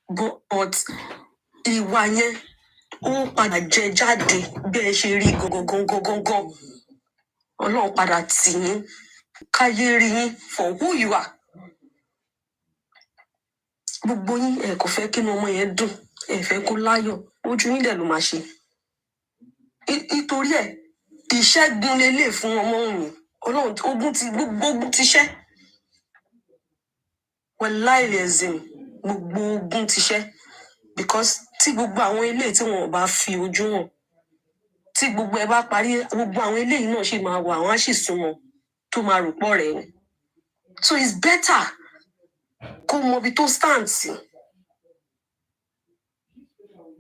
but ìwà yẹn ó padà jẹ jáde bẹ́ẹ̀ ṣe rí gangan. Ọlọ́run padà tì yín káyé rí yín for who you are. Gbogbo yín ẹ kò fẹ́ kí inú ọmọ yẹn dùn, ẹ fẹ́ kó láyọ̀, ojú yín dẹ̀ ló máa ṣe. Nítorí ẹ̀ ìṣẹ́gun lélẹ̀ fún ọmọ mi. Ọlọ́run gbogbo ogun ti ṣẹ́. Wallahi lazim gbogbo ogun ti ṣẹ́. Because tí gbogbo àwọn eléyìí tí wọn ò bá fi ojú hàn, tí gbogbo ẹ bá parí, gbogbo àwọn eléyìí náà ṣì máa wà, àwọn á sì súnmọ́ tó máa rò pọ̀ rẹ̀ ni. So it's better kó mọ ibi tó stand sí.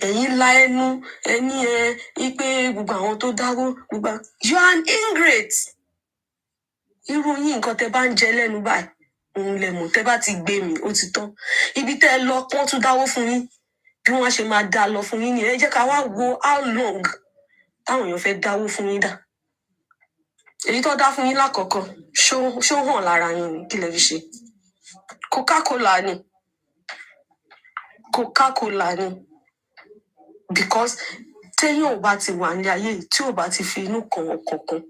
Ẹ̀yin la ẹnu ẹni pé gbogbo àwọn tó dáwó gbogbo you are an ingrate. Irú yín nǹkan tẹ́ bá ń jẹ lẹ́nu báyìí òun lẹ mọ̀, tẹ́ bá ti gbé mi ó ti tán. Ibi tẹ́ ẹ lọ wọ́n tún dáwó fún yín bí wọ́n ṣe máa dá lọ fún yín ni. Ẹ jẹ́ ká wá wo how long táwọn èèyàn fẹ́ dáwó fún yín dà. Èyí tó dá fún yín lákọ̀ọ́kọ́ ṣó hàn lára yín ni kí lẹ fi ṣe. Coca-Cola ni. Coca-Cola ni. Because téèyàn ò bá ti wà ní ayé tí ò bá ti fi inú kan ọ̀kọ̀ọ̀kan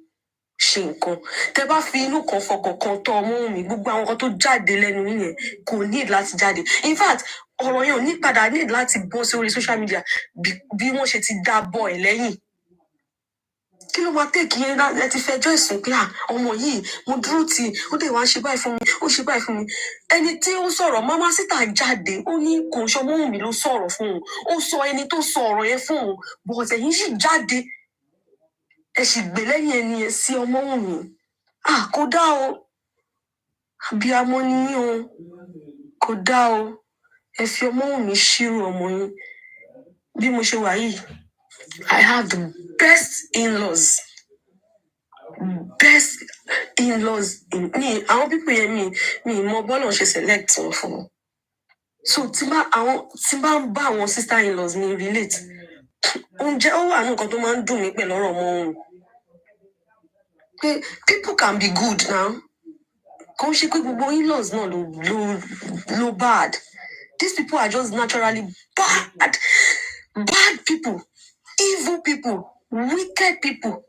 ṣe nǹkan, tẹ́ bá fi inú kan fọkànkan tọ́ ọmọ mi, gbogbo àwọn nǹkan tó jáde lẹ́nu yín yẹn kò need láti jáde. In fact ọ̀rọ̀ yẹn ò ní padà need láti bọ́ sí orí social media bí wọ́n ṣe ti dá bọ́ ẹ̀ lẹ́yìn. Kí ló máa tèkì yẹn ẹ ti fẹjọ́ ẹ̀sùn pé ọmọ yìí mo dúró tì ó dẹ̀ wá ṣe báyìí fún mi ó ṣe báyìí fún mi. Ẹni tí ó sọ̀rọ̀ mama síta jáde ó ní kò ń ṣọmọ mi ló sọ̀rọ̀ fún òun, ó sọ ẹni tó sọ ọ̀rọ̀ yẹn fún òun, but ẹ̀yin sì jáde ẹ sì gbé lẹ́yìn ẹni yẹn sí ọmọ mi. Kò dá o, abiyamọ ni yín o, kò dá o. Ẹ fi ọmọ mi ṣírò ọmọ yín. Bí mo ṣe wà yìí, I have the best in-laws. Best in-laws ní àwọn people yẹn mi mọ bọ́lọ̀ ṣe select wọn fún wọn. So tí bá ń bá àwọn sister in-laws mi relate, oúnjẹ ó wà ní nǹkan tó máa ń dùn mí pẹ̀lú ọ̀rọ̀ ọmọ òun. People can be good now. Kò ṣe pé gbogbo in-laws náà ló bad. These people are just naturally bad. Bad people, evil people, wicked people,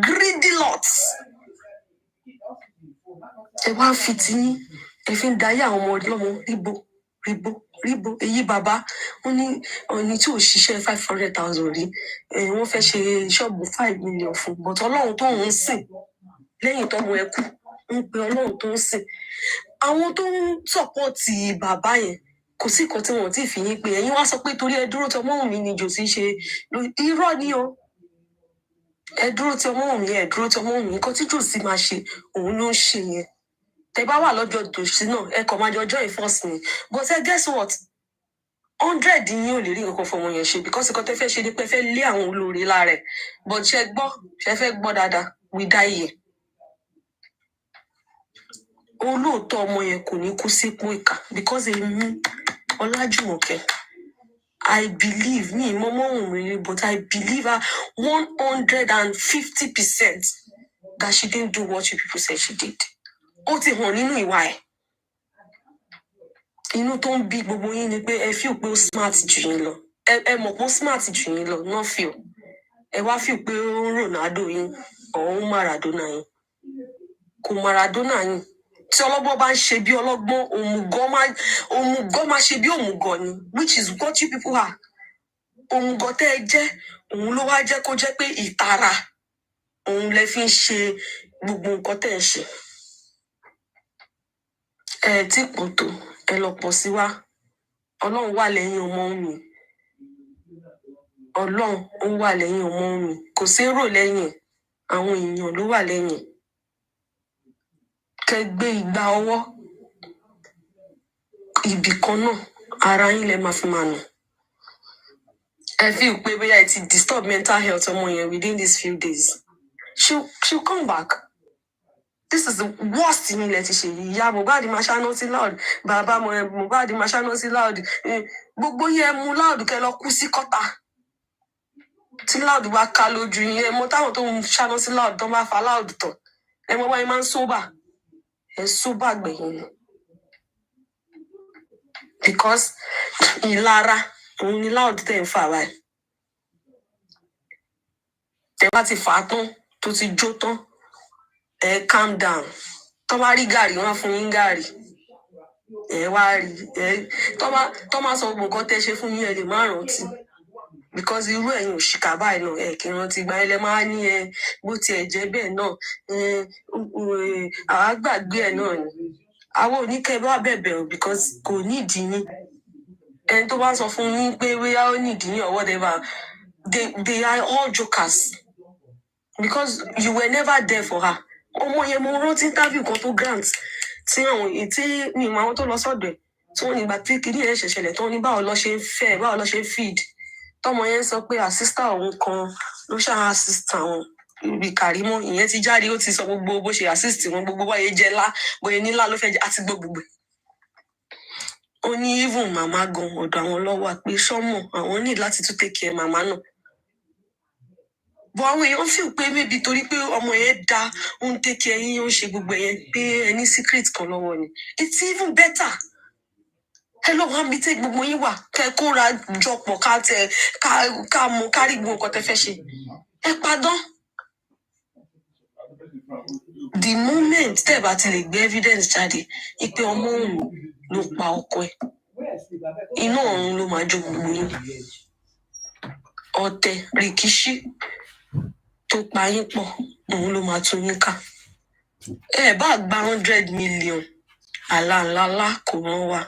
greedy lots. Ẹ wá fi tiyín, ẹ fi ń dayé àwọn ọmọ ọlọ́mọ ríbo. Èyí bàbá ó ní ọ̀ní tí ò ṣiṣẹ́ 500,000 rí. Wọ́n fẹ́ ṣe ṣọ́ọ̀bù 5 million fún. But Ọlọ́run tó ń sìn lẹ́yìn tọ́mọ ẹ kú ń pe Ọlọ́run tó ń sìn. Àwọn tó ń sọ̀pọ̀tì bàbá yẹn kò sí nǹkan tí wọ́n ti fi yín pé ẹ̀yin wá sọ pé torí ẹ dúró tí ọmọ mi ni jòsí ṣe irọ́ ni o. Ẹ dúró tí ọmọ mi, ẹ dúró tí ọmọ mi, nǹkan tí jòsí máa ṣe òun ló ń ṣe yẹn. Tẹ́ bá wà lọ́jọ́ jòsí náà ẹ kàn máa jọjọ́ ìfọ́sìn ni. But guess what? 100 yín ò lè rí nǹkan fọmọ yẹn ṣe because nǹkan tẹ́ fẹ́ ṣe ni pé fẹ́ lé àwọn olóore lára ẹ̀. But ṣe fẹ́ gbọ́ dáadáa we die here. Olóòótọ́ ọmọ yẹn kò ní kú sípò ìkà because èmi Ọlájùmọ̀kẹ́ I believe me mọ́mọ́ òun rere but I believe her 150% that she didn't do what you people said she did. Ó ti hàn nínú ìwà ẹ̀. Inú tó ń bí gbogbo yín ni pé ẹ feel pé ó smart jù yín lọ. Ẹ mọ̀ pé ó smart jù yín lọ náà feel. Ẹ wá feel pé ó ń Ronaldo yín ọ̀hún Maradona yín. Kò Maradona yín. Tí ọlọ́gbọ́n bá ń ṣe bí ọlọ́gbọ́n, òmùgọ̀ máa ṣe bí òmùgọ̀ ni, which is what you people are. Òmùgọ̀ tẹ́ ẹ jẹ́, òun ló wá jẹ́ kó jẹ́ pé ìtara òun lẹ fi ń ṣe gbogbo nǹkan tẹ́ ẹ ṣe. Ẹ tí pọ̀ tó, ẹ lọ pọ̀ sí wa. Ọlọ́run wà lẹ́yìn ọmọ mi. Ọlọ́run ó wà lẹ́yìn ọmọ mi. Kò sí èrò lẹ́yìn, àwọn èèyàn ló wà lẹ́yìn. Kẹ́ gbé igba ọwọ́ ibì kan náà ara yín lẹ máa fi máa nù. Ẹ feel pé bóyá ẹ ti disturb mental health ọmọ yẹn within these few days. She'll come back. This is the worst thing ilẹ̀ ti ṣe yìí. Ìyá Mohbad máa ṣáná sí loud. Bàbá Mohbad máa ṣáná sí loud. Gbogbo yẹn mú loud kẹ́ lọ kú sí kọ́tà. Tí loud bá ká lójú yín, ẹ mọ táwọn tó ń ṣáná sí loud tó máa fa loud tán. Ẹ mọ báyìí máa ń sóbà. Ẹ sóbà gbẹ̀yìn ni. because ìlara òun ni loud tẹ̀ ń fà báyìí. Tẹ bá ti fà á tán tó ti jó tán, calm down. Tó bá rí gàrí wọ́n á fún yín gàrí. Wá rí tó máa sọ gbogbo nǹkan tẹ́ ṣe fún yín ẹ lè má rántí. Because irú ẹ̀yin òṣìkà báyìí náà kì í rántí ìgbà yẹn lẹ máa ní bó tiẹ̀ jẹ́ bẹ́ẹ̀ náà àwa gbàgbé ẹ̀ náà ni. Àwọn oníkẹ́ bá bẹ̀bẹ̀ o because kò nídìí yín. Ẹni tó bá sọ fún yín pé bóyá ó nídìí yín or whatever, they are all jokers. Because you were never there for her. Ọmọ yẹn mo rántí interview kan tó grant tí mi mọ àwọn tó lọ sọ́dọ̀ ẹ̀ tí wọ́n nígbà tí kìíní ẹ̀ ṣẹ̀ṣẹ̀lẹ̀ tó ní báwo lọ ṣe ń fẹ́ báwo lọ ṣe ń feed. Tọmọ yẹn sọ pé àsísítà òun kan ló ṣáà assist àwọn ibi Kàrímọ́ ìyẹn ti jáde ó ti sọ gbogbo bó ṣe assist wọn gbogbo báyé jẹ lá bóyá nílá ló fẹ́ jẹ àti gbogbo. Ó ní even màmá gan ọ̀dọ̀ àwọn lọ́wọ́ pé sọ́mọ̀ àwọn ní láti tún take care màmá náà. But àwọn èèyàn feel pé maybe torí pé ọmọ yẹn da ó ń take care yín ó ń ṣe gbogbo yẹn pé ẹni secret kan lọ́wọ́ ni. It's even better. Ẹ lọ wá mi tẹ gbogbo yín wà kẹ kóra jọpọ̀ ká mọ kárí gbogbo nǹkan tẹ fẹ́ ṣe. Ẹ padán. The moment tẹ́ bá ti lè gbé evidence jáde ipe ọmọ òun ló pa ọkọ ẹ̀ iná ọ̀run ló máa jó gbogbo yín. Ọ̀tẹ̀ rìkíṣí tó pa yín pọ̀ òun ló máa tún yín ká. Ẹ bá gba 100 million àlá ńláńlá kò rán wa.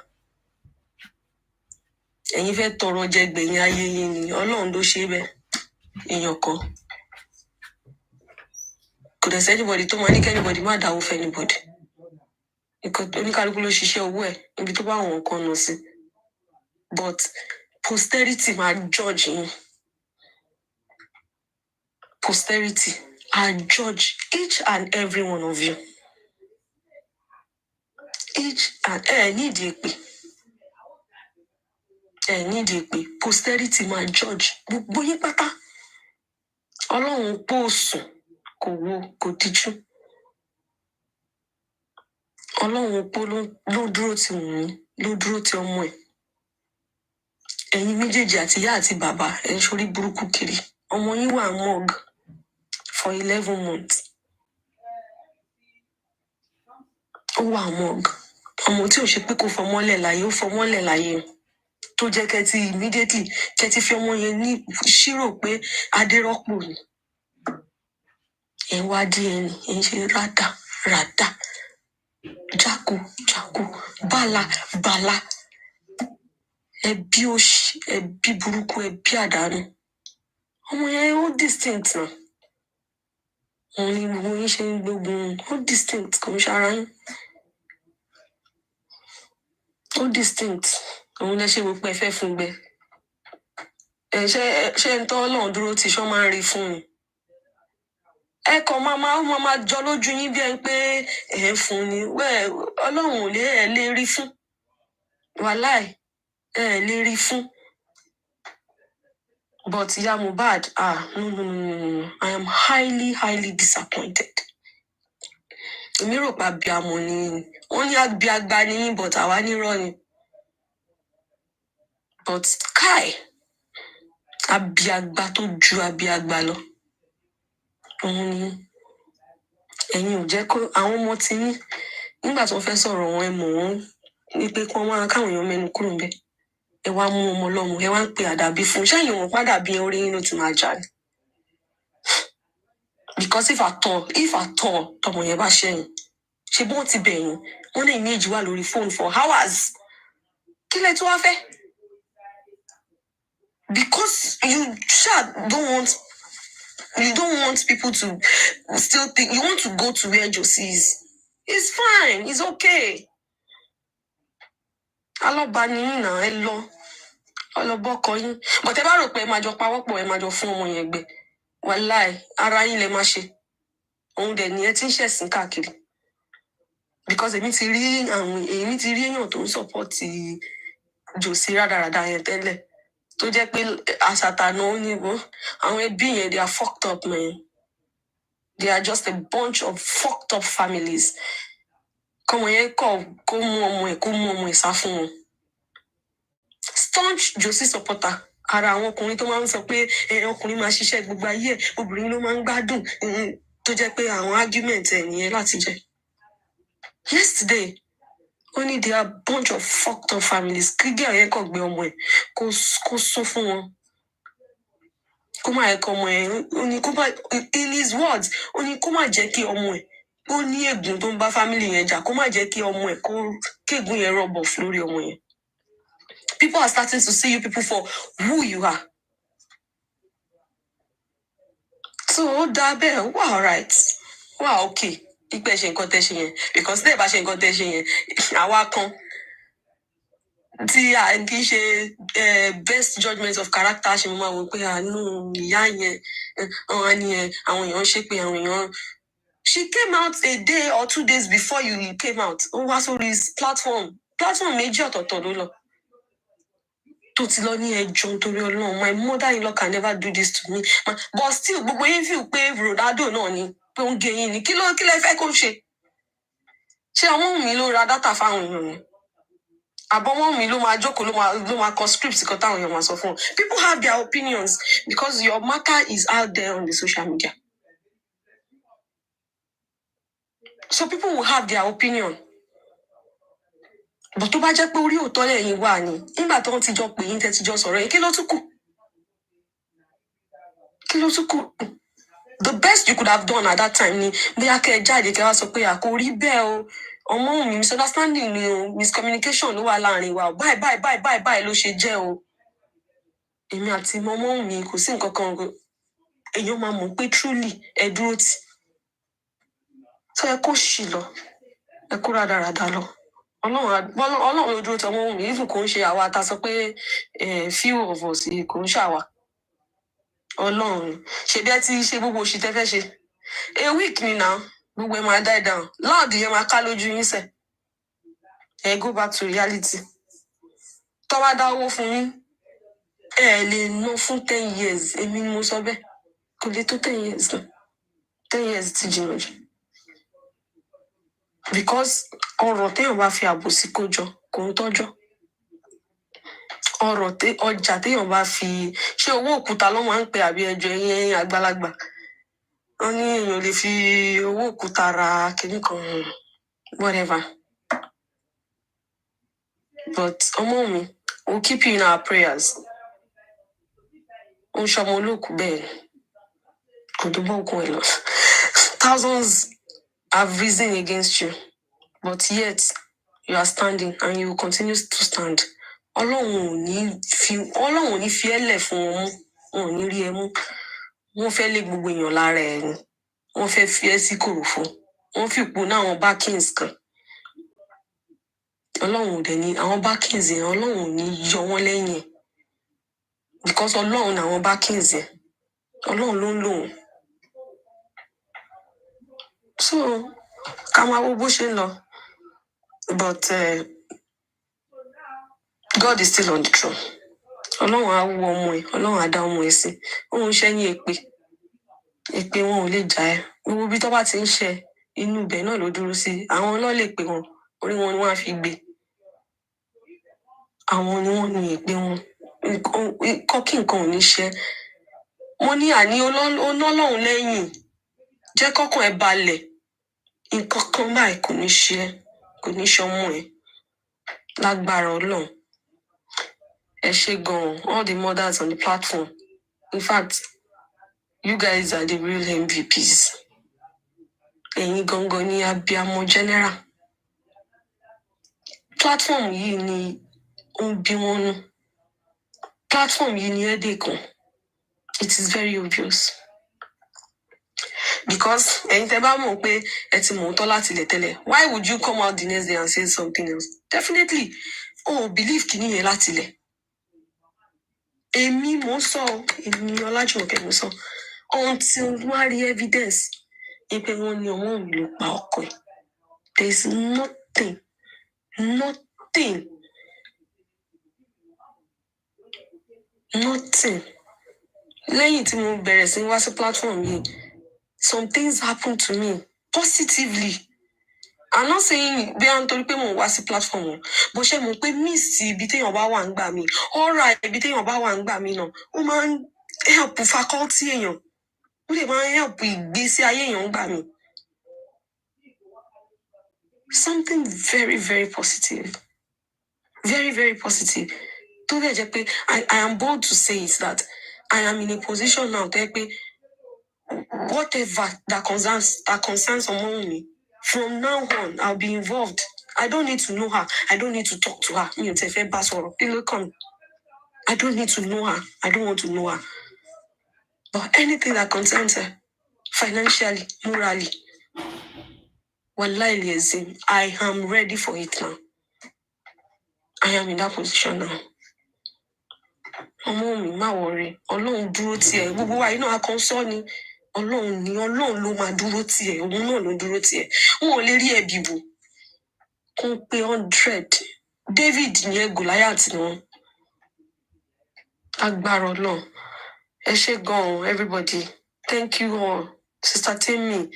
Ẹ̀yin fẹ́ tọrọ jẹ gbẹ̀yìn ayé yín ni Ọlọ́run ló ṣe bẹ́ẹ̀ èèyàn kan. Kò dẹ̀ sẹ́nibọ̀dì tó máa ní kẹ́nibọ̀dì má dáwó fẹ́ anybody. Oníkálukú ló ṣiṣẹ́ owó ẹ̀ níbi tó bá wọn kan nù sí. But posterity máa judge yín. Posterity are judge each and every one of you. Each and nídìí èpè. Nídìí èpè. Posterity máa judge gbogbo yín pátá. Ọlọ́run pò sùn kò wo kò díjú. Ọlọ́run pò ló dúró ti wùn ló dúró ti ọmọ ẹ̀. Ẹ̀yin méjèèjì àti ìyá àti bàbá ẹ ń ṣorí burúkú kiri. Ọmọ yín wà mọ́g for 11 months. Ó wà mọ́g. Ọmọ tí ò ṣe pé kò fọmọ́lẹ̀ láyé ó fọmọ́lẹ̀ láyé tó jẹ́ kẹ́tì immediately kẹ́tì fi ọmọ yẹn ní ṣírò pé adérọ́pò ni. Ẹ wá DNA ẹ ń ṣe rádà jákù bálá ẹbí òṣì ẹbí burúkú ẹbí àdánù. Ọmọ yẹn ó distinct náà. Òun ni gbogbo yín ṣe ń gbógun ó distinct kò ń ṣara yín. Ó distinct òun lẹ ṣe wò pé ẹ fẹ́ fún gbẹ. Ṣé ń tọ́ Ọlọ́run dúró tí ṣọ́ máa ń rí fún ni. Ẹ kàn máa jọ lójú yín bí ẹni pé ẹ ń fún ni. Ọlọ́run ò lè rí fún. Wàláì lè rí fún. But ìyá Mohbad, no. I am highly disappointed. Èmi rò pé abiyamọ ni wọ́n ní abiagba ni yín but àwa nírọ́ ni. But kai abiagba tó ju abiagba lọ. Òun ni ẹ̀yin ò jẹ́ kó àwọn ọmọ tí yín nígbà tí wọ́n fẹ́ sọ̀rọ̀ wọn ẹ mọ̀ wọ́n ní pé káwọn èèyàn mẹ́nu kúrò ń bẹ̀. Ẹ wá mú ọmọ lọ́mọ ẹ wá ń pe àdàbí fún un ṣẹ́yìn wọn padà bí orí yín ló ti máa jà ní. Because if at all tọmọ yẹn bá ṣẹ́yìn ṣe bí wọ́n ti bẹ̀yìn wọ́n lè ní èjì wà lórí phone for hours. Kí lẹ tí wọ́n fẹ́? Because you don't want people to still think you want to go to where Josie is. It's fine. It's okay. Alọ́ba ni yín náà ẹ lọ. Ọlọ́bọ́kọ yín. But ẹ bá rò pé ẹ máa jọ pawọ́pọ̀ ẹ máa jọ fún ọmọ yẹn gbé. Wàláì ara yín lẹ máa ṣe. Òun dẹ̀ ni ẹ ti ń ṣẹ̀sìn káàkiri. Because èmi ti rí èèyàn tó ń support Josie rádaràda yẹn tẹ́lẹ̀. Tó jẹ́ pé àṣàtànà ó ní wọ́n. Àwọn ẹbí yẹn they are fucked up man. They are just a bunch of fucked up families. Kọ́mọ yẹn kó mú ọmọ ẹ̀ sá fún wọn. staunch Josie supporter. Ara àwọn ọkùnrin tó máa ń sọ pé ọkùnrin máa ṣiṣẹ́ gbogbo ayé ẹ̀, obìnrin ló máa ń gbádùn tó jẹ́ pé àwọn argument ẹ̀ nìyẹn láti jẹ. Yesterday, only they are a bunch of fucked up families. Kígé ọ̀yẹ́ kọ̀ gbé ọmọ ẹ̀ kó sún fún wọn. Kó má yẹ kí ọmọ ẹ̀ ó ní kó má in his words ó ní kó má jẹ́ kí ọmọ ẹ̀ ó ní ègún tó ń bá family yẹn jà kó má jẹ́ kí ọmọ ẹ̀ kó kéègún yẹn rub off lórí ọmọ yẹn. People are starting to see you people for who you are. So ó dá bẹ́ẹ̀ wà alright wà okay ìpẹ́ ṣe nǹkan tẹ́ ṣe yẹn because tẹ́ ẹ̀ bá ṣe nǹkan tẹ́ ṣe yẹn àwa kan tí a kì í ṣe best judgment of character ṣe mo máa wò pé àánú ìyá yẹn àwọn èèyàn ṣe pé àwọn èèyàn. She came out a day or 2 days before you came out. Ó wá sórí platform méjì ọ̀tọ̀ọ̀tọ̀ ló lọ. Tó ti lọ ní ẹjọ́ nítorí Ọlọ́run. My mother-in-law can never do this to me. But still, gbogbo yín feel pé Ronaldo náà ni pé ó ń gé yín ni. Kí lẹ fẹ́ kó ṣe? Ṣé ọmọ mi ló ra dátà fáwọn èèyàn ni? Àbọ̀mọ́ mi ló máa jókòó ló máa kọ script kan táwọn èèyàn máa sọ fún wọn. People have their opinions because your matter is out there on the social media. So people will have their opinion. But tó bá jẹ́ pé orí òótọ́ lẹ́yìn wà ní nígbà tó ń ti jọ pè yín tẹ́ ti jọ sọ̀rọ̀ yín kí ló tún kù? The best you could have done at that time ni bóyá kẹ́ ẹ jáde kẹ́ wá sọ pé kò rí bẹ́ẹ̀ o ọmọ mi misunderstanding ni o miscommunication ló wà láàrin wa o báyìí ló ṣe jẹ́ o. Èmi àti ọmọ mi kò sí nǹkan kan èèyàn máa mọ̀ pé truly ẹ dúró tì. So ẹ kó ṣì lọ ẹ kó rádaràda lọ. Ọlọ́run ló dúró tọmọ mi even kò ń ṣe àwa ta sọ pé few of us kò ń ṣàwà. Ọlọ́run ṣe bí ẹ ti ṣe gbogbo òṣì tẹ́ fẹ́ ṣe. A week ni now gbogbo ẹ máa die down. Loud yẹn máa ká lójú yín sẹ̀. Ẹ go back to reality. Tó bá dá owó fún yín ẹ lè ná fún 10 years èmi ni mo sọ bẹ́ẹ̀. Kò lè tó 10 years náà. 10 years ti jìnnà jù. Because ọ̀rọ̀ téèyàn bá fi àbòsí kó jọ kò ń tọ́jọ́. Ọjà téèyàn bá fi ṣé owó òkúta ló máa ń pè àbí ẹjọ́ ẹ̀yìn àgbàlagbà. Wọ́n ní èèyàn lè fi owó òkúta ra kinní kan whatever. But ọmọ mi we'll keep you in our prayers. Ó ń ṣọmọ olóòkú bẹ́ẹ̀ ni. Kò tó bọ́ òkun ẹ̀ lọ. Thousands have risen against you, but yet you are standing and you will continue to stand. Ọlọ́run ò ní fi ẹ́ lẹ̀ fún wọn mú, wọn ò ní rí ẹ mú. Wọ́n fẹ́ lé gbogbo èèyàn lára ẹ ni. Wọ́n fẹ́ fi ẹ́ sí kòròfo. Wọ́n fi ipò náà àwọn backings kan. Ọlọ́run ò dẹ̀ ní àwọn backings yẹn Ọlọ́run ò ní yọ wọ́n lẹ́yìn ẹ̀. Because Ọlọ́run ní àwọn backings yẹn. Ọlọ́run ló ń lò wọ́n. So ká máa wo bó ṣe ń lọ. But God is still on the throne. Ọlọ́run á wo ọmọ ẹ̀, Ọlọ́run á dá ọmọ ẹ̀ sí. Òun ṣẹ́yìn èpè wọn ò lè jà ẹ́. Gbogbo bí tó bá ti ń ṣe inú ibẹ̀ náà ló dúró sí. Àwọn ọlọ́lẹ̀ pé wọn, orí wọn ni wọ́n á fi gbé. Àwọn ni wọ́n ní èpè wọn. Kọ́kí nǹkan ò ní ṣe. Mo ní àní Ọlọ́run lẹ́yìn. Jẹ́ kọ́kàn ẹ balẹ̀. Nǹkan kan báyìí kò ní ṣe ẹ́, kò ní ṣe ọmọ ẹ̀. Lágbára Ọlọ́run. Ẹ ṣé gan-an, all the mothers on the platform. In fact, you guys are the real MVPs. Ẹ̀yin gangan ni abiyamọ general. Platform yìí ni ó ń bí wọn nú. Platform yìí ni headache kan. It is very obvious. Because ẹ̀yin tẹ́ bá mọ̀ pé ẹ ti mọ̀ ọ́tọ́ láti ilẹ̀ tẹ́lẹ̀. Why would you come out the next day and say something else? Definitely, believe kìíní yẹn láti ilẹ̀. Èmi mo sọ, èmi Ọlájùmọ̀kẹ́ mo sọ. Until wọ́n á rí evidence pé wọ́n ní ọmọ mi ló pa ọkọ ẹ̀. There is nothing. Lẹ́yìn tí mo bẹ̀rẹ̀ sí wá sí platform yìí, some things happen to me positively. I'm not saying bí à ń torí pé mo wá sí platform bó ṣe mo pé miss ibi téèyàn bá wà ń gbà mí ọ̀rọ̀ ibi téèyàn bá wà ń gbà mí náà ó máa ń help faculty èèyàn ó lè máa ń help ìgbésí ayé èèyàn ń gbà mí. Something very very positive, very very positive. Tó dẹ̀ jẹ́ pé I am bold to say it that I am in a position now tó yẹ pé whatever that concerns Omoyemi, from now on, I'll be involved. I don't need to know her. I don't need to talk to her. Mi ò tẹ̀ fẹ́ bá sọ̀rọ̀. Kí ló kàn mí? I don't need to know her. I don't want to know her. But anything that concerns her, financially, morally, wallahi liazim, I am ready for it now. I am in that position now. Ọmọ mi, má worry. Ọlọ́run dúró tì ẹ́. Gbogbo wa iná akọ́nsọ́ ni. Ọlọ́run ló máa dúró tì ẹ́. Òun náà ló dúró tì ẹ́. Wọn ò lè rí ẹbí wò. Kó pé 100. David yẹn Goliath ni wọn. Agbára Ọlọ́run. Ẹ ṣé gan-an, everybody. Thank you all. Sister Temi,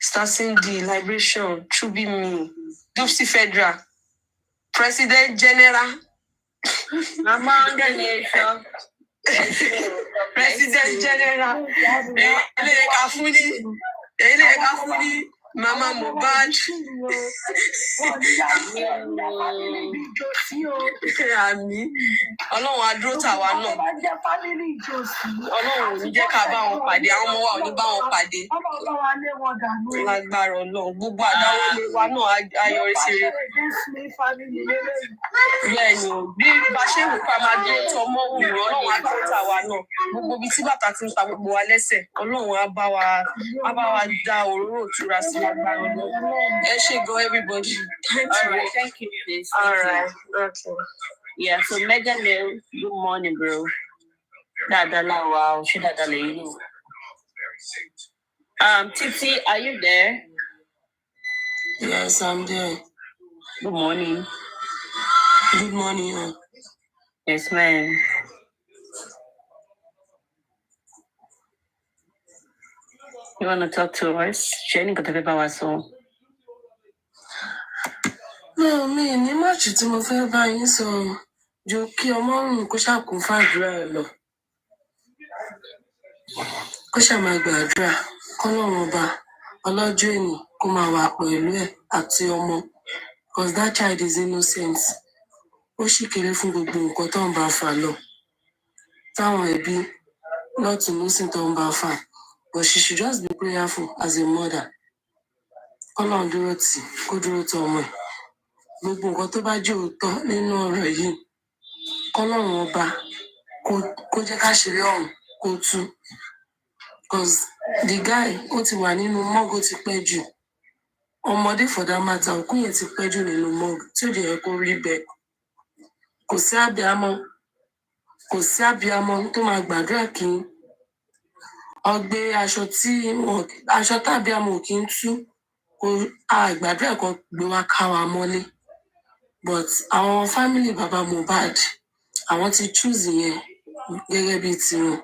Sister Cindy, Liberation, Chubi Me, Dupsy Federal, President General. Mama, Generation. President General. Ele Kafuni, Mama Mohbad. Àmín. Ọlọ́run á dúró tà wá náà. Ọlọ́run ò ní jẹ́ ká bá wọn pàdé, àwọn ọmọ wa ò ní bá wọn pàdé. Lágbára Ọlọ́run, gbogbo àdáwọlé wa náà á yọrí sí rere. Bẹ́ẹ̀ ni o, bí bá ṣe wù ká máa dúró tọ mọ́ wù mí, Ọlọ́run á dúró tà wá náà. Gbogbo ibi tí bàtà ti ń ta gbogbo wa lẹ́sẹ̀, Ọlọ́run á bá wa dá òróró ìtura sí lágbára Ọlọ́run. Ẹ ṣé gan everybody. Thank you, please. All right. Okay. Yeah, so Mega Nail, good morning, bro. Dadala, wow, she dadala you. Titi, are you there? Yes, I'm there. Good morning. Good morning. Yes, ma'am. You want to talk to us? Sharing got the paper was so. No, mi ní much tí mo fẹ́ bá yín sọ ju kí Ọmọ́run kó ṣàkún fàdúrà ẹ̀ lọ. Kó ṣà máa gbàdúrà k'Ọlọ́run ọba ọlọ́jọ́ èní kó máa wà pẹ̀lú ẹ̀ àti ọmọ. Because that child is innocent. Ó ṣì kéré fún gbogbo nǹkan tó ń bá fà lọ. Táwọn ẹbí lọ́tùn lósì tó ń bá fà. But she should just be prayerful as a mother. K'Ọlọ́run dúró tì kó dúró tọ ọmọ ẹ̀. Gbogbo nǹkan tó bá jẹ́ òótọ́ nínú ọ̀rọ̀ yìí k'Ọlọ́run ọba kó jẹ́ káṣírí ọ̀hún kó tú. Because the guy ó ti wà nínú mọ́gò ti pẹ́ jù. Ọmọdé for that matter òkú yẹn ti pẹ́ jù nínú mọ́gò tí ò dẹ̀ yẹ kó rí bẹ́ẹ̀. Kò sí abiyamọ tó máa gbàdúrà kí ọgbẹ́ aṣọ tábíamọ ò kí ń tú kó àgbàdúrà kan gbé wá ká wa mọ́lé. But àwọn family baba Mohbad àwọn ti choose yẹn gẹ́gẹ́ bí tiwọn.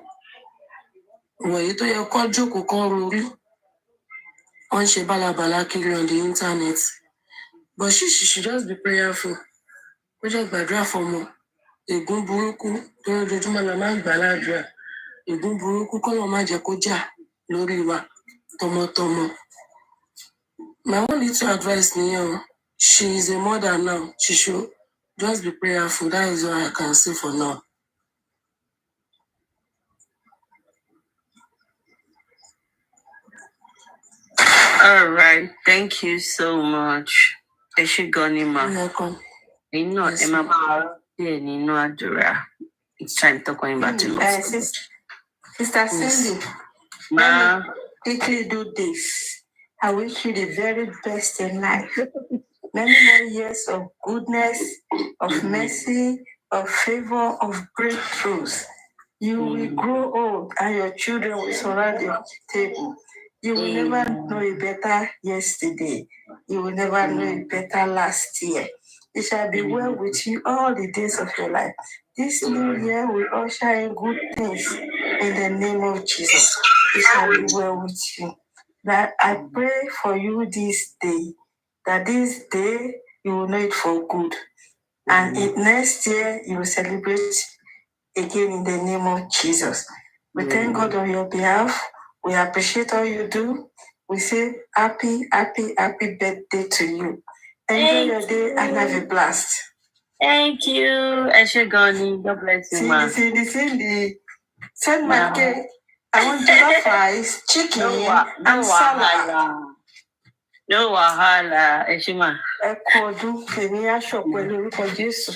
Wọ̀nyí tó yẹ kó jókòó kan rorí wọ́n ń ṣe bálabàla kiri on the internet. But she should just be prayerful. Kó jẹ́ gbàdúrà fọmọ. Ègún burúkú tó lójoojúmọ́ la máa ń gbà ládùúrà. Ègún burúkú k'Ọlọ́run má jẹ́ kó jà lórí wa tọmọtọmọ. My one little advice nìyẹn o. She is a mother now. She should just be prayerful. That is all I can say for now. All right, thank you so much. Ẹ ṣé gan ni ma. You're welcome. Nínú ẹ máa bá wa díẹ̀ nínú àdúrà. It's time to going back to law school. Sister Cindy, Ma, let me quickly do this. I wish you the very best in life. Many more years of goodness, of mercy, of favor, of breakthroughs. You will grow old and your children will surround your table. You will never know a better yesterday. You will never know a better last year. It shall be well with you all the days of your life. This new year will usher in good things in the name of Jesus. It shall be well with you. That I pray for you this day that this day you will know it for good. And next year you will celebrate again in the name of Jesus. We thank God on your behalf. We appreciate all you do. We say happy birthday to you. Enjoy your day and have a blast. Thank you. Eshegoni. God bless you, ma. Send my cake. I want jollof rice, chicken, and salad. No wahala. Eshima. Ẹ kú ọdún, èmi á ṣọ̀pọ̀ lórúkọ Jésù.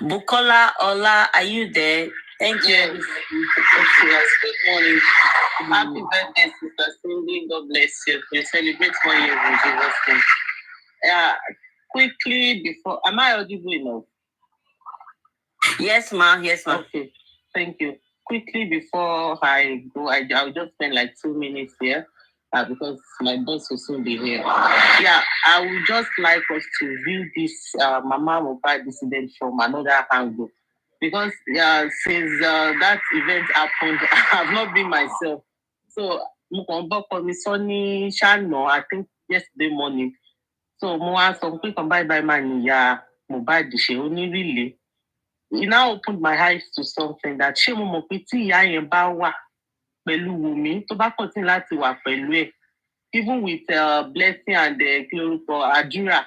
Bukola Ola, are you there? Thank you. Yes. Good morning. Happy birthday, Sister Cindy. God bless you. We celebrate 1 year in Jesus' name. Quickly before, am I audible enough? Yes, ma. Yes, ma. Okay. Thank you. Quickly before I go, I'll just spend like 2 minutes here. Because my boss will soon be here. Yeah, I would just like us to view this Mama Mohbad incident from another angle. Because since that event happened, I have not been myself. So, I think yesterday morning. So, bye man, yeah, Mohbad, she only really. It now opened my eyes to something that she mopiti ya yen ba wa pẹ̀lú Wùmí tó bá continue láti wà pẹ̀lú ẹ̀, even with blessing and for àdúrà,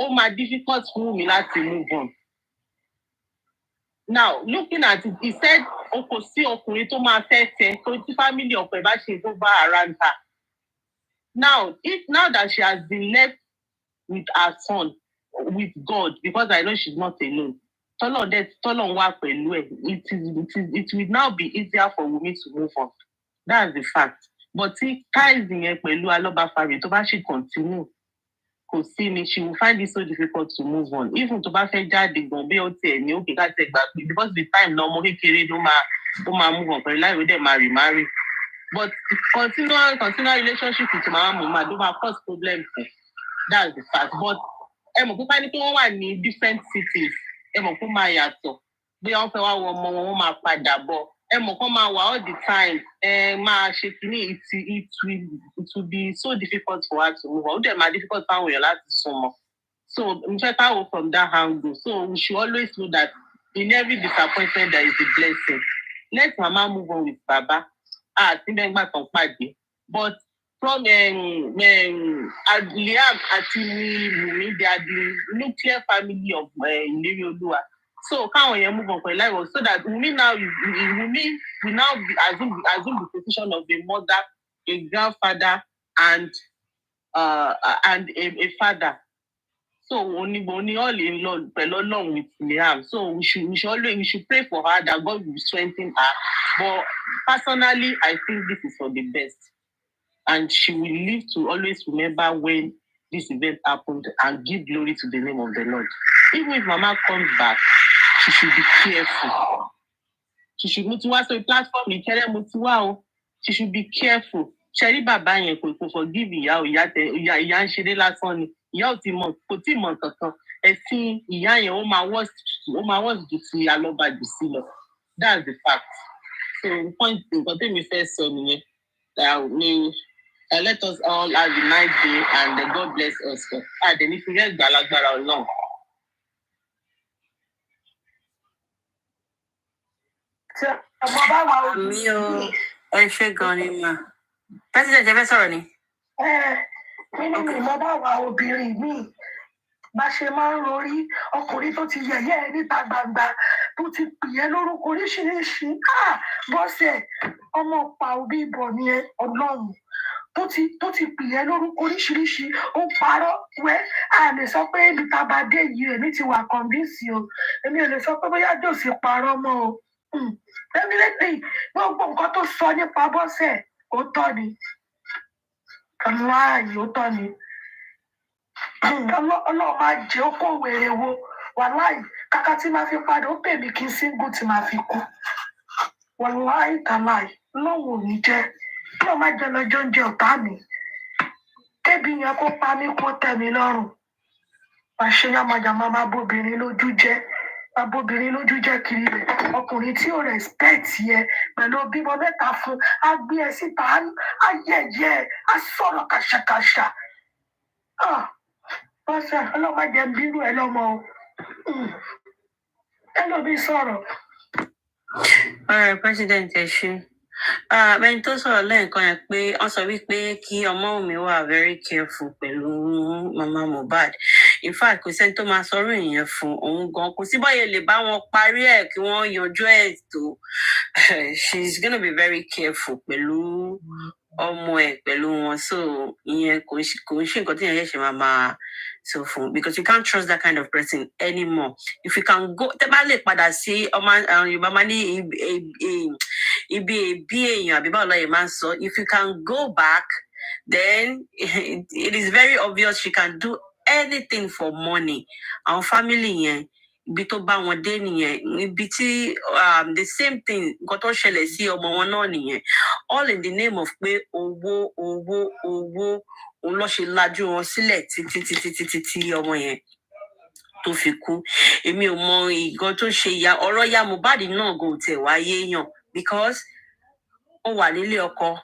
ó máa difficult fún Wùmí láti move on. Now, looking at it, he said, o kò sí ọkùnrin tó máa fẹ́ fẹ́ tó tí family ọ̀pọ̀ ẹ̀ bá ṣe tó bá around her. Now that she has been left with her son, with God, because I know she's not alone, tọ́lọ̀ wà pẹ̀lú ẹ̀, it will now be easier for Wùmí to move on. That's the fact. But see, ties yẹn pẹ̀lú Alọ́bàfàrè tó bá ṣe continue, kò sí ni, she will find it so difficult to move on. Even tó bá fẹ́ jáde gan bí ó tiẹ̀ ní òkè ká tẹ̀ gbà pé because the time náà ọmọ kékeré ló máa move on pẹ̀lú láìwé dẹ̀ máa remarry. But continual relationship with Mama Mohbad ló máa cause problem fún. That's the fact. But ẹ mọ̀ pípa ní pé wọ́n wà ní different cities, ẹ mọ̀ pé ó máa yàtọ̀. Bí wọ́n fẹ́ wá wọ ọmọ wọn, wọ́n máa padà bọ̀. Ẹ mọ̀ kán máa wà all the time. Máa ṣe kìíní, it will be so difficult for her to move on. Ó dẹ̀ máa difficult fáwọn èèyàn láti súnmọ́. So, n fẹ́ ká wò from that angle. So, we should always know that in every disappointment there is a blessing. Let Mama move on with Baba. Tí bẹ́ẹ̀ gbà tán pàdé. But from Liam àti Wùmí, they are the nuclear family of Ìlérí Olúwa. So káwọn yẹn move on pẹ̀lú láìwọ̀ so that Wùmí will now assume the position of a mother, a grandfather, and a father. So only all in Lord, along with Liam. So we should pray for her that God will strengthen her. But personally, I think this is for the best. And she will live to always remember when this event happened and give glory to the name of the Lord. Even if Mama comes back, she should be careful. She should move towards a platform. She should be careful. Sherry Baba yẹn kò forgive ìyá ń ṣeré lásán ni. Ìyá ò tí mọ̀ kankan. Ẹ̀sìn ìyá yẹn ó máa worse jù ti Alọ́ba jù sí lọ. That's the fact. So point nǹkan tèmi fẹ́ sọ nìyẹn. Let us all have a nice day and God bless us. Then if you get gbalagbara Ọlọ́run. Mi ò ẹ ṣe gan ni mà. President ẹ fẹ́ sọ̀rọ̀ ni. Nínú ìmọ̀ bá wa obìnrin míì bá ṣe máa ń rorí ọkùnrin tó ti yẹ̀yẹ́ níta gbangba tó ti pìyẹ́ lórúkọ oríṣiríṣi bọ́sẹ̀ ọmọ pa òbí ìbọn ni Ọlọ́run tó ti pìyẹ́ lórúkọ oríṣiríṣi ó parọ́ wẹ́ a lè sọ pé ibi tá a bá dé yìí èmi ti wà kọ̀ǹbíìsì o èmi ò lè sọ pé bóyá jòsì parọ́ mọ́ o definitely gbogbo nǹkan tó sọ nípa bọ́sẹ̀ ó tọ́ ni ọláì ó tọ́ ni ọlọ́run máa jẹ́ ó kó wèrè wo wàláì kàkà tí máa fi padà ó pè mí kí n síngù tí máa fi kú wàláì kàláì lọ́wọ́ ò ní jẹ́ lọ́wọ́ má jẹ́ lọ́jọ́ oúnjẹ ọ̀tá mi kébi yẹn kó pa mí kó tẹ́ mi lọ́rùn àṣẹ yàmàyàmà máa bóbìnrin lójú jẹ́ abóbìnrin lójú jẹ́ kiri rẹ̀ ọkùnrin tí ò respect yẹ pẹ̀lú bímọ mẹ́ta fún á gbé ẹ síta á yẹ̀yẹ́ á sọ̀rọ̀ kàṣàkàṣà pásítọ̀ ọlọ́mọdé bírú ẹ lọ́mọ o ẹlòmíì sọ̀rọ̀. Ọ̀rẹ́ president ẹ ṣe. Ẹni tó sọ̀rọ̀ lẹ́ẹ̀kan yẹn pé wọ́n sọ wípé kí ọmọ mi wà very careful pẹ̀lú mama Mohbad. In fact, kò sẹ́ni tó máa sọ̀rọ̀ ìyẹn fún òun gan. Kò sí bóyá lè bá wọn parí ẹ̀ kí wọ́n yanjú ẹ̀ tó. She's gonna be very careful pẹ̀lú ọmọ ẹ̀ pẹ̀lú wọn. So ìyẹn kò ń ṣe nǹkan tí ìyẹn ṣẹ̀ṣẹ̀ máa sọ fún, because you can't trust that kind of person anymore. If you can go, tẹ́ bá lè padà sí ọmọ Yorùbá máa ní ibi èèyàn àbí báwo lọ́yẹ̀ máa ń sọ, if you can go back, then it is very obvious she can do anything for money. Our family yẹn ibi tó bá wọn dé nìyẹn, ibi tí the same thing nǹkan tó ṣẹlẹ̀ sí ọmọ wọn náà nìyẹn, all in the name of pé owó òun ló ṣe lajú wọn sílẹ̀ títí ọmọ yẹn tó fi kú. Èmi ò mọ nǹkan tó ṣe ọ̀rọ̀ ya Mohbad náà go tẹ̀ wáyé yàn, because ó wà nílé ọkọ.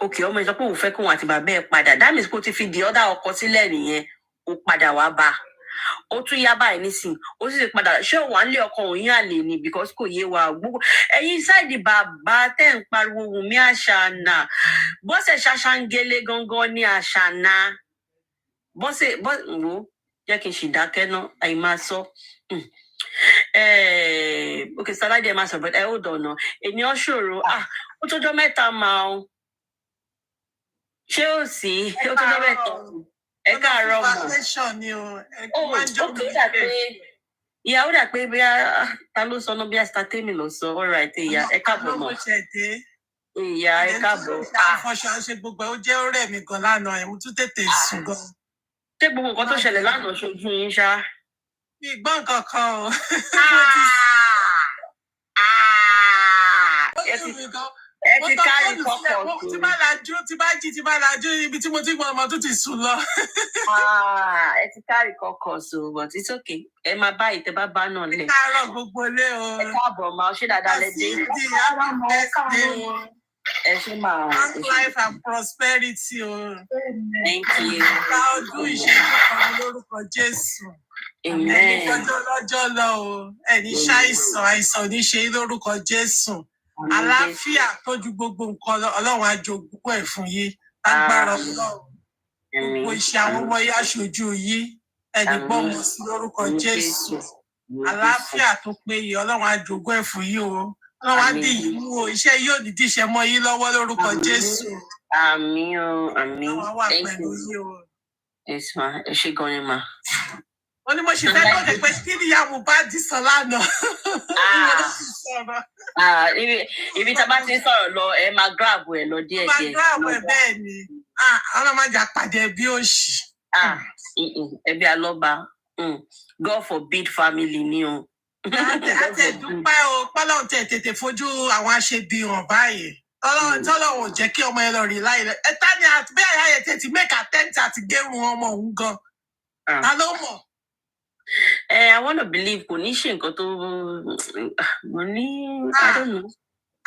Okay, ọmọ ìsọpọ̀ òun fẹ́ kóun àti bàbá ẹ̀ padà, that means kó ti fi di ọ̀dà ọkọ sílẹ̀ nìyẹn, ó padà wá bá ó tún yá báyìí nísìnyí ó sì padà ṣé òun à ń lé ọkọ òun yàn lè ní, because kò yé wa gbogbo ẹ̀yin sáìdì bàbá tẹ́ ń pariwo Wùnmí Àṣànà, Bọ́sẹ̀ Ṣàṣàngélé gangan ní Àṣànà, Bọ́sẹ̀ wò jẹ́ kí n ṣì dákẹ́ ná àì máa sọ. Okay, Sàládé ẹ máa sọ but ẹ ò dọ̀nà ènìyàn ṣòro ó tójọ́ mẹ́ta máa ń ṣé ò sí ó tójọ́ mẹ́ta ẹ káàárọ̀ mọ̀. Ìyá ó dà pé bí ta ló sọ náà bí astatemi ló sọ all right ìyá ẹ káàbọ̀ mọ̀. Ìyá ẹ káàbọ̀. Àfọ̀ṣọ ṣe gbogbo ó jẹ́ ọ̀rẹ́ mi gan lánàá ẹ̀ mo tún tètè sùn gan. Ṣé gbogbo nǹkan tó ṣẹlẹ̀ lánàá ṣojú yín ṣá? Mi gbọ́ nǹkan kan o. Ẹ ti kárí kọ́kọ́ tó. Tí bá lajú ibi tí mo ti gbọ́ ọmọ tó ti sùn lọ. Ẹ ti kárí kọ́kọ́ so but it's okay. Ẹ máa bá ìtẹ́ bá bá náà lẹ̀. Ẹ káàárọ̀ gbogbo ilé o. Ẹ káàbọ̀ máa ṣe dáadáa lẹ́dí. Ẹ ṣe máa. Long life and prosperity o. Thank you. Ká ọdún ìṣẹ́jú kan lórúkọ Jésù. Amen. Ẹni tọ́jọ́ lọ́jọ́ lọ o. Ẹni àìsàn ní ṣe lórúkọ Jésù. Àlàáfíà tọ́jú gbogbo nǹkan Ọlọ́run á jogún ẹ̀ fún yín. Agbára Ọlọ́run. Gbogbo iṣẹ́ àwọn ọmọ yín aṣojú yín. Ẹni gbọ́mọ sí lórúkọ Jésù. Àlàáfíà tó péye Ọlọ́run á jogún ẹ̀ fún yín o. Ọlọ́run á dì yín mú o. Iṣẹ́ yóò ní díṣẹ́ mọ́ yín lọ́wọ́ lórúkọ Jésù. Àmín o, àmín. Ọlọ́run wà pẹ̀lú yín o. Yes ma, ẹ ṣé gan ni ma. Wọ́n ní mo ṣe fẹ́ kọ́ pé kí ni ìyá Mohbad sọ lánàá. Ibi tá a bá ti sọ̀rọ̀ lọ ẹ máa grab ẹ lọ díẹ̀ díẹ̀. Máa grab ẹ bẹ́ẹ̀ ni. Àwọn máa jà pàdé ẹbí òṣì. Ẹbí alọ́ba God forbid family ni o. Àtẹ̀dúpẹ́ o pọ́lọ́run tètè fojú àwọn aṣebi hàn báyìí. Tọ́lọ́run ò jẹ́ kí ọmọ yẹn lọ rí láì lẹ. Ẹ̀ta ni bí àyà yẹn tètè make attempt àti gérun ọmọ òun gan. Ta ló mọ̀? I want to believe kò ní ṣe nǹkan tó mo ní I don't know.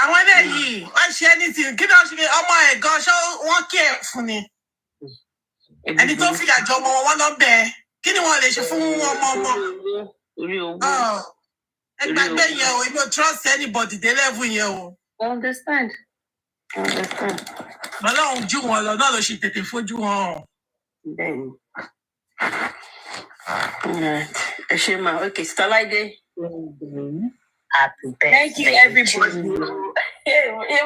Àwọn eléyìí wọ́n ṣe anything kí ló ṣe ọmọ ẹ̀ gan ṣé wọ́n kí ẹ̀ fún ni. Ẹni tó fìyà jọ ọmọ wọn lọ bẹ̀ kí ni wọ́n lè ṣe fún ọmọ. Orí owó. Ẹ gbàgbé yẹn o, you don't trust anybody dé level yẹn o. I understand. Ọlọ́run jù wọn lọ náà ló ṣe tètè fojú wọn. Bẹ́ẹ̀ni. Ẹ ṣé ma, okay, Starlight. Happy birthday. Thank you, everybody.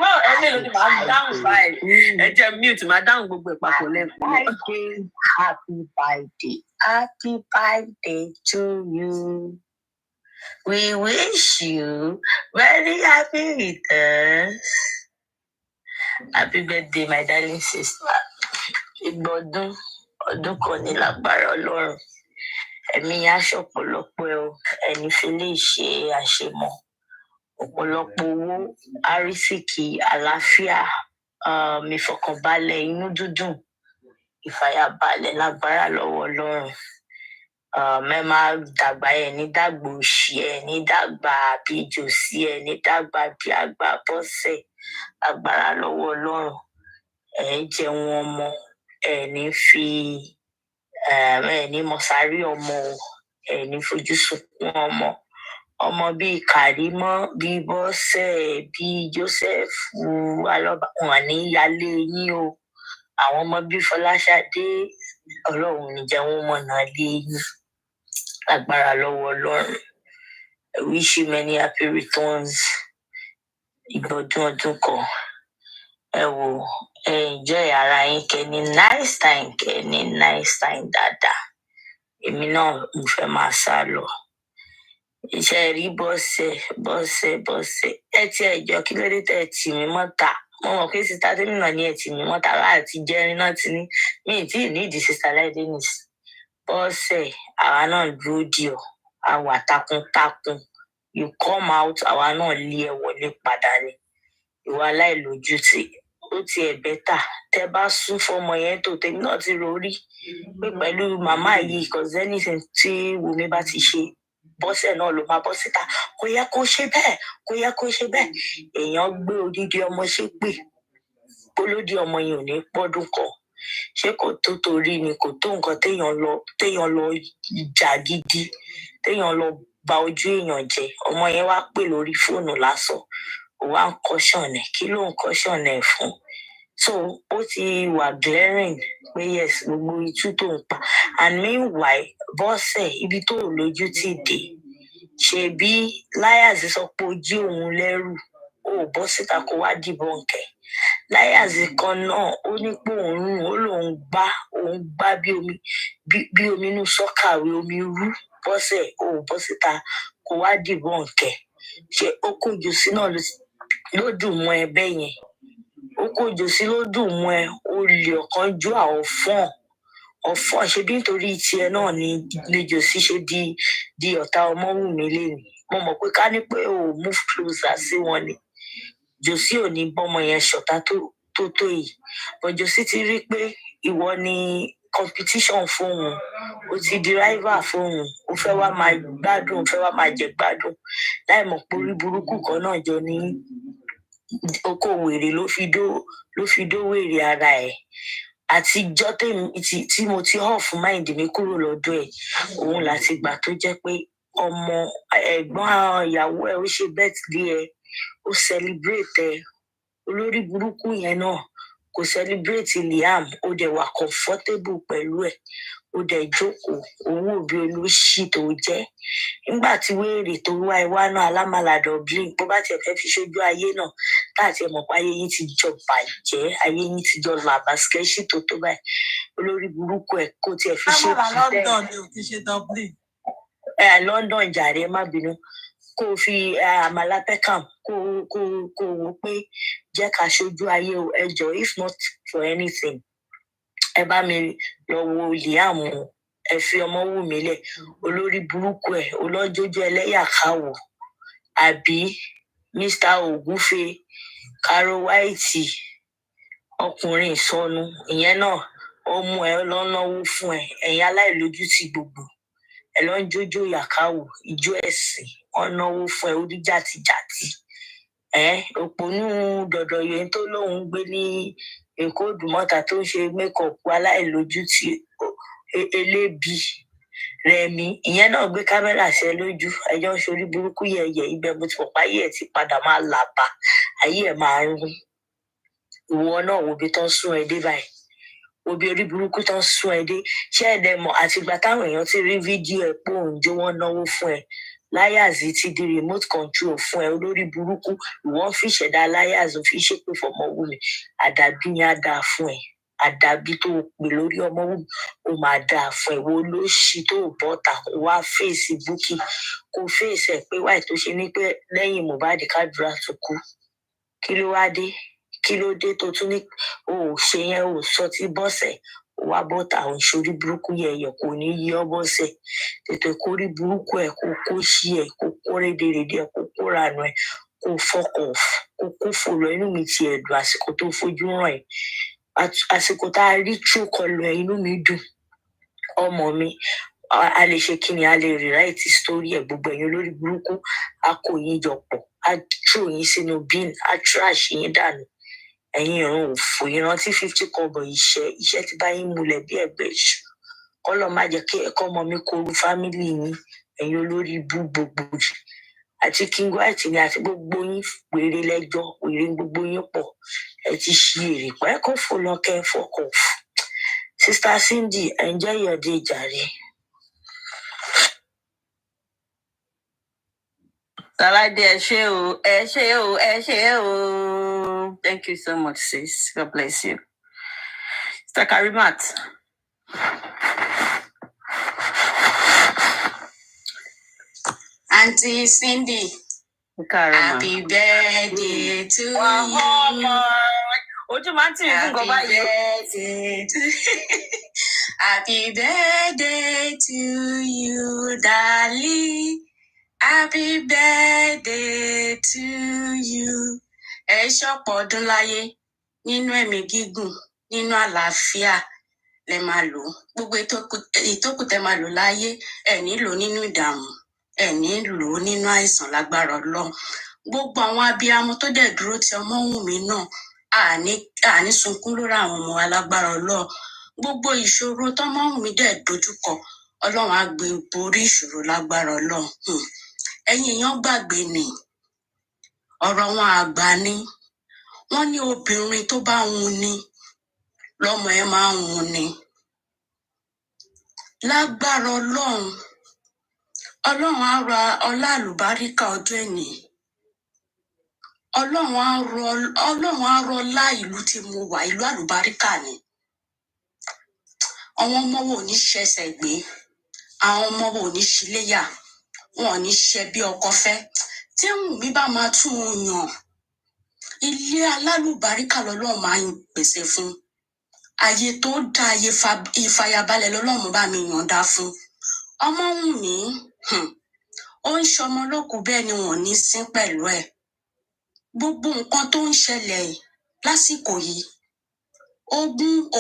Well, ẹ mélòó ni màá dáhùn báyìí? Ẹ jẹ́ mute, màá dáhùn gbogbo ìpapọ̀ lẹ́kọ̀ọ́. Happy birthday. Happy birthday to you. We wish you very happy returns. Happy birthday, my darling sister. Ìgbọ̀dún ọdún kan ní lágbára Ọlọ́run. Ẹ̀mí aṣọ ọ̀pọ̀lọpọ̀ ẹni fi lè ṣe àṣemọ̀. Ọ̀pọ̀lọpọ̀ owó, àrísìkí, àlàáfíà, ìfọ̀kànbalẹ̀, inú dúdùn, ìfàyàbalẹ̀ lágbára lọ́wọ́ Ọlọ́run. mẹ́mà dàgbà ẹ̀ ní dàgbà òṣì ẹ̀ ní dàgbà bí jòsí ẹ̀ ní dàgbà bí àgbà bọ́sẹ̀ agbára lọ́wọ́ Ọlọ́run ẹ̀ jẹun ọmọ ẹ̀ ní fi ẹ̀ ní mọ̀sárí ọmọ ẹ̀ ní fojú sunkún ọmọ bíi Kàrímọ́ bíi Bọ́sẹ̀ bíi Joseph alọ́ba wọn ní yálé yín o àwọn ọmọ bíi Fọláṣadé Ọlọ́run ní jẹ́ wọn mọ̀nà lé yín agbára lọ́wọ́ Ọlọ́run. I wish you many happy returns ìgbọ̀dún ọdún kan ẹ wò ẹ enjoy ara yín kẹ́ ní nice time dáadáa èmi náà mo fẹ́ máa sá lọ iṣẹ́ rí bọ́sẹ̀ ẹ ti ẹ̀jọ́ kí ló dé tẹ̀ tì mí mọ́ta mo mọ̀ pé sista tèmi náà ní ẹ̀ tì mí mọ́ta láti jẹ́rin náà ti ní mi ì tí ì ní ìdí sista láìdé nìsí bọ́sẹ̀ àwa náà dúró dì ọ́ àwa takuntakun you come out àwa náà lé ẹ wọlé padà ni ìwà aláìlójútì ó ti ẹ̀ bẹ́tà tẹ́ bá sún fọmọ yẹn tó tèmi náà ti rò rí pé pẹ̀lú màmá yìí cause anything tí Wùmí bá ti ṣe bọ́sẹ̀ náà ló máa bọ́ síta kò yẹ kó ṣe bẹ́ẹ̀ èèyàn gbé odidi ọmọ ṣépè kólódì ọmọ yẹn ò ní pọ́dún kan ṣé kò tó torí ni kò tó nǹkan téèyàn lọ jà gidi téèyàn lọ ba ojú èèyàn jẹ ọmọ yẹn wá pè lórí fóònù lásán ó wá ń kọ́ṣọ̀nẹ̀ kí ló ń kọ́ṣọ̀nẹ̀ fún so ó ti wà glaring pé yes gbogbo itú tó ń pa and meanwhile Bọ́sẹ̀ ibi tó lójú ti dé ṣebí Liars sọ pé ó jí òun lẹ́rù ó bọ́ síta kó wá dìbọnkẹ́ Liars kan náà ó ní pé òun ó lóun gbá bí omi inú sọ́kàwé omi rú Bọ́sẹ̀ ó bọ́ síta kó wá dìbọnkẹ́ ṣé ó kójú sí náà ló dùn mọ́ ẹ bẹ́ẹ̀ yẹn ó kójú sí ló dùn mọ́ ẹ ó lè ọ̀kan ju àwọn ọ̀fọ́n ṣe bí nítorí tiẹ̀ náà ni jòsí ṣe di ọ̀tá Ọmọ́wùmí lẹ́nu mo mọ̀ pé ká ní pé ò move closer sí wọn ni jòsí ò ní bọ́mọ yẹn ṣọ̀tá tó yìí but jòsí ti rí pé ìwọ ni competition fóun ó ti di rival fóun ó fẹ́ wá máa gbádùn ó fẹ́ wá máa jẹ gbádùn láì mọ̀ pé orí burúkú kan náà jọ ní oko wèrè ló fi dó wèrè ara ẹ̀ àtijọ́ tí mo ti off mind mi kúrò lọ́dọ̀ ẹ̀ òun láti gbà tó jẹ́ pé ọmọ ẹ̀gbọ́n ìyàwó ẹ̀ ó ṣe birthday ẹ̀ ó celebrate ẹ̀ olórí burúkú yẹn náà kò celebrate Liam ó dẹ̀ wà comfortable pẹ̀lú ẹ̀ ó dẹ̀ jókòó owó òbí olóṣì tó jẹ́ nígbà tí wéèrè tó wá ìwá náà alámàlà dublin bó bá tiẹ̀ fẹ́ fi ṣojú ayé náà láti ẹ̀ mọ̀ pé ayé yín ti jọ bàjẹ́ ayé yín ti jọ làbàskẹ́ṣì tó báyìí olórí burúkú ẹ̀ kó tiẹ̀ fi ṣe London ni ò ti ṣe dublin. London jàre má bínú kó o fi àmàlà Peckham kó wò pé jẹ́ ká ṣojú ayé o ẹ jọ if not for anything ẹ bá mi lọ wo Liam ẹ fi Ọmọ́wùmí lẹ̀ olórí burúkú ẹ̀ olójójó ẹlẹ́yà káwò àbí Mr. Ògúnfe Caro White ọkùnrin Ìsọnù ìyẹn náà ó mú ẹ lọ náwó fún ẹ ẹ̀yin aláìlójútì gbogbo ẹ lọ ń jójó yàkáwò ìjó ẹ̀sìn wọn náwó fún ẹ orí jàtìjàtì òpònú dọ̀dọ̀ yẹn tó lóun gbé ní Èkó Òdùmọ̀tà tó ń ṣe mékọọpù aláìlójútì elébi Rẹ̀mí ìyẹn náà gbé kámẹ́rà sí ẹ lójú ẹjọ́ ń ṣorí burúkú yẹyẹ ibẹ̀ mo ti pọ̀ páyé ẹ̀ ti padà máa làbà ayé ẹ̀ máa ń rún ìwọ náà wo bí tán sún ẹ dé báyìí obi orí burúkú tán sún ẹ dé ṣé ẹdẹ mọ̀ àtìgbà táwọn èèyàn ti rí fídíò ẹ pé òun jó wọn náwó fún ẹ Liars ti di remote control fún ẹ olórí burúkú ìwọ ń fi ìṣẹ̀dá Liars fi ṣépè f'Ọmọ́wùmí àdàbí yẹn á dáa fún ẹ àdàbí tó pè lórí Ọmọ́wùmí ó máa dáa fún ẹ wo ló ṣì tó bọ́ta kó wá fèsì Bukky kó fèsì ẹ pé wáì tó ṣe ní pé lẹ́yìn Mohbad kádùrá tó kú kí ló wá dé kí ló dé tó tún ní o ò ṣe yẹn o sọ ti Bọ́sẹ̀ ó wá bọ́ta ò ń ṣorí burúkú yẹyẹ kò ní yí ọ Bọ́sẹ̀ tètè kó rí burúkú ẹ kó kó ṣí ẹ kó kó rédèrèdè ẹ kó kó rànú ẹ kó fọkọ kó kó fò lọ inú mi ti ẹ̀dùn àsìkò tó fojú ràn ẹ àsìkò tá a rí true colour ẹ inú mi dùn ọmọ mi a lè ṣe kí ni, a lè rewrite story ẹ̀, gbogbo ẹ̀yin olórí burúkú a kó yín jọ pọ̀, a throw yín sínú bin, a trash yín dànù. Ẹ̀yin ìran òfò, ìrántí 50 kọ́bọ̀ iṣẹ́ ti bá yín múlẹ̀ bí ẹ̀gbẹ́ iṣu. Kọ́lọ́ má jẹ́ kí ẹ̀kọ́ ọmọ mi koru fámìlì yín, ẹ̀yin olórí bú gbogbo jù. Àti King White ni àti gbogbo yín wèrè lẹ́jọ́, wèrè gbogbo yín pọ̀. Ẹ ti ṣí èrè pẹ́ kó fò lọ kẹ́ fọkọ̀ fún. Sister Cindy, enjoy your day jàre. Salade, ẹ ṣé o, ẹ ṣé o, ẹ ṣé o. Thank you so much, sis. God bless you. Mr. Karimat. Auntie Cindy, happy birthday to you. Ojú máa ń tì mí fún nǹkan báyìí. Happy birthday to you, darling. Happy birthday to you. Ẹ ṣọ̀pọ̀ ọdún láyé nínú ẹ̀mí gígùn, nínú àlàáfíà lẹ máa lò. Gbogbo ìtókù tẹ máa lò láyé, ẹ ní lò nínú ìdààmú, ẹ ní lò nínú àìsàn lágbára Ọlọ́run. Gbogbo àwọn abiyamọ tó dẹ̀ dúró ti Ọmọ́wùnmí náà, àní sunkún lórí àwọn ọmọ alágbára Ọlọ́run. Gbogbo ìṣòro tọ́mọ́wùnmí dẹ̀ dojúkọ, Ọlọ́run á gbé borí ìṣòro lágbára Ọlọ́run. Ẹ̀yin èèyàn gbàgbé ni ọ̀rọ̀ wọn àgbà ni. Wọ́n ní obìnrin tó bá hun ni lọ́mọ ẹ̀ máa ń hun ni. Lágbára Ọlọ́run, Ọlọ́run á ra ọlá àlùbáríkà ọjọ́ ẹ̀ní. Ọlọ́run á rọ ọlá ìlú tí mo wà, ìlú àlùbáríkà ni. Àwọn ọmọ wo ò ní ṣẹ̀ṣẹ̀ gbé, àwọn ọmọ wo ò ní ṣiléyà, wọn ò ní ṣe bí ọkọ fẹ́. Tí Wùnmí bá máa tún un yàn, ilé alálùbáríkà lọ́lọ́run máa ń pèsè fún. Ayé tó dá, ayé ìfàyàbalẹ̀ lọ́lọ́run bá mi yànda fún. Ọmọ́wùnmí, ó ń ṣọmọ lókù bẹ́ẹ̀ ni wọn ò ní sín pẹ̀lú ẹ̀. Gbogbo nǹkan tó ń ṣẹlẹ̀ lásìkò yìí,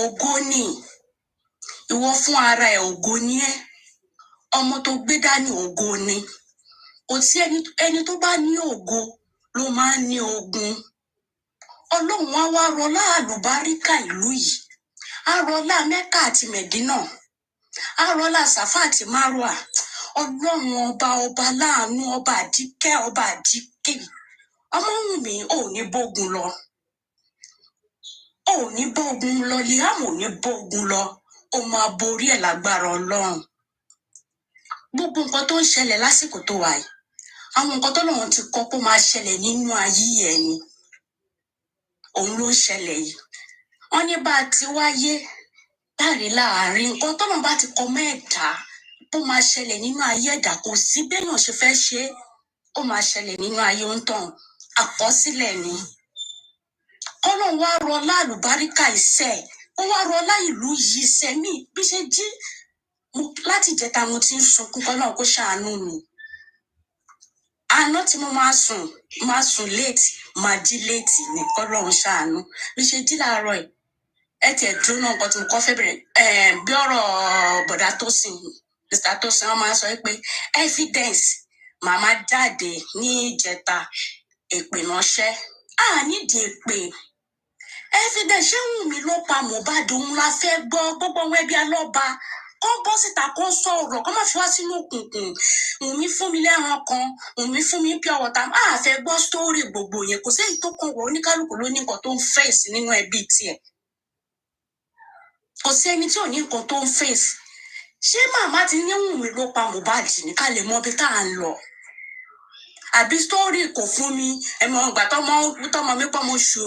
ògo ni. Ìwọ fún ara ẹ̀ ògo ni ẹ́. Ọmọ tó gbé dání ògo ni. Kò sí ẹni tó bá ní ògo ló máa ń ní ogun. Ọlọ́run á wá rọlá àlùbáríkà ìlú yìí. Á rọlá Mẹ́kà àti Mẹ̀dínà. Á rọlá Sàfà àti Márùà. Ọlọ́run ọba láàánú, ọba àdíkẹ́. Ọmọ́wùnmí ò ní bógun lọ. Liam ò ní bógun lọ. Ó máa borí ẹ̀ lágbára Ọlọ́run. Gbogbo nǹkan tó ń ṣẹlẹ̀ lásìkò tó wà yìí, àwọn nǹkan tó lọ́run ti kọ́ kó máa ṣẹlẹ̀ nínú ayé ẹ̀ ni. Òun ló ń ṣẹlẹ̀ yìí. Wọ́n ní bá a ti wáyé láàrin nǹkan tó lọ́run bá ti kọ mẹ́ẹ̀dá tó máa ṣẹlẹ̀ nínú ayé ẹ̀dá, kò sí béèyàn ṣe fẹ́ ṣe é, ó máa ṣẹlẹ̀ nínú ayé òǹtàn. Àkọsílẹ̀ ni. Ọlọ́run wá rọ lálùbáríkà iṣẹ́, ó wá rọ ìlú yìí iṣẹ́ mi bí ṣe jí láti ìjẹta mo ti ń sunkún kọ́lọ́run kó ṣàánú mi. Àná tí mo máa sùn late, máa jí late ní kọ́lọ́run ṣàánú. Bí ṣe jí láàárọ̀ ẹ̀, ẹ tiẹ̀ dúró náà nǹkan tí mo kọ́ fẹ́ bẹ̀rẹ̀. Bí ọ̀rọ̀ bọ̀dá Tósìn, Mr. Tósìn, wọ́n máa sọ pé evidence màmá jáde ní ìjẹta, èpè ránṣẹ́. Nídìí èpè. Evidence ṣé Wùnmí ló pa Mohbad, òun la fẹ́ gbọ́. Gbogbo wọn ẹbí alọ́ba kọ́ bọ́ síta kó sọ̀rọ̀, kó má fi wá sínú òkùnkùn. Wùnmí fún mi lẹ́ran kan, Wùnmí fún mi pure water. Fẹ́ gbọ́ story gbogbo yẹn. Kò sẹ́yìn tó kàn wọ́n, oníkálùkù ló ní nǹkan tó ń face nínú ẹbí tiẹ̀. Kò sí ẹni tí ò ní nǹkan tó ń face. Ṣé màmá ti ní Wùnmí ló pa Mohbad ní ká lè mọ ibi tá à ń lọ? Àbí story kò fún mi, ìgbà tọmọ mi pọ̀ mo ṣù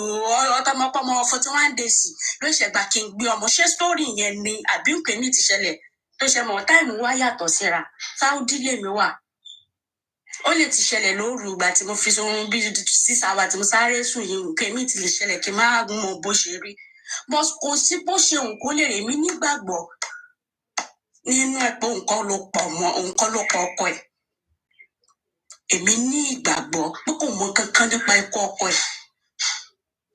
ọtọmọ pọ̀ mo 41 days ló ṣẹ̀gbà kí n gbé ọmọ. Ṣé story yẹn ni àbí nǹkan mi ti ṣẹlẹ̀ tó ṣe mọ̀ táìmù wá yàtọ̀ síra? Saudi lèmi wà. Ó lè ti ṣẹlẹ̀ lóru ìgbà tí mo fi sun bí 6 hours tí mo sáré sùn yìí, nǹkan mi ti lè ṣẹlẹ̀ kí n má mọ bó ṣe rí. But kò sí bó ṣe nǹkan lè rè mí nígbàgbọ́ nínú ẹ̀ pé nǹkan ló pọ̀ ọkọ ẹ̀. Èmi ní ìgbàgbọ́ pé kò mọ kankan nípa ikú ọkọ ẹ̀.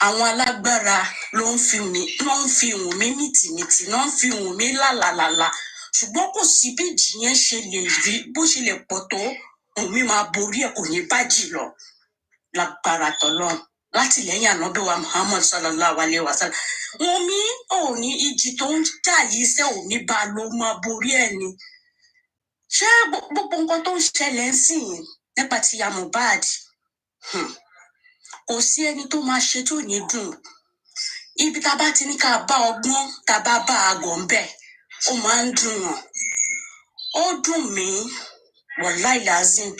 Àwọn alágbára ló ń fi Wùnmí mìtìmìtì, ló ń fi Wùnmí lálàlàlà. ṣùgbọ́n kò sí bí ìjì yẹn ṣe lè rí bó ṣe lè pọ̀ tó Wùnmí máa borí ẹ̀ kò ní bájì lọ lágbára tọ́lọ́run láti lẹ́yìn ànábì wa Muhammad sallallahu alayhi wa sallam. Wùnmí ò ní ìjì tó ń jà yìí ṣe ò ní bá ló máa borí ẹ̀ ni. Ṣé gbogbo nǹkan tó ń ṣẹlẹ̀ ń sìn nípa ti ya Mohbad kò sí ẹni tó máa ṣe tó ní dùn. Ibi tá a bá ti ní ká bá ọgbọ́n tá a bá bá àgọ́ ń bẹ̀ ó máa ń dùn yàn. Ó dùn mí wàláì lázìm.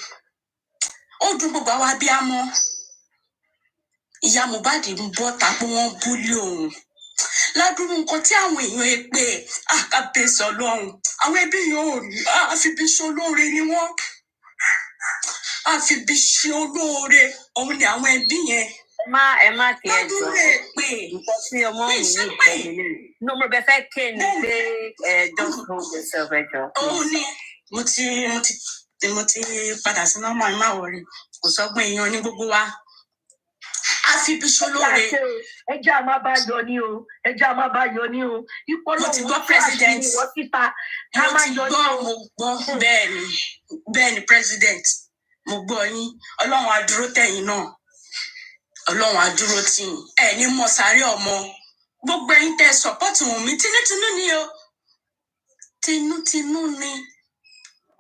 Ó dùn gbogbo àwa abiyamọ. Ìyá Mohbad ń bọ́ ta pé wọ́n búlé òun. Ládùúrú nǹkan tí àwọn èèyàn ẹ pé àkàbẹ̀sẹ̀ Ọlọ́run àwọn ẹbí yẹn ò ní àfibiṣẹ́ olóore ni wọ́n. Àfibiṣẹ́ olóore òun ni àwọn ẹbí yẹn. ẹ má kí ẹ jọ nǹkan tí ọmọ mi ní ìtẹ́lẹ̀ ní mo bẹ fẹ́ ké ni pé just hold yourself ẹ jọ. Òun ni mo ti padà sí nọ́mbà má wọrí kò sọ́gbọ́n èèyàn ní gbogbo wa. Àfibiṣẹ́ olóore. Ẹjẹ́ a máa bá yọ ní o. Ẹjẹ́ a máa bá yọ ní o. Mo ti gbọ́ president. Mo ti gbọ́ mo gbọ́ bẹ́ẹ̀ ni president. Mo gbọ́ yín. Ọlọ́run á dúró tẹ̀yìn náà. Ọlọ́run á dúró tì yín. Ẹ ní mọ sáré ọmọ. Gbogbo ẹ̀yin tẹ́ support Wùnmí tinútinú ni o. Tinútinú ni.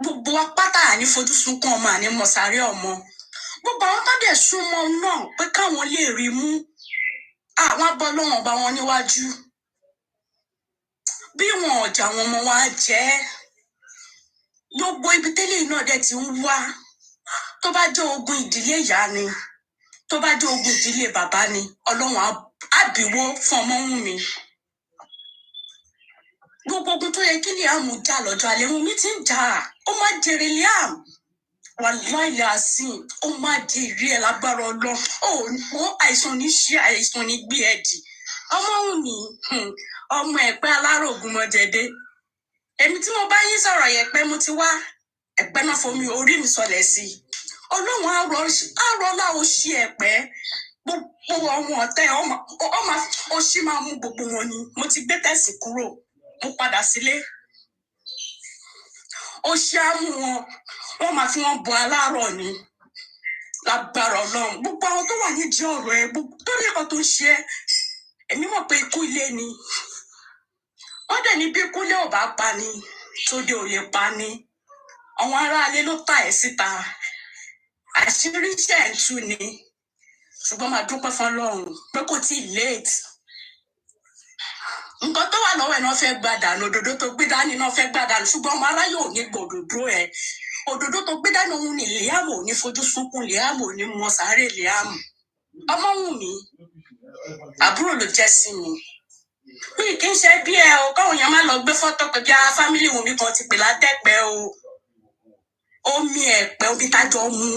Gbogbo wa pátá àní fojú sunkún ọmọ àní mọ sáré ọmọ. Gbogbo àwọn tó dẹ̀ súnmọ́ náà pé káwọn lè rí mú. Àwọn abọ́ lọ́wọ́n bá wọn níwájú. Bí wọn ọjà àwọn ọmọ wa jẹ́. Gbogbo ibi tẹ́lẹ̀ náà dẹ̀ ti ń wá. Tó bá jẹ́ ogun ìdílé ìyá ni. Tó bá jẹ́ ogun ìdílé bàbá ni. Ọlọ́run á bíwó fún ọmọ Wùnmí. Gbogbo ogun tó yẹ kí Liam jà lọ́jọ́ alẹ́ Wùnmí ti ń jà. Ó máa jèrè Liam. Wàláì làásìn ó máa jèrè ẹ̀ lágbára Ọlọ́run. Ó àìsàn ní ṣe àìsàn ní gbé ẹ̀ dì. Ọmọ Wùnmí ọmọ ẹ̀pẹ́ alárògùn mọ́jẹ̀dé. Èmi tí mo bá yín sọ̀rọ̀ yẹ̀pẹ́ mo ti wá ẹ̀pẹ́ náà fomi orí mi sọlẹ̀ sí i. Ọlọ́run àrọ́lá oṣì ẹ̀pẹ́ gbogbo ọmọ ọ̀tẹ̀ oṣì máa mú gbogbo wọn ni. Mo ti gbé tẹ̀sí kúrò mo padà sílé. Oṣì á mú wọn máa fi wọn bọ aláàárọ̀ ni lágbára Ọlọ́run. Gbogbo àwọn tó wà nídìí ọ̀rọ̀ ẹ tó ní nǹkan tó ń ṣe ẹ́ èmi mọ̀ pé ikú ilé ni. Wọ́n dẹ̀ ní bí ikú ilé ò bá pa ni tóde ò lè pa ni. Àwọn aráalé ló tà ẹ́ síta. Àṣírí iṣẹ́ ẹ̀ ń tú ni. Ṣùgbọ́n máa dúpẹ́ fún Ọlọ́run pé kò tí ì late. Nǹkan tó wà lọ́wọ́ ẹ̀ náà fẹ́ gbà dànù òdòdó tó gbé dání náà fẹ́ gbà dànù ṣùgbọ́n ọmọ aráyé ò ní gbòdòdó ẹ̀. Òdòdó tó gbé dání òun ni Liam ò ní fojú sunkún Liam ò ní mọ sáré Liam. Ọmọ Wùnmí àbúrò ló jẹ́ sí mi. Mi kì í ṣe bí ẹ o káwọn èèyàn má lọ gbé fọ́tò pé bí a fámílì Wùnmí kan ti pè látẹ̀pẹ́ o. Omi ẹ̀pẹ́ omi tájọ mú.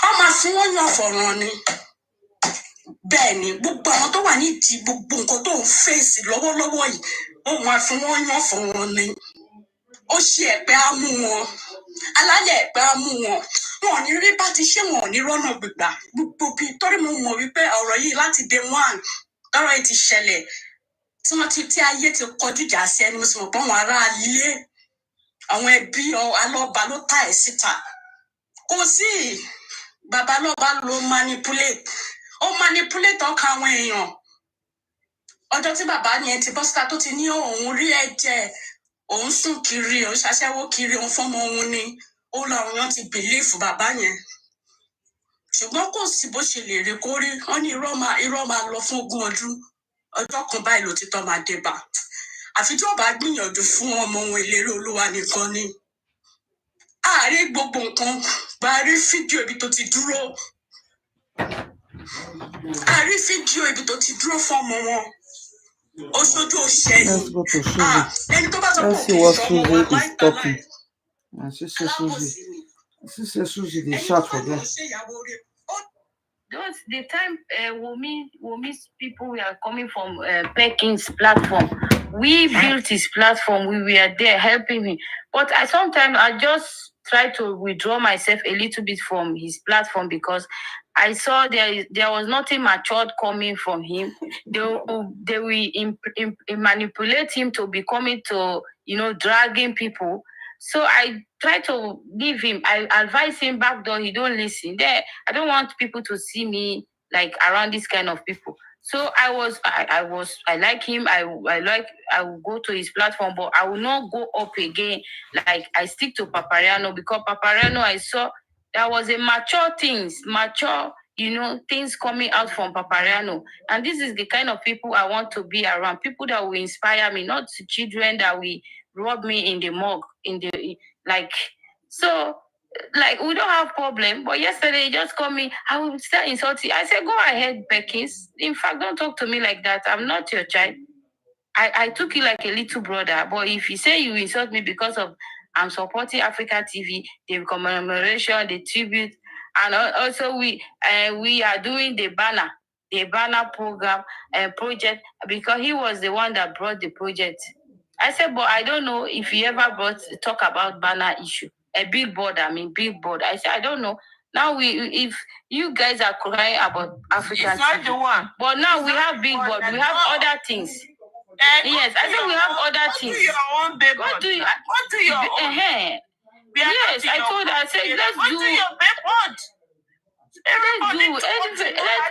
Wọ́n máa fún wọn yàn fọ̀ràn ni. Bẹ́ẹ̀ ni gbogbo àwọn tó wà nídìí gbogbo nǹkan tó ń fèsì lọ́wọ́lọ́wọ́ yìí wọ́n máa fún wọn yàn fọ̀ràn ni. Ó ṣe ẹ̀pẹ́ á mú wọn. Alálẹ̀ ẹ̀pẹ́ á mú wọn. Wọn ò ní rí bá ti ṣé wọn ò ní rọ́nà gbígbà. Gbogbo bíi torí mo mọ̀ wípé ọ̀rọ̀ yìí láti day one tọ́rọ̀ yìí ti ṣẹlẹ̀ tí ayé ti kọjú ìjà sí ẹni mo sì mọ̀ pé àwọn ará ilé àwọn ẹbí alọ́ba ló tà ẹ́ síta. Kò sí bàbá lọ́ba ló manipulate ọkàn àwọn èèyàn. Ọjọ́ tí bàbá yẹn ti bọ́ síta tó ti ní òun rí ẹ̀jẹ̀ òun sùn kiri òun ṣaṣẹ́wó kiri òun fọ́mọ òun ni ó làwọn èèyàn ti bìlífù bàbá yẹn. Ṣùgbọ́n kò sí bó ṣe lè rí kó rí wọ́n ní irọ́ máa lọ fún 20 ọdún. Ọjọ́ kan báyìí lòtítọ́ máa dé bá. Àfi tí ó bá gbìyànjú fún ọmọ òun ìlérí Olúwa nìkan ni. Àárí gbogbo nǹkan bá rí fídíò ibi tó ti dúró. Àárí fídíò ibi tó ti dúró fún ọmọ wọn. Ó ṣojú òṣèlú. Ẹni tó bá sọ pé kì í sọ ọmọ wọn láìpẹ́ Susie, they shout for them. Those the time Wunmi's people were coming from Pekin's platform. We built his platform. We were there helping him. But sometimes I just try to withdraw myself a little bit from his platform because I saw there was nothing matured coming from him. They will manipulate him to be coming to, dragging people. So I try to leave him. I advise him back door. He don't listen. There, I don't want people to see me like around this kind of people. So I like him. I will go to his platform, but I will not go up again. Like I stick to Papariano because Papariano I saw there was a mature things coming out from Papariano. And this is the kind of people I want to be around. People that will inspire me, not children that will rub me in the mug, so we don't have problem. But yesterday he just called me, I will start insulting. I said, go ahead, Beckins. In fact, don't talk to me like that. I'm not your child. I took you like a little brother. But if you say you insult me because of I'm supporting Africa TV, the commemoration, the tribute, and also we are doing the banner program and project because he was the one that brought the project. I said, but I don't know if he ever talk about banner issue, a billboard. I said, I don't know. Now if you guys are crying about Africa, it's not the one. But now we have billboard. We have other things. Yes, I think we have other things. Do your own billboard. What do your own? Yes, I told her. I said, let's do your billboard.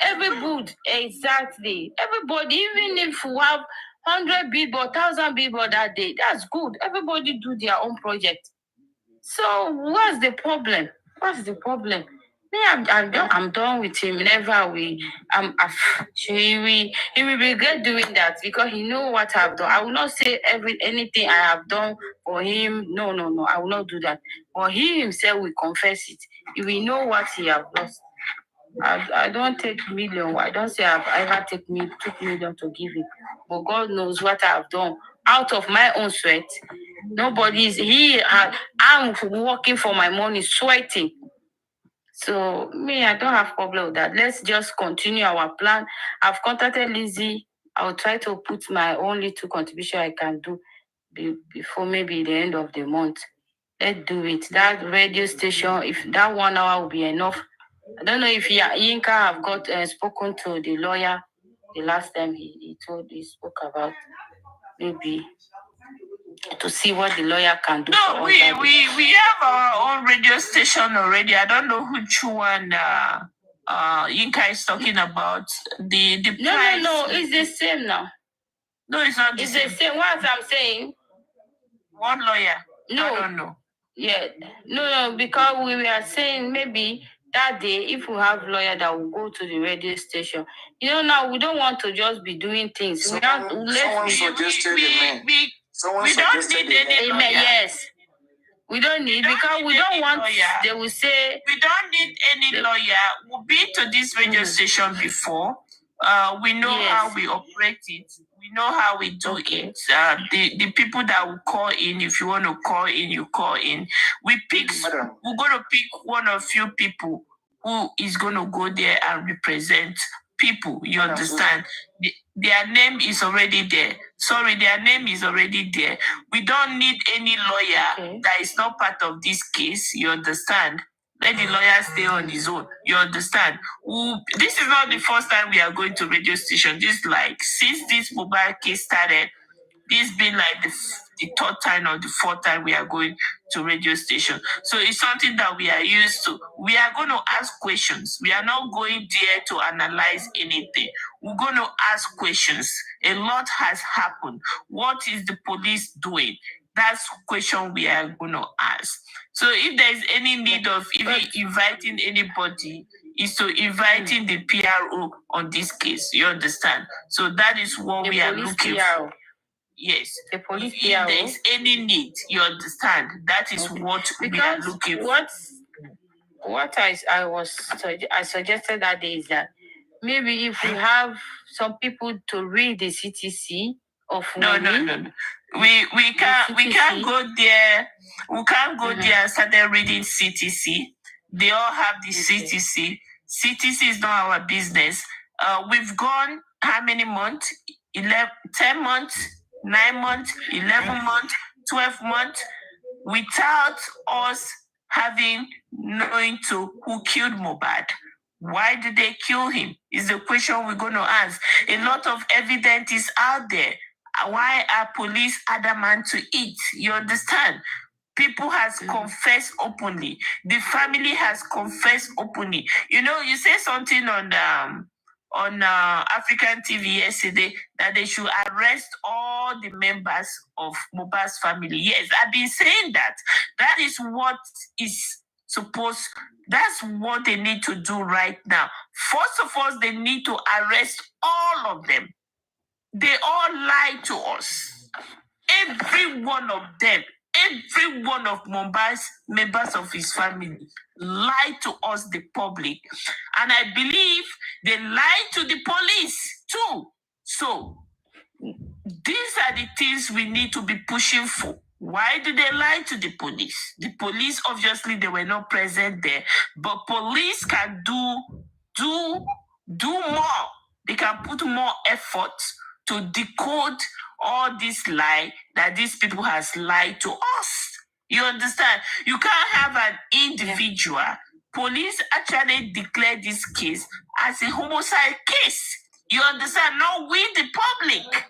Everybody, exactly. Everybody, even if we have 100 billboard, 1,000 billboard that day, that's good. Everybody do their own project. So what's the problem? Me, I'm done with him. He will regret doing that because he know what I've done. I will not say anything I have done for him. No. I will not do that. But he himself will confess it. He will know what he have lost. I don't take million. I don't say I've ever took million to give him. But God knows what I've done out of my own sweat. Nobody's here. I'm working for my money, sweating. So me, I don't have problem with that. Let's just continue our plan. I've contacted Lizzie. I'll try to put my own little contribution I can do before maybe the end of the month. Let's do it. That radio station, if that 1 hour will be enough. I don't know if Yinka have got spoken to the lawyer the last time he spoke about maybe to see what the lawyer can do. No, we have our own radio station already. I don't know which one Yinka is talking about. The price. No, it's the same now. No, it's not the same. It's the same. What I'm saying. One lawyer. No. I don't know. Yeah. No, because we were saying maybe that day, if we have lawyer that will go to the radio station, now we don't want to just be doing things. We don't need any lawyer. Yes. We don't need because we don't want lawyer. They will say we don't need any lawyer. We've been to this radio station before. We know how we operate it. We know how we do it. The people that will call in, if you want to call in, you call in. We're going to pick one of few people who is going to go there and represent people. You understand? Their name is already there. Their name is already there. We don't need any lawyer that is not part of this case. You understand? Let the lawyer stay on his own. You understand? This is not the first time we are going to radio station. Since this Mohbad case started, this been like the third time or the fourth time we are going to radio station. So it's something that we are used to. We are going to ask questions. We are not going there to analyze anything. We're going to ask questions. A lot has happened. What is the police doing? That's the question we are going to ask. So if there is any need of even inviting anybody, is to inviting the PRO on this case. You understand? So that is what we are looking for. Yes. The police if there is any need, you understand? That is what we are looking for. What I suggested that day is that maybe if we have some people to read the CTC of No. We can't go there. We can't go there and start reading CTC. They all have the CTC. CTC is not our business. We've gone how many months? 10 months, 9 months, 11 months, 12 months without us knowing who killed Mohbad. Why did they kill him? Is the question we're going to ask. A lot of evidence is out there. Why are police adamant to it? You understand? People has confessed openly. The family has confessed openly. You know, you say something on African TV yesterday that they should arrest all the members of Mohbad's family. Yes, I've been saying that. That is what is supposed. That's what they need to do right now. First of all, they need to arrest all of them. They all lied to us. Every one of them. Every one of Mohbad's members of his family lied to us, the public. And I believe they lied to the police too. So, these are the things we need to be pushing for. Why do they lie to the police? The police, obviously, they were not present there. But police can do more. They can put more effort to decode all this lie that these people has lied to us. You understand? You can't have an individual. Police actually declared this case as a homicide case. You understand? Not we, the public.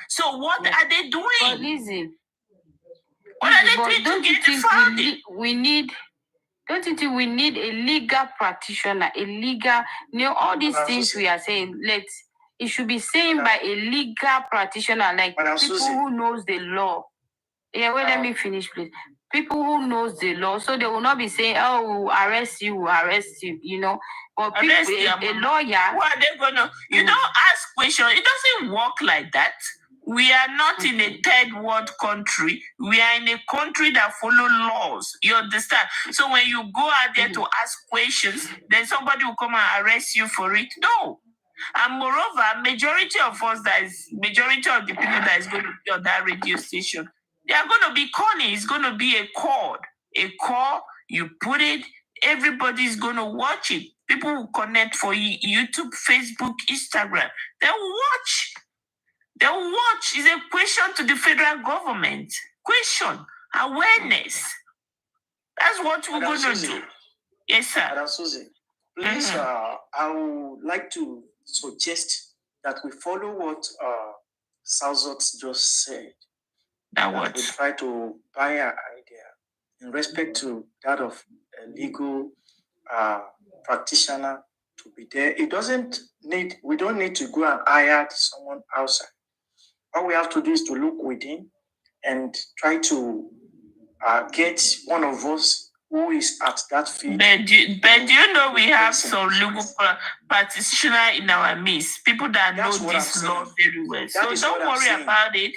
So what are they doing? But listen, What are they doing to get the funding? Don't you think we need a legal practitioner, all these things we are saying, it should be seen by a legal practitioner, like people who knows the law. Yeah, well, let me finish, please. People who knows the law, so they will not be saying, "Oh, we'll arrest you," you know. But people, a lawyer. What are they gonna? You don't ask questions. It doesn't work like that. We are not in a third world country. We are in a country that follow laws. You understand? So when you go out there to ask questions, then somebody will come and arrest you for it. No. And moreover, majority of the people that is going to be on that radio station, they are going to be calling. It's going to be a call. A call, you put it, everybody's going to watch it. People will connect for YouTube, Facebook, Instagram. They'll watch. It's a question to the federal government. Question. Awareness. That's what we're going to do. Yes, sir. Susie, please, I would like to suggest that we follow what Salzot just said. That we try to buy an idea in respect to that of a legal practitioner to be there. We don't need to go and hire someone outside. All we have to do is to look within and try to get one of us who is at that field. But do you know we have some legal practitioners in our midst, people that know this law very well. So don't worry about it.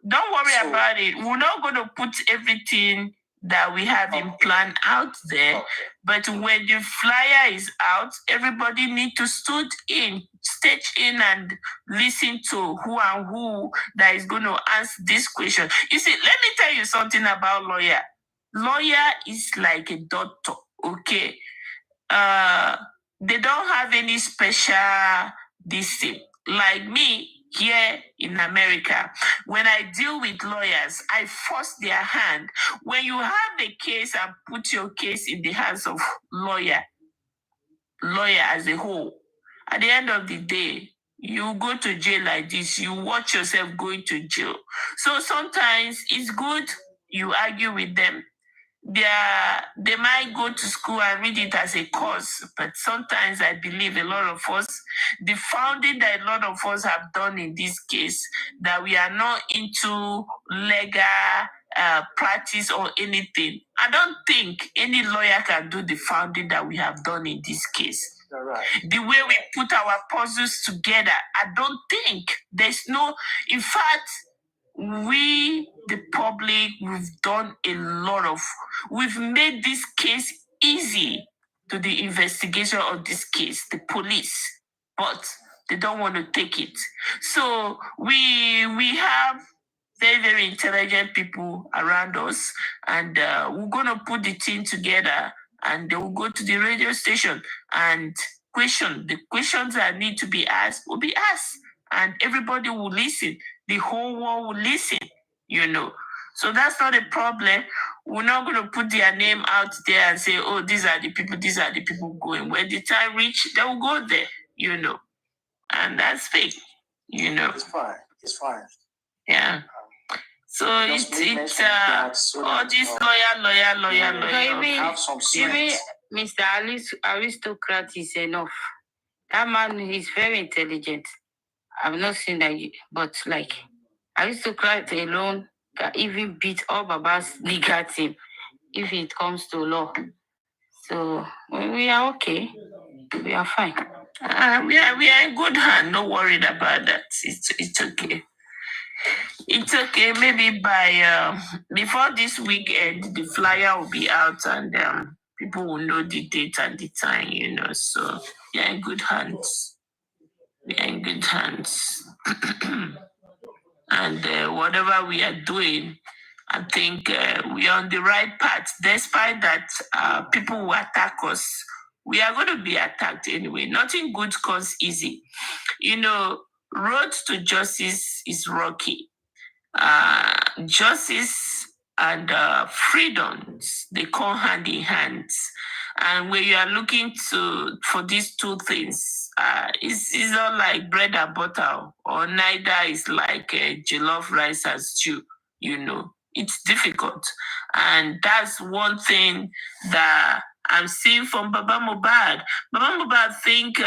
Don't worry about it. We're not going to put everything that we have in plan out there. But when the flyer is out, everybody needs to stage in and listen to who that is going to ask this question. You see, let me tell you something about lawyer. Lawyer is like a doctor, okay? They don't have any special discipline. Like me, here in America, when I deal with lawyers, I force their hand. When you have the case and put your case in the hands of lawyer as a whole, at the end of the day, you go to jail like this, you watch yourself going to jail. So sometimes it's good you argue with them. They might go to school and read it as a course, but sometimes I believe a lot of us, the founding that a lot of us have done in this case, that we are not into legal practice or anything. I don't think any lawyer can do the founding that we have done in this case. Right. The way we put our puzzles together, I don't think there's no, in fact, we, the public, we've done we've made this case easy to the investigation of this case, the police, but they don't want to take it. So we have very, very intelligent people around us, and we're going to put the team together, and they will go to the radio station and the questions that need to be asked will be asked, and everybody will listen. The whole world will listen, you know. So that's not a problem. We're not going to put their name out there and say, oh, these are the people going. When the time reach, they will go there, And that's fake, It's fine. It's fine. Yeah. So it's all this lawyer. Have some sense. Mr. Aristocrat is enough. That man is very intelligent. I've not seen that, but like Aristocrat alone can even beat all Baba's legal team if it comes to law. So we are okay. We are fine. We are in good hand. No worried about that. It's okay. It's okay. Maybe by before this weekend, the flyer will be out and people will know the date and the time. So we are in good hands. We are in good hands. And whatever we are doing, I think we are on the right path. Despite that, people will attack us. We are going to be attacked anyway. Nothing good comes easy. Road to justice is rocky. Justice and freedoms, they come hand in hand. And when you are looking for these two things, it's not like bread and butter, or neither is like jollof rice and stew, It's difficult. And that's one thing that I'm seeing from Baba Mohbad. Baba Mohbad think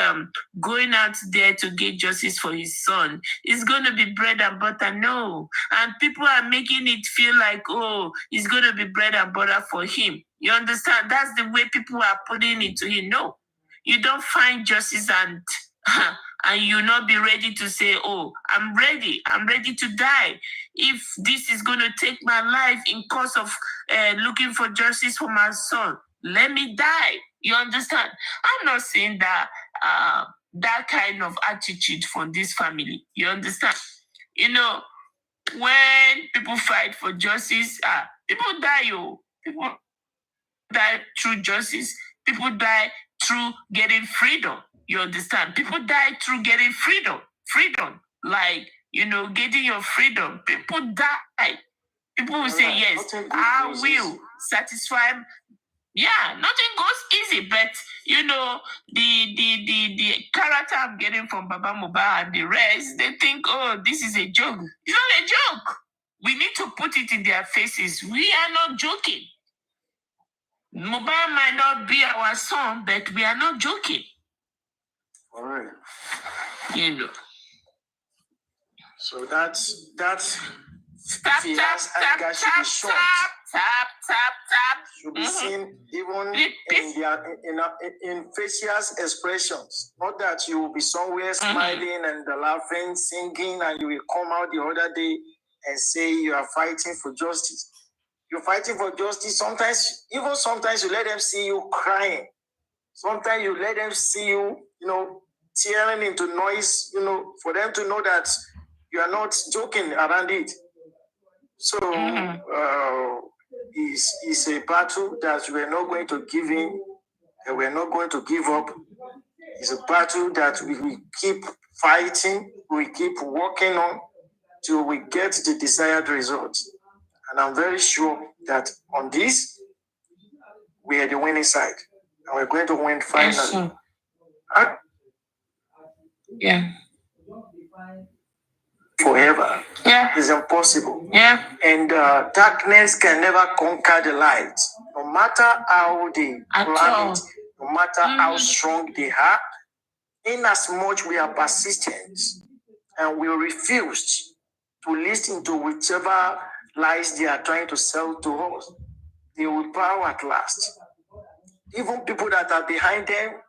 going out there to get justice for his son is going to be bread and butter. No. And people are making it feel like, oh, it's going to be bread and butter for him. You understand? That's the way people are putting it to him. No. You don't find justice and you not be ready to say, oh, I'm ready to die. If this is going to take my life in course of looking for justice for my son, let me die. You understand? I'm not saying that that kind of attitude for this family. You understand? When people fight for justice, people die. People die through justice. People die through getting freedom. You understand? People die through getting freedom. Freedom. Like, getting your freedom. People die. People will say, yes, I will satisfy. Yeah, nothing goes easy, but the character I'm getting from Baba Mohbad and the rest, they think, oh, this is a joke. It's not a joke. We need to put it in their faces. We are not joking. Mohbad might not be our son, but we are not joking. All right. So that's Tap. Should be seen even in facial expressions. Not that you will be somewhere smiling and laughing, singing, and you will come out the other day and say you are fighting for justice. You're fighting for justice. Sometimes you let them see you crying. Sometimes you let them see you, tearing into noise, for them to know that you are not joking around it. So it's a battle that we're not going to give in, and we're not going to give up. It's a battle that we keep fighting, we keep working on till we get the desired results. And I'm very sure that on this, we are the winning side. And we're going to win finally. Yeah. Forever. Yeah. It's impossible. Yeah. And darkness can never conquer the light. No matter how they plan it, no matter how strong they are, in as much we are persistent and we refuse to listen to whichever lies they are trying to sell to us, they will bow at last. Even people that are behind them,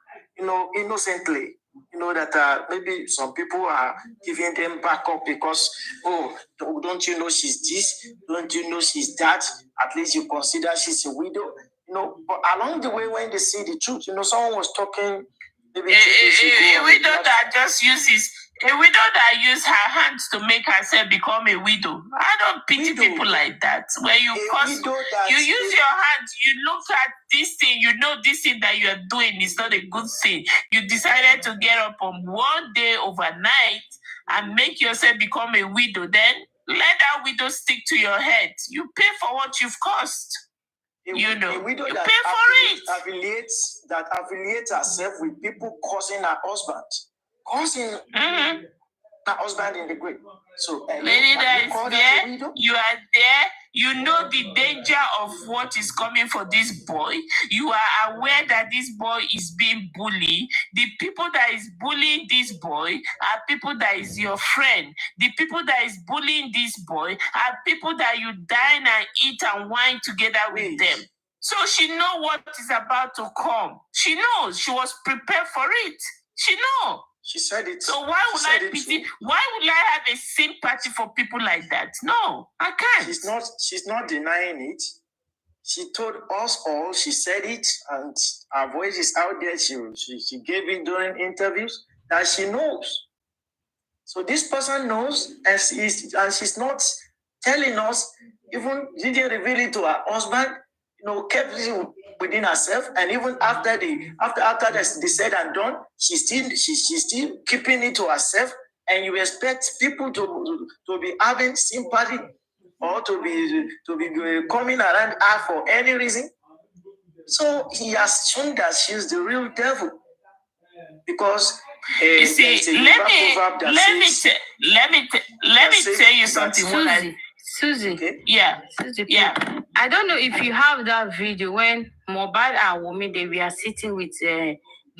innocently, that maybe some people are giving them backup because, oh, don't you know she's this? Don't you know she's that? At least you consider she's a widow. But along the way, when they see the truth, someone was talking. Maybe a widow that just uses. A widow that uses her hands to make herself become a widow. I don't pity people like that. Where you use your hands, you look at this thing, this thing that you are doing is not a good thing. You decided to get up on one day overnight and make yourself become a widow. Then let that widow stick to your head. You pay for what you've caused. A widow you that pay for it. affiliates herself with people causing her husband. Causing her husband in the grave. So, lady that is there, you are there, you know the danger of what is coming for this boy. You are aware that this boy is being bullied. The people that is bullying this boy are people that is your friend. The people that is bullying this boy are people that you dine and eat and wine together with them. So she knows what is about to come. She knows. She was prepared for it. She knows. She said it. So why would I pity? Why would I have a sympathy for people like that? No, I can't. She's not denying it. She told us all. She said it, and her voice is out there. She gave it during interviews that she knows. So this person knows, and she's not telling us. Even didn't reveal it to her husband. Kept it within herself, and even after the said and done, she's still keeping it to herself. And you expect people to be having sympathy or to be coming around her for any reason. So he has shown that she's the real devil, because you see, let me tell you something. Susie, okay? Yeah. I don't know if you have that video when Mohbad and Wunmi, they were sitting with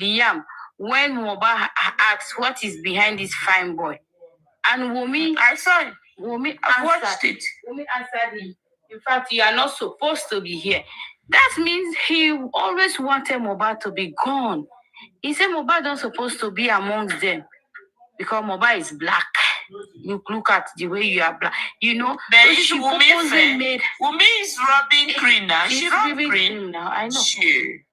Liam, when Mohbad asked what is behind this fine boy, and Wunmi, I saw it. I watched it. Wunmi answered him, in fact, you are not supposed to be here. That means he always wanted Mohbad to be gone. He said Mohbad not supposed to be amongst them because Mohbad is black. You look at the way you are black, Then so Wunmi is rubbing cream now. She rubbing cream now. I know.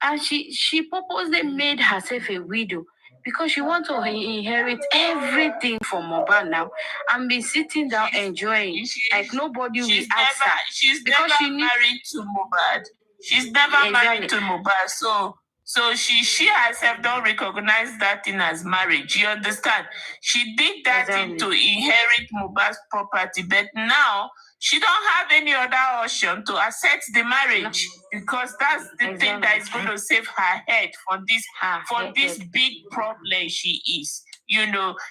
And she purposely made herself a widow because she wants to inherit everything from Mohbad now and be sitting down enjoying like nobody will ask her. She's never married to Mohbad. She's never married to Mohbad. So she herself don't recognize that thing as marriage. You understand? She did that thing to inherit Mohbad's property, but now she don't have any other option to accept the marriage because that's the thing that is going to save her head from this big problem she is.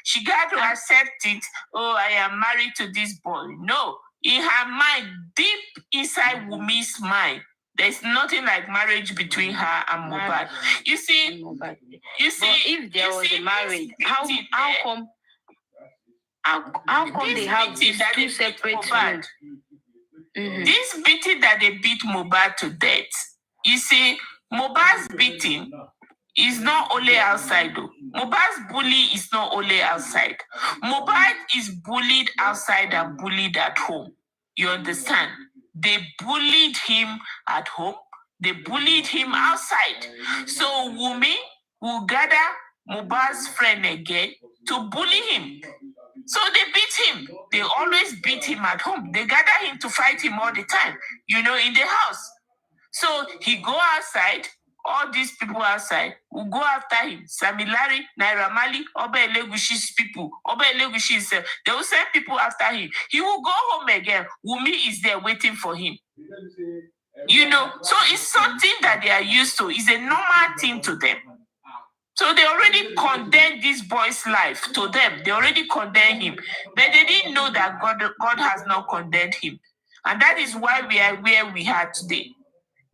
She got to accept it. Oh, I am married to this boy. No, in her mind, deep inside Wunmi's mind, there's nothing like marriage between her and Mohbad. You see, if there was a marriage, how come they have these two separate men? This beating that they beat Mohbad to death, you see, Mohbad's beating is not only outside though. Mohbad's bully is not only outside. Mohbad is bullied outside and bullied at home. You understand? They bullied him at home. They bullied him outside. So Wunmi will gather Mohbad's friend again to bully him. So they beat him. They always beat him at home. They gather him to fight him all the time, in the house. So he go outside. All these people outside will go after him. Samilari, Naira Marley, Oba Elegushi's people, Oba Elegushi himself. They will send people after him. He will go home again. Wunmi is there waiting for him. So it's something that they are used to. It's a normal thing to them. So they already condemned this boy's life to them. They already condemned him. But they didn't know that God has not condemned him. And that is why we are where we are today.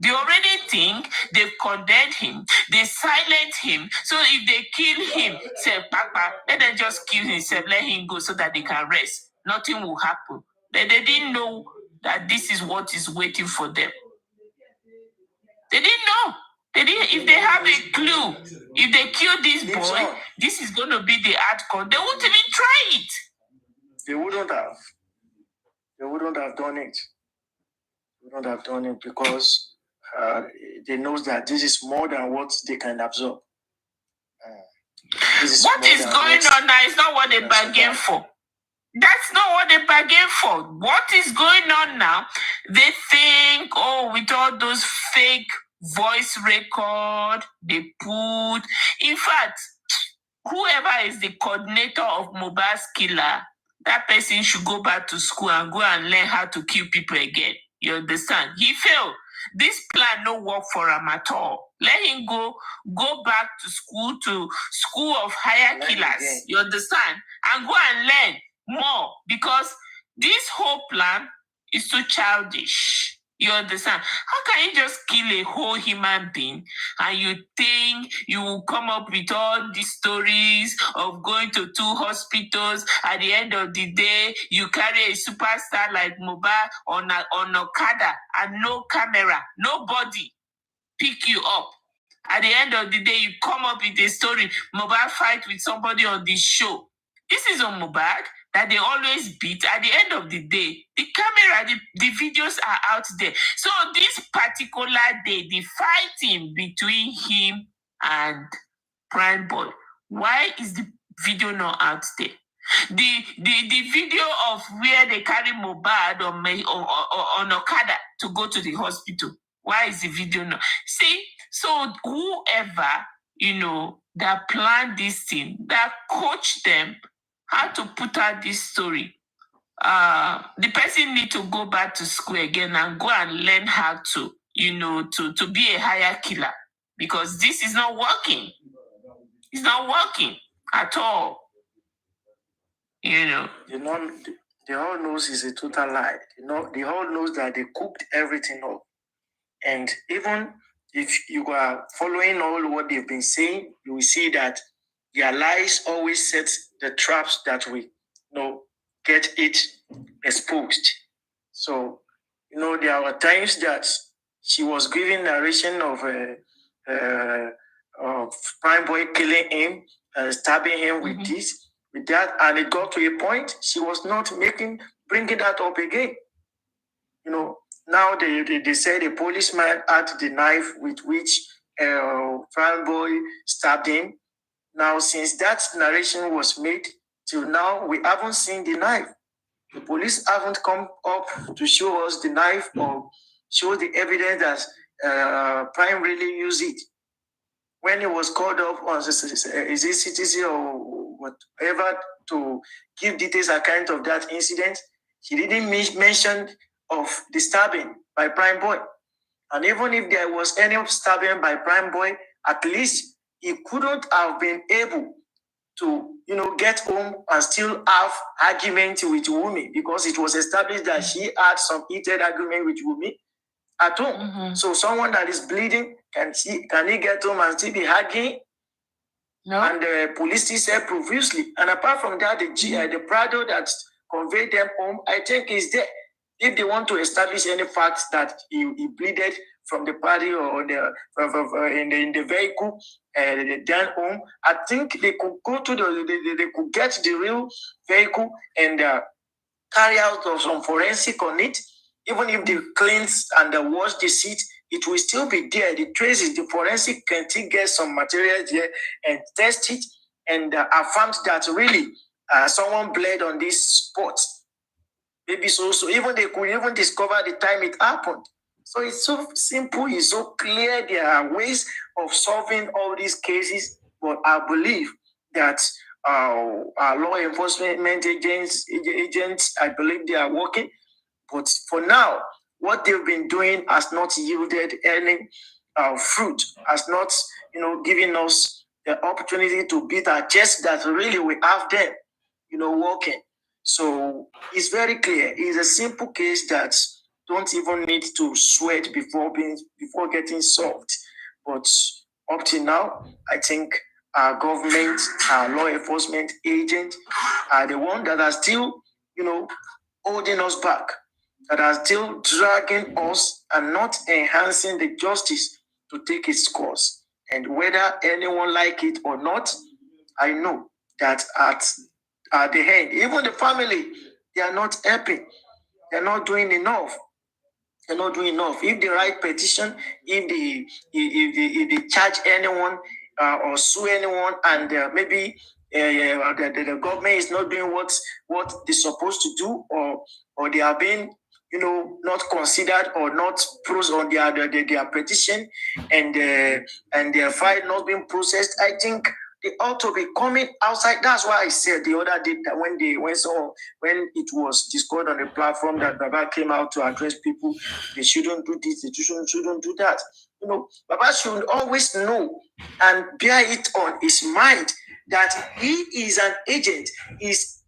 They already think they've condemned him. They silent him. So if they kill him, say, Papa, let them just kill himself, let him go so that they can rest. Nothing will happen. But they didn't know that this is what is waiting for them. They didn't know. If they have a clue, if they kill this boy, this is going to be the outcome. They won't even try it. They wouldn't have. They wouldn't have done it. They wouldn't have done it because they know that this is more than what they can absorb. What is going on now is not what they bargained for. That's not what they bargained for. What is going on now? They think, with all those fake voice record they put. In fact, whoever is the coordinator of Mohbad's killer, that person should go back to school and go and learn how to kill people again. You understand? He failed. This plan no work for him at all. Let him go back to school of higher killers. You understand? And go and learn more, because this whole plan is too childish. You understand? How can you just kill a whole human being and you think you will come up with all these stories of going to 2 hospitals? At the end of the day, you carry a superstar like Mohbad on Okada and no camera, nobody pick you up. At the end of the day, you come up with a story, Mohbad fight with somebody on this show. This is on Mohbad that they always beat. At the end of the day, the camera, the videos are out there. So this particular day, the fighting between him and Prime Boy, why is the video not out there? The video of where they carry Mohbad on Okada to go to the hospital, why is the video not? See, so whoever, that planned this thing, that coached them how to put out this story, the person need to go back to school again and go and learn how to, to be a higher killer, because this is not working. It's not working at all. The whole knows is a total lie. The whole knows that they cooked everything up. And even if you are following all what they've been saying, you will see that their lies always set the traps that we get it exposed. So, there were times that she was giving narration of Prime Boy killing him, stabbing him with this, with that, and it got to a point she was not bringing that up again. Now they say the policeman had the knife with which Prime Boy stabbed him. Now, since that narration was made, till now, we haven't seen the knife. The police haven't come up to show us the knife or show the evidence that Prime really used it. When he was called up on is it citizen or whatever to give details account of that incident, he didn't mention of the stabbing by Prime Boy. And even if there was any stabbing by Prime Boy, at least he couldn't have been able to, get home and still have argument with Wumi, because it was established that she had some heated argument with Wumi at home. So someone that is bleeding, can he get home and still be arguing? No. And the police said previously. And apart from that, the Prado that conveyed them home, I think is there. If they want to establish any facts that he bleeded from the party or in the vehicle, then home, I think they could go to they could get the real vehicle and carry out some forensic on it. Even if they cleanse and wash the seat, it will still be there. The traces, the forensic can still get some material there and test it and affirm that really someone bled on this spot. Maybe so even they could even discover the time it happened. So it's so simple, it's so clear. There are ways of solving all these cases, but I believe that our law enforcement agents, I believe they are working. But for now, what they've been doing has not yielded any fruit, has not, given us the opportunity to beat our chest that really we have them, working. So it's very clear. It's a simple case that don't even need to sweat before getting solved. But up to now, I think our government, our law enforcement agents are the ones that are still, holding us back, that are still dragging us and not enhancing the justice to take its course. And whether anyone like it or not, I know that at the end, even the family, they are not helping. They're not doing enough. They're not doing enough. If they write petition, if they charge anyone or sue anyone, and maybe the government is not doing what they're supposed to do, or they are being not considered or not pros on their petition, and their file not being processed, I think They ought to be coming outside. That's why I said the other day that when it was discovered on the platform that Baba came out to address people, they shouldn't do this, they shouldn't do that. You know, Baba should always know and bear it on his mind that he is an agent.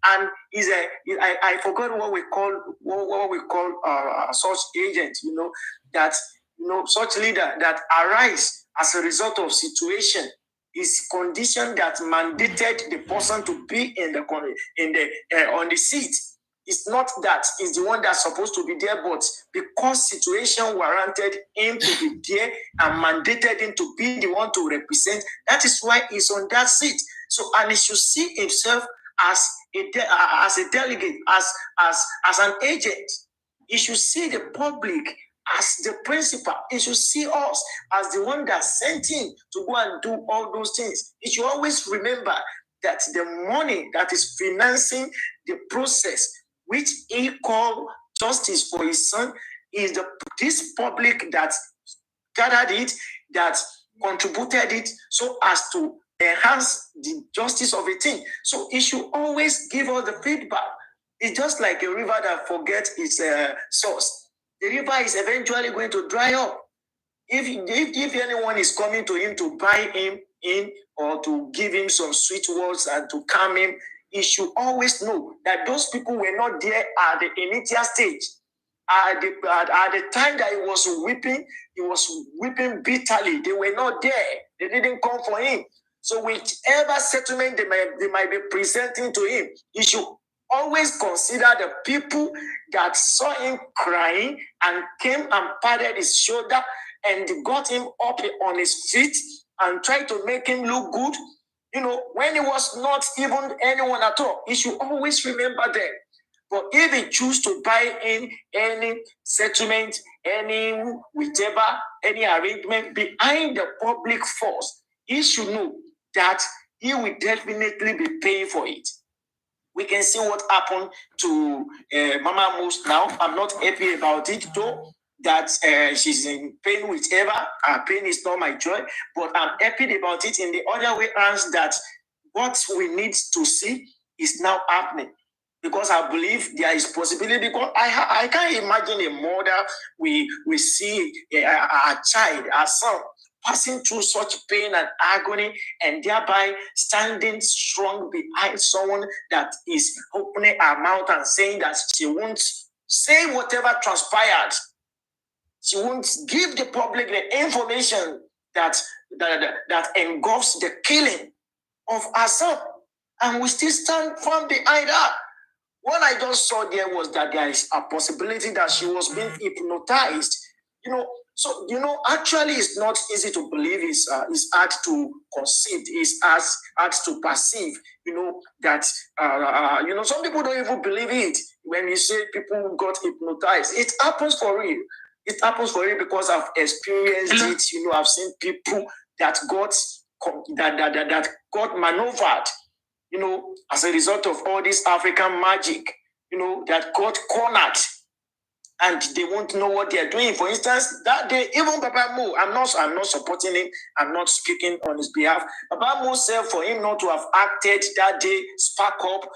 I forgot what we call such agent. You know that such leader that arise as a result of situation is condition that mandated the person to be on the seat. It's not that he's the one that's supposed to be there, but because situation warranted him to be there and mandated him to be the one to represent, that is why he's on that seat. So, and he should see himself as a delegate, as an agent. He should see the public as the principal. He should see us as the one that sent him to go and do all those things. He should always remember that the money that is financing the process, which he called justice for his son, is this public that gathered it, that contributed it so as to enhance the justice of a thing. So he should always give us the feedback. It's just like a river that forgets its source. The river is eventually going to dry up. If anyone is coming to him to buy him in or to give him some sweet words and to calm him, he should always know that those people were not there at the initial stage. At the time that he was weeping bitterly. They were not there. They didn't come for him. So whichever settlement they might be presenting to him, he should always consider the people that saw him crying and came and patted his shoulder and got him up on his feet and tried to make him look good. You know, when he was not even anyone at all, he should always remember them. But if he chooses to buy in any settlement, any arrangement behind the public force, he should know that he will definitely be paying for it. We can see what happened to Mama Moose now. I'm not happy about it, though, that she's in pain whatever. Her pain is not my joy, but I'm happy about it in the other way around, that what we need to see is now happening. Because I believe there is possibility, because I can't imagine a mother we see a child, a son, passing through such pain and agony, and thereby standing strong behind someone that is opening her mouth and saying that she won't say whatever transpired. She won't give the public the information that engulfs the killing of her son. And we still stand firm behind her. What I just saw there was that there is a possibility that she was being hypnotized. Actually, it's not easy to believe. It's hard to conceive. It's hard to perceive. That some people don't even believe it when you say people got hypnotized. It happens for real. It happens for real because I've experienced it. I've seen people that got maneuvered. As a result of all this African magic, that got cornered, and they won't know what they're doing. For instance, that day, even Papa Mo, I'm not supporting him, I'm not speaking on his behalf. Papa Mo said for him not to have acted that day, spark up,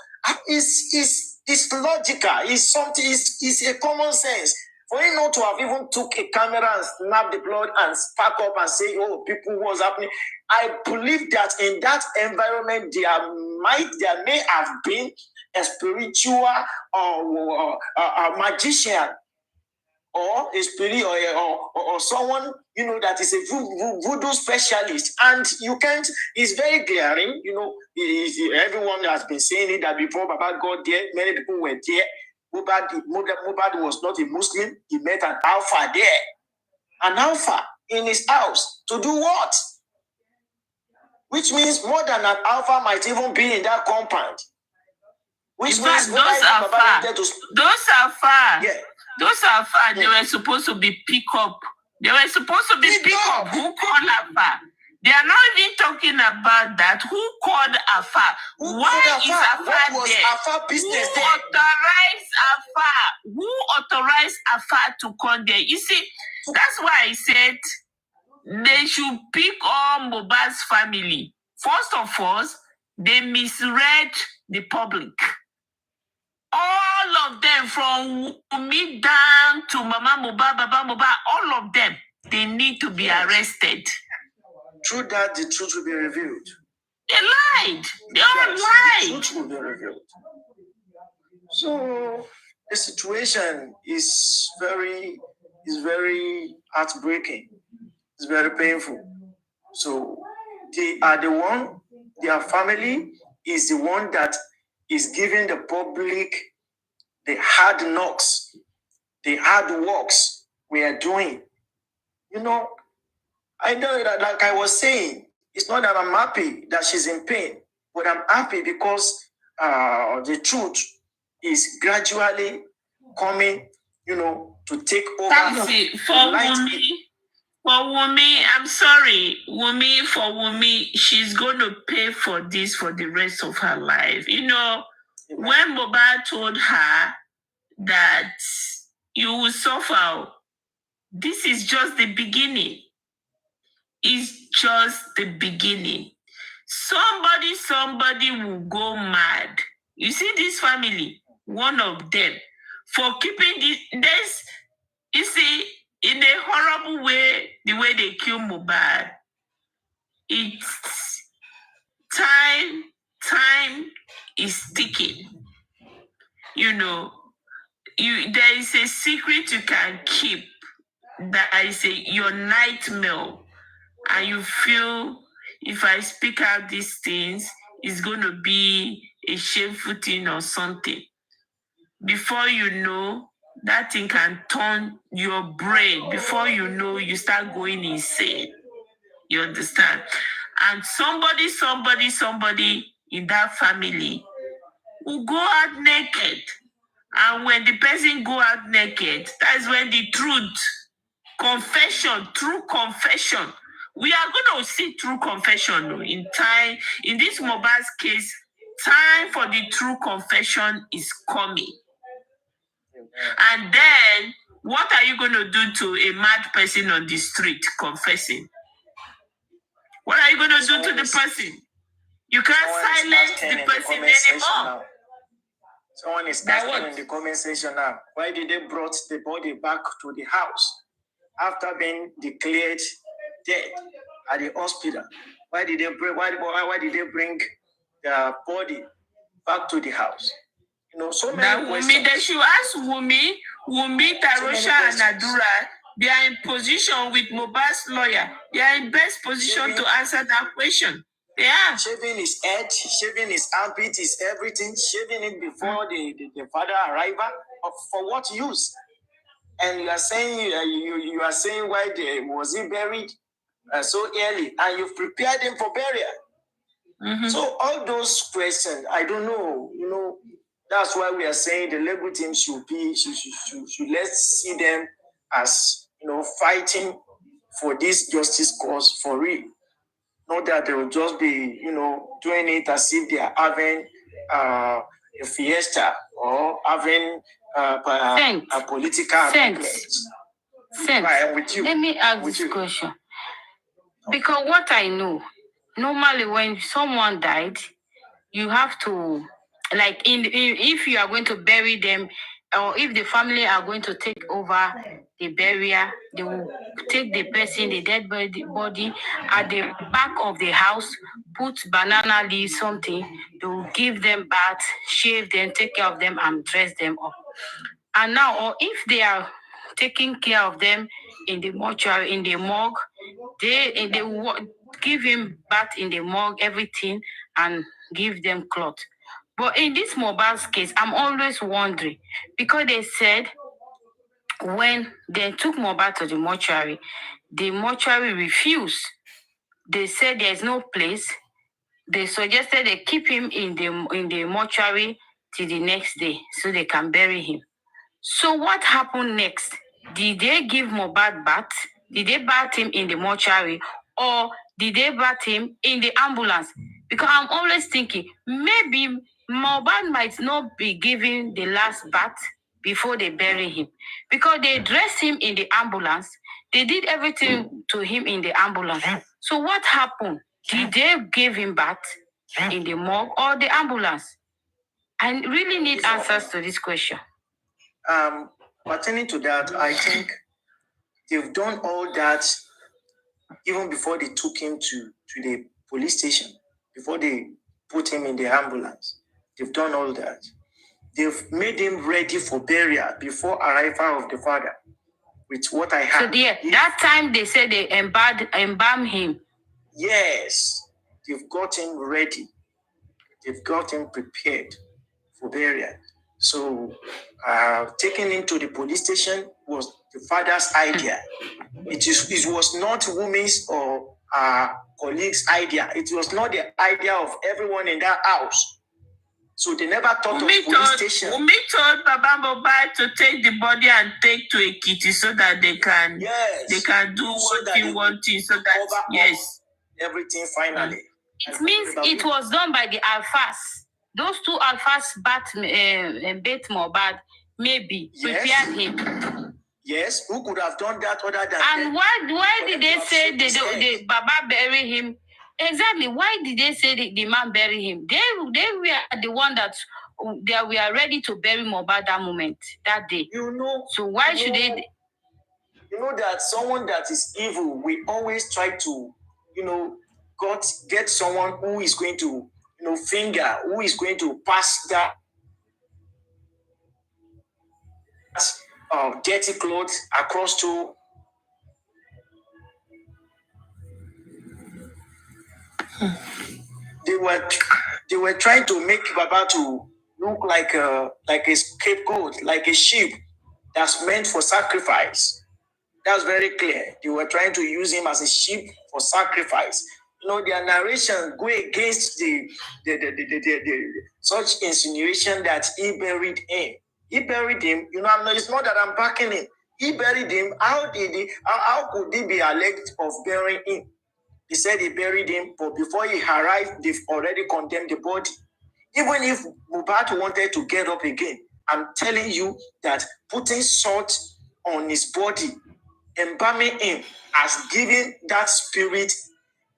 it's logical, it's a common sense. For him not to have even took a camera and snap the blood and spark up and say, oh, people, what's happening? I believe that in that environment, there may have been a spiritual or a magician or a spirit or someone, that is a voodoo specialist. And you can't, it's very glaring, everyone has been saying it that before Baba got there, many people were there. Mohbad was not a Muslim. He met an alpha there. An alpha in his house. To do what? Which means more than an alpha might even be in that compound. Which means those are far. Yeah. Those are far. They were supposed to be pick up. They were supposed to be pick up. Who called Alpha? They are not even talking about that. Who called Alpha? Why is Alpha there? Alpha business Who authorized Alpha? Who authorized Alpha to come there? You see, that's why I said they should pick all Mohbad's family First of all, they misread the public. All of them, from me down to Mama Mohbad, Baba Mohbad, all of them, they need to be arrested. Through that, the truth will be revealed. They lied. They all lied. The truth will be revealed. So the situation is very heartbreaking. It's very painful. So they are the one, their family is the one that is giving the public the hard knocks, the hard works we are doing. You know, I know that, like I was saying, it's not that I'm happy that she's in pain, but I'm happy because the truth is gradually coming, you know, to take over. For Wumi, I'm sorry, for Wumi, she's going to pay for this for the rest of her life. You know, when Mohbad told her that you will suffer, this is just the beginning. It's just the beginning. Somebody will go mad. You see this family, one of them, for keeping this, you see, in a horrible way, the way they kill Mohbad, it's time is ticking. You know, there is a secret you can keep that is your nightmare, and you feel if I speak out these things, it's going to be a shameful thing or something. Before you know, that thing can turn your brain. Before you know, you start going insane. You understand? And somebody in that family will go out naked. And when the person go out naked, that's when the true confession. We are going to see true confession in time. In this Mohbad's case, time for the true confession is coming. And then, what are you going to do to a mad person on the street confessing? What are you going to do to the person? You can't silence the person anymore. Someone is asking in the comment section now, why did they brought the body back to the house after being declared dead at the hospital? Why did they bring the body back to the house? You know, so many questions. They should ask Wumi, Tarosha, and Adura. They are in position with Mohbad's lawyer. They are in best position to answer that question. Yeah. Shaving his head, shaving his armpit, his everything, shaving it before the father arrival. For what use? And you are saying you are saying why was he buried so early, and you've prepared him for burial. Mm-hmm. So all those questions, I don't know. You know, that's why we are saying the legal team should let's see them as, you know, fighting for this justice cause for real. Not that they will just be, you know, doing it as if they are having a fiesta or having a political Sense. Let me ask this question. Because what I know, normally when someone died, you have to, like, if you are going to bury them, or if the family are going to take over the burial, they will take the person, the dead body at the back of the house, put banana leaves, something. They will give them bath, shave them, take care of them, and dress them up. And now, or if they are taking care of them in the mortuary, in the morgue, they will give him bath in the morgue, everything, and give them cloth. But in this Mohbad's case, I'm always wondering, because they said when they took Mohbad to the mortuary refused. They said there's no place. They suggested they keep him in the mortuary till the next day so they can bury him. So what happened next? Did they give Mohbad bath? Did they bath him in the mortuary? Or did they bath him in the ambulance? Because I'm always thinking, maybe Mohbad might not be given the last bath before they bury him. Because they dressed him in the ambulance. They did everything to him in the ambulance. So what happened? Did they give him back in the morgue or the ambulance? I really need answers to this question. Pertaining to that, I think they've done all that even before they took him to the police station, before they put him in the ambulance. They've done all that. They've made him ready for burial before arrival of the father. With what I had. So that time they said they embalm him. Yes, they've got him ready. They've got him prepared for burial. So taking him to the police station was the father's idea. It was not women's or colleagues' idea. It was not the idea of everyone in that house. So they never thought of police station. Umi told Baba Mohbad to take the body and take to Ekiti so that they can do what he wanted. So that everything finally. It means it was done by the Alphas. Those two Alphas bet Mohbad maybe prepared him. Yes, who could have done that other than? And why did they say the Baba bury him? Exactly. Why did they say the man bury him? They were the one that they were ready to bury Mohbad that moment, that day. So why should they? You know that someone that is evil, we always try to, get someone who is going to, who is going to pass that dirty clothes across to. They were trying to make Baba to look like a scapegoat, like a sheep that's meant for sacrifice. That's very clear. They were trying to use him as a sheep for sacrifice. Their narration go against the such insinuation that he buried him. He buried him. It's not that I'm backing it. He buried him. How could he be alleged of burying him? He said he buried him, but before he arrived, they've already condemned the body. Even if Mohbad wanted to get up again, I'm telling you that putting salt on his body, embalming him, has given that spirit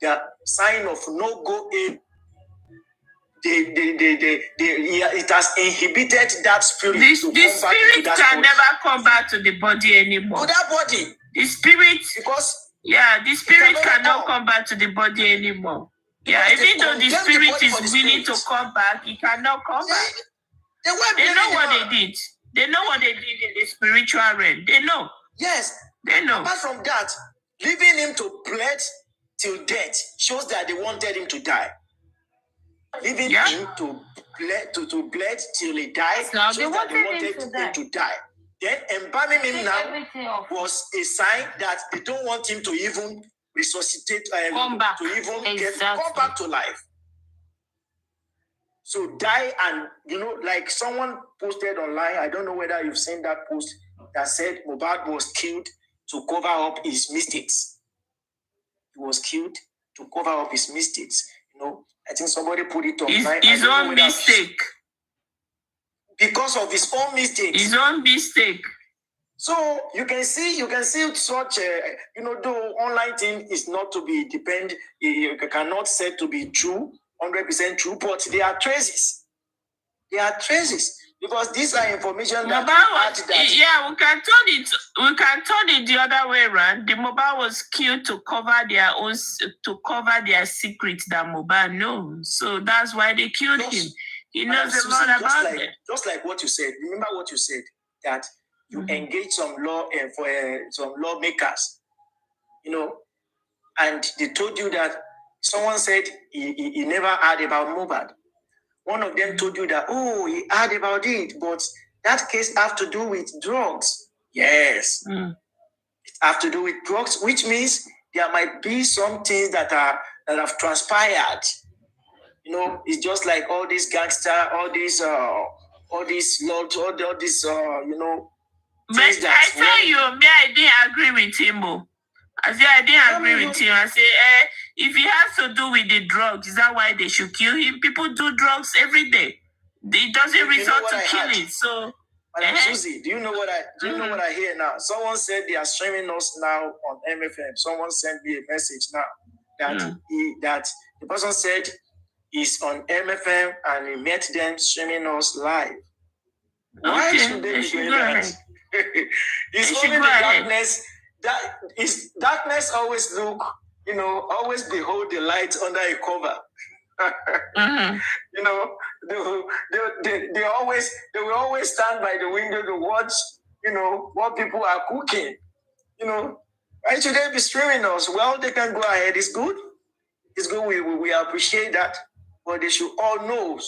the sign of no go in. It has inhibited that spirit. The spirit can never come back to the body anymore. To that body. The spirit, because. Yeah, the spirit cannot come back to the body anymore. Yeah, even though the spirit is willing to come back, it cannot come back. They know what they did. They know what they did in the spiritual realm. They know. Yes. They know. Apart from that, leaving him to bleed till death shows that they wanted him to die. Leaving him to bleed till he died shows that they wanted him to die. Then embalming him now was a sign that they don't want him to even resuscitate, come back to life. So die and, like someone posted online, I don't know whether you've seen that post that said Mohbad was killed to cover up his mistakes. He was killed to cover up his mistakes. I think somebody put it online. His own mistake. Because of his own mistakes. His own mistake. So you can see such though online thing is not to be you cannot say to be true, 100% true, but there are traces. There are traces because these are information that we can turn it the other way around. The Mohbad was killed to cover their secret that Mohbad knows. So that's why they killed him. He knows a lot about it. Just like what you said. Remember what you said, that you engage some some lawmakers, and they told you that someone said he never heard about Mohbad. One of them told you that, he heard about it, but that case has to do with drugs. Yes. It has to do with drugs, which means there might be some things that have transpired. It's just like all these gangster, all these lords, all these, But I tell you, I didn't agree with him. I said I didn't agree with him. I say, if it has to do with the drugs, is that why they should kill him? People do drugs every day. It doesn't resort to killing. So, Susie, do you know what I hear now? Someone said they are streaming us now on MFM. Someone sent me a message now that that the person said is on MFM and he met them streaming us live. Why should they be doing that? It's only the darkness. That is darkness always look, always behold the light under a cover. They will always stand by the window to watch, what people are cooking. Why should they be streaming us? Well, they can go ahead. It's good. It's good. We appreciate that. But they should all know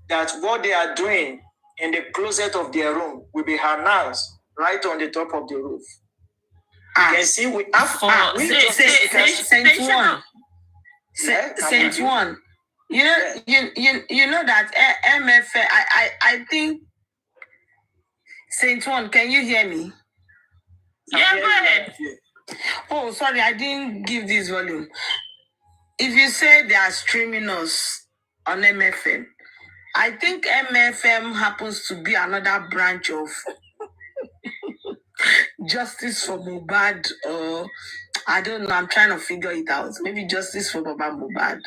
that what they are doing in the closet of their room will be announced right on the top of the roof. You can see we have Saint One. Saint One. You know that MFA. I think Saint One. Can you hear me? Yeah, go ahead. Oh, sorry, I didn't give this volume. If you say they are streaming us on MFM, I think MFM happens to be another branch of Justice for Mohbad, or I don't know. I'm trying to figure it out. Maybe Justice for Baba Mohbad.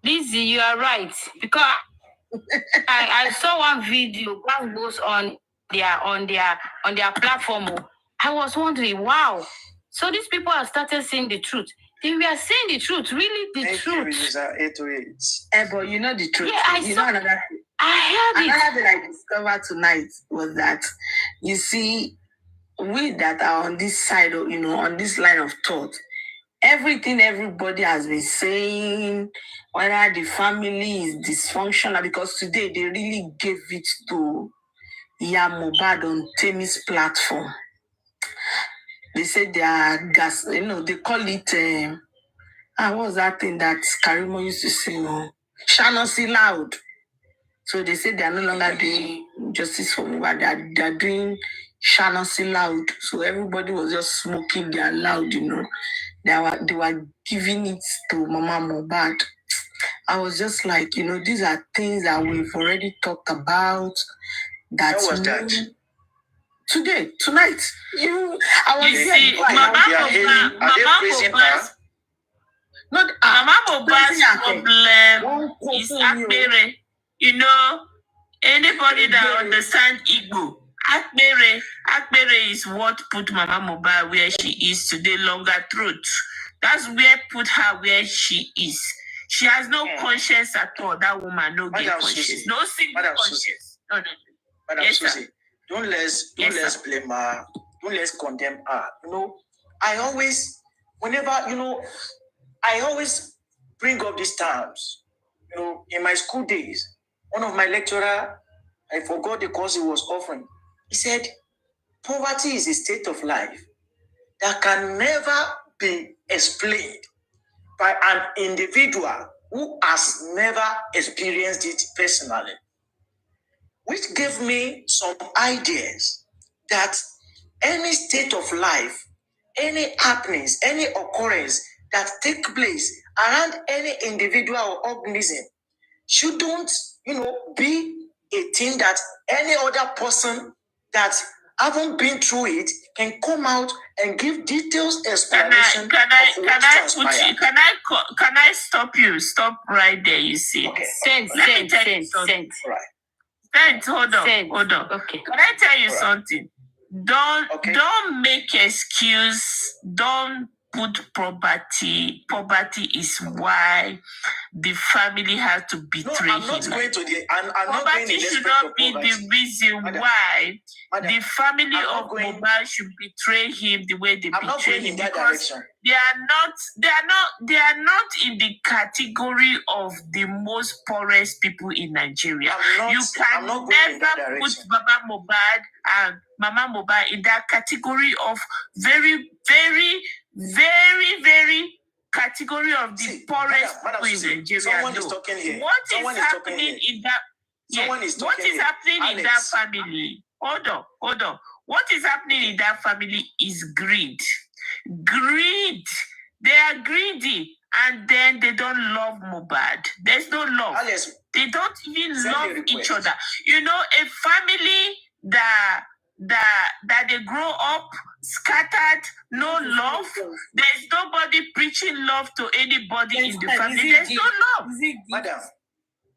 Lizzie, you are right, because I saw one video that goes on their platform. I was wondering, wow. So these people have started saying the truth. They were saying the truth, really the truth. But you know the truth. Yeah, I heard it. Another thing I discovered tonight was that, you see, we that are on this side of, on this line of thought, everything everybody has been saying, whether the family is dysfunctional, because today they really gave it to Mohbad on Temi's platform. They said they are gas, they call it, what was that thing that Karimo used to sing? Shannon Loud. So they said they are no longer doing Justice for Mohbad. They are doing Shannon Loud. So everybody was just smoking their loud, They were giving it to Mama Mohbad. I was just like, these are things that we've already talked about. When was that? Tonight. I was see, Mama Mohbad's problem is Akbere. Anybody that understands Igbo, Akbere is what put Mama Mohbad where she is today, longer truth. That's where put her where she is. She has no conscience at all. That woman, no conscience. No single conscience. No. Madam Susie, don't let's blame her. Don't let's condemn her. I always bring up these terms. In my school days, one of my lecturer, I forgot the course he was offering. He said, poverty is a state of life that can never be explained by an individual who has never experienced it personally. Which gave me some ideas that any state of life, any happenings, any occurrence that take place around any individual or organism shouldn't, be a thing that any other person that haven't been through it can come out and give details explanation. Can I stop you? Stop right there. You see. Okay. Sent. Right. Hold on. Okay. Can I tell you something? Don't make excuse. Don't put poverty. Poverty is why the family has to betray him. Poverty should not be the reason why the family of Mohbad should betray him the way they betray him, because they are not in the category of the most poorest people in Nigeria. You can never put Baba Mohbad and Mama Mohbad in that category of very, very, very, very category of the poorest people in Nigeria. Someone is talking here. What is happening in that? What is happening in that family? Hold on. What is happening in that family is greed. Greed. They are greedy, and then they don't love Mohbad. There's no love. Alex, they don't even love each other. A family that they grow up scattered, no love. There's nobody anybody preaching love to anybody in the family. There's no love.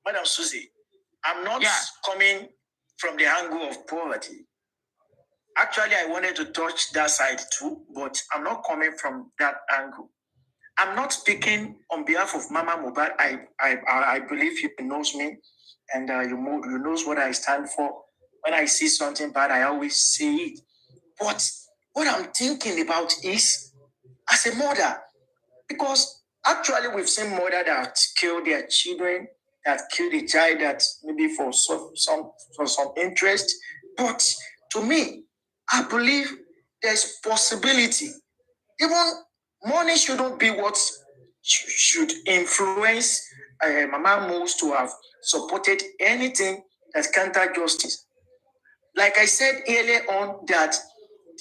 Madam Susie, I'm not coming from the angle of poverty. Actually, I wanted to touch that side too, but I'm not coming from that angle. I'm not speaking on behalf of Mama Mohbad. I believe he knows me, and you knows what I stand for. When I see something bad, I always say it. But what I'm thinking about is, as a mother, because actually we've seen mother that killed their children, that killed a child that maybe for some interest. But to me, I believe there's possibility. Even money shouldn't be what should influence Mama Moves to have supported anything that counter justice. Like I said earlier on, that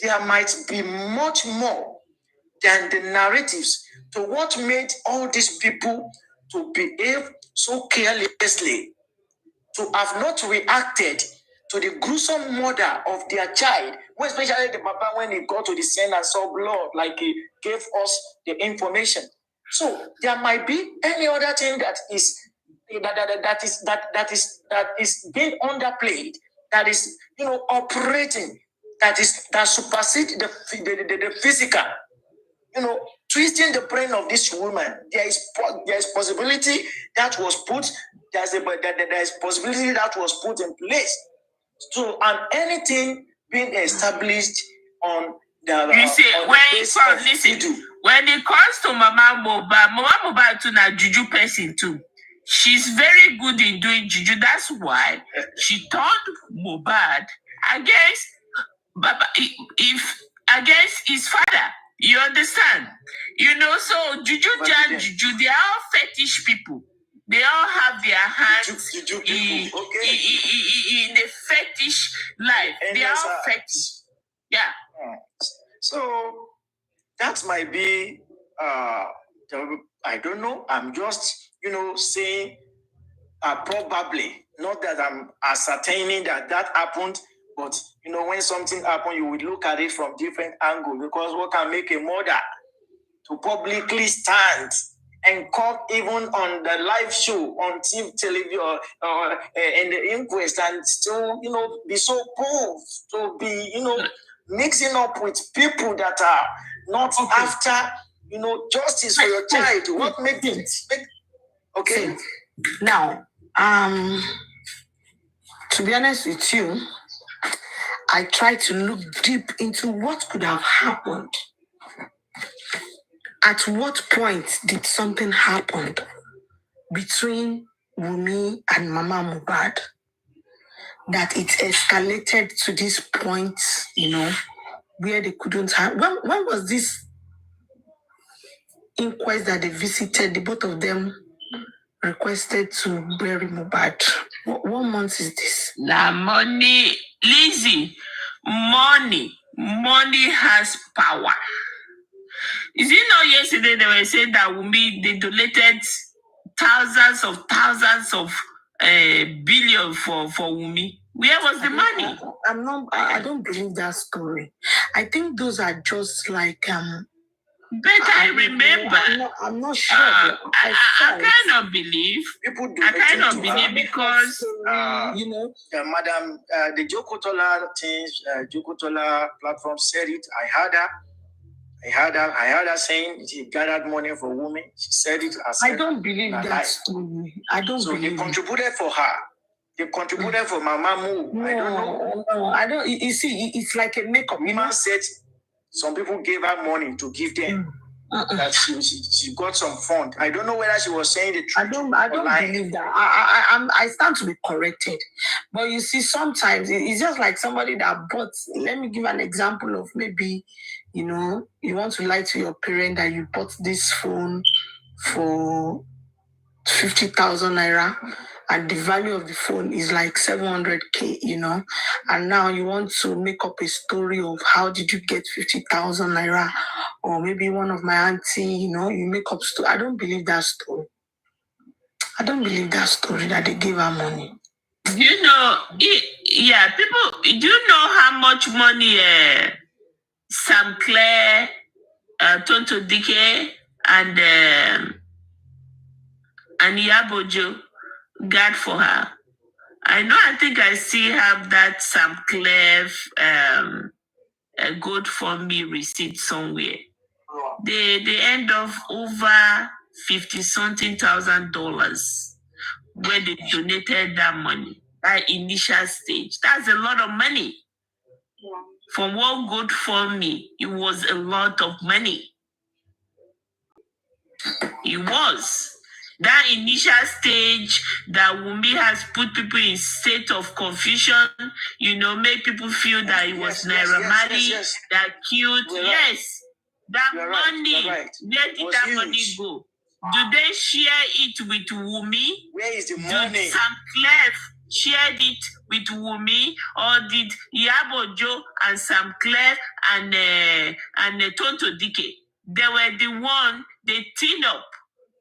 there might be much more than the narratives to what made all these people to behave so carelessly, to have not reacted to the gruesome murder of their child, especially the papa when he got to the scene and saw blood, like he gave us the information. So there might be any other thing that is being underplayed, that is operating, that supersedes the physical. Twisting the brain of this woman. There is possibility that was put. There is possibility that was put in place. So, and anything being established on the. You see, when it comes to Mama Mohbad to na juju person too. She's very good in doing juju. That's why she turned Mohbad against against his father. You understand? So juju, they are all fetish people. They all have their hands in the fetish life. They are all fetish. Yeah. So that might be, I don't know. I'm just, saying probably. Not that I'm ascertaining that happened, but, when something happened, you would look at it from different angles, because what can make a mother to publicly stand and come even on the live show on TV, television, or in the inquest, and still, be so bold to be, mixing up with people that are not after, justice for your child. What makes it? Okay. Now, to be honest with you, I tried to look deep into what could have happened. At what point did something happen between Wunmi and Mama Mohbad that it escalated to this point, where they couldn't have... When was this inquest that they visited? The both of them requested to bury Mohbad. What month is this? Money, Lizzie, money has power. Is it not yesterday they were saying that they donated thousands of billion for Wunmi? Where was the money? I don't believe that story. I think those are just like but I remember. I'm not sure. I kind of believe. Because Madam, the Jokotola things, Jokotola platform said it. I heard her saying she gathered money for women. She said it herself. I don't believe that story. I don't believe. They contributed for her. They contributed for Mama Mo. No, I don't know. No, I don't. You see, it's like a makeup. Woman said some people gave her money to give them. That she got some fund. I don't know whether she was saying the truth. I don't believe that. I stand to be corrected. But you see, sometimes it's just like somebody that bought. Let me give an example of maybe, you want to lie to your parent that you bought this phone for 50,000 naira, and the value of the phone is like 700K, and now you want to make up a story of how did you get 50,000 naira, or maybe one of my auntie, you make up story. I don't believe that story. I don't believe that story that they gave her money. People, do you know how much money Sam Claire, Tonto Dike, and Yabojo got for her. I think I still have that Sam Clef a good for me receipt somewhere. They end up over $50,000 when they donated that money, that initial stage. That's a lot of money. For one good for me, it was a lot of money. It was. That initial stage that Wumi has put people in state of confusion, make people feel that it was Naira Marley that killed. Yes, that money, where did that money go? Do they share it with Wumi? Where is the money? Did Sam Clef shared it with Wumi, or did Yabojo and Sam Clef and Tonto Dike? They were the one they teamed up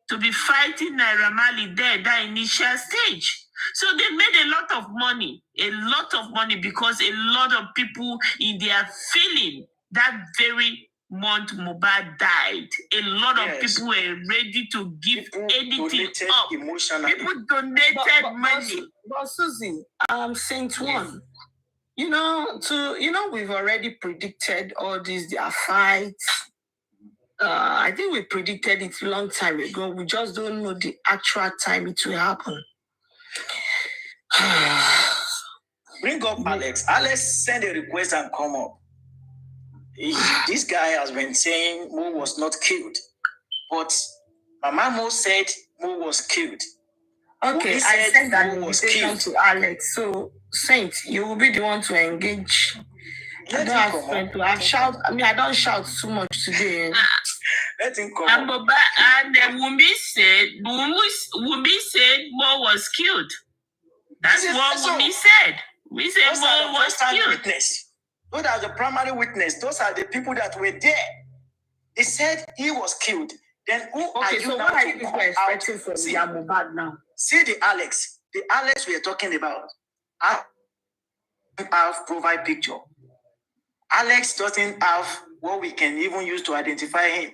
to be fighting Naira Marley there, that initial stage. So they made a lot of money because a lot of people in their feeling that very month Mohbad died. A lot of people were ready to give anything up. People donated money. But Susie, Saint One, we've already predicted all these their fights. I think we predicted it a long time ago. We just don't know the actual time it will happen. Bring up Alex. Alex send a request and come up. This guy has been saying Mo was not killed, but Mama Mo said Mo was killed. Okay, I sent that invitation to Alex. So, Saint, you will be the one to engage. I don't have time to shout. I don't shout too much today. Let him come up. And Wumi said Mo was killed. That's what Wumi said. We said Mo was killed. Witness. Those are the primary witness. Those are the people that were there. They said he was killed. Then who are you now? What are you expecting from Mohbad now? See the Alex we are talking about. I have profile picture. Alex doesn't have what we can even use to identify him.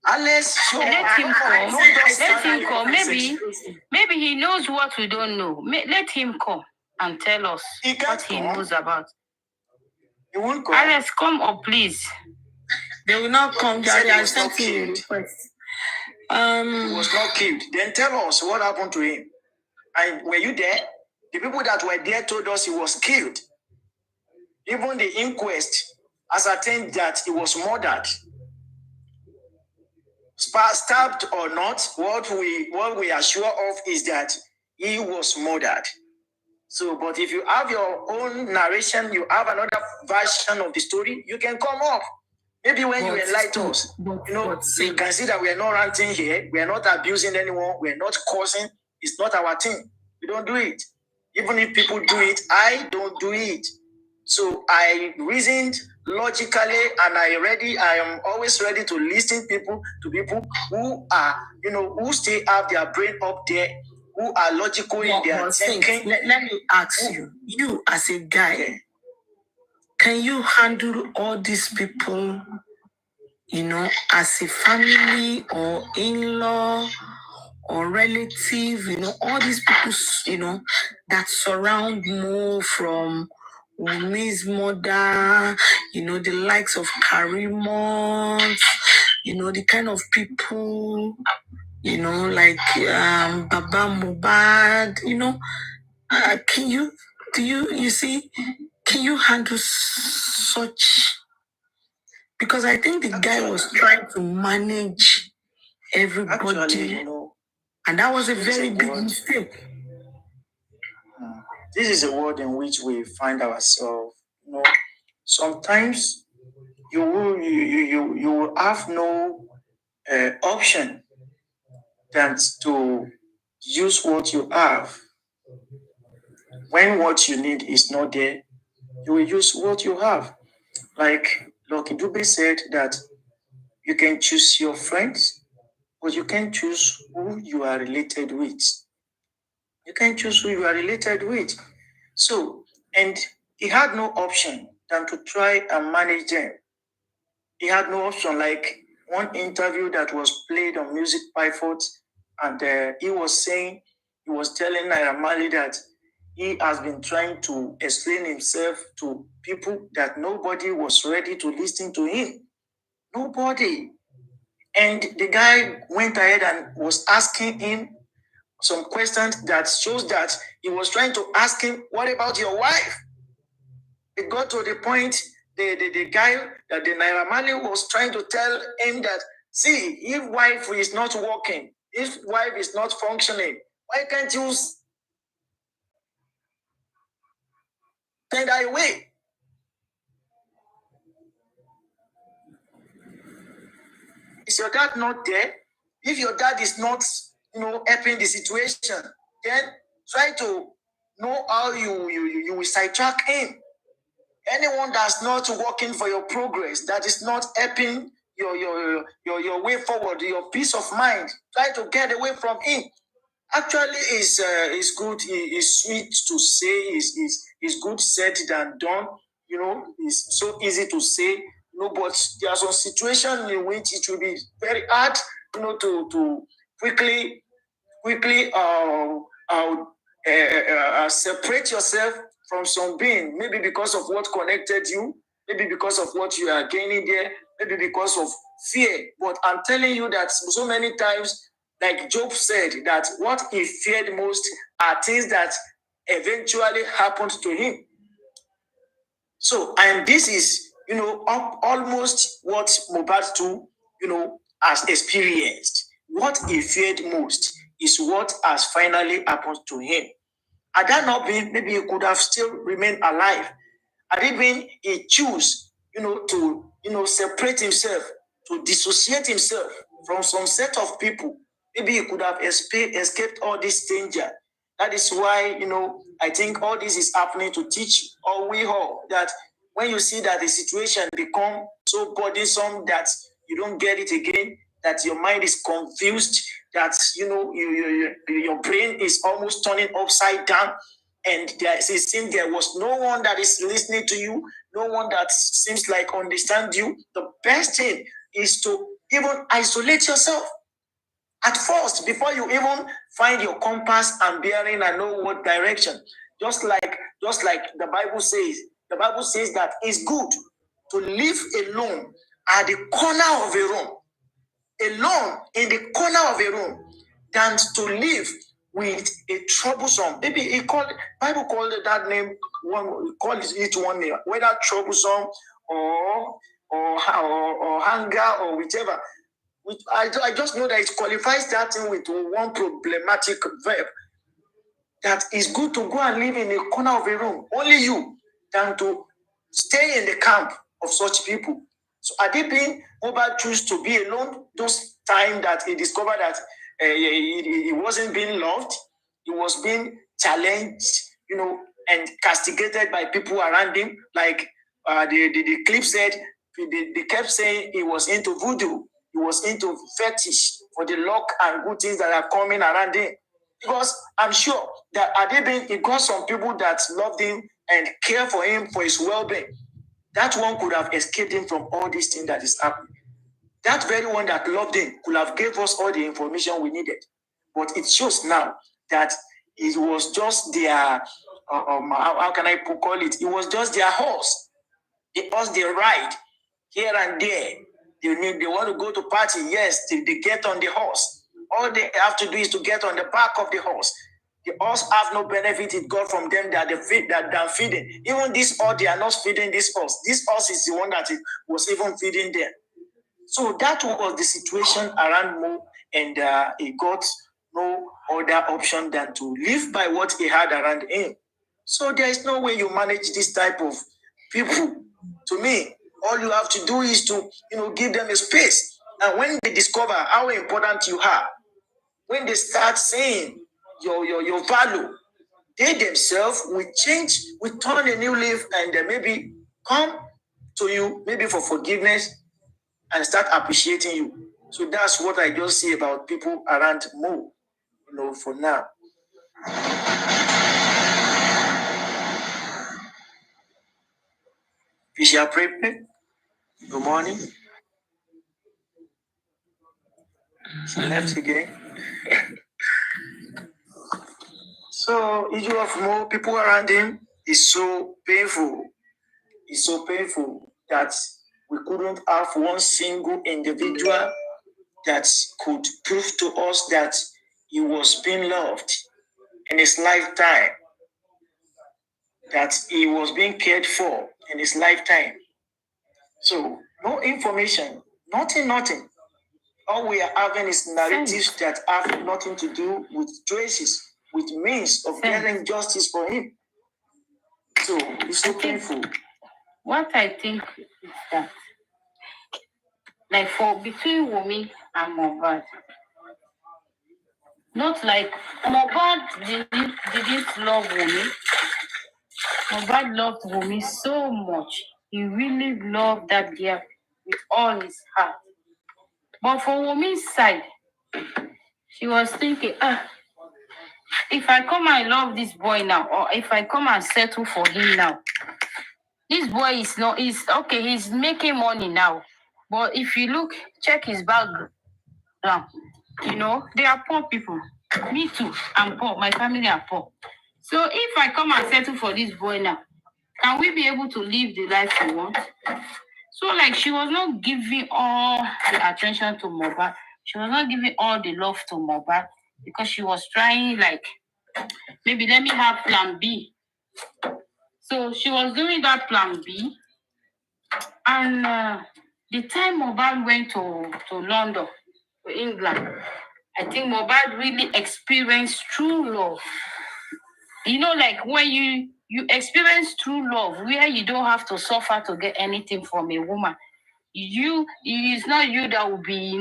Alex, let him come. Maybe he knows what we don't know. Let him come and tell us what he knows about. He won't come. Alex, come up, please. They will not come. He was not killed. He was not killed. Then tell us what happened to him. And were you there? The people that were there told us he was killed. Even the inquest ascertained that he was murdered. Stabbed or not, what we are sure of is that he was murdered. So, but if you have your own narration, you have another version of the story, you can come up. Maybe when you enlighten us, you can see that we are not ranting here, we are not abusing anyone, we are not cursing. It's not our thing. We don't do it. Even if people do it, I don't do it. So I reasoned logically, and I am always ready to listen to people who are, who still have their brain up there, who are logical in their thinking. Let me ask you as a guy, can you handle all these people, as a family or in-law or relative, all these people, that surround Mo, from Wumi's mother, the likes of Karimot, the kind of people, like Baba Mohbad, can you handle such? Because I think the guy was trying to manage everybody, and that was a very big mistake. This is a world in which we find ourselves. Sometimes you will have no option than to use what you have. When what you need is not there, you will use what you have. Like Lucky Dube said that you can choose your friends, but you can't choose who you are related with. You can't choose who you are related with. So, and he had no option than to try and manage them. He had no option. Like one interview that was played on Music Pifot, and he was telling Naira Marley that he has been trying to explain himself to people that nobody was ready to listen to him. Nobody. And the guy went ahead and was asking him some questions that shows that he was trying to ask him, what about your wife? It got to the point, the guy that the Naira Marley was trying to tell him that, see, if wife is not working, if wife is not functioning, why can't you send her away? Is your dad not there? If your dad is not, helping the situation, then try to know how you will sidetrack him. Anyone that's not working for your progress, that is not helping your way forward, your peace of mind, try to get away from him. Actually, it's good. It's sweet to say. It's good said than done. It's so easy to say. But there are some situations in which it will be very hard, to quickly separate yourself from some being, maybe because of what connected you, maybe because of what you are gaining there, maybe because of fear. But I'm telling you that so many times, like Job said, that what he feared most are things that eventually happened to him. So, and this is, almost what Mohbad too, has experienced. What he feared most is what has finally happened to him. Had that not been, maybe he could have still remained alive. Had it been, he chose, to, separate himself, to dissociate himself from some set of people. Maybe he could have escaped all this danger. That is why, I think all this is happening to teach we all that when you see that the situation become so burdensome that you don't get it again, that your mind is confused, that your brain is almost turning upside down, and it seems there was no one that is listening to you, no one that seems like understand you. The best thing is to even isolate yourself at first before you even find your compass and bearing and know what direction. Just like the Bible says that it's good to live alone at the corner of a room, alone in the corner of a room, than to live with a troublesome. Maybe Bible called that name one, calls each one name, whether troublesome or hunger or whichever. I just know that it qualifies that thing with one problematic verb. That is good to go and live in a corner of a room, only you, than to stay in the camp of such people. So had it been Mohbad choose to be alone, those time that he discovered that he wasn't being loved, he was being challenged, and castigated by people around him, like the clip said, they kept saying he was into voodoo, he was into fetish for the luck and good things that are coming around him. Because I'm sure that he got some people that loved him and care for him for his well-being. That one could have escaped him from all these things that is happening. That very one that loved him could have gave us all the information we needed. But it shows now that it was just their, how can I call it? It was just their horse. The horse they ride here and there. They want to go to party, yes, they get on the horse. All they have to do is to get on the back of the horse. The horse have no benefit it got from them that they're feeding. Even this horse, they are not feeding this horse. This horse is the one that was even feeding them. So that was the situation around Mo, and he got no other option than to live by what he had around him. So there is no way you manage this type of people. To me, all you have to do is to give them a space. And when they discover how important you are, when they start saying your value, they themselves will change, will turn a new leaf, and maybe come to you, maybe for forgiveness, and start appreciating you. So that's what I just see about people around Mo, for now. Fisher Prep, good morning. She left again. So, issue of more people around him is so painful. It's so painful that we couldn't have one single individual that could prove to us that he was being loved in his lifetime, that he was being cared for in his lifetime. So, no information, nothing. All we are having is narratives that have nothing to do with choices, with means of getting justice for him. So, it's so painful. What I think is that, like for between Wumi and Mohbad, not like Mohbad didn't love Wumi. Mohbad loved Wumi so much. He really loved that girl with all his heart. But for Wumi's side, she was thinking, if I come and love this boy now, or if I come and settle for him now, this boy is okay, he's making money now. But if you look, check his background, they are poor people. Me too, I'm poor, my family are poor. So if I come and settle for this boy now, can we be able to live the life we want? So like she was not giving all the attention to Mohbad. She was not giving all the love to Mohbad because she was trying like, maybe let me have plan B. So she was doing that plan B. And the time Mohbad went to London, to England, I think Mohbad really experienced true love. Like when you experience true love, where you don't have to suffer to get anything from a woman. It is not you that will be,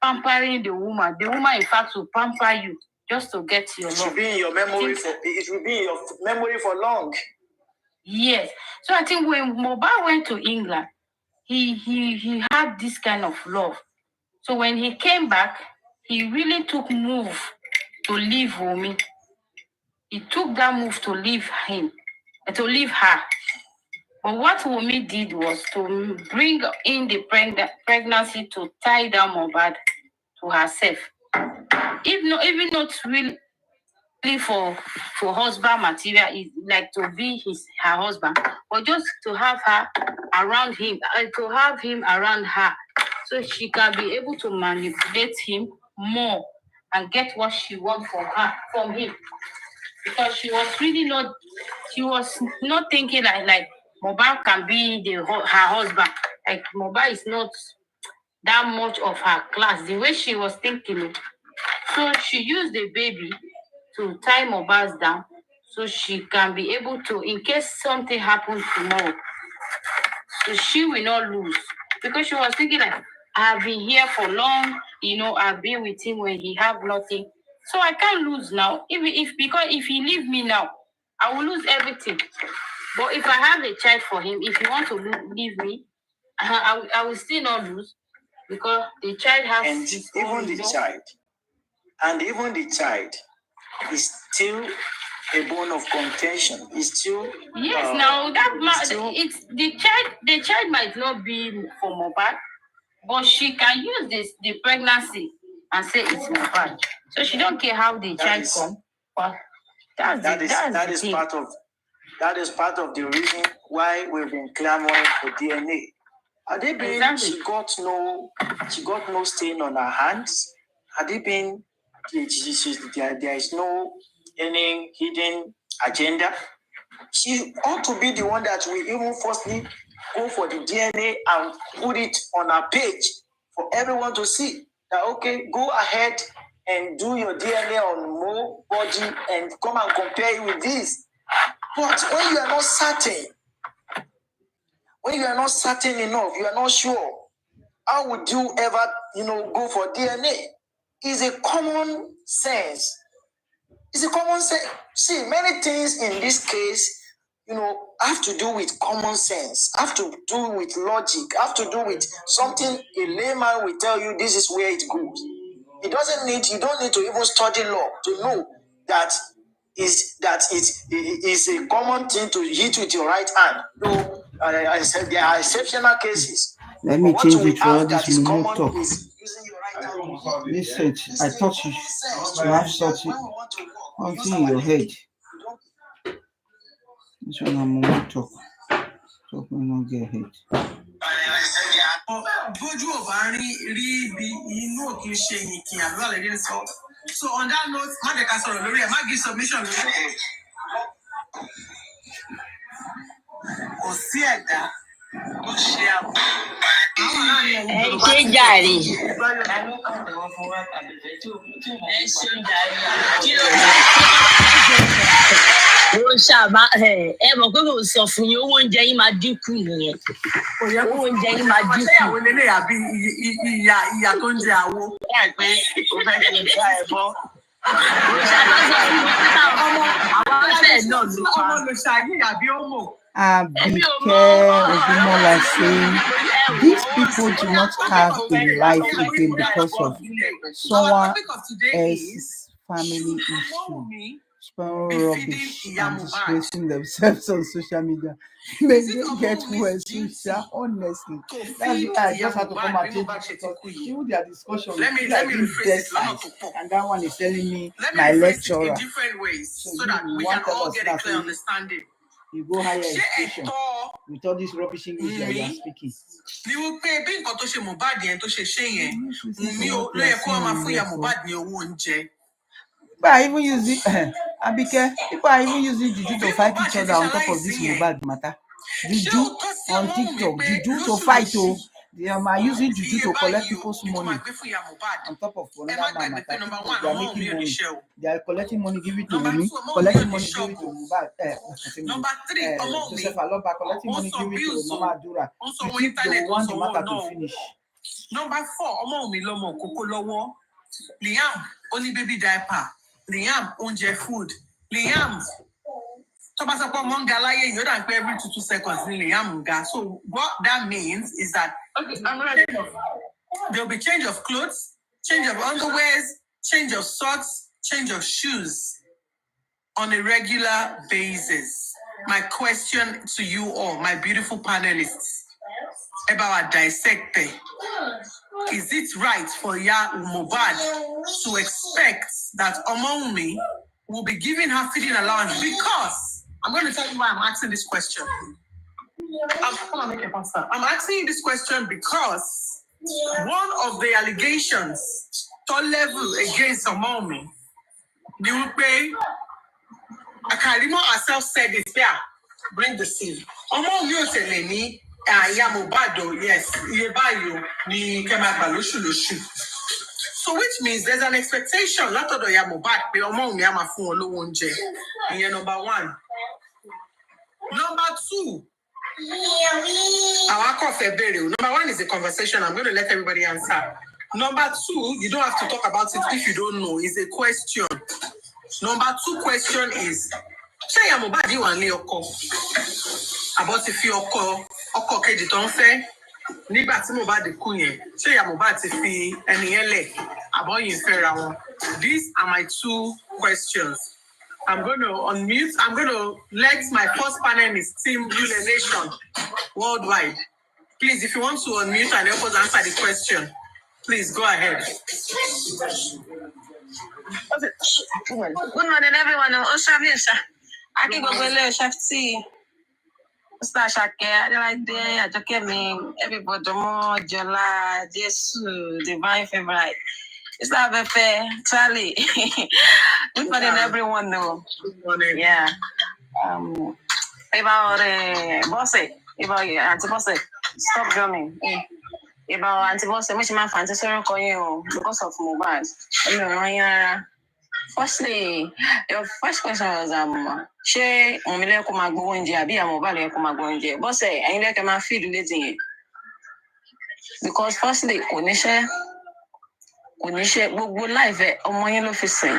pampering the woman. The woman, in fact, will pamper you just to get your love. It will be in your memory for long. Yes. So I think when Mohbad went to England, he had this kind of love. So when he came back, he really took move to leave Wumi. He took that move to leave her. But what Wumi did was to bring in the pregnancy to tie down Mohbad to herself. Even not really for husband material, is like to be her husband, but just to have her around him, to have him around her, so she can be able to manipulate him more and get what she wants from him. Because she was not thinking like Mohbad can be her husband. Like Mohbad is not that much of her class, the way she was thinking. So she used the baby to tie Mohbad down so she can be able to, in case something happens tomorrow, so she will not lose. Because she was thinking like, I've been here for long, I've been with him when he have nothing. So I can't lose now. Because if he leave me now, I will lose everything. But if I have a child for him, if he want to leave me, I will still not lose, because the child has his own, even the child is still a bone of contention. It's still it's the child might not be for Mohbad, but she can use the pregnancy and say it's Mohbad. So she don't care how the child comes. But that is part of the reason why we've been clamoring for DNA. Had it been she got no stain on her hands? Had it been there is no any hidden agenda? She ought to be the one that will even firstly go for the DNA and put it on her page for everyone to see. That okay, go ahead and do your DNA on Mo body and come and compare it with this. But when you are not certain, enough, you are not sure, how would you ever, go for DNA? It's a common sense. See, many things in this case, have to do with common sense, have to do with logic, have to do with something a layman will tell you this is where it goes. You don't need to even study law to know that it is a common thing to hit with your right hand. Though I said there are exceptional cases. Let me change it to all this remote talk. Is using your right hand Listen, I thought you have something in your head. This one I'm going to talk when I get head. So on that note, give submission. ṣé jàre ó ṣàbá ẹ mọ̀ pé mo sọ fún yín owó oúnjẹ yín máa dínkù nìyẹn owó oúnjẹ yín máa dínkù. ṣé ìyàwó lélẹ̀ àbí ìyá tó ń jẹ àwo. pé o fẹ́ ṣe ìgbà ẹ̀ bọ́. ọmọ ló ṣàyè àbí ọmọ. Abike Odumola saying these people do not have a life again because of someone else's family issue. Spelling rubbish and disgracing themselves on social media. May they get well, Susha. Honestly, that's why I just had to come and take it because even their discussion, let me rephrase it. And that one is telling me my lecturer. In different ways so that we can all get a clear understanding. You go higher education with all this rubbish English that you are speaking. Ni wọ́n pé bí nǹkan tó ṣe Mohbad yẹn tó ṣe ṣe yẹn mi ò ló yẹ kó máa fún ìyá Mohbad ní owó oúnjẹ. People are even using Abike. People are even using juju to fight each other on top of this Mohbad matter. Juju on TikTok, juju to fight. They are using juju to collect people's money on top of another matter. They are making money. They are collecting money, give it to me. Collecting money, give it to Mohbad. Number 3, Joseph Aloba collecting money, give it to Mama Adura. You think they want the matter to finish? Number 4, ọmọ mi lọ́mọ kókó lọ́wọ́. Liam, only baby diaper. Liam, oúnjẹ food. Liam, tó bá sọ pé ọmọ ń ga láyé yìí, ó dà pé every 2 seconds ni Liam ń ga. So what that means is that there'll be change of clothes, change of underwears, change of socks, change of shoes on a regular basis. My question to you all, my beautiful panelists, about dissect it. Is it right for Mohbad to expect that Omoumi will be giving her feeding allowance? Because I'm going to tell you why I'm asking this question. I'm asking you this question because one of the allegations to level against Omoumi, Akarimo herself said it. Yeah, bring the scene. Omoumi ò tẹ̀lé ní ìyá Mohbad, yes, iye báyìí ni kẹ́ máa gbà lóṣù. So which means there's an expectation látọ̀dọ̀ ìyá Mohbad pé Omoumi á máa fún wọn lówó oúnjẹ. Ìyẹn number 1. Number 2, our coffee burial. Number 1 is a conversation. I'm going to let everybody answer. Number 2, you don't have to talk about it if you don't know. It's a question. Number 2 question is, ṣé ìyá Mohbad wà ní ọkọ? Àbọ̀ ti fi ọkọ kejì tó ń fẹ́ nígbà tí Mohbad kú yẹn. Ṣé ìyá Mohbad ti fi ẹni yẹn lẹ̀? Àbọ̀ yìí fẹ́ra wọn. These are my 2 questions. I'm going to unmute. I'm going to let my first panelist, Team Yule Nation Worldwide. Please, if you want to unmute and help us answer the question, please go ahead. Good morning, everyone. I can go with Chef T. Mr. Shake, I just came in. Everybody more, Jola, Jesus, Divine Favorite. It's not very fair, Charlie. Good morning, everyone. Though. Good morning. Yeah. About Bosse, about Auntie Bosse, stop drumming. About Auntie Bosse, which man fancy sorrow calling you because of Mohbad. Firstly, your first question was ṣé òmìnira kò máa gbowó oúnjẹ àbí àwọn ọba lè kò máa gbowó oúnjẹ bọ́sẹ̀ ẹ̀yin lẹ́kẹ̀ẹ́ máa feed létí yẹn because firstly kò níṣẹ́ gbogbo láìfẹ́ ọmọ yẹn ló fi sìn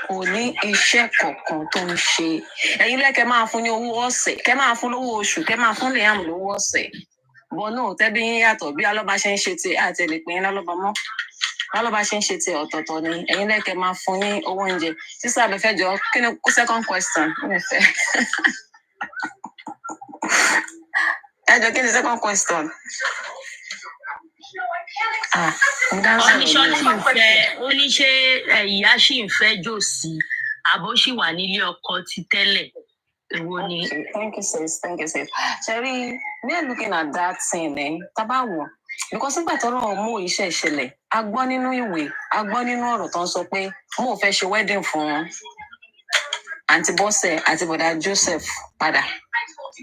kò ní iṣẹ́ kankan tó ń ṣe ẹ̀yin lẹ́kẹ̀ẹ́ máa fún ní owó ọ̀sẹ̀ kẹ́ máa fún lówó oṣù kẹ́ máa fún Liam lówó ọ̀sẹ̀ bọ́ náà tẹ́bí yín yàtọ̀ bí alọ́ba ṣe ń ṣe ti àtẹ̀lé pé yín lálọ́ba mọ́ alọ́ba ṣe ń ṣe ti ọ̀tọ̀ọ̀tọ̀ ni ẹ̀yin lẹ́kẹ̀ẹ́ máa fún ní owó oúnjẹ sísá abẹ́fẹ́ jọ kí ni second question ẹ jọ kí ni second question ìyá ṣì ń fẹ́ jòsí àbó ṣì wà nílé ọkọ ti tẹ́lẹ̀. Okay, thank you, sis. Thank you, sis. Sherry, we are looking at that thing, Tabawo. Because nígbà tọ́rọ̀ mú iṣẹ́ ìṣẹ̀lẹ̀, a gbọ́ nínú ìwé, a gbọ́ nínú ọ̀rọ̀ tó ń sọ pé mo fẹ́ ṣe wedding fún Aunty Bose àti Bọ̀dá Joseph padà.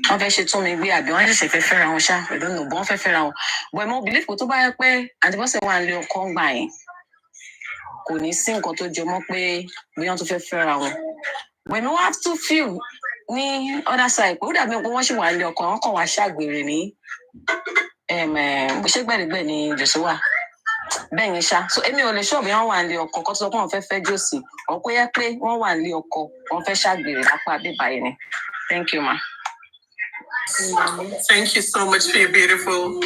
Wọ́n fẹ́ ṣe tún mi gbé àbí wọ́n ṣẹ̀ṣẹ̀ fẹ́ fẹ́ra wọn ṣá, I don't know, but wọ́n fẹ́ fẹ́ra wọn. But mo believe kò tó bá yẹ pé Aunty Bose wà nílé ọkọ ń gbà yẹn, kò ní sí nǹkan tó jọmọ́ pé bí wọ́n tún fẹ́ fẹ́ra wọn. But we have to feel ní other side pé ó dàbí pé wọ́n ṣì wà nílé ọkọ, wọ́n kàn wá ṣàgbèrè ní ṣé gbẹ̀rẹ̀gbẹ̀ ní Joshua. Bẹ́ẹ̀ ni ṣá. So èmi ò lè ṣọ́ọ̀bù wọ́n wà nílé ọkọ, kó tó sọ pé wọ́n fẹ́ fẹ́ jòsì. Ọ̀pọ̀ yẹ pé wọ́n wà nílé ọkọ, wọ́n fẹ́ ṣàgbèrè lápá bíbáyìí ni. Thank you, ma. Thank you so much for your beautiful.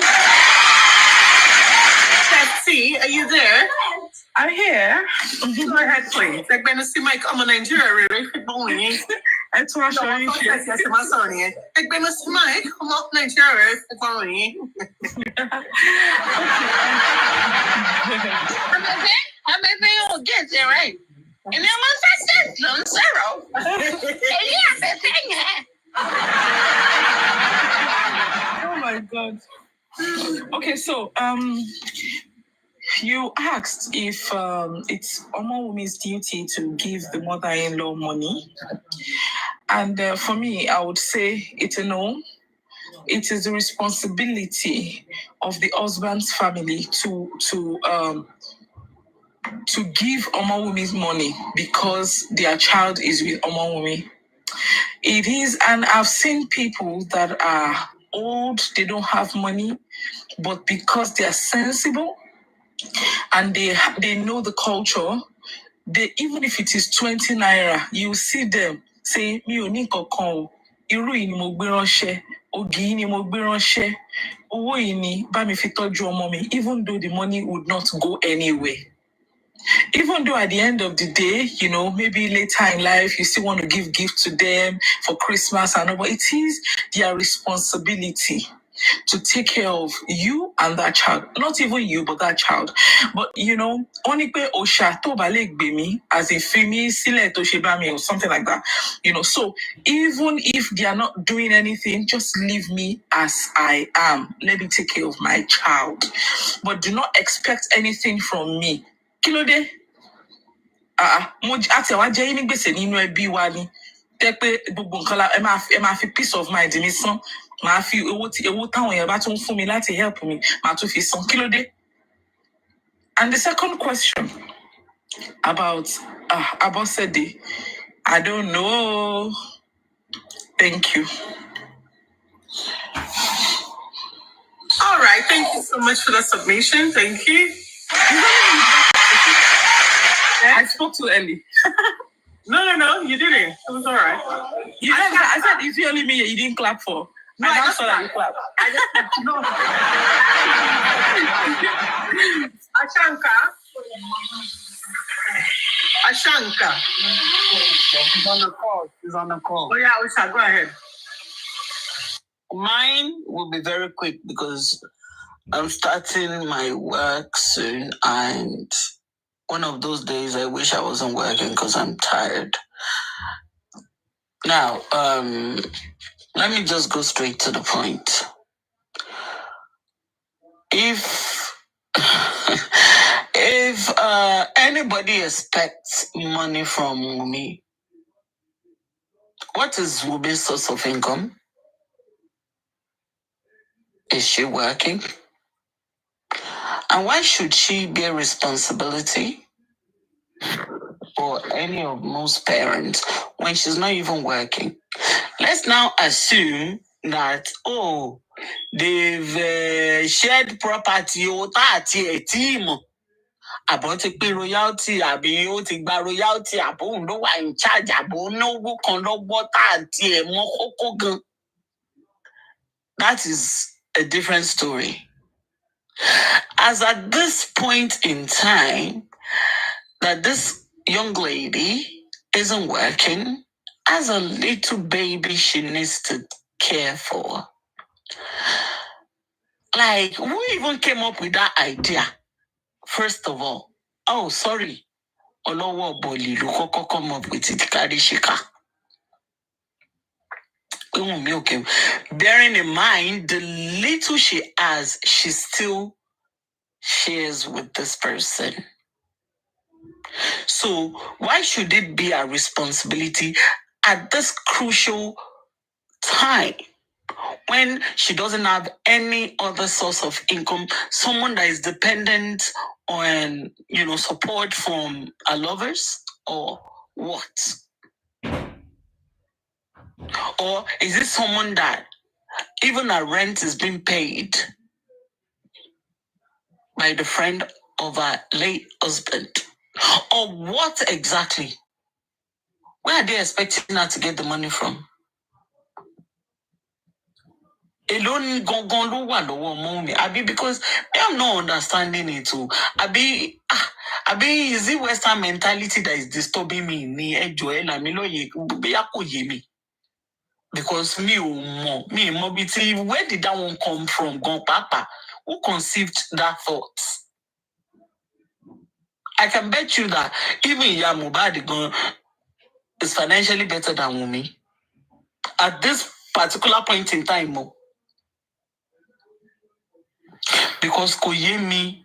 Betsy, are you there? I'm here. Go ahead, please. Like, when I see my come on Nigeria, really, boy. It's my show. Yes, my son. Like, when I see my come up Nigeria, boy. I'm a get it right. And then once I said some zero, Oh my God. Okay, so you asked if it's Omowomi's duty to give the mother-in-law money, and for me, I would say it's a no. It is the responsibility of the husband's family to give Omowomi's money because their child is with Omowomi. It is, and I've seen people that are old, they don't have money, but because they are sensible and they know the culture, they, even if it is 20 naira, you see them say, mi ò ní nǹkankan o, irú yìí ni mo gbé ránṣẹ́, ògì yìí ni mo gbé ránṣẹ́, owó yìí ni bá mi fi tọ́jú ọmọ mi, even though the money would not go anywhere. Even though at the end of the day, you know, maybe later in life, you still want to give gifts to them for Christmas and all, but it is their responsibility to take care of you and that child. Not even you, but that child. But, you know, only pe osha to ba le gbe mi, as a femi sile to she ba mi or something like that. You know, so even if they are not doing anything, just leave me as I am. Let me take care of my child. But do not expect anything from me. Kílódé? Mo àti àwa jẹ́ yín ní gbèsè nínú ẹbí wa ni. Tẹ́ pé gbogbo nǹkan la ẹ máa fi peace of mind mi san. Màá fi owó táwọn èèyàn bá tún fún mi láti help mi, màá tún fi san. Kílódé? And the second question about Abosede, I don't know. Thank you. All right. Thank you so much for the submission. Thank you. I spoke too early. No, you didn't. It was all right. I said it's only me you didn't clap for. No, I just saw that you clap. I just no. Ashanka. He's on the call. Oh yeah, Usha, go ahead. Mine will be very quick because I'm starting my work soon, and one of those days I wish I wasn't working because I'm tired. Now, let me just go straight to the point. If anybody expects money from Wumi, what is Wumi's source of income? Is she working? And why should she bear responsibility for any of most parents when she's not even working? Let's now assume that, they've shared property, about to pay royalty, àbí ó ti gba royalty, àbó òun ló wà in charge, àbó náwó kan lọ́wọ́ táàtì ẹ̀ mọ́ kókó gan. That is a different story. As at this point in time, that this young lady isn't working, as a little baby she needs to care for. Like, who even came up with that idea? first of all, oh, sorry, Olowo Boli, Lukoko come up with it, Kadishika. Okay. Bearing in mind the little she has, she still shares with this person. So why should it be a responsibility at this crucial time when she doesn't have any other source of income, someone that is dependent on, support from her lovers, or what? Or is it someone that even her rent is being paid by the friend of her late husband? Or what exactly? Where are they expecting her to get the money from? Alone gongon lo wa lowo mommy. Abi, because I'm not understanding it too. Abi, is it Western mentality that is disturbing me? Ni ejo na mi loye boya ko ye mi. Because me biti, where did that one come from? Gon papa, who conceived that thought? I can bet you that even Mohbad is financially better than Wunmi at this particular point in time. Because Koyemi,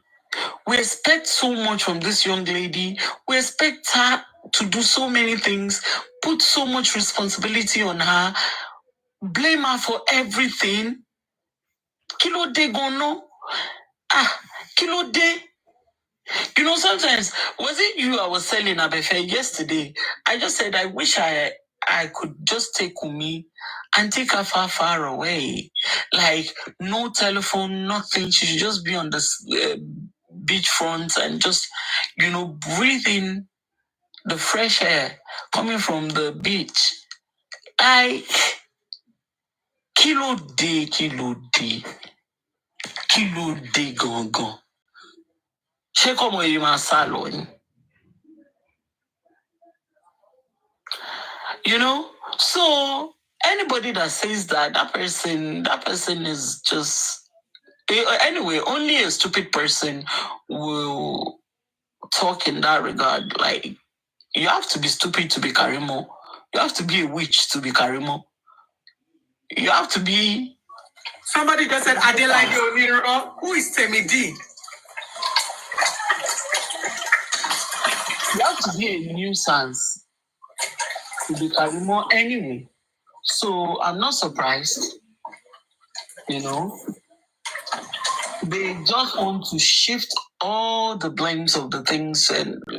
we expect so much from this young lady. We expect her to do so many things, put so much responsibility on her, blame her for everything. Kilo de gono. Kilo de. Sometimes, was it you I was selling Abefe yesterday? I just said, I wish I could just take Umi and take her far, far away. Like, no telephone, nothing. She should just be on the beachfront and just, breathe in the fresh air coming from the beach. Kilo de, gongon. Ṣé kọ́mọ yìí máa sá lọ ni? So anybody that says that person is just, anyway, only a stupid person will talk in that regard. Like, you have to be stupid to be Karimo. You have to be a witch to be Karimo. You have to be... Somebody just said, Adelaide Oniro. Who is Temi D? You have to be a nuisance to be Karimo anyway. So I'm not surprised, They just want to shift all the blames of the things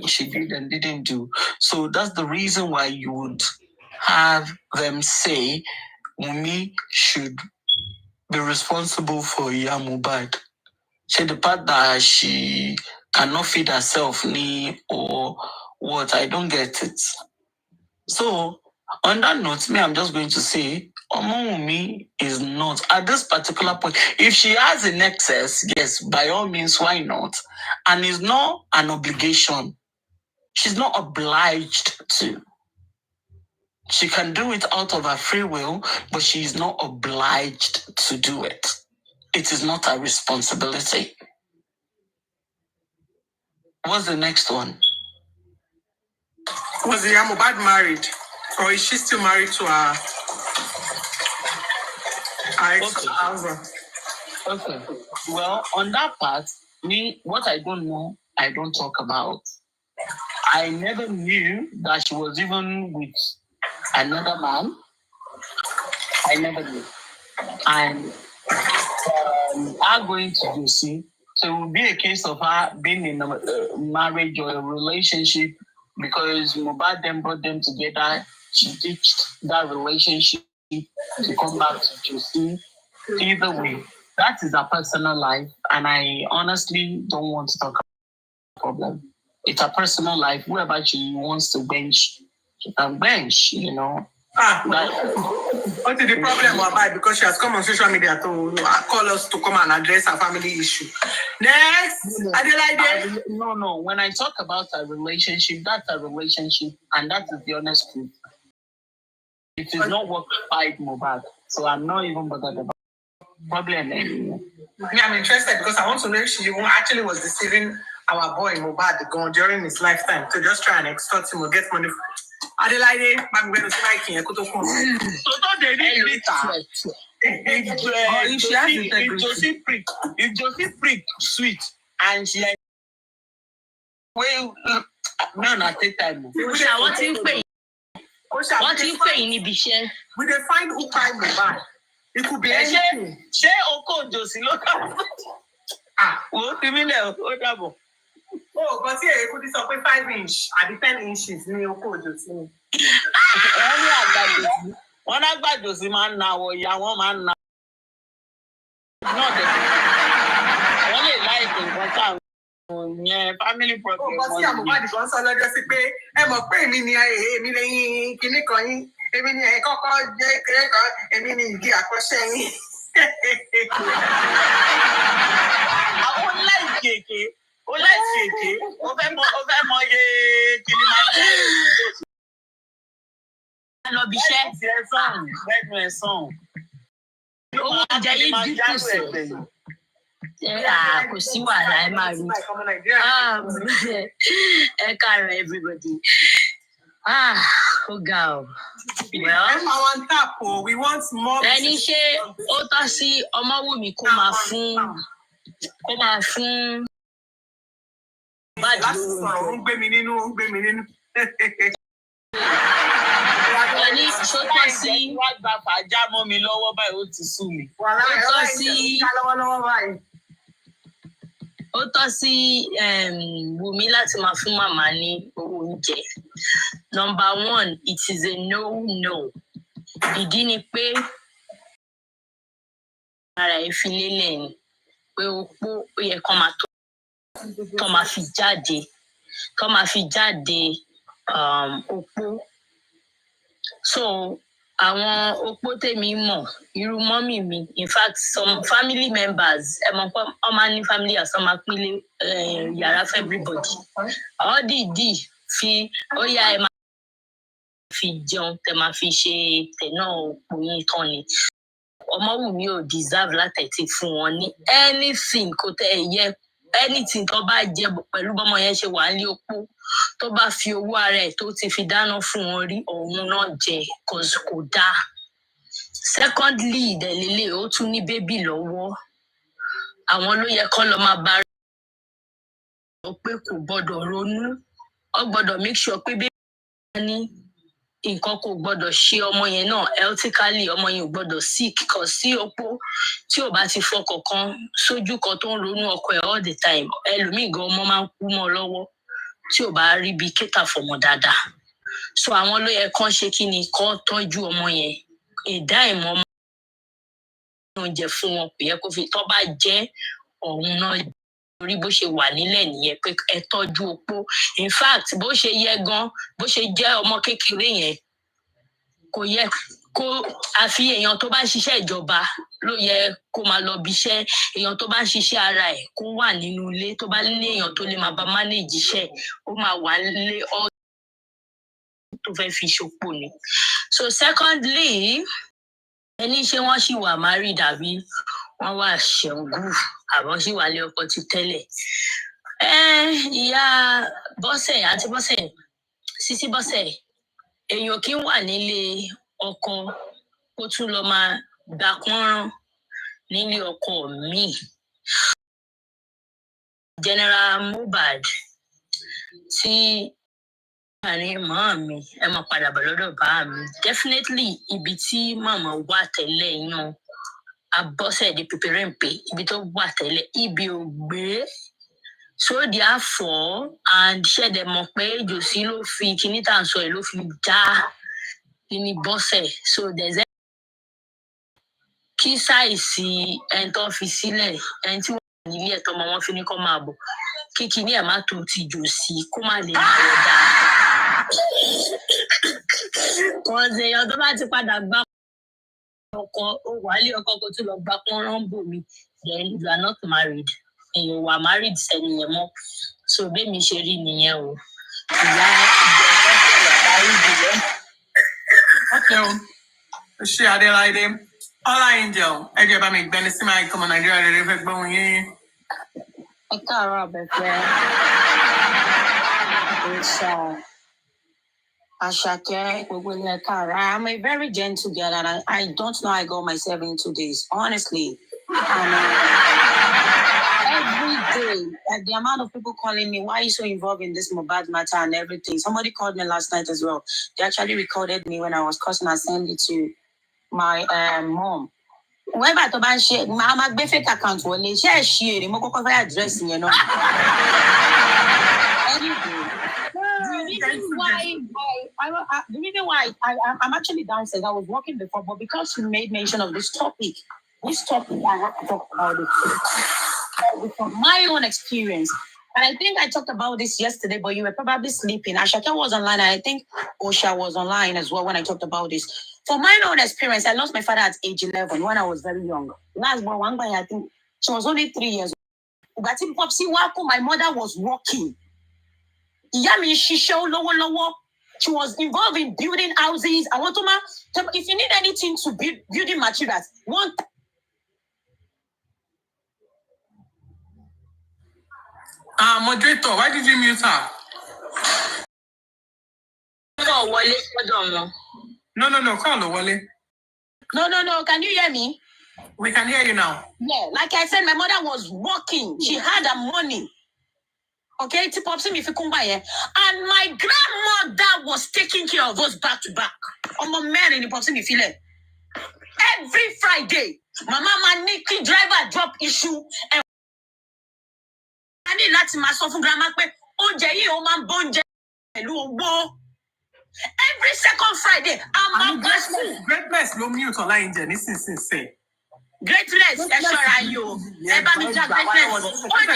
she did and didn't do. So that's the reason why you would have them say Wunmi should be responsible for Mohbad. She the part that she cannot feed herself or what, I don't get it. So on that note, I'm just going to say Wunmi is not at this particular point. If she has an excess, yes, by all means, why not? And it's not an obligation. She's not obliged to. She can do it out of her free will, but she is not obliged to do it. It is not her responsibility. What's the next one? Was the Mohbad married? Or is she still married to her ex-husband? Okay. Well, on that part, what I don't know, I don't talk about. I never knew that she was even with another man. I never knew. And her going to DC, so it would be a case of her being in a marriage or a relationship because Mohbad then brought them together. She ditched that relationship to come back to DC. Either way, that is her personal life, and I honestly don't want to talk about the problem. It's a personal life. Whoever she wants to bench, she can bench, What is the problem about? Because she has come on social media to call us to come and address her family issue. Next, Adelaide. No. When I talk about a relationship, that's a relationship, and that is the honest truth. It is not what fight Mohbad, so I'm not even bothered about the problem anymore. I'm interested because I want to know if she actually was deceiving our boy Mohbad gone during his lifetime to just try and extort him or get money. Adelaide, I'm going to say my king. So don't they need if Josie prick sweet and she like well no take time. What you pay? What you pay in the we dey find who buy Mohbad. It could be anything. Ṣé oko Josie ló kà? Wo fi mí lẹ̀ ó dàbọ̀. Oh, but here you could sọ pé 5 inch àbí 10 inches ní oko Josie. Wọ́n ní àgbà Josie máa ń na àwọ̀ ìyá wọn máa ń na. Náà dẹ̀ wọ́n lè láìpẹ́ nǹkan táwọn yẹn family problem. Ó bọ́ sí Mohbad kan sọ lọ́jọ́ sí pé ẹ mọ̀ pé èmi ni èmi lẹ́yìn kinní kan yín, èmi ni ẹ kọ́kọ́ jẹ́ kéré kan, èmi ni ìdí àkọ́ṣẹ́ yín. Àwọn láìkì èké, ó fẹ́ mọ iye kinní máa ń jẹ́. lọ bí iṣẹ́. Lẹ́nu ẹ̀ sàn. Owó ìjẹ yìí dínkù sí. Kò sí wàhálà ẹ máa rí. Ẹ káàárọ̀ everybody. Ó ga o. Ẹni ṣé ó tọ́ sí Ọmọ́wùmí kó máa fún Láti sọ̀rọ̀ ó ń gbé mi nínú. Ẹni tó tọ́ sí wá gba fàájà mọ́ mi lọ́wọ́ báyìí ó ti sú mi. Ó tọ́ sí Wùmí láti máa fún màmá ní owó oúnjẹ. Number 1, it is a no. Ìdí ni pé ara ẹ̀ fi lélẹ̀ ni pé opó ó yẹ kó máa fi jáde opó. So àwọn opó tèmi mọ̀ irú mọ́mì mi, in fact some family members ẹ mọ̀ pé wọ́n máa ní family house wọ́n máa pínlẹ̀ yàrá for everybody. All dìídì fi ó yá ẹ máa fi jẹun tẹ máa fi ṣe tẹ̀nà òpó yín tán ni. Ọmọ́wùmí ò deserve látẹ̀tí fún wọn ní anything kò tẹ̀ yẹ anything tó bá jẹ pẹ̀lú bọ́mọ yẹn ṣe wà ní opó tó bá fi owó ara ẹ̀ tó ti fi dáná fún wọn rí òun náà jẹ kò dáa. Secondly ìdẹ̀lélẹ̀ ó tún ní bébì lọ́wọ́ àwọn ló yẹ kó lọ máa bá rẹ̀ pé kò gbọ́dọ̀ ronú ó gbọ́dọ̀ make sure pé bébì ní nǹkan kò gbọ́dọ̀ ṣe ọmọ yẹn náà healthically ọmọ yẹn ò gbọ́dọ̀ sick kò sí opó tí ò bá ti fọkàn kan sójú kan tó ń ronú ọkọ ẹ̀ all the time ẹlòmíì gan ọmọ máa ń kú mọ́ lọ́wọ́ tí ò bá rí bí kéta fọmọ dáadáa. So àwọn ló yẹ kán ṣe kí ni kán tọ́jú ọmọ yẹn ìdá ìmọ̀ ọmọ oúnjẹ fún wọn kò yẹ kó fi tọ́ bá jẹ́ ọ̀hún náà orí bó ṣe wà nílẹ̀ nìyẹn pé ẹ tọ́jú opó. In fact bó ṣe yẹ gan bó ṣe jẹ́ ọmọ kékeré yẹn kò yẹ kó àfi èèyàn tó bá ń ṣiṣẹ́ ìjọba ló yẹ kó máa lọ bí iṣẹ́ èèyàn tó bá ń ṣiṣẹ́ ara ẹ̀ kó wà nínú ilé tó bá ní èèyàn tó lè máa bá manage iṣẹ́ ó máa wà nílé tó fẹ́ fi ṣòpò ni. So secondly ẹni ṣé wọ́n ṣì wà married àbí wọ́n wà ṣẹ̀ngù àbọ̀ ṣì wà lé ọkọ ti tẹ́lẹ̀. Ìyá Bọ́sẹ̀ àti Bọ́sẹ̀ Sisi Bọ́sẹ̀ èèyàn kì í wà nílé ọkọ kó tún lọ máa gbà pọ́nrán nílé ọkọ míì. General Mohbad tí àárín màá mi ẹ máa padà bọ̀ lọ́dọ̀ bá mi definitely ibi tí màmá wà tẹ́lẹ̀ yan Abọ́sẹ̀dé Pèpèrèǹpè ibi tó wà tẹ́lẹ̀ ibi ò gbé. So therefore and ṣẹ̀dẹ̀ mọ̀ pé Josie ló fi kíní tà ń sọ ẹ̀ ló fi já kíní Bọ́sẹ̀ so there's kí sáìsì ẹni tó fi sílẹ̀ ẹni tí wọ́n wà nílé ẹ̀tọ́ ọmọ wọn fi ní kó máa bọ̀ kí kíní ẹ̀ má tó ti Josie kó má lè máa lọ dáadáa. Wọ́n ṣe èèyàn tó bá ti padà gbá ọkọ ó wà lé ọkọ kó tún lọ gbá pọ́nrán bò mí then you are not married èèyàn wà married sẹ́ni yẹn mọ́ so bẹ́ẹ̀mi ṣe rí nìyẹn o ìyá ìjọba ìjọba Okay o ṣe Adelaide Ọlá Angel ẹ jẹ́ bá mi gbẹni sí máa kọ́mọ Nàìjíríà rere fẹ́ gbóhùn yín. I can't rob it, It's Ashake, I'm a very gentle girl, and I don't know how I got myself into this, honestly. And, every day, the amount of people calling me, why are you so involved in this Mohbad matter and everything? Somebody called me last night as well. They actually recorded me when I was cursing and sent it to my mom. Whenever to ban share, my fake account will share the mo koko fe address you know. Anyway, the reason why I'm actually downstairs. I was working before, but because you made mention of this topic I have to talk about it from my own experience. And I think I talked about this yesterday, but you were probably sleeping. Ashake was online, and I think Osha was online as well when I talked about this. From my own experience, I lost my father at age 11 when I was very young. Last born one guy, I think she was only 3 years old. But in Popsi Wako, my mother was working. Yami Shisho, lower. She was involved in building houses. I want to if you need anything to build building materials, one. Moderator, why did you mute her? No, call her, Wale. No. Can you hear me? We can hear you now. Yeah, like I said, my mother was working. She had her money. Okay, and my grandmother was taking care of us back to back. Every Friday, my mama Nikki driver drop issue. And I need láti máa sọ fún grandma pé oúnjẹ yìí ó máa ń bóúnjẹ pẹ̀lú owó. Every second Friday, I'm Greatness ló mute online jẹ nísinsìnyí. Greatness, Greatness. You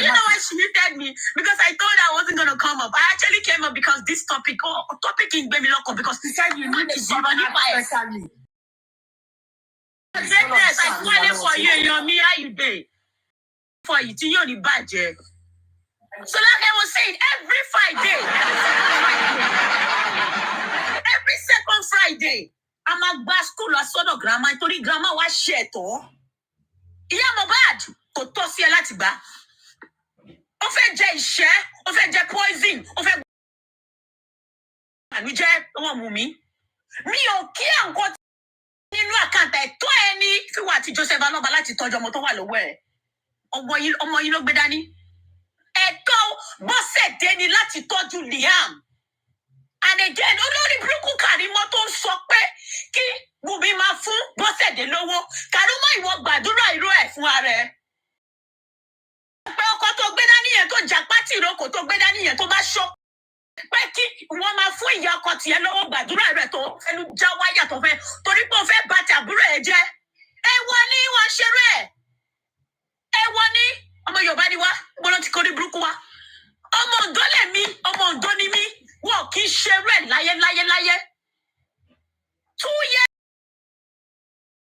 know why she muted me? Because I thought I wasn't going to come up. I actually came up because this topic in Baby Loco, because she said you need to give especially. Greatness, I swear for you, me, how you day? For you, to you, the budget. So like I was saying, every second Friday, I'm at back school or sort of grandma, and told grandma was shit, Ìyá Mohbad kò tọ́ sí ẹ láti gbà. Ó fẹ́ jẹ ìṣẹ́, ó fẹ́ jẹ poison, ó fẹ́ àmì jẹ́ wọ́n mú mi. Mi ò kí nǹkan nínú àkáǹtà ẹ̀tọ́ ẹni fi wà tí Joseph Alọ́ba láti tọ́jú ọmọ tó wà lọ́wọ́ ẹ̀. Ọmọ yìí ló gbé dání. Ẹ̀tọ́ Bọ́sẹ̀dé ni láti tọ́jú Liam. And again, olórí burúkú Kàrímọ́ tó ń sọ pé kí Wùmí máa fún Bọ́sẹ̀dé lówó. Kàrímọ́ ìwọ gbàdúrà irú ẹ̀ fún ara ẹ̀. Pé ọkọ tó gbé dání yẹn tó jà pátì ìrókò tó gbé dání yẹn tó bá ṣọ́. Pé kí wọ́n máa fún ìyá ọkọ tiẹ̀ lọ́wọ́ gbàdúrà rẹ̀ tó fẹnu já wáyà tó fẹ́ torí pé ó fẹ́ bà tàbúrò ẹ̀ jẹ́. Èèwọ̀ ni wọ́n ṣeré ẹ̀. Èèwọ̀ ni ọmọ Yorùbá ni wá, gbọ́dọ̀ ti kórè burúkú wá. Ọmọ Oǹdó lèmi, ọmọ Oǹdó ni mí. Wọ́n kì í ṣeré láyé. 2 years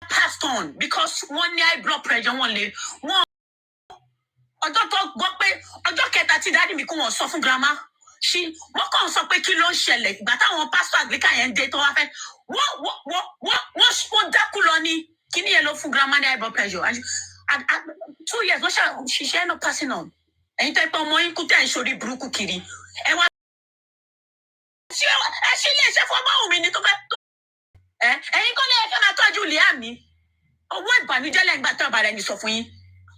passed on because wọ́n ní high blood pressure wọ́n ọjọ́ tó gbọ́ pé ọjọ́ kẹta tí dáàdì mi kú wọn sọ fún grandma wọ́n kàn sọ pé kí ló ń ṣẹlẹ̀ ìgbà táwọn pásítọ̀ Anglican yẹn dé tó wá fẹ́ wọ́n dákú lọ ní kíní yẹn ló fún grandma ní high blood pressure and 2 years wọ́n ṣiṣẹ́ náà passing on ẹ̀yin tẹ́ pé ọmọ yín kú tẹ̀ ń ṣorí burúkú kiri ẹ wá ṣe ilé iṣẹ́ fún ọmọ òun mi ní tó fẹ́ tó ẹ̀yin kọ́ lẹ́yìn fẹ́ máa tọ́jú Liam mi owó ìbànújẹ́ lẹ́yìn gbà tó ìbára ẹni sọ fún yín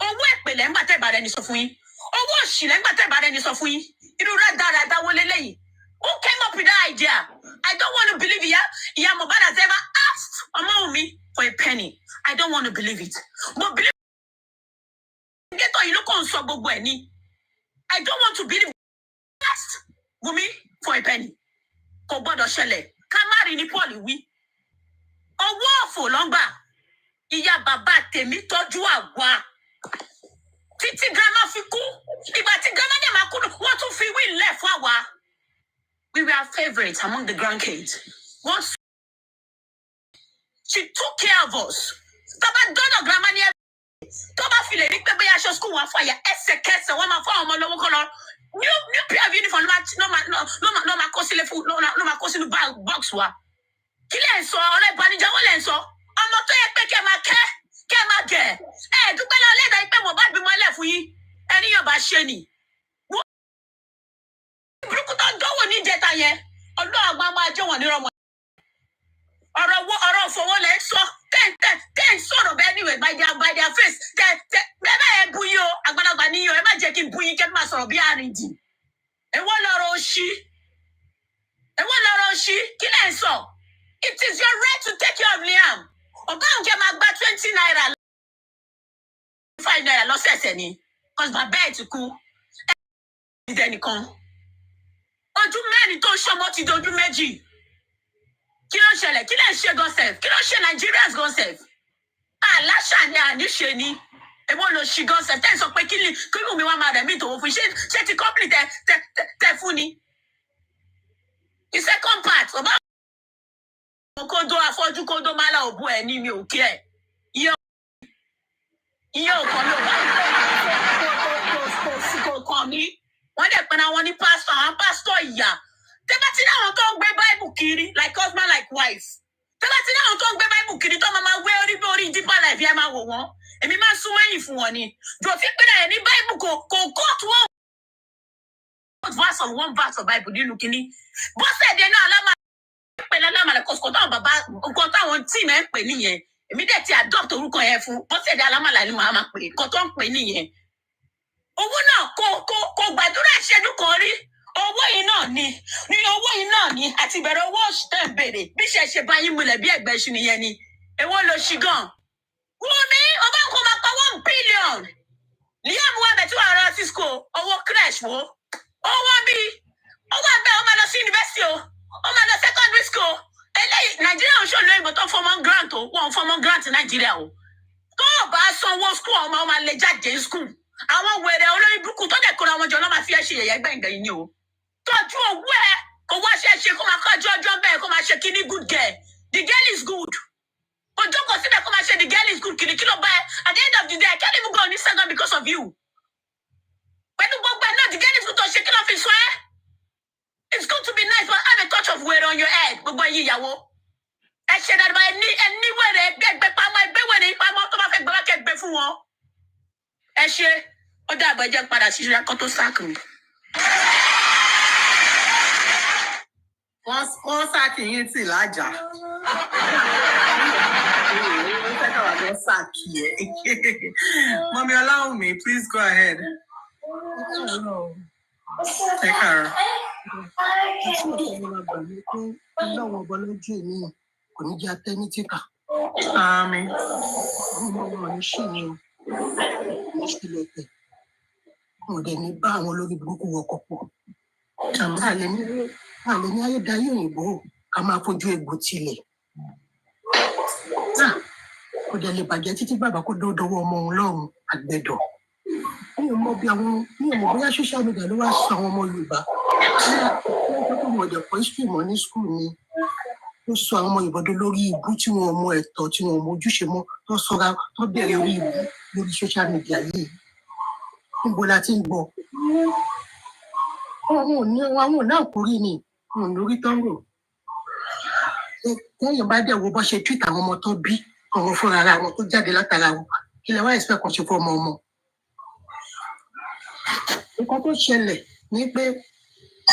owó èpè lẹ́yìn gbà tó ìbára ẹni sọ fún yín owó òṣì lẹ́yìn gbà tó ìbára ẹni sọ fún yín irú rádaràda wo lélẹ́yìn who came up with that idea? I don't want to believe ìyá Mohbad has ever asked ọmọ òun mi for a penny. I don't want to believe it. But believe gẹ́tọ̀ yìí ló kàn ń sọ gbogbo ẹ̀ ni. I don't want to believe asked Wunmi for a penny. Kò gbọ́dọ̀ ṣẹlẹ̀ ká má rí ní Paul wí. Owó ọ̀fọ̀ ló ń gbà. Ìyá bàbá tèmi tọ́jú àwa. Títí grandma fi kú. Ìgbà tí grandma dẹ̀ máa kú wọ́n tún fi wí lẹ̀ fún àwa. We were favorites among the grandkids. Once she took care of us. Tọ́ba dọ́dọ̀ grandma ní tọ́ba fi lè rí pé bóyá aṣọ school wà fàyà ẹsẹ̀kẹsẹ̀ wọ́n máa fọ́ àwọn ọmọ lọ́wọ́ kọ́ lọ. New pair of uniform ló máa kó sílé fún ló máa kó sínú box wa. Kí lẹ̀ ń sọ ọ̀rẹ́ ìbànújẹ́ wọ́n lẹ̀ ń sọ ọmọ tó yẹ pé kẹ́ máa gẹ̀ dúpẹ́ lọ lẹ́dàá pé Mohbad bímọ lẹ̀ fún yín ẹni yóò bá ṣe ni burúkú tó ń dánwò ní ìjẹta yẹn ọlọ́run àgbà máa jẹ́ wọn nírọ̀mọ́ ọ̀rọ̀ fowó lẹ́ sọ tẹ́ ń sọ̀rọ̀ bẹ́ẹ̀ níwèé by their face bẹ́ẹ̀ bẹ́ẹ̀ bu yín o àgbàlagbà níyàn ẹ má jẹ́ kí n bu yín kẹ́ máa sọ̀rọ̀ bí àrìndì èwo lọ̀rọ̀ òṣì kí lẹ́ ń sọ it is your right to take care of Liam ọ̀gá òǹkẹ́ máa gba 20 naira 5 naira lọ́sẹ̀ẹ̀sẹ̀ ni cause bàbá ẹ̀ ti kú ẹnìkan ojú mẹ́rin tó ṣọmọ ti di ojú méjì kí ló ń ṣẹlẹ̀ kí lè ń ṣe gọ́sẹ̀f kí ló ń ṣe Nigerians gọ́sẹ̀f aláṣà ni àníṣe ni èwo ló ṣì gọ́sẹ̀f tẹ́ ń sọ pé kí ló mi wá máa rẹ̀ mí tòun fún ṣé ti kọ́pìlì tẹ fún ni the second part ọba kódó afọ́jú kódó má la òbú ẹ̀ ní mi ò kí ẹ̀ iye ò kàn mí ò bá kò kàn mí wọ́n dẹ̀ pẹ́ná wọn ní pásítọ̀ àwọn pásítọ̀ ìyá tẹ́bá tí náà tó ń gbé báìbù kiri like husband like wife tẹ́bá tí náà tó ń gbé báìbù kiri tó máa wé orí bí orí deeper life yẹn máa wò wọ́n èmi máa sún mẹ́yìn fún wọn ni jòfin pé náà ní báìbù kò kóòtù wọn verse of one verse of Bible nínú kínní bọ́sẹ̀ dé náà alámà pẹ̀lú alámàlẹ̀ kọ̀ọ̀kan táwọn bàbá nǹkan táwọn tí náà ń pè nìyẹn èmi dẹ̀ ti adopt orúkọ yẹn fún bọ́sẹ̀ dé alámàlẹ̀ ni màá máa pè nǹkan tó ń pè nìyẹn owó náà kò gbàdúrà ìṣẹ́jú kan rí owó yìí náà ni àti ìbẹ̀rẹ̀ owó oṣù tẹ̀ ń béèrè bí ṣe bá yín mulẹ̀ bí ẹgbẹ́ iṣu nìyẹn ni èwo ló ṣì gan wọ́n ní ọba nǹkan máa pa 1 billion Liam wà bẹ̀ tí wàá rà Cisco owó crash wo owó bíi owó abẹ́ ọ máa lọ sí yunifásitì o ọ máa lọ secondary school eléyìí Nàìjíríà ń ṣòlò ìbò tó fọmọ grant o wọn fọmọ grant Nàìjíríà o tó o bá sanwó school ọmọ lè jáde school àwọn wèrè olórí burúkú tó dẹ̀ kóra wọn jọ lọ́ máa fi ẹ́ ṣe yẹ̀yẹ́ gbẹ̀ngbẹ̀yìn ni o tọ́jú owó ẹ̀ kò wá ṣe kó máa kọ́jú ọjọ́ bẹ́ẹ̀ kó máa ṣe kíní good girl the girl is good kò jókòó síbẹ̀ kó máa ṣe the girl is good kí ló bá ẹ at the end of the day I can't even go on Instagram because of you pẹ̀lú gbogbo ẹ̀ náà the girl is good tó ṣe kí ló fi sọ ẹ́ it's good to be nice but have a touch of wèrè on your head gbogbo ẹ̀yin ìyàwó ẹ ṣe dáadáa ẹni wèrè ẹgbẹ́ pamọ́ ẹgbẹ́ wèrè pamọ́ tó bá fẹ́ gbọ́ kẹ́ gbé fún wọn ẹ ṣe ó dàgbà jẹ́ padà sí ìṣúra kan tó sáàkì mi. wọ́n sáàkì yín tì lájà. Mommy, allow me. Please go ahead. Ẹ káàárọ̀. Ọlọ́run ọba lójú èmi kò ní jẹ́ atẹ́ ní tìkà. Àmín. Ọmọ wọn ní ṣì ni o. Mo ṣílẹ̀ tẹ̀. Mo dẹ̀ ní bá àwọn olórí burúkú wọkọ̀ pọ̀. Àlẹ́ ní ayédáyé òyìnbó ká máa fojú egbò tilẹ̀. Kò dẹ̀ lè bàjẹ́ títí bàbá kó dọ́dọ́wọ́ ọmọ òun lọ́rùn àgbẹ̀dọ̀. Mi ò mọ bóyá social media ló wá sọ àwọn ọmọ Yorùbá. Wọ́n dẹ̀ pọ̀ history mọ́ ní school ni. Ó sọ àwọn ọmọ Yorùbá lórí ibú tí wọ́n mọ ẹ̀tọ́ tí wọ́n mọ ojúṣe mọ́ tó sọra tó bẹ̀rẹ̀ orí ibú lórí social media yìí. Níbo la ti ń gbọ́? Àwọn ò náà kórìí ni wọn ò lórí tán rò. Lẹ́yìn bá dẹ̀ wo bó ṣe tweet àwọn ọmọ tó bí ọ̀rọ̀ fúnra ara wọn tó jáde látara wọn kí lè wá expect kan ṣe fún ọmọ. Nǹkan tó ṣẹlẹ̀ ni pé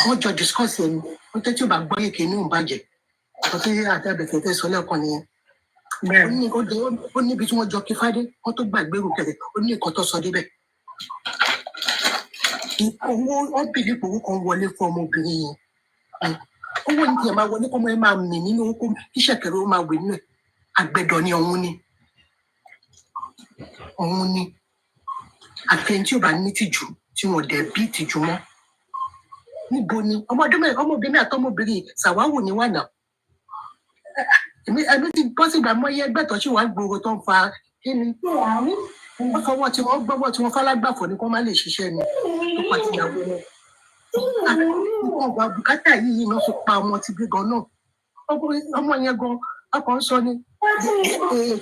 wọ́n jọ discuss ẹni wọ́n tẹ́tí ò bá gbọ́ èké ní òǹbàjẹ́ ọ̀tọ́ tí àtàbẹ̀fẹ̀ fẹ́ sọ lẹ́ẹ̀kan nìyẹn. Ó níbi tí wọ́n jọ kí fádé wọ́n tó gbàgbé rúkẹ̀rẹ̀ ó ní nǹkan tó sọ débẹ̀. Wọ́n bìlí pòwó kan wọlé fún ọmọbìnrin yẹn. Owó ní tiẹ̀ máa wọlé kọ́mọ ẹ máa mì nínú owó kí ṣẹ̀kẹ̀rẹ̀ ó máa wè nínú ẹ̀. Àgbẹ̀dọ̀ ni òun ni. Àfihàn tí ò bá ní tìjú tí wọn dẹ̀ bí tìjú mọ́. Níbo ni ọmọbìnrin àtọmọbìnrin ṣàwáwò ní wànà. Èmi ti bọ́ sígbà mọ́ iye ẹgbẹ́ tó ṣì wá gbòòrò tó ń fa kíni. Wọ́n fọwọ́ tí wọ́n gbọ́wọ́ tí wọ́n falágbàfọ̀ ni kó má lè ṣiṣẹ́ ni tó pa tìyàwó wọn. Nǹkan ọ̀gbà bùkátà yìí náà fi pa ọmọ ti bí gan náà. Ọmọ yẹn gan ọkọ̀ ń sọ ni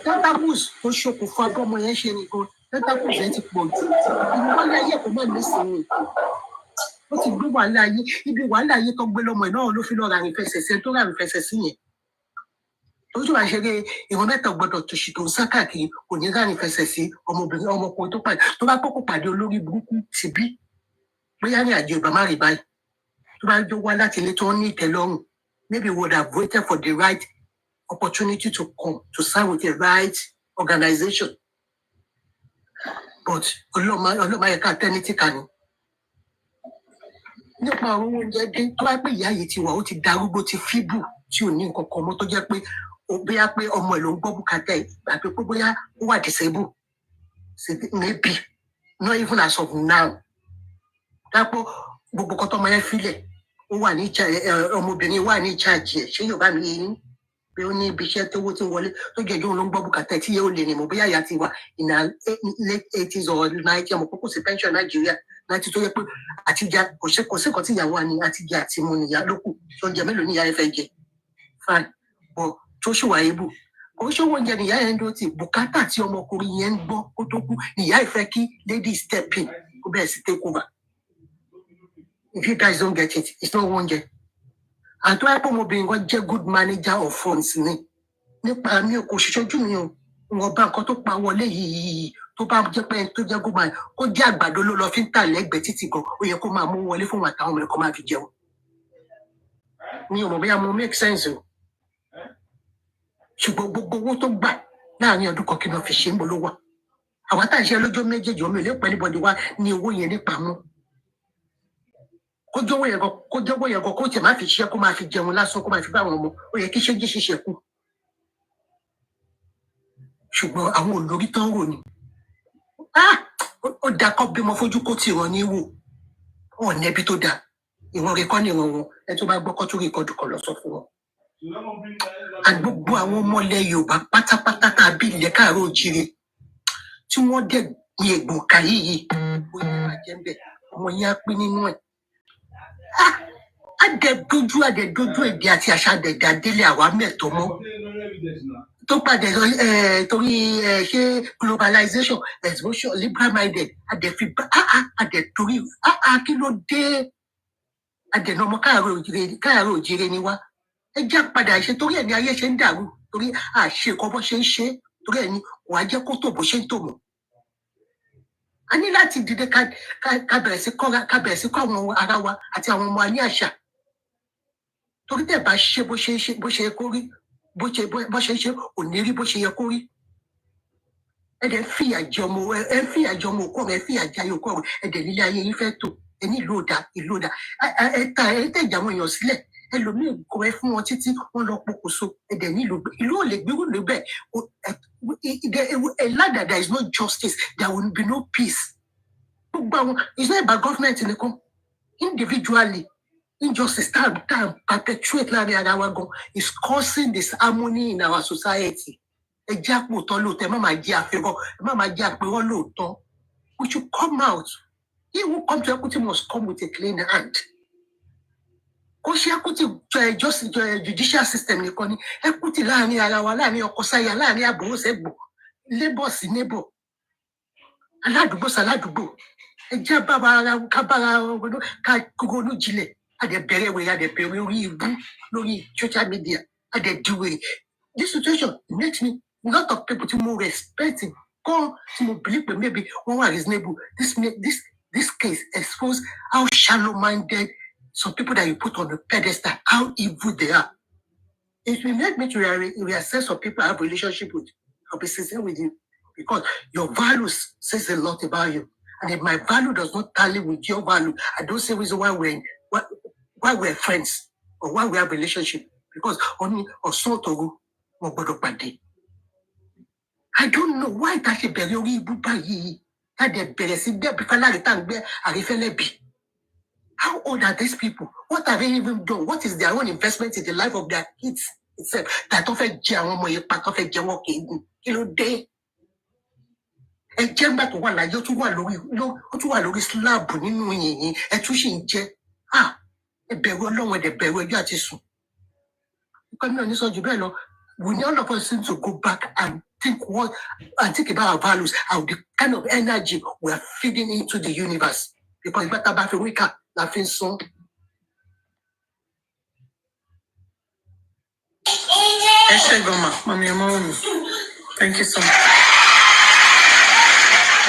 tentacles tó ṣokùnfà bọ́mọ yẹn ṣe nìkan tentacles yẹn ti pọ̀ jù. Ìlú wálé ayé kò má nísìnyí. Ó ti gbé wàhálà ayé ibi wàhálà ayé tó gbé lọ́mọ ẹ̀ náà ló fi lọ́ọ́ ra àrìnfẹsẹ̀ sí tó ra àrìnfẹsẹ̀ sí yẹn. Ojú wa ṣe eré ìwọ̀n mẹ́ta gbọ́dọ̀ tòṣì tó ń sá káàkiri kò ní ráàyè fẹsẹ̀ sí ọmọbìnrin ọmọkùnrin tó pàdé tó bá kọ́kọ́ pàdé olórí burúkú sí bí bóyá ní àjẹ ìbámá rí báyìí tó bá jó wá láti ilé tó ń ní ìtẹ́lọ́rùn maybe would have waited for the right opportunity to come to sign with the right organization but ọlọ́mọ ẹ̀ka tẹ́nítì kan ni. Nípa àwọn oúnjẹ dé tó bá pé ìyá yìí ti wà ó ti darúgbó ti fíbù tí ò ní nǹkan kan mọ́ tó jẹ́ pé bóyá pé ọmọ ẹ̀ ló ń gbọ́ bùkátà ẹ̀ àti pé bóyá ó wà disable maybe not even as of now dápò gbogbo kan tó ọmọ yẹn filẹ̀ ó wà ní ọmọbìnrin wà ní ìcháàjì ẹ̀ ṣé Yorùbá mi yẹn pé ó ní ibi iṣẹ́ tówó tí ń wọlé tó jẹ́ ìjọ ló ń gbọ́ bùkátà ẹ̀ tí yẹ ó lè rìn mọ́ bóyá ìyá ti wà in her late 80s or 90s ọmọ kókó sí pension Nàìjíríà láti tó yẹ pé àtijọ́ kò sí nǹkan tí ìyàwó wa ní àtijọ́ àti mu nìyá lókù tó ń jẹ mélòó ní ìyá ẹ fẹ́ jẹ fine but tó ṣì wà ébù kò ṣòwò oúnjẹ nìyá yẹn ń dó tì bùkátà tí ọmọkùnrin yẹn ń gbọ́ kó tó kú nìyá ẹ fẹ́ kí lady step in kó bẹ̀rẹ̀ sí take over. If you guys don't get it, it's not oúnjẹ. Àti wáyé pé ọmọbìnrin kan jẹ́ good manager of funds ni nípa mi kò ṣiṣẹ́ ojú mi o wọn bá nǹkan tó pa wọlé yìí tó bá jẹ́ pé tó jẹ́ good man kó jẹ́ àgbàdo ló lọ fi ń tà lẹ́gbẹ̀ẹ́ títì gan ó yẹ kó máa mú wọlé fún àtàwọn ọmọ ẹ̀kọ́ máa fi jẹun. Mi ò mọ̀ bóyá mo make sense o ṣùgbọ́n gbogbo owó tó gbà láàrin ọdún kan kí ló fi ṣe ń bọ̀ ló wà. Àwọn tá à ń ṣe lọ́jọ́ méjèèjì omi ò lè pẹ́ níbọ̀dì wá ní owó yẹn nípa mú. Kó jówó yẹn gan kó tiẹ̀ má fi ṣiṣẹ́ kó máa fi jẹun lásán kó máa fi bá àwọn ọmọ ó yẹ kí ṣéǹjì ṣiṣẹ́ kù. Ṣùgbọ́n àwọn olórí tán rò ní ó dáa kọ́ bímọ fojú kó tì wọ́n ní wò wọn nẹ́bí tó dáa ìwọ̀n rẹ̀ kọ́ ní ìwọ̀n wọn ẹ tó bá gbọ́ kọ́ tó rí ìkọdù kan lọ sọ fún wọn. Gbogbo àwọn ọmọ ilẹ̀ Yorùbá pátápátá tàbí ilẹ̀ Káàárọ̀ Oòjíire tí wọ́n dẹ̀ gbin ègbòn ká yìí ó yẹ máa jẹ́ bẹ́ẹ̀ ọmọ yẹn á pín nínú ẹ̀. Àdẹ̀dójú èdè àti àṣà àdẹ̀dà délé àwa mẹ́tọ́ mọ́ tó padà torí ṣé globalization exposure liberal minded àdẹ̀fi àdẹ̀torí kí ló dé àdẹ̀nà ọmọ Káàárọ̀ Oòjíire ni wá ẹ já padà ṣe torí ẹ̀ ní ayé ṣe ń dàrú torí àṣekọ bó ṣe ń ṣe torí ẹ̀ ní wàá jẹ́ kó tò bó ṣe ń tò mọ́. A ní láti dìde ká bẹ̀rẹ̀ sí kọ́ àwọn ara wa àti àwọn ọmọ ní àṣà torí tẹ̀ bá ṣe bó ṣe yẹ kó rí bó ṣe ń ṣe ò ní rí bó ṣe yẹ kó rí. Ẹ dẹ̀ fìyà jẹ ọmọ òkú ọ̀rọ̀ ẹ fìyà jẹ ayé òkú ọ̀rọ̀ ẹ dẹ̀ nílé ayé yín fẹ́ tò ẹ ní ìlú òdà ẹ tẹ̀ jà àwọn èèyàn sílẹ̀ ẹlòmíì kọ ẹ fún wọn títí wọn lọ pokùnso ẹ dẹ̀ ní ìlú ò lè gbérù níbẹ̀ ladder there is no justice there will be no peace. Gbogbo àwọn it's not about government nìkan individually injustice time perpetuate láàrin ara wa gan is causing disharmony in our society. Ẹ jẹ́ àpò tán lóòótọ́ ẹ má máa jẹ́ àfihàn ẹ má máa jẹ́ àpérò lóòótọ́ we should come out. He who come to equity must come with a clean hand. Kò ṣe equity judicial system nìkan ni equity láàrin ara wa láàrin ọkọ sáyà láàrin àbúrò sẹ́gbọ̀n labour sí neighbor aládùúgbò sáládùúgbò ẹ jẹ́ kábàárà ká ronú jinlẹ̀ àdẹ̀bẹ̀rẹ̀ wẹ̀rẹ̀ àdẹ̀bẹ̀rẹ̀ orí ibú lórí social media àdẹ̀dìwẹ̀rẹ̀. This situation makes me a lot of people tí mo respect gan tí mo believe pé maybe wọ́n wà reasonable this case expose how shallow-minded some people that you put on the pedestal how evil they are. It will make me to reassess some people I have a relationship with. I'll be sincere with you because your values says a lot about you. And if my value does not tally with your value, I don't see reason why we're friends or why we have a relationship. Because only ọ̀sán tòru wọn gbọ́dọ̀ pàdé. I don't know why that ṣe bẹ̀rẹ̀ orí ibú báyìí. That they bẹ̀rẹ̀ sí bẹ́ẹ̀ bí fáláre tá à ń gbé àrífẹ́lẹ́bì. How old are these people? What have they even done? What is their own investment in the life of their kids itself? That tó fẹ́ jẹ àwọn ọmọ yẹn pa tó fẹ́ jẹ wọn kéegun. Kí ló dé? Ẹ jẹ́ ńgbà tó wà láyé ó tún wà lórí slab nínú yìnyín ẹ tún sì ń jẹ. Ẹ bẹ̀rù Ọlọ́run ẹ bẹ̀rù ẹjọ́ àti sùn. Nǹkan mìíràn ní sọ jù bẹ́ẹ̀ lọ. We need all of us to go back and think about our values and the kind of energy we are feeding into the universe. Because ìgbà tá a bá fi wíkà la fi ń sún. Ẹ ṣé Thank you so much.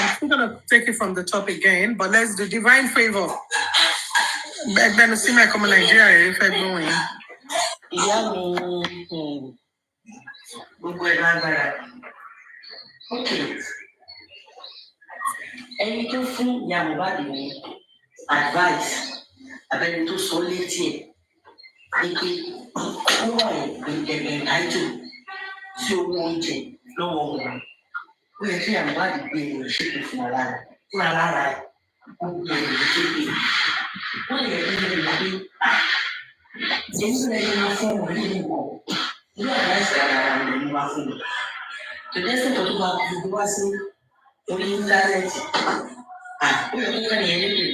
I'm still going to take it from the top again, but let's do divine favor. Back then, see my come Nigeria if I go in. ìyá mi gbogbo ẹ̀ lágbára. Ok, ẹni tó fún ìyá Mohbad ní advice abẹ́ni tó sọ létí ẹ̀ ní pé ó wà àìjò sí owó oúnjẹ lọ́wọ́ wọn. Ó yẹ kí ìyá Mohbad gbé ẹ̀rọ ṣépè fún ara rẹ̀ ó gbé ẹ̀rọ ṣépè. Ó lè yẹ kí ẹ̀rọ pé èyí lè máa fún ọmọ yìí nìkan irú advice ara rẹ̀ ló máa fún mi. Tòlẹ́sìn tó bá gbogbo wá sí orí íńtánẹ́ẹ̀tì ó yẹ kó kẹ́ni ẹni lè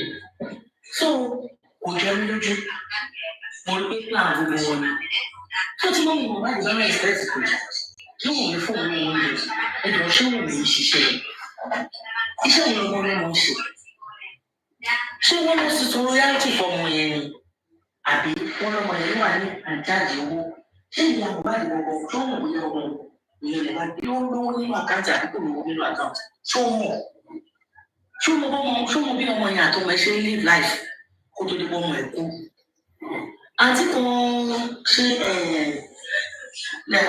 so kò jẹ́ mi lójú mo rí pé plan gbogbo wọn ni tó tí wọ́n mú wọn láti lọ́nà ìfẹ́sì pé kí wọ́n mi fún mi wọn lè ẹ̀dùn ṣé wọ́n mi ṣiṣẹ́ iṣẹ́ mi lọ́wọ́ ló mọ̀ ṣe ṣé wọ́n lọ sí tọrọ yáàtì fọmọ yẹn ni àbí wọ́n lọ́mọ yẹn wà ní àjáde owó ṣé ìyá Mohbad gbọ̀ngàn tó mọ̀ bóyá ọmọ ìyẹn lè máa bí ó lówó nínú àkáǹtì àbíkò lówó nínú àkáǹtì ṣó mọ̀ ṣó mọ̀ bí ọmọ yẹn àtọmọ ẹ ṣe ń live life kó tó di pé ọmọ ẹ kú. Àǹtí kan ṣe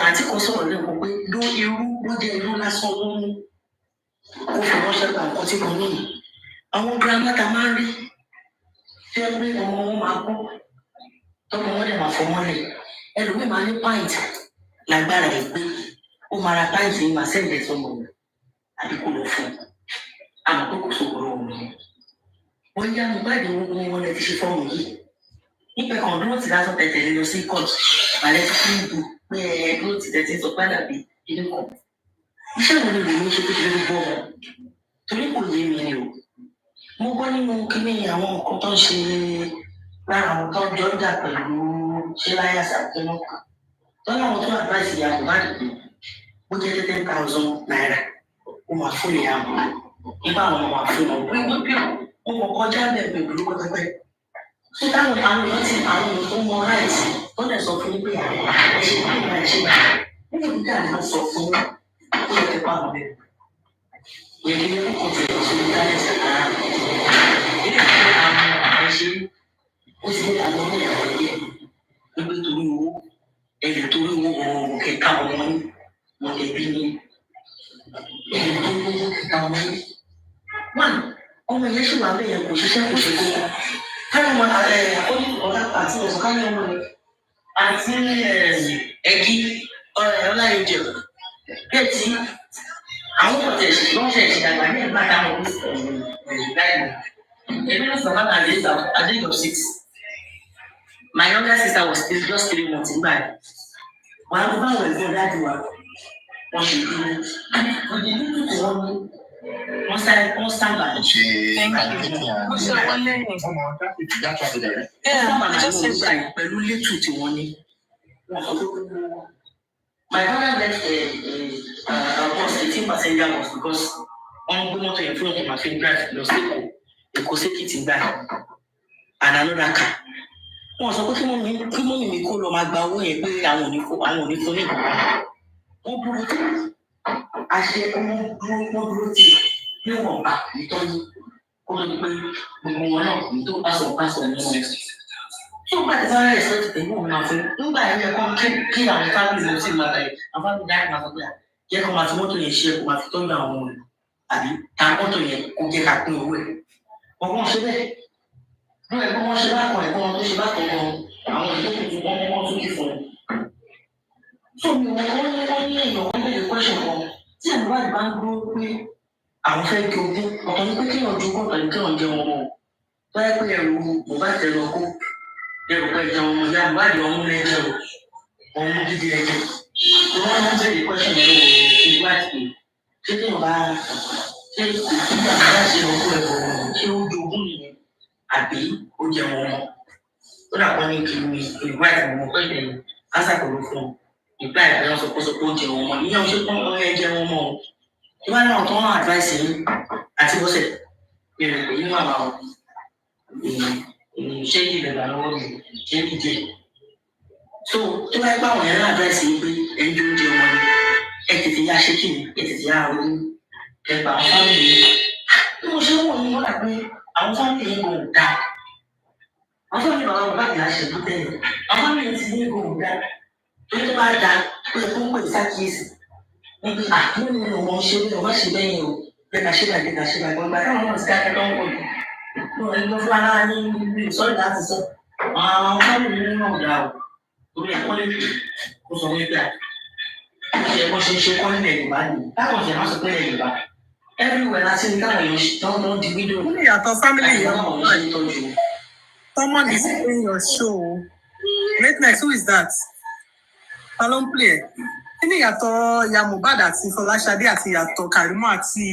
àǹtí kan sọ̀rọ̀ lẹ́kọ̀ọ́ pé ló irú ló jẹ́ irú lásán ló mú kó fi ránṣẹ́ gba nǹkan tí kan níyì. Àwọn girama ta máa ń rí tí wọ́n gbé ọmọ wọn máa kú tọmọ wọn dẹ̀ máa fọmọ́ lẹ̀ ẹlòmíì máa ní pint lágbára ẹ̀ pé ó máa ra pint ní màá sẹ́ǹdẹ̀ sọmọ rẹ̀ àbí kò lọ fún un àmọ́ tó kò sọ̀rọ̀ òun yẹn. Wọ́n yá Mohbad wọn lẹ ti ṣe fọ́ọ̀mù yìí nípa kan dúró ti lásán tẹ̀tẹ̀ lọ sí court àlẹ́ tó kí n bù pé dúró ti tẹ̀tẹ̀ sọ padà bí inú kan. Iṣẹ́ wo ni lèmi ṣe tó ṣe ló gbọ́ wọn torí kò yé mi ni o. Mo gbọ́ nínú kíní àwọn nǹkan tó ń ṣe lára àwọn tó ń jọ jà pẹ̀lú ṣé láyà sàkínú tọ́lá àwọn tó advice ìyá Mohbad pé ó jẹ́ 10,000 naira ó máa fún ìyá Mohbad nígbà àwọn ọmọ máa fún wọn pé wọ́n bí wọn kò kọjá bẹ́ẹ̀ pẹ̀lú lówó pẹ́pẹ́. Ṣé táwọn àwọn èèyàn ti àwọn èèyàn tó mọ ráìtì tó dẹ̀ sọ fún yín pé ẹ ṣe kí ìgbà ẹ ṣe gbà nígbà tí dáa ló sọ fún yín ó yẹ kí pàmò bẹ́ẹ̀. Ìyẹn kí ló kọ̀ tẹ̀ ṣe ní dáa ṣe rárá. Ilé ìfẹ́ àwọn àṣẹ ó ti dé àwọn ọmọ ìyàwó yẹ nígbà torí owó ẹ̀yìn torí owó ọ̀rọ̀ kẹta ọmọ yín mọ̀lẹ́bí ni ẹ̀yìn torí owó kẹta ọmọ yín. Wọ́n ọmọ yẹn ṣì wà bẹ́ẹ̀ kò ṣiṣẹ́ kò ṣe kó káyọ̀ ọmọ ọ̀la àti ọ̀sán káyọ̀ ọmọ rẹ̀ àti ẹ̀gí ọláyọ̀jẹ̀ bẹ́ẹ̀ tí àwọn ọ̀tẹ̀ lọ́sẹ̀ ìṣẹ̀dàgbà ní ẹ̀gbá táwọn láìpẹ́ ẹ̀mí ló sọ̀rọ̀ at the age of 6. My younger sister was still just 3 months nígbà yẹn. Wọ́n á bá wọn ẹ̀gbọ́n dájú wa wọ́n ṣe dúró òdì nínú tí wọ́n ní wọ́n sábà ń ṣe. Mo ṣe wọ́n lẹ́yìn. Pẹ̀lú létù tí wọ́n ní. My father left a bus 18 passenger bus because wọ́n gbé mọ́tò yẹn fún ọ̀tún àfi drive lọ sí Èkó sékìtì gbà and another car. Wọ́n sọ pé kí mọ́mí mi kó lọ máa gba owó yẹn pé àwọn ò ní fún ní ìgbà. Wọ́n dúró tí àṣẹ wọ́n dúró tí níwọ̀n bá ìtọ́jú kó tó di pé gbogbo wọn náà ní tó pásọ̀ ní wọn. Tí ó bá ti sáré ẹ̀sọ́ ti tẹ̀lé òun náà fún nígbà yẹn yẹ kí àwọn fábílì lọ sí ìmọ̀ta yìí àwọn fábílì dáhùn máa sọ pé jẹ́ kó máa fi mọ́tò yẹn ṣe kó máa fi tọ́jú àwọn ọmọ rẹ̀ àbí ta mọ́tò yẹn kó jẹ́ ká pín owó ẹ̀. Ọgbọ́n ṣe bẹ́ẹ̀ bí ẹ̀gbọ́n wọn ṣe bákan ẹ̀gbọ́n wọn tó ṣe bákan wọn àwọn ìdókòwò wọn tún kí fún un. So mi wọ́n ní èèyàn wọ́n lè question kan tí àbúrò bá ń dúró pé àwọn fẹ́ kí ogún ọ̀tọ̀ ní pé kéèyàn ju ogún pẹ̀lú kéèyàn jẹun ọmọ tó yẹ pé ẹrù Mohbad tẹ̀lé ọkọ ẹrù pẹ̀ jẹun ọmọ ìyá Mohbad ọmú lẹ́jẹ̀ ọmú dídí ẹ̀jẹ̀ tí wọ́n ń bẹ̀rẹ̀ question yẹn lọ́wọ́ ìlú àti ṣé kéèyàn bá ṣé ìdílé àbúrò ṣe ọkọ ẹ̀bọ̀ ṣé ó ju ogún nìyẹn àbí ó jẹun ọmọ ó dàpọ̀ ní kí ni ìlú àti ọmọ pẹ̀lú kásàkòrò fún un. Ìgbà ìbẹ̀rẹ̀ sọpọ́sọpọ́ jẹ wọn mọ́ ìyẹn oṣù kan ọ̀rẹ́ jẹ wọn mọ́ ìwà náà tó ń advice yín àti bọ́sẹ̀ bẹ̀rẹ̀ pé yín wà máa ṣé kí ìbẹ̀rẹ̀ lọ́wọ́ mi ṣé kí jẹ So tó bá gbà wọ́n yẹn láàbẹ̀sì yìí pé ẹni tó ń jẹ wọn ni ẹ tètè yá ṣe kí ni ẹ tètè yá ronú ẹgbà àwọn fámìlì yìí. Bí mo ṣe ń wọ̀ ní wọ́n dà pé àwọn fámìlì yìí kò dáa. Àwọn fámìlì bàbá bàbá mi àṣẹ tó tẹ̀lé. Àwọn fámìlì ti ní kò dáa. Torí tó bá dáa ó yẹ kó ń pè sákìyèsí. Wọ́n pe nínú wọn ṣe bí wọ́n ṣe bẹ́yìn o. Bẹ́ẹ̀ ká ṣe bàjẹ́ gbọ́ngbà táwọn náà ti dákẹ́ lọ́wọ́ òbí. Ẹni tó fún ara ní sọ́ọ̀dì láti sọ. Àwọn fámìlì nínú náà dáa o. Torí ẹ̀kọ́ lè fi kó sọ wípé ṣe ẹ̀kọ́ ṣe kọ́ nílẹ̀ Yorùbá ni. Táwọn ṣe máa sọ pé ilẹ̀ Yorùbá. Everywhere láti ní káwọn èèyàn tán di fídíò. Kí ni ìyàtọ̀ family yẹn? Someone is playing your show. Greatness, who is that? Ta ló ń play ẹ̀? Kí ni ìyàtọ̀ ìyá Mohbad àti Fọláṣadé àti ìyàtọ̀ Kàrímọ́ àti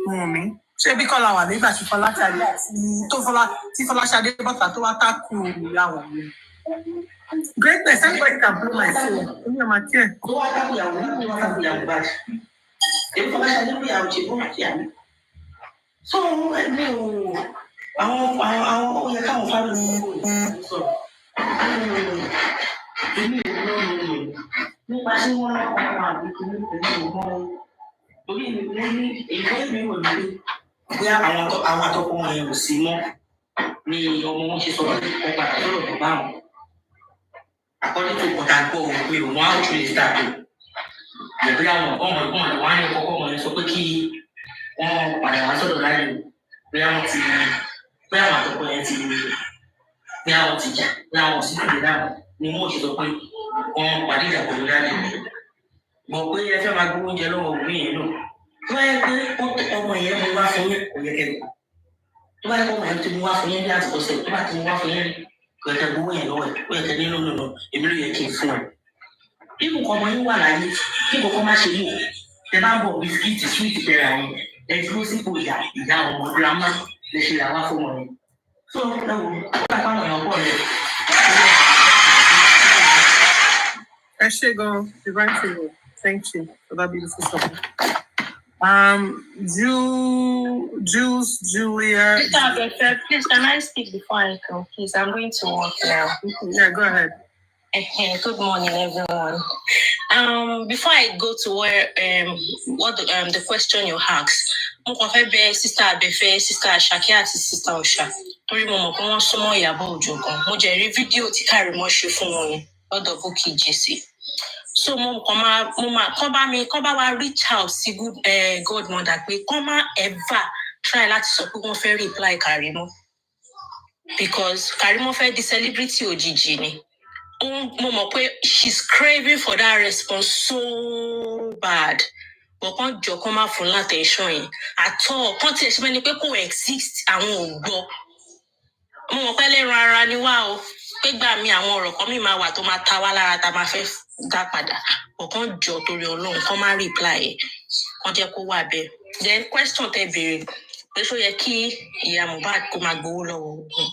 Wùnmí? Ṣé bí Kọ́lá wà nígbà tí Fọláṣadé àti tí Fọláṣadé bọ́ta tó wá tákù ìyá Wùnmí? Greatness, anybody can blow my soul. Omi ọmọ kí ẹ̀. Tó wá tákù ìyàwó ní wọ́n tákù ìyàwó báyìí. Èmi Fọláṣadé pé ìyàwó ṣe fún àti àmì. So ẹgbẹ́ o, àwọn ó yẹ káwọn fáwọn sọ̀rọ̀. Èmi ò lọ́rùn nípa ṣé wọ́n ọmọ àbíkú ní pẹ̀lú ọgbọ́n orí mi ní ìfẹ́ mi wò ní pé àwọn àtọkọ wọn yẹn ò sí mọ́ ni ọmọ wọn ṣe sọ pé wọ́n padà sọ̀rọ̀ tó bá wọn. According to what I go pé òun á tún lè dàgbò. Ìgbé àwọn ọmọ ìgbọ́n àwọn á ní ọkọ̀ ọmọ yẹn sọ pé kí wọ́n padà wá sọ̀rọ̀ láyé o. Pé àwọn àtọkọ yẹn ti pé àwọn ti jà pé àwọn sì tẹ̀lé dáhùn ni wọ́n ṣe sọ pé wọ́n pàdé ìjà pẹ̀lú dáadé. Mọ̀ pé ẹ fẹ́ máa gbé oúnjẹ lọ́wọ́ òun yẹn náà. Tó bá yẹ pé ọmọ yẹn mo wá fún yín kò yẹ kẹ́ gbọ́. Tó bá yẹ pé ọmọ yẹn ti mo wá fún yín bí àtìkọ́ sẹ̀ tó bá ti mo wá fún yín kò yẹ kẹ́ gbowó yẹn lọ́wọ́ ẹ̀ ó yẹ kẹ́ ní lónìí èmi ló yẹ kí n fún ẹ. Bí nǹkan ọmọ yín wà láyé kí nǹkan má ṣe mú ẹ bá ń bọ̀ bisikíìtì súwìtì bẹ̀rẹ̀ àwọn ẹ dúró sípò ìyá ọmọ girama lè ṣe làwọn fọmọ yẹn. So ẹ wò ó bá fáwọn èèyàn pọ̀ rẹ̀. Ẹ ṣé gan, divine favour. Thank you for that beautiful song. Jules, Julia. Please, can I speak before I come? Please, I'm going to work now. Yeah, go ahead. Good morning, everyone. Before I go to where what the question you asked, mo kàn fẹ́ bẹ̀ Sister Abefe, Sister Ashake àti Sister Osha. Torí mo mọ̀ pé wọ́n súnmọ́ Ìyábọ̀ Òjó gan. Mo jẹ́ rí fídíò tí Kàrímọ́ ṣe fún wọn yẹn lọ́dọ̀ Bukky Jesse. So kàn bá wa reach out sí godmother pé kàn má ever try láti sọ pé wọ́n fẹ́ reply Kàrímọ́. Because Kàrímọ́ fẹ́ di celebrity òjijì ni. Mo mọ̀ pé she's craving for that response so bad. But kàn jọ kàn má fún attention yẹn. Àtọ̀ kàn tiẹ̀ ṣe bẹ́ẹ̀ ni pé kò exist àwọn ò gbọ́. Mo mọ̀ pé lẹ́ran ara ni wá o. Pé gbà mí àwọn ọ̀rọ̀ kan mi máa wà tó máa ta wá lára tá máa fẹ́ dá padà. But kàn jọ torí Ọlọ́run kàn má reply ẹ̀. Kàn jẹ́ kó wà bẹ́ẹ̀. Then question tẹ́ béèrè pé ṣó yẹ kí ìyá Mohbad kó máa gbowó lọ́wọ́ òun.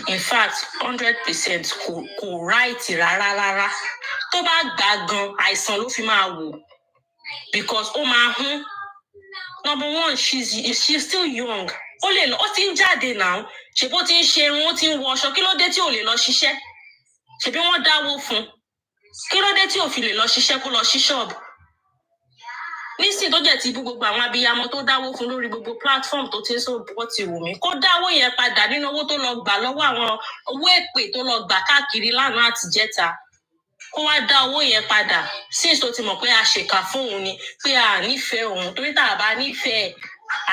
In fact 100% kò right rárá. Tó bá gbà gan àìsàn ló fi máa wò. Because ó máa hún. Number one, she's still young. Ó lè lọ, ó ti ń jáde now. Ṣé bó ti ń ṣe irun, ó ti ń wọṣọ, kí ló dé tí ò lè lọ ṣiṣẹ́? Ṣebí wọ́n dáwó fún. Kí ló dé tí ò fi lè lọ ṣiṣẹ́ kó lọ ṣí ṣọ́ọ̀bù? Nísìn tó jẹ́ ti bú gbogbo àwọn abiyamọ tó dáwó fún lórí gbogbo platform tó ti ń sọ bó ti wù mí. Kó dáwó yẹn padà nínú owó tó lọ gbà lọ́wọ́ àwọn owó èpè tó lọ gbà káàkiri lánàá àtijẹ́ta. Kó wá dá owó yẹn padà. Since tó ti mọ̀ pé a ṣèkà fún òun ni pé a nífẹ̀ẹ́ òun torí tá a bá nífẹ̀ẹ́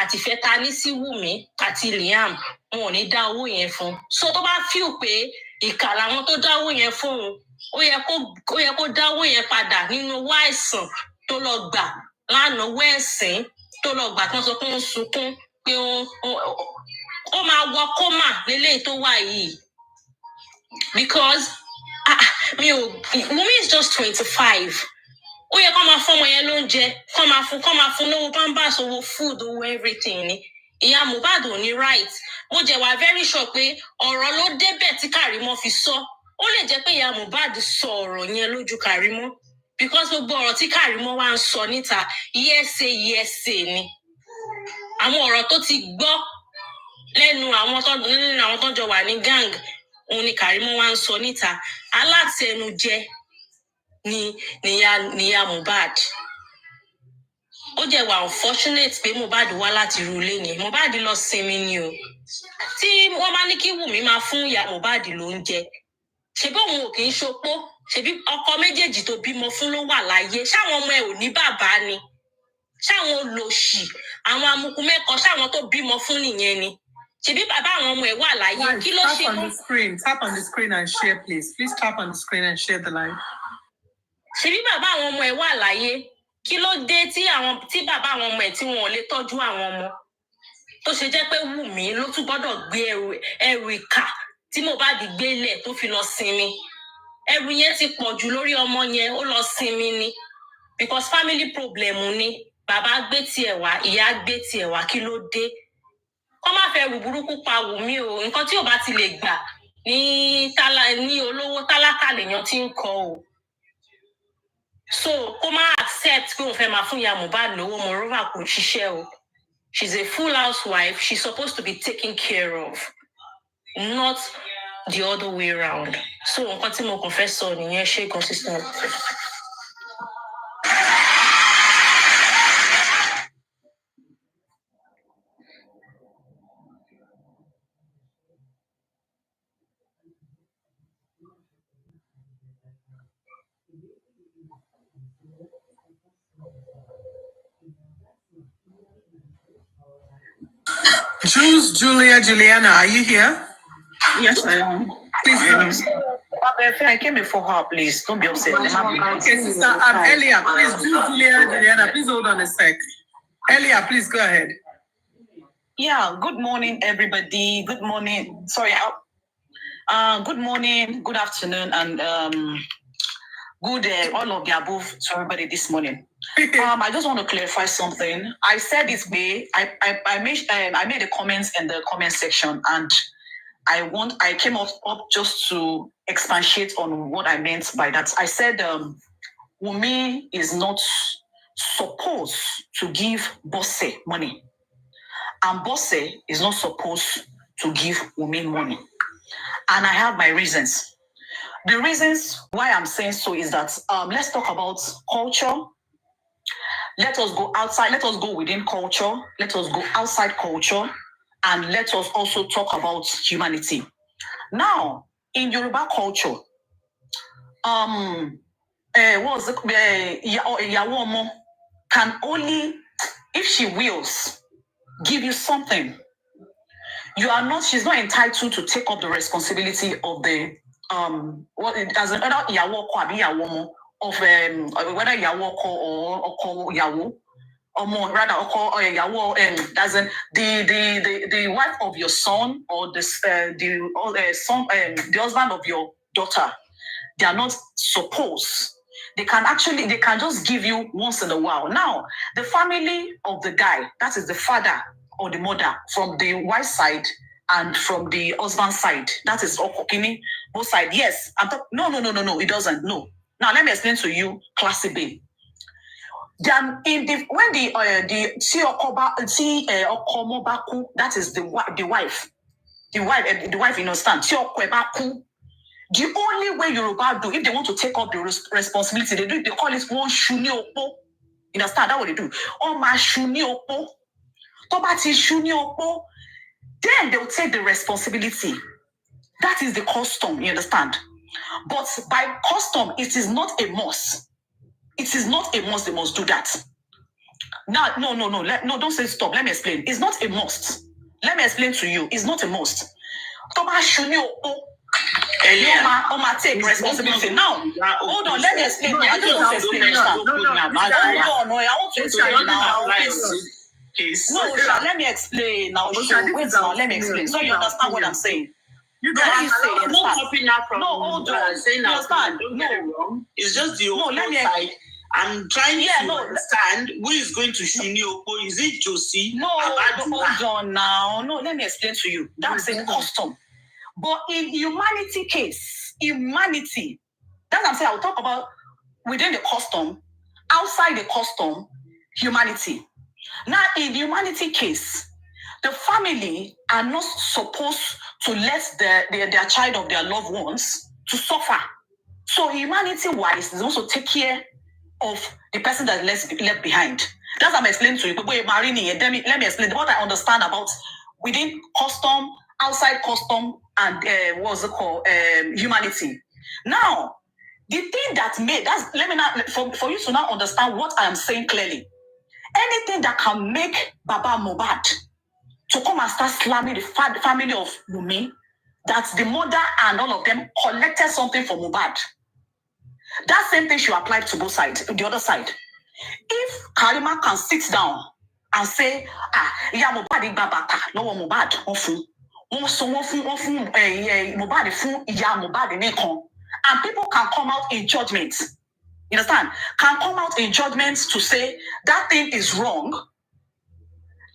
àtìfẹ́ ta ní sí Wùmí àti Liam wọn ò ní dá owó yẹn fún. So tó bá feel pé ìkà làwọn tó dá owó yẹn fún òun ó yẹ kó dá owó yẹn padà nínú owó àìsàn tó lọ gbà lánàá owó ẹ̀sìn tó lọ gbà tán sọ pé ó ń sunkún pé ó máa wọ kómà lélẹ́yìí tó wà yìí. Because Wùmí is just 25. Ó yẹ kó máa fọmọ yẹn lóúnjẹ, kó máa fún lówó pampers, owó food, owó everything ni. Ìyá Mohbad ò ní right. Mo jẹ́ wà very sure pé ọ̀rọ̀ ló débẹ̀ tí Kàrímọ́ fi sọ. Ó lè jẹ́ pé ìyá Mohbad sọ ọ̀rọ̀ yẹn lójú Kàrímọ́. Because gbogbo ọ̀rọ̀ tí Kàrímọ́ wá ń sọ níta yẹ́sẹ̀ ni. Àwọn ọ̀rọ̀ tó ti gbọ́ lẹ́nu àwọn tó jọ wà ní gang òun ni Karimo wá ń sọ níta alátẹnujẹ níyà Mohbad. Ó jẹ́ wà unfortunate pé Mohbad wá láti irú ilé yẹn. Mohbad lọ sinmi ni o. Tí wọ́n bá ní kí Wùmí máa fún ìyá Mohbad lóúnjẹ, ṣebí òun ò kì í ṣopó, ṣebí ọkọ méjèèjì tó bímọ fún ló wà láyé, ṣáwọn ọmọ ẹ̀ ò ní bàbá ni, ṣáwọn olòṣì àwọn amukú mẹ́kọ ṣáwọn tó bímọ fún nìyẹn ni, ṣebí bàbá àwọn ọmọ ẹ̀ wà láyé, kí ló ṣe wọ́n? Tap on the screen and share, please. Please tap on the screen and share the live. Ṣebí bàbá àwọn ọmọ ẹ̀ wà láyé, kí ló dé tí bàbá àwọn ọmọ ẹ̀ tí wọn ò lè tọ́jú àwọn ọmọ, tó ṣe jẹ́ pé Wùmí ló tún gbọ́dọ̀ gbé ẹrù ìkà tí Mohbad gbé lẹ̀ tó fi lọ sinmi. Ẹrù yẹn ti pọ̀ jù lórí ọmọ yẹn, ó lọ sinmi ni, because family problem ni. Bàbá gbé tiẹ̀ wá, ìyá gbé tiẹ̀ wá, kí ló dé? Kọ́ má fẹ́ rù burúkú pa Wùmí o, nǹkan tí ò bá ti lè gbà ní olówó tálákà lèèyàn ti ń kọ o. So kó má accept pé òun fẹ́ máa fún ìyá Mohbad lówó, moreover kò ṣiṣẹ́ o. She's a full housewife. She's supposed to be taken care of, not the other way around. So nǹkan tí mo kàn fẹ́ sọ nìyẹn, ṣe consistent. Juliana, are you here? Yes, I am. Please. I came before her, please. Don't be upset. Okay, sister, Elia, please do Juliana, please hold on a sec. Elia, please go ahead. Yeah, good morning, everybody. Good morning. Sorry, good morning, good afternoon, and good all of the above to everybody this morning. I just want to clarify something. I said this way. I made the comments in the comment section, and I came up just to expatiate on what I meant by that. I said Wunmi is not supposed to give Bosse money, and Bosse is not supposed to give Wunmi money, and I have my reasons. The reasons why I'm saying so is that let's talk about culture. Let us go outside. Let us go within culture. Let us go outside culture. And let us also talk about humanity. Now, in Yoruba culture, Yawomo can only, if she wills, give you something. She's not entitled to take up the responsibility of the as an other Yawo of whether Yawo or Yawo. Or more rather, as in the wife of your son or the husband of your daughter. They are not supposed. They can just give you once in a while. Now, the family of the guy, that is the father or the mother from the wife side and from the husband side, that is Okokini, both sides. Yes, no, it doesn't. No. Now let me explain to you, Classy B. Then when the Okomobaku, that is the wife, you understand? The only way Yoruba do, if they want to take up the responsibility, they call it one shuni opo. You understand? That's what they do. Oh my shuni opo, tobati shuni opo. Then they'll take the responsibility. That is the custom. You understand? But by custom, it is not a must. It is not a must. They must do that. Now, no, don't say stop. Let me explain. It's not a must. Let me explain to you. It's not a must. Take responsibility. Now, hold on. Let me explain. I just want to explain. I want to explain now. Let me explain now. Wait now. Let me explain. So you understand what I'm saying. You don't have no copying that from hold on. Saying that don't get it wrong. It's just the side. I'm trying to understand who is going to Shuni Opo. Is it Josie? No, hold on now. No, let me explain to you. That's a custom. But in humanity case, that's what I'm saying. I'll talk about within the custom, outside the custom, humanity. Now, in the humanity case, the family are not supposed to let their child of their loved ones to suffer. So humanity-wise, they also take care of the person that is left behind. That's what I'm explaining to you. But let me explain what I understand about within custom, outside custom, and what's it called? Humanity. Now, the thing that made that's let me not for you to now understand what I am saying clearly. Anything that can make Baba Mohbad to come and start slamming the family of Wunmi, that the mother and all of them collected something from Mohbad. That same thing should apply to both sides, the other side. If Karima can sit down and say, yeah, Mohbad Babata, no Mohbad, Mohbad fun, yeah, Mohbad nìkan, and people can come out in judgment. You understand? Can come out in judgment to say that thing is wrong.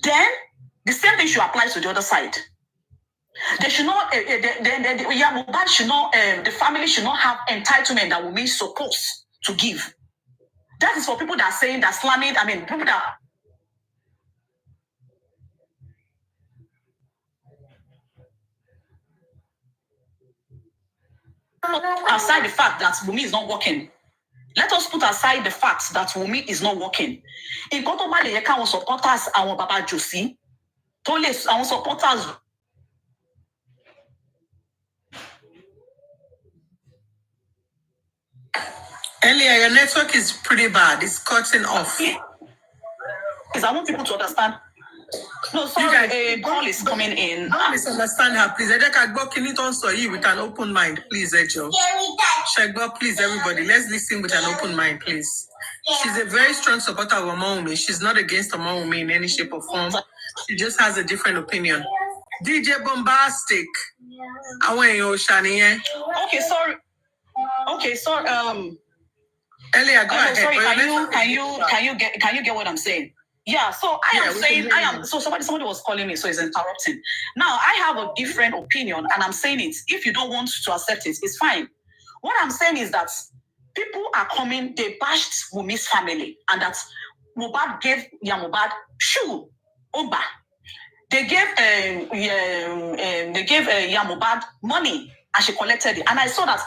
Then the same thing should apply to the other side. They should not. Mohbad should not. The family should not have entitlement that Wunmi is supposed to give. That is for people that are saying that slamming. I mean, people that. Aside the fact that Wunmi is not working, let us put aside the fact that Wunmi is not working. In Kotoba, the Yeka supporters and Baba Josi, Toles, our supporters. Elia, your network is pretty bad. It's cutting off. Because I want people to understand. No, sorry, a call is coming in. Don't misunderstand her, please. Can you answer you with an open mind, please, Ejo? Shagbo, please, everybody. Let's listen with an open mind, please. She's a very strong supporter of Omoumi. She's not against Omoumi in any shape or form. She just has a different opinion. DJ Bombastic. Okay, sorry. Okay, sorry. Elia, go ahead. Sorry, can you get what I'm saying? Yeah, so so somebody was calling me, so it's interrupting. Now I have a different opinion, and I'm saying it. If you don't want to accept it, it's fine. What I'm saying is that people are coming, they bashed Wumi's family, and that Mohbad gave Mohbad shoe, Oba. They gave Mohbad money, and she collected it. And I saw that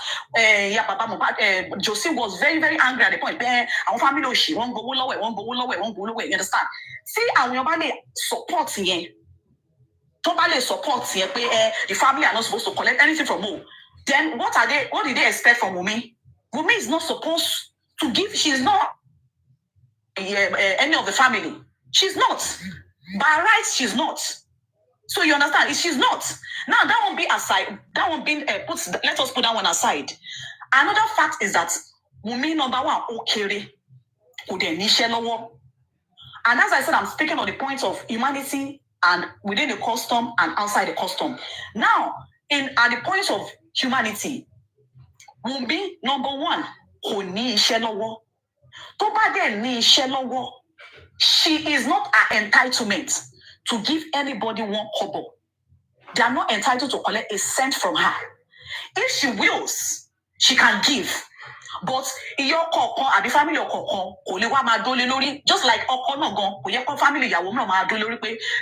Baba Mohbad, Josie was very, very angry at the point. Our family, she won't go lower, you understand? See, our family support here. Totally support here. The family are not supposed to collect anything from who. Then what did they expect from Wunmi? Wunmi is not supposed to give. She's not any of the family. She's not. By rights, she's not. So you understand? She's not. Now that won't be aside. That won't be let us put that one aside. Another fact is that Wunmi number one, Okere, and as I said, I'm speaking on the points of humanity and within the custom and outside the custom. Now, at the points of humanity, Wunmi number one, she is not an entitlement to give anybody one kobo. They are not entitled to collect a cent from her. If she wills, she can give. But your family just like family,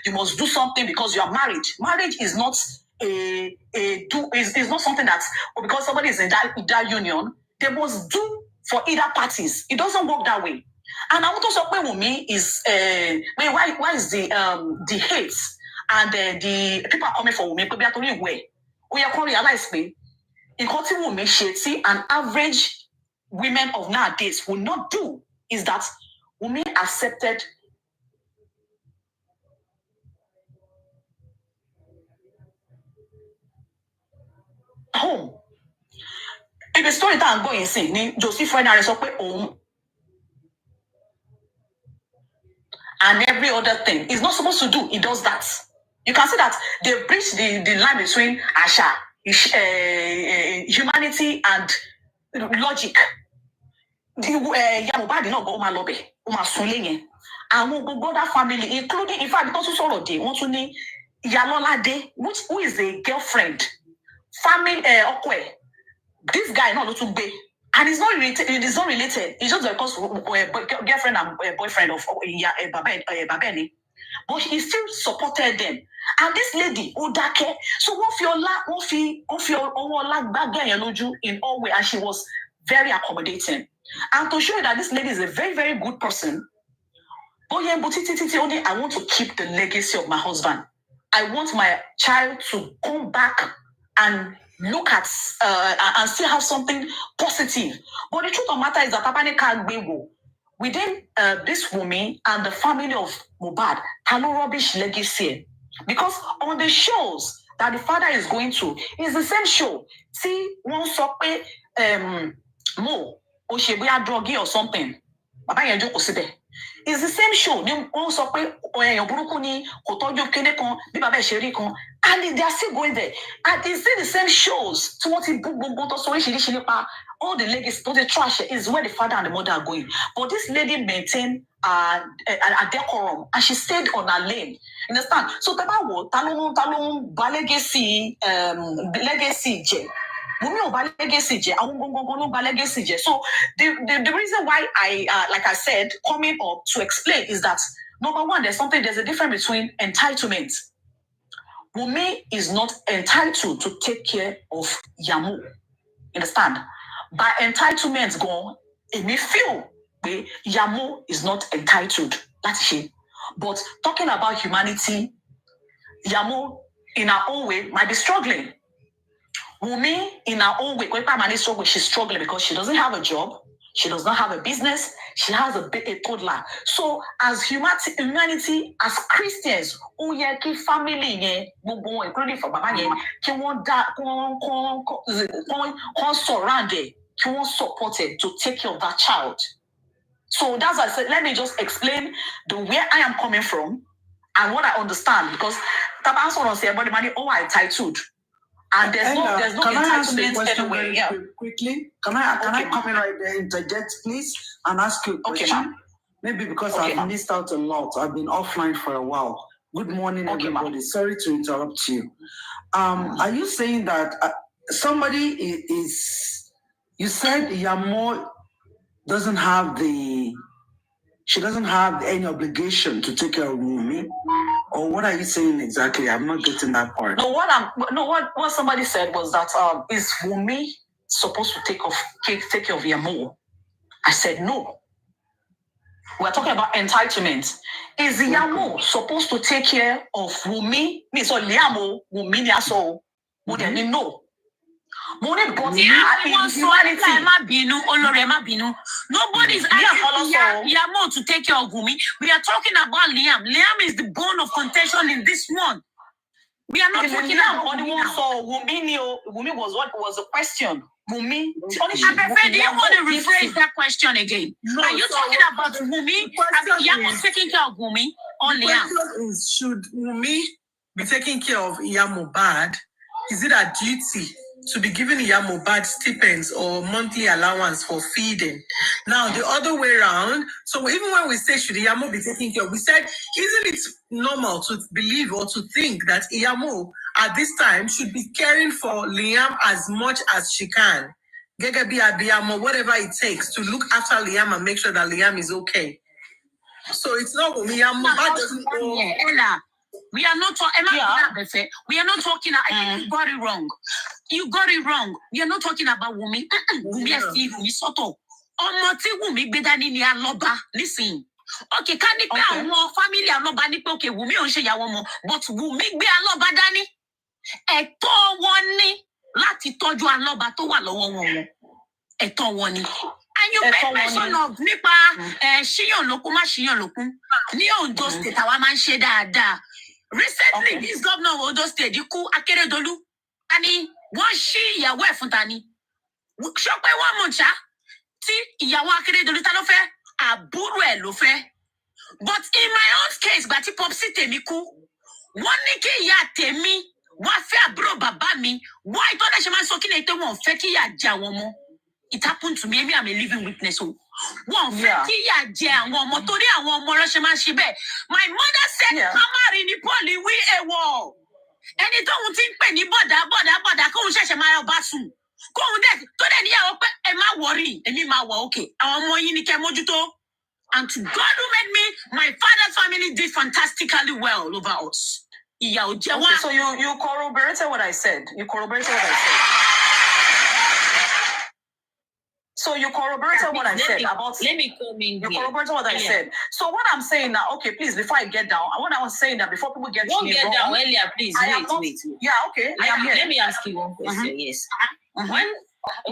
you must do something because you are married. Marriage is not is not something that because somebody is in that union, they must do for either parties. It doesn't work that way. And I want to say Wunmi is why is the hate and the people are coming for Wunmi? We are going to realize me. In Wunmi, an average women of nowadays will not do is that Wunmi accepted home. If the story that I'm going to say, Josie friend home and every other thing is not supposed to do. It does that. You can see that they've breached the line between Asha, humanity and logic. Mohbad did not go Oma Lobe, Oma Sulenye. And we'll go that family, including, in fact, because we they want to name Yalolade, who is a girlfriend. Family, Okwe. This guy not looking big. And it's not related. It is not related. It's just because girlfriend and boyfriend of Babeni. but he still supported them. And this lady, Odake, so what in all way, and she was very accommodating. And to show you that this lady is a very, very good person, only I want to keep the legacy of my husband. I want my child to come back and look at and still have something positive. But the truth of the matter is that Papa can't be within this woman and the family of Mohbad, no rubbish legacy. Because on the shows that the father is going to, it's the same show. See, one sope Mo, Oshebuya druggy or something. Baba Yenjo Kosibe. It's the same show. One sope Burukuni, Kotojo Kenekon, Bibabe Sherikon, and they are still going there. And it's still the same shows. So what all the legacy, all the trash is where the father and the mother are going. But this lady maintained a decorum and she stayed on her lane. Understand? So talon legacy je. Legacy je. Legacy je. So the reason why I like I said, coming up to explain is that number one, there's a difference between entitlement. Wunmi is not entitled to take care of Yamu. Understand? By entitlement, go, it may feel Yamu is not entitled. That's it. But talking about humanity, Yamu in her own way might be struggling. Wunmi in her own way, she's struggling because she doesn't have a job, she does not have a business, she has a toddler. So as humanity, as Christians, family, including for Baba, surrounded, supported to take care of that child. So that's why I said, let me just explain where I am coming from and what I understand, because Tabanso say about the money, I entitled. And there's no can I ask you a entitlement question anywhere. very Yeah. quickly? Can I come in right there, interject, please, and ask you a question? Okay, Maybe because Okay, I've ma'am. missed out a lot. I've been offline for a while. Good morning, Okay, ma'am. everybody. Sorry to interrupt you. Are you saying that somebody is? You said Yamo doesn't have she doesn't have any obligation to take care of Wunmi, or what are you saying exactly? I'm not getting that part. No, what somebody said was that is Wunmi supposed to take care of Yamo? I said no. We're talking about entitlement. Is Yamo supposed to take care of Wunmi? So Liamo, Wunmi, so would they no? Money, but Nobody's asking Yamo to take care of Wunmi. We are talking about Liam. Liam is the bone of contention in this one. We are not talking about Wunmi now. So Wunmi was the question. Wunmi, do you want to rephrase that question again? No, are you talking about Wunmi? Yamo taking care of Wunmi or Liam? The question is, should Wunmi be taking care of Mohbad? Is it a duty to be giving Mohbad stipends or monthly allowance for feeding? Now, the other way around, so even when we say should Iyamo be taking care of, we said, isn't it normal to believe or to think that Iyamo at this time should be caring for Liam as much as she can? Gegebi Abiyamo, whatever it takes to look after Liam and make sure that Liam is okay. So it's not Liam. Mohbad doesn't go. Ella, we are not talking. We are not talking. I think you got it wrong. You got it wrong. We are not talking about Wunmi. Wunmi is still Wunmi Soto. Ọmọ tí Wunmi gbé dání ni Aloba. Listen. Okay, ká ní pé àwọn family Aloba ní pé okay, Wunmi ò ń ṣe ìyàwó wọn, but Wunmi gbé Aloba dání. Ẹ̀tọ́ wọn ni láti tọ́jú Aloba tó wà lọ́wọ́ wọn. Ẹ̀tọ́ wọn ni. And you made mention of nípa ṣíyàn lókun má ṣíyàn lókun. Ní Ondo State àwa máa ń ṣe dáadáa. Recently, this governor of Ondo State, Ikú Akérédolú, and wọ́n ṣí ìyàwó ẹ̀ fún ta ni. Ṣọpẹ́ wọ́n mọ̀ ṣá tí ìyàwó Akérédolú ta ló fẹ́ àbúrò ẹ̀ ló fẹ́. But in my own case, gbà tí Popsi tèmi kú, wọ́n ní kí ìyá tèmi wá fẹ́ àbúrò bàbá mi. Wọ́n ìtọ́jú ṣe máa ń sọ kí ni ètò wọn fẹ́ kí ìyá jẹ àwọn ọmọ. It happened to me. Maybe I'm a living witness. So, one fẹ́ kí ìyá jẹ àwọn ọmọ torí àwọn ọmọ rẹ̀ ṣe máa ń ṣe bẹ́ẹ̀. My mother said, "Kamari ni Paul wí èèwọ̀." Ẹni tóun ti ń pè ní bọ̀dá kóun ṣẹ̀ṣẹ̀ máa bá sùn. Kóun dẹ̀ tó dẹ̀ níyàwó pé ẹ má wọrí, èmi máa wọ̀ òkè. Àwọn ọmọ yín ni kẹ́ mójútó. And to God who made me, my father's family did fantastically well over us. Okay, so you corroborated what I said. You corroborated what I said. So you corroborated what I said about. Let me come in. You corroborated what I said. So what I'm saying now, okay, please, before I get down, what I was saying that before people get Don't me get wrong, down earlier, please. Wait. Yeah, okay. I am here. Let me ask you one question. Yes. When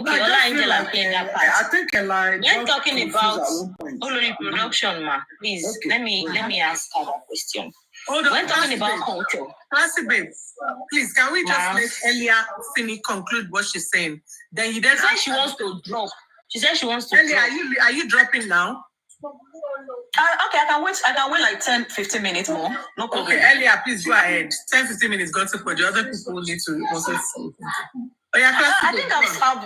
I think when talking about reproduction, ma, please let me ask her that question. Hold on, When talking about culture, babe, please, can we just let Elia finish conclude what she's saying? Then you then said she wants to drop. She said she wants to Elia, drop. are you dropping now? Okay, I can wait like 10-15 minutes more. No problem. Okay, Elia, please go ahead. 10-15 minutes got to for the other people need to also say. Oh, yeah, I think I've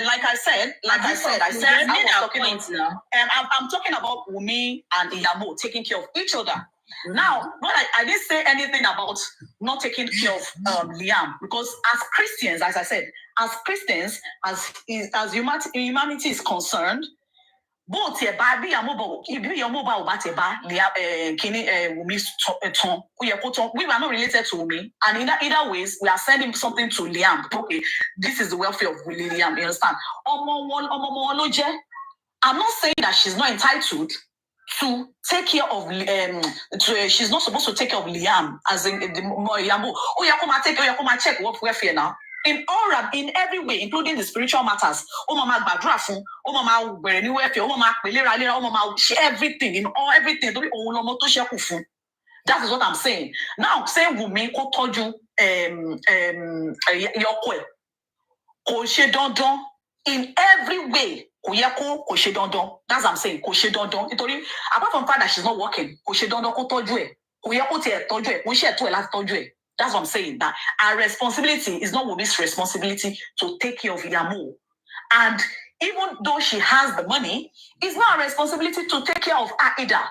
like I said, I was talking now. I'm talking about Wumi and Iyamo taking care of each other. Mm-hmm. Now, but I didn't say anything about not taking care of Liam, because as Christians, as I said, as Christians, as humanity is concerned, both we are not related to Wumi, and in either ways we are sending something to Liam. Okay, this is the welfare of Liam, you understand? I'm not saying that she's not entitled to take care of she's not supposed to take care of Liam as in the Yambo. Oh, you come check what welfare now. In every way, including the spiritual matters. Oh, mama badrafun. Oh, mama where any welfare. Oh, mama oh, mama everything in all everything. That is what I'm saying. Now, saying Wumi ko toju yokwe ko she dondon in every way. That's what I'm saying. Apart from the fact that she's not working, that's what I'm saying. That our responsibility is not Wumi's responsibility to take care of Yamu. And even though she has the money, it's not her responsibility to take care of her either.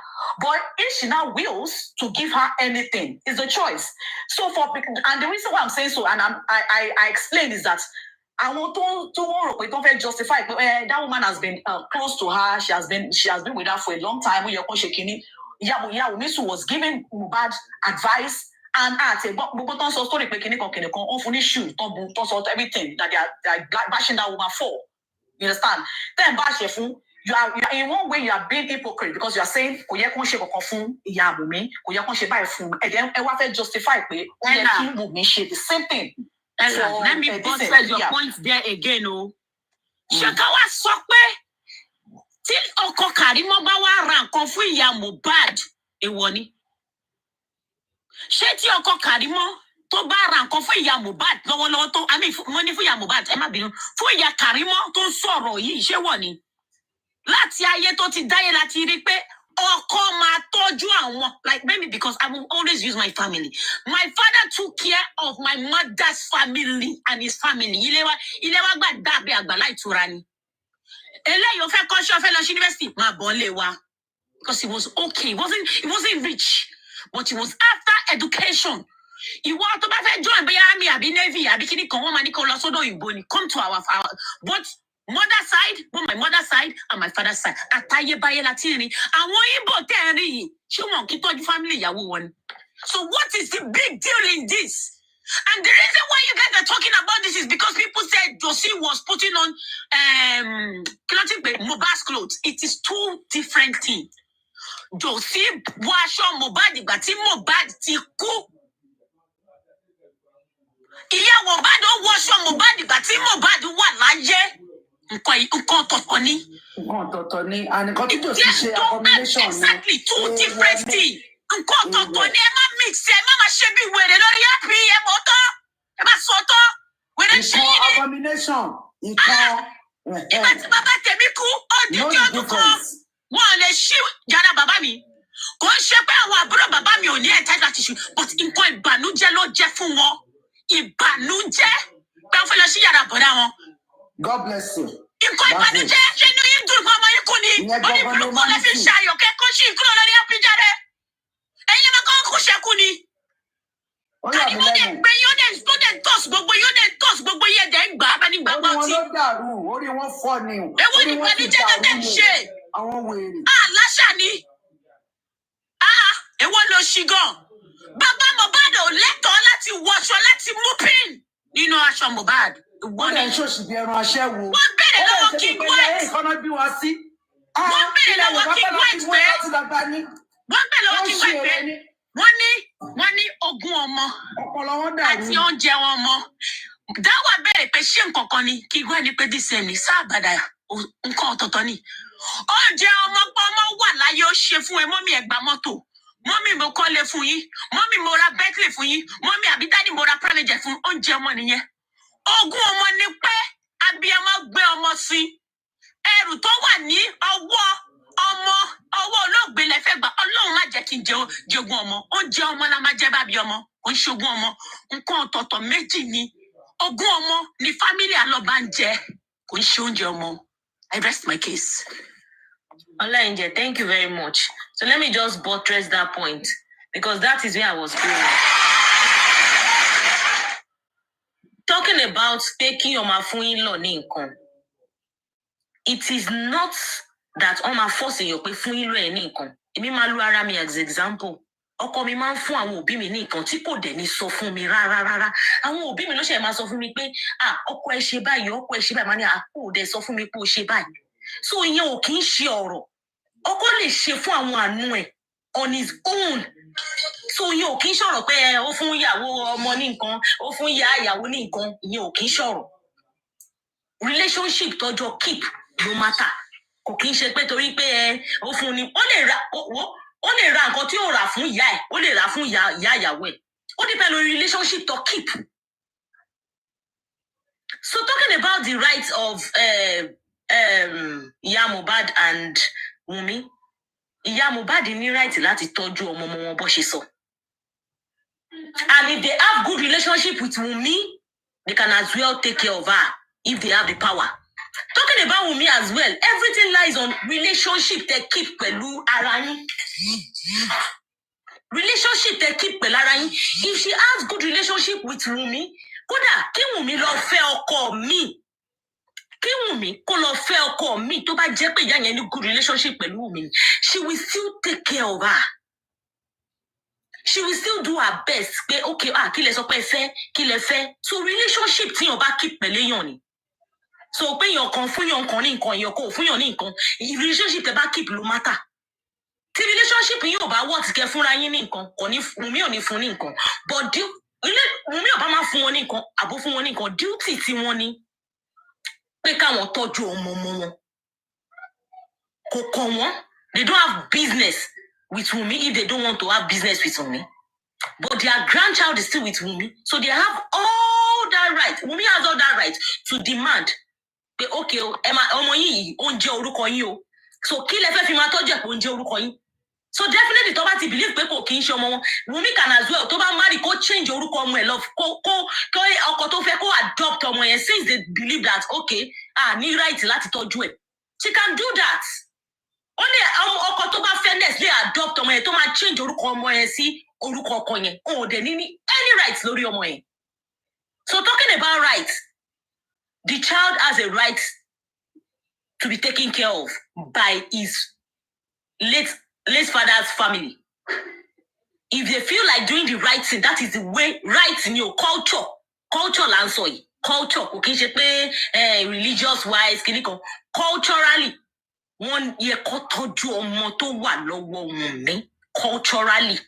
But if she now wills to give her anything, it's a choice. So and the reason why I'm saying so, and I explained, is that I want to justify that woman has been close to her. She has been with her for a long time. Umisu was giving Mohbad advice, and everything that they are bashing that woman for. You understand? Then you are in one way you are being hypocrite, because you are saying and then I justify the same thing. Let me buttress your point there again. Shakawa sokwe till Oko Karimo bá wá ra nǹkan fún ìyá Mohbad èwo ni. Ṣé tí Oko Karimo tó bá ra nǹkan fún ìyá Mohbad lọ́wọ́lọ́wọ́ tó money fún ìyá Mohbad ẹ má bínú fún ìyá Karimo tó ń sọ̀rọ̀ yìí ṣé wọ̀ ni. Láti ayé tó ti dáyé láti rí pé ọkọ máa tọ́jú àwọn, like maybe because I will always use my family. My father took care of my mother's family and his family. Ilé wa gbà dàbí àgbàlá ìtura ni. Eléyìí ó fẹ́ kọ́ṣẹ́ ó fẹ́ lọ sí university máa bọ́ lé wa, because he was okay. He wasn't rich, but he was after education. Ìwọ tó bá fẹ́ join bóyá army àbí navy àbí kíní kan wọ́n máa ní kó lọ sọ́dọ̀ òyìnbó ni. Come to our both mother side, both my mother side and my father side. Àtayébáyé láti rìn. Àwọn Ìgbò tẹ́ ẹ rí yìí ṣé wọn kì í tọ́jú family ìyàwó wọn ni. So what is the big deal in this? And the reason why you guys are talking about this is because people said Josie was putting on Mohbad's clothes. It is two different things. Josie wash on Mohbad ìgbà tí Mohbad ti kú. Ìyá Mohbad ó wash on Mohbad ìgbà tí Mohbad wà láyé. Nǹkan ọ̀tọ̀ọ̀tọ̀ ni. And nǹkan tó ti ṣe abomination ni. Exactly, two different things. Nǹkan ọ̀tọ̀ọ̀tọ̀ ni ẹ má mix ẹ má máa ṣe bí wèrè lórí happy ẹ mọ́ tọ́. Ẹ má sọ tọ́. Wèrè ṣe yín ni. Abomination. Ìgbà tí bàbá tèmi kú, ó di tí ọdún kan. Wọ́n lè ṣí yàrá bàbá mi. Kò ń ṣe pé àwọn àbúrò bàbá mi ò ní ẹ̀ta láti ṣù, but nǹkan ìbànújẹ́ ló jẹ́ fún wọn. Ìbànújẹ́ pé wọ́n fẹ́ lọ sí yàrá bọ̀dá wọn. God bless you. Nǹkan ìbànújẹ́ ṣe inú yín dùn fún ọmọ yín kú ni. Ó ní burúkú lè fi ṣàyọ̀ kẹ́kọ̀ọ́ sí ìkúrò lórí àpíjáde. Ẹ̀yin lè máa kọ́ kó ṣẹ́kù ni. Kàní ó dẹ̀ gbé yóò dẹ̀ tọ́sí gbogbo yóò dẹ̀ tọ́sí gbogbo yẹ̀ dẹ̀ ń gbà á bá ní gbàgbọ́ tí. Orí wọn ló dàrú, orí wọn fọ́ ni. Èwo ni ìbànújẹ́ tó dẹ̀ ń ṣe? Àwọn wèrè. Àláṣà ni. Èwo ló ṣì gan. Bàbá Mohbad ò lẹ́tọ̀ọ́ láti wọṣọ láti mú pin nínú aṣọ Mohbad. Wọ́n lè ṣòṣì bí ẹran aṣẹ́wó. Wọ́n bèrè lọ́wọ́ King White. Ìkọ́nà bí wọ́n sí. Wọ́n bèrè lọ́wọ́ King White pé. Wọ́n bèrè lọ́wọ́ King White pé. Wọ́n ní ogún ọmọ. Ọpọlọ wọn dàrú. Àti oúnjẹ wọn mọ. Dáwà bẹ̀rẹ̀ pé ṣé nǹkan kan ni King White ní pé dísẹ̀ ní sáàbàdà nǹkan ọ̀tọ̀ọ̀tọ̀ ni. Oúnjẹ ọmọ pọ́nmọ wà láyé ó ṣe fún ẹ mọ́mí ẹgbàá mọ́tò. Mọ́mí mo kọ́lé fún yín. Mọ́mí mo ra Bentley fún yín. Mọ́mí àbí dádì mo ra private jet fún oúnjẹ ọmọ nìyẹn. Ogún ọmọ ni pé abiyamọ gbé ọmọ sí. Ẹrù tó wà ní ọwọ́ olóògbé lẹ́fẹ́ gbà Ọlọ́run má jẹ́ kí n jogún ọmọ. Oúnjẹ ọmọ la máa jẹ bábí ọmọ. Ó ń ṣogún ọmọ. Nǹkan ọ̀tọ̀ọ̀tọ̀ méjì ni. Ogún ọmọ ni family alọ́ba ń jẹ. Kò ń ṣe oúnjẹ ọmọ. I rest my case. Olainje, thank you very much. So let me just buttress that point because that is where I was going. Talking about taking your fún law ní nǹkan. It is not that Oma forcing your pé fún yín lọ ẹ̀ ní nǹkan. Èmi máa lo ara mi as example. Ọkọ mi máa ń fún àwọn òbí mi ní nǹkan tí kò dẹ̀ ní sọ fún mi rárá. Àwọn òbí mi ló ṣe máa sọ fún mi pé ọkọ ẹ ṣe báyìí, ọkọ ẹ ṣe báyìí. Màá ní kò dẹ̀ sọ fún mi pé ó ṣe báyìí. So ìyẹn ò kì í ṣe ọ̀rọ̀. Ọkọ lè ṣe fún àwọn àánú ẹ̀ on his own. So ìyẹn ò kì í ṣọ̀rọ̀ pé ó fún ìyàwó ọmọ ní nǹkan, ó fún ìyàwó ní nǹkan. Ìyẹn ò kì í ṣọ̀rọ̀. Relationship tọ́jọ́ keep no matter. Kò kì í ṣe pé torí pé ó fún ni. Ó lè ra nǹkan tí ó rà fún ìyá ẹ̀. Ó lè rà fún ìyá ìyàwó ẹ̀. Ó depend lórí relationship to keep. So talking about the rights of Ìyá Mohbad and Wunmi, Ìyá Mohbad ní right láti tọ́jú ọmọ wọn bó ṣe sọ. And if they have good relationship with Wunmi, they can as well take care of her if they have the power. Talking about Wunmi as well, everything lies on relationship they keep pẹ̀lú ara yín. Relationship they keep pẹ̀lú ara yín. If she has good relationship with Wunmi, kódà kí Wunmi lọ fẹ́ ọkọ mi. Kí Wunmi kó lọ fẹ́ ọkọ mi tó bá jẹ́ pé ìyá yẹn ní good relationship pẹ̀lú Wunmi, she will still take care of her. She will still do her best. Pé okay, kí lẹ sọ pé fẹ́, kí lẹ fẹ́. So relationship tí yàn bá keep pẹ̀lú èèyàn ni. So pé yàn kan fún yàn kan ní nǹkan, yàn kò fún yàn ní nǹkan. Relationship tẹ́ bá keep ló matter. Tí relationship yín ò bá work kẹ́ fúnra yín ní nǹkan, kò ní Wunmi ò ní fún ní nǹkan. But Wunmi ò bá máa fún wọn ní nǹkan, àbó fún wọn ní nǹkan, duty tí wọ́n ní. Pé káwọn tọ́jú ọmọ wọn. Kò kàn wọ́n. They don't have business with Wunmi if they don't want to have business with Wunmi. But their grandchild is still with Wunmi. So they have all that right. Wunmi has all that right to demand. Pé okay, ọmọ yìí ó ń jẹ́ orúkọ yín o. So kí lẹ fẹ́ fi máa tọ́jú ẹ̀ pé ó ń jẹ́ orúkọ yín? So definitely tó bá ti believe pé kò kí ń ṣe ọmọ wọn. Wunmi can as well tó bá marry kó change orúkọ ọmọ ẹ̀ lọ kó ọkọ tó fẹ́ kó adopt ọmọ yẹn since they believe that okay, ní right láti tọ́jú ẹ̀. She can do that. Only ọkọ tó bá fẹ́ next lè adopt ọmọ yẹn tó máa change orúkọ ọmọ yẹn sí orúkọ ọkọ yẹn. Ó dẹ̀ ní any right lórí ọmọ yẹn. So talking about rights, the child has a right to be taken care of by his late father's family. If they feel like doing the right thing, that is the way right in your culture. Culture là ń sọ yìí. Culture kò kí n ṣe pé religious wise kìnnìkan. Culturally, wọ́n yẹ kó tọ́jú ọmọ tó wà lọ́wọ́ Wunmi. Culturally.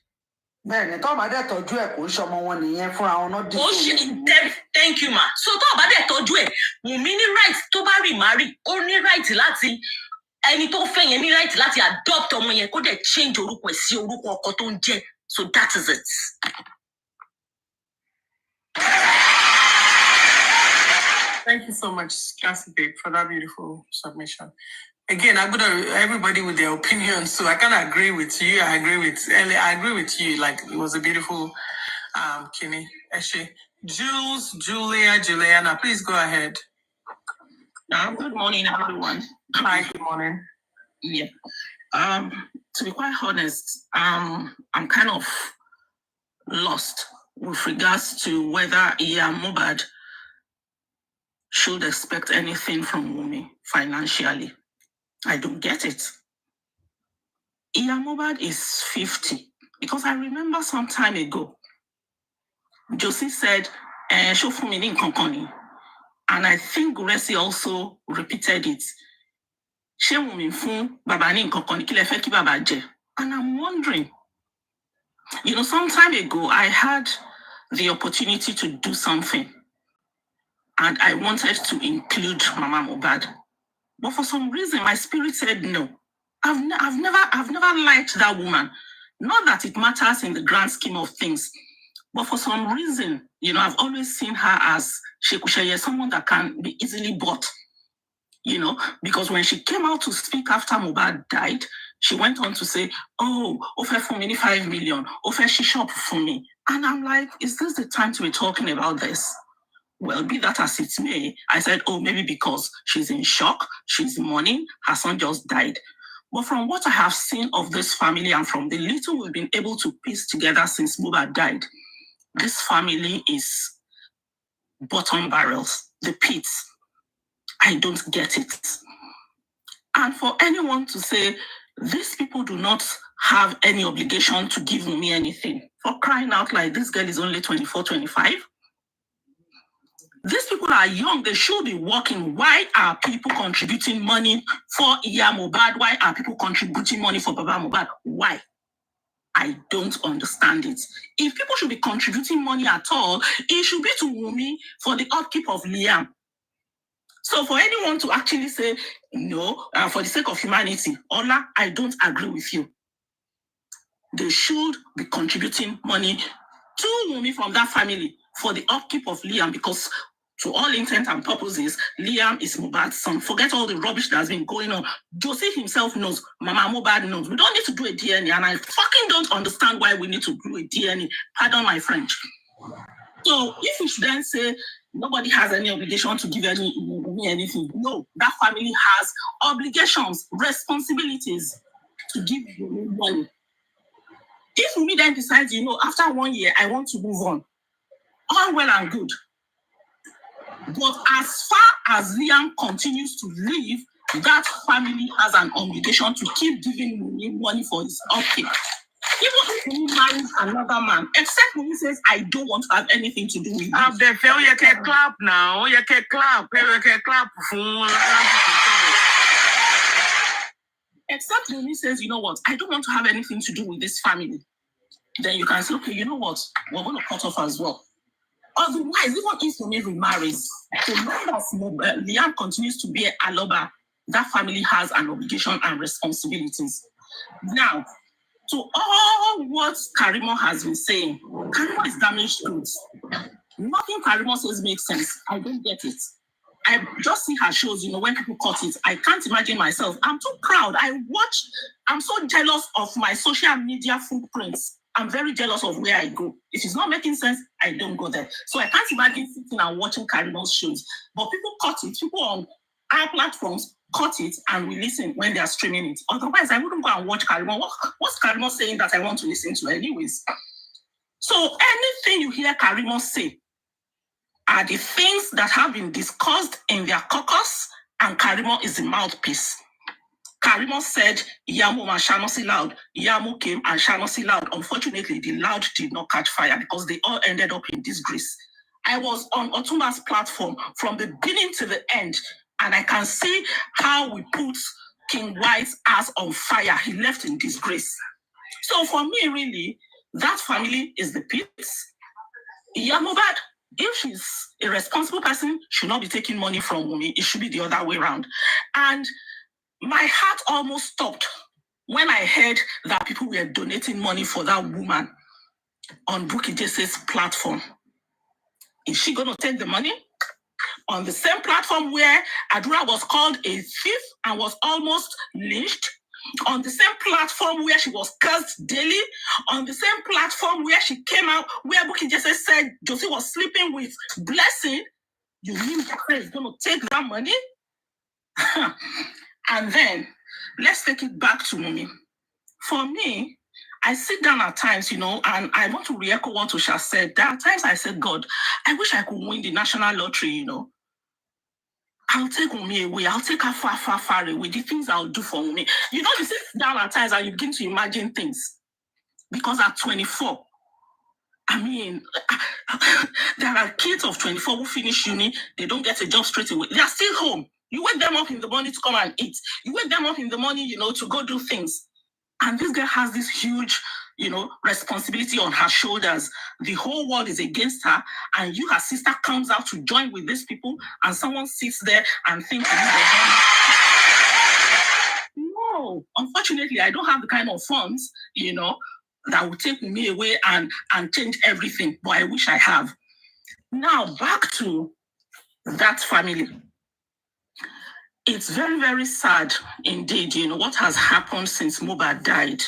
Bẹ́ẹ̀ni, tó bá dẹ̀ tọ́jú ẹ̀ kò ń ṣọmọ wọn nìyẹn fúnra wọn náà dé. Thank you ma. So tó bá dẹ̀ tọ́jú ẹ̀, Wunmi ní right tó bá remarry, ó ní right láti ẹni tó fẹ́ yẹn ní right láti adopt ọmọ yẹn kó dẹ̀ change orúkọ ẹ̀ sí orúkọ ọkọ tó ń jẹ́. So that is it. Thank you so much, Cassie Babe, for that beautiful submission. Again, everybody with their opinions, so I kind of agree with you. I agree with Ellie. I agree with you. Like, it was a beautiful Kimi. Eshe. Juliana, please go ahead. Good morning, everyone. Hi, good morning. Yeah. To be quite honest, I'm kind of lost with regards to whether Mohbad should expect anything from Wunmi financially. I don't get it. Mohbad is 50. Because I remember some time ago, Josie said, show for me in Konkoni. And I think Guresi also repeated it. And I'm wondering, some time ago, I had the opportunity to do something. And I wanted to include Mama Mohbad. But for some reason, my spirit said no. I've never liked that woman. Not that it matters in the grand scheme of things. But for some reason, I've always seen her as Shekusheye, someone that can be easily bought. Because when she came out to speak after Mohbad died, she went on to say, offer for me 5 million, offer she shop for me. And I'm like, is this the time to be talking about this? Well, be that as it may, I said, maybe because she's in shock, she's mourning, her son just died. But from what I have seen of this family and from the little we've been able to piece together since Mohbad died, this family is bottom barrels, the pits. I don't get it. And for anyone to say, these people do not have any obligation to give me anything, for crying out like this girl is only 24, 25. These people are young, they should be working. Why are people contributing money for Mohbad? Why are people contributing money for Baba Mohbad? Why? I don't understand it. If people should be contributing money at all, it should be to Wunmi for the upkeep of Liam. So for anyone to actually say, no, for the sake of humanity, Ola, I don't agree with you. They should be contributing money to Wunmi from that family for the upkeep of Liam, because to all intents and purposes, Liam is Mohbad's son. Forget all the rubbish that's been going on. Josie himself knows. Mama Mohbad knows. We don't need to do a DNA, and I fucking don't understand why we need to do a DNA. Pardon my French. So if we should then say nobody has any obligation to give me anything, no, that family has obligations, responsibilities to give you money. If we then decide, after 1 year, I want to move on, all well and good. But as far as Liam continues to live, that family has an obligation to keep giving me money for his upkeep. Even if he marries another man, except when he says, I don't want to have anything to do with it. They feel you can clap now. You can clap. You can clap. Except when he says, you know what, I don't want to have anything to do with this family. Then you can say, okay, you know what, we're going to cut off as well. Otherwise, even if Wunmi remarries, so long as Liam continues to be a Aloba, that family has an obligation and responsibilities. Now, to all what Karimo has been saying, Karimo is damaged goods. Nothing Karimo says makes sense. I don't get it. I just see her shows, when people cut it. I can't imagine myself. I'm too proud. I'm so jealous of my social media footprints. I'm very jealous of where I go. If it's not making sense, I don't go there. So I can't imagine sitting and watching Karimo's shows. But people cut it. People on our platforms cut it and we listen when they are streaming it. Otherwise, I wouldn't go and watch Karimo. What's Karimo saying that I want to listen to anyways? So anything you hear Karimo say are the things that have been discussed in their caucus, and Karimo is the mouthpiece. Karimo said, Yamu shall not see loud. Yamu came and shall not see loud. Unfortunately, the loud did not catch fire because they all ended up in disgrace. I was on Otumba's platform from the beginning to the end, and I can see how we put King White's ass on fire. He left in disgrace. So for me, really, that family is the pits. Mohbad, if she's a responsible person, should not be taking money from Wunmi. It should be the other way around. And my heart almost stopped when I heard that people were donating money for that woman on Bukky Jese's platform. Is she going to take the money? On the same platform where Adura was called a thief and was almost lynched, on the same platform where she was cursed daily, on the same platform where she came out, where Bukky Jesse said Josie was sleeping with Blessing, you mean Jesse is going to take that money? And then, let's take it back to Wunmi. For me, I sit down at times, and I want to re-echo what Osha said. There are times I said, God, I wish I could win the national lottery, I'll take Umi away. I'll take her far, far, far away. The things I'll do for Umi. You know, you sit down at times and you begin to imagine things. Because at 24, I mean, there are kids of 24 who finish uni, they don't get a job straight away. They are still home. You wake them up in the morning to come and eat. You wake them up in the morning, to go do things. And this girl has this huge, responsibility on her shoulders. The whole world is against her. And her sister comes out to join with these people. And someone sits there and thinks, no, unfortunately, I don't have the kind of funds, that will take me away and change everything. But I wish I have. Now, back to that family. It's very, very sad indeed, what has happened since Mohbad died.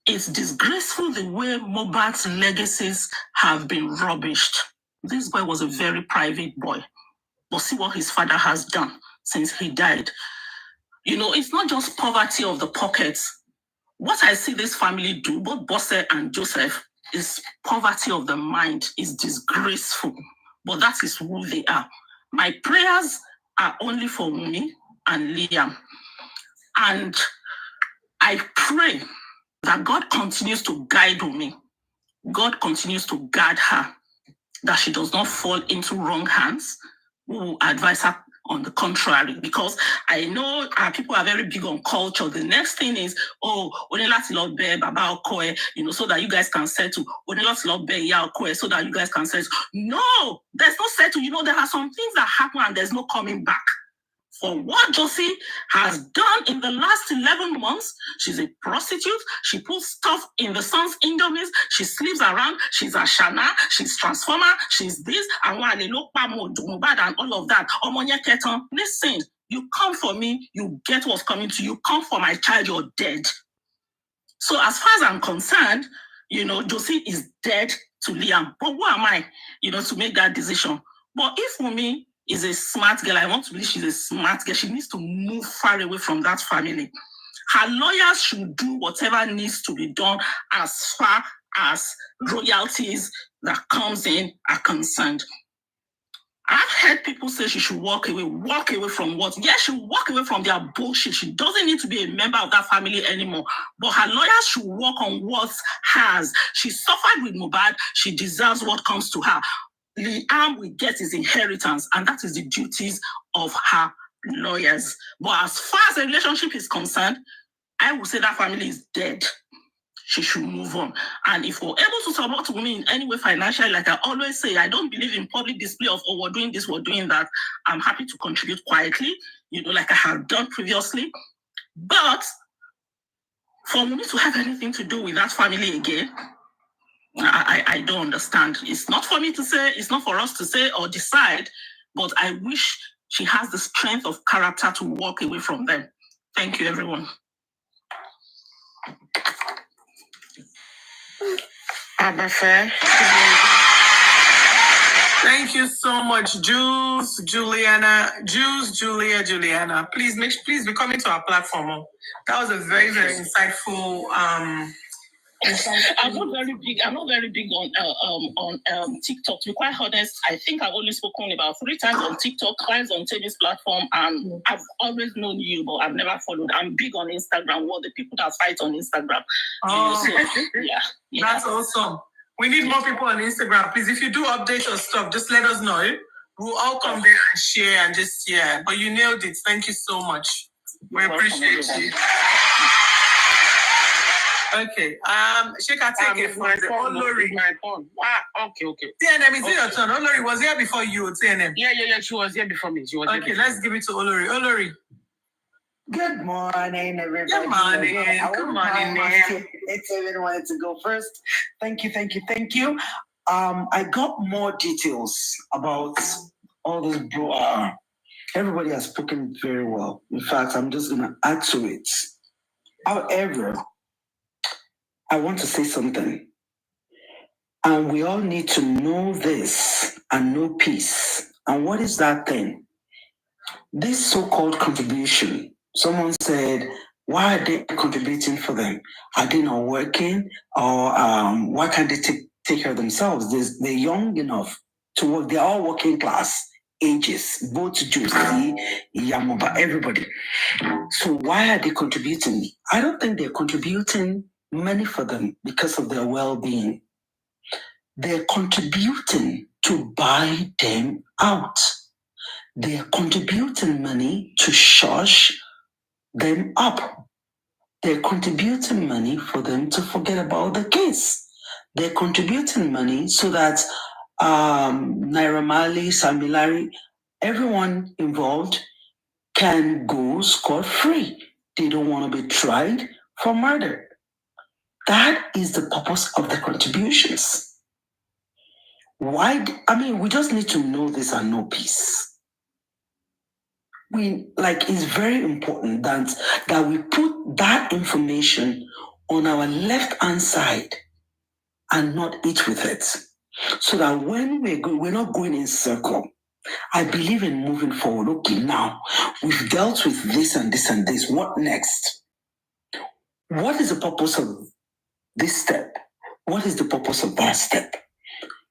It's disgraceful the way Mohbad's legacies have been rubbished. This boy was a very private boy. But see what his father has done since he died. It's not just poverty of the pockets. What I see this family do, both Bosse and Joseph, is poverty of the mind, is disgraceful. But that is who they are. My prayers are only for Wunmi and Liam. And I pray that God continues to guide Wunmi. God continues to guard her, that she does not fall into wrong hands, who will advise her on the contrary, because I know people are very big on culture. The next thing is, so that you guys can settle. So that you guys can settle. No, there's no settle. There are some things that happen and there's no coming back. For what Josie has done in the last 11 months, she's a prostitute. She puts stuff in the son's indomies. She sleeps around. She's a Shana. She's transformer. She's this. And Mohbad and all of that. Listen, you come for me, you get what's coming to you. You come for my child, you're dead. So as far as I'm concerned, Josie is dead to Liam. But who am I, to make that decision? But if for me, is a smart girl. I want to believe she's a smart girl. She needs to move far away from that family. Her lawyers should do whatever needs to be done as far as royalties that comes in are concerned. I've heard people say she should walk away. Walk away from what? Yes, she should walk away from their bullshit. She doesn't need to be a member of that family anymore. But her lawyers should work on what's hers. She suffered with Mohbad. She deserves what comes to her. Liam will get his inheritance, and that is the duties of her lawyers. But as far as the relationship is concerned, I would say that family is dead. She should move on. And if we're able to support women in any way financially, like I always say, I don't believe in public display of, we're doing this, we're doing that. I'm happy to contribute quietly, like I have done previously. But for me to have anything to do with that family again, I don't understand. It's not for me to say, it's not for us to say or decide, but I wish she has the strength of character to walk away from them. Thank you, everyone. Thank you so much, Juliana. Please be coming to our platform. That was a very, very insightful I'm not very big on TikTok. To be quite honest, I think I've only spoken about 3 times on TikTok, twice on Tony's platform, and I've always known you, but I've never followed. I'm big on Instagram. The people that fight on Instagram. That's awesome. We need more people on Instagram. Please, if you do update your stuff, just let us know. We'll all come there and share and just But you nailed it. Thank you so much. We appreciate you. Okay. Sheikh, I take it from the Olori. My phone. Okay. TNM, is it your turn? Olori was here before you, TNM. Yeah. She was here before me. Okay, let's give it to Olori. Olori. Good morning, everybody. Good morning, ma'am. It's everyone wanted to go first. Thank you. I got more details about all this. Everybody has spoken very well. In fact, I'm just going to add to it. However, I want to say something. And we all need to know this and know peace. And what is that thing? This so-called contribution. Someone said, why are they contributing for them? Are they not working? Or why can't they take care of themselves? They're young enough to work. They're all working class. ages, both Josie, Yamoba, everybody. So why are they contributing? I don't think they're contributing money for them because of their well-being. They're contributing to buy them out. They're contributing money to shush them up. They're contributing money for them to forget about the case. They're contributing money so that Naira Marley, Sammy Larry, everyone involved can go scot-free. They don't want to be tried for murder. That is the purpose of the contributions. We just need to know this and know peace. It's very important that we put that information on our left-hand side and not eat with it. So that when we're not going in circle. I believe in moving forward. Okay, now we've dealt with this and this and this. What next? What is the purpose of this step? What is the purpose of that step?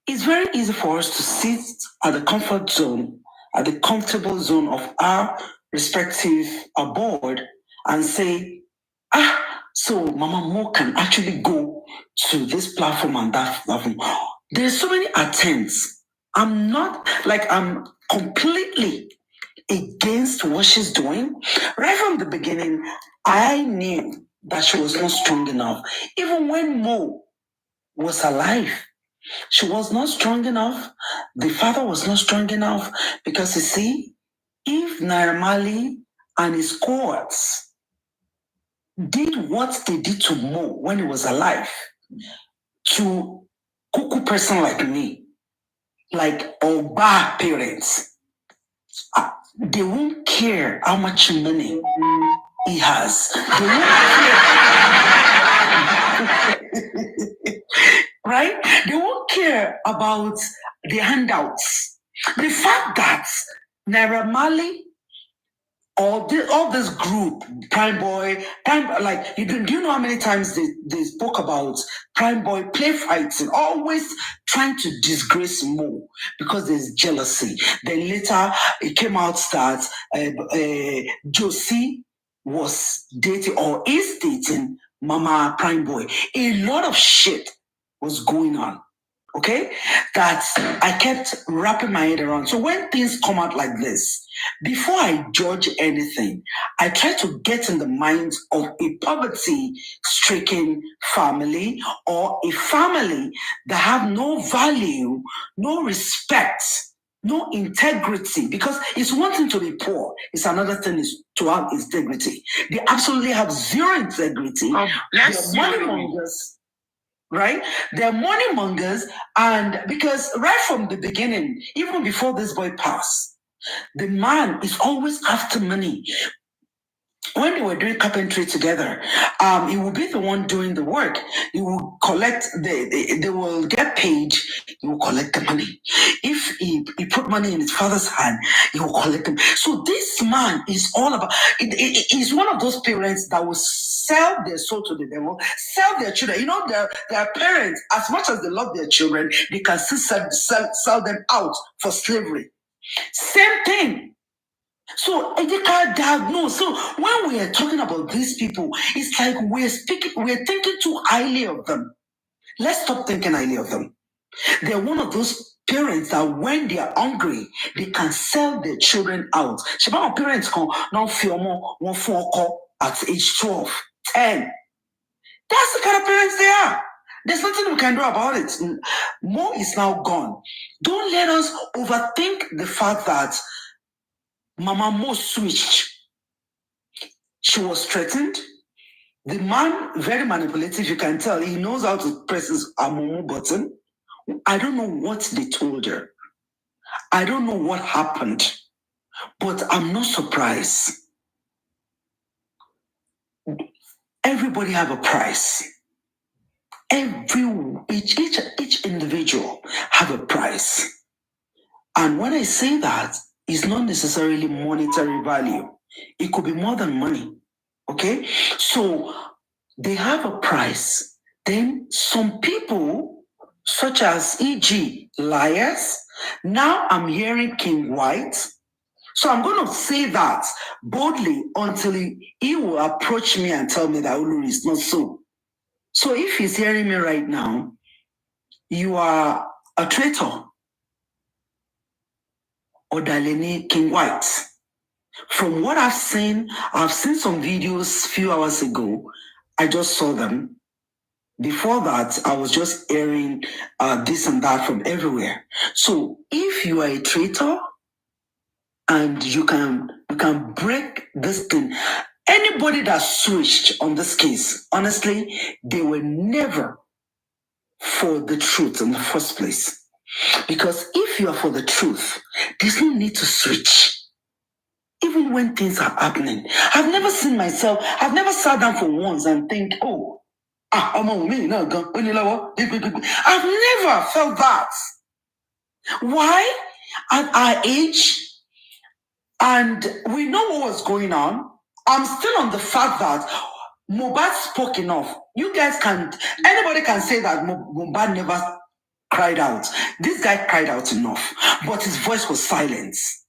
It's very easy for us to sit at the comfort zone, at the comfortable zone of our respective abode and say, so Mama Mo can actually go to this platform and that platform. There's so many attempts. I'm completely against what she's doing. Right from the beginning, I knew that she was not strong enough. Even when Mo was alive, she was not strong enough. The father was not strong enough because you see, if Naira Marley and his cohorts did what they did to Mo when he was alive, to cuckoo person like me, like Oba parents, they won't care how much money he has. They won't care. Right? They won't care about the handouts. The fact that Naira Marley all this group, Prime Boy, do you know how many times they spoke about Prime Boy play fights and always trying to disgrace Mo because there's jealousy. Then later it came out that Josie was dating or is dating Mama Prime Boy. A lot of shit was going on. Okay, that I kept wrapping my head around. So when things come out like this, before I judge anything, I try to get in the minds of a poverty-stricken family or a family that have no value, no respect, no integrity. Because it's one thing to be poor; it's another thing is to have integrity. They absolutely have zero integrity. Right? They're money mongers, and because right from the beginning, even before this boy passed, the man is always after money. When they were doing carpentry together, he will be the one doing the work. He will collect they will get paid, he will collect the money. If he put money in his father's hand, he will collect them. So this man is all about he's one of those parents that will sell their soul to the devil, sell their children. You know, their parents, as much as they love their children, they can still sell them out for slavery. Same thing. So they can't diagnose. So when we are talking about these people, it's like we're thinking too highly of them. Let's stop thinking highly of them. They're one of those parents that when they are hungry, they can sell their children out. Shabbat parents can now feel more one phone call at age 12, 10. That's the kind of parents they are. There's nothing we can do about it. Mo is now gone. Don't let us overthink the fact that Mama Mo switched. She was threatened. The man, very manipulative, you can tell. He knows how to press his Amumu button. I don't know what they told her. I don't know what happened. But I'm not surprised. Everybody have a price. Each individual have a price. And when I say that, it's not necessarily monetary value. It could be more than money. Okay? So they have a price. Then some people, such as e.g. liars, Now I'm hearing King White. So I'm going to say that boldly until he will approach me and tell me that Olori is not so. So if he's hearing me right now, you are a traitor. Odaleni King White. From what I've seen some videos a few hours ago. I just saw them. Before that, I was just hearing this and that from everywhere. So if you are a traitor and you can break this thing, anybody that switched on this case, honestly, they were never for the truth in the first place. Because if you are for the truth, there's no need to switch. Even when things are happening. I've never sat down for once and think, oh, I've never felt that. Why? At our age, and we know what was going on, I'm still on the fact that Mohbad spoke enough. Anybody can say that Mohbad never cried out. This guy cried out enough, but his voice was silenced.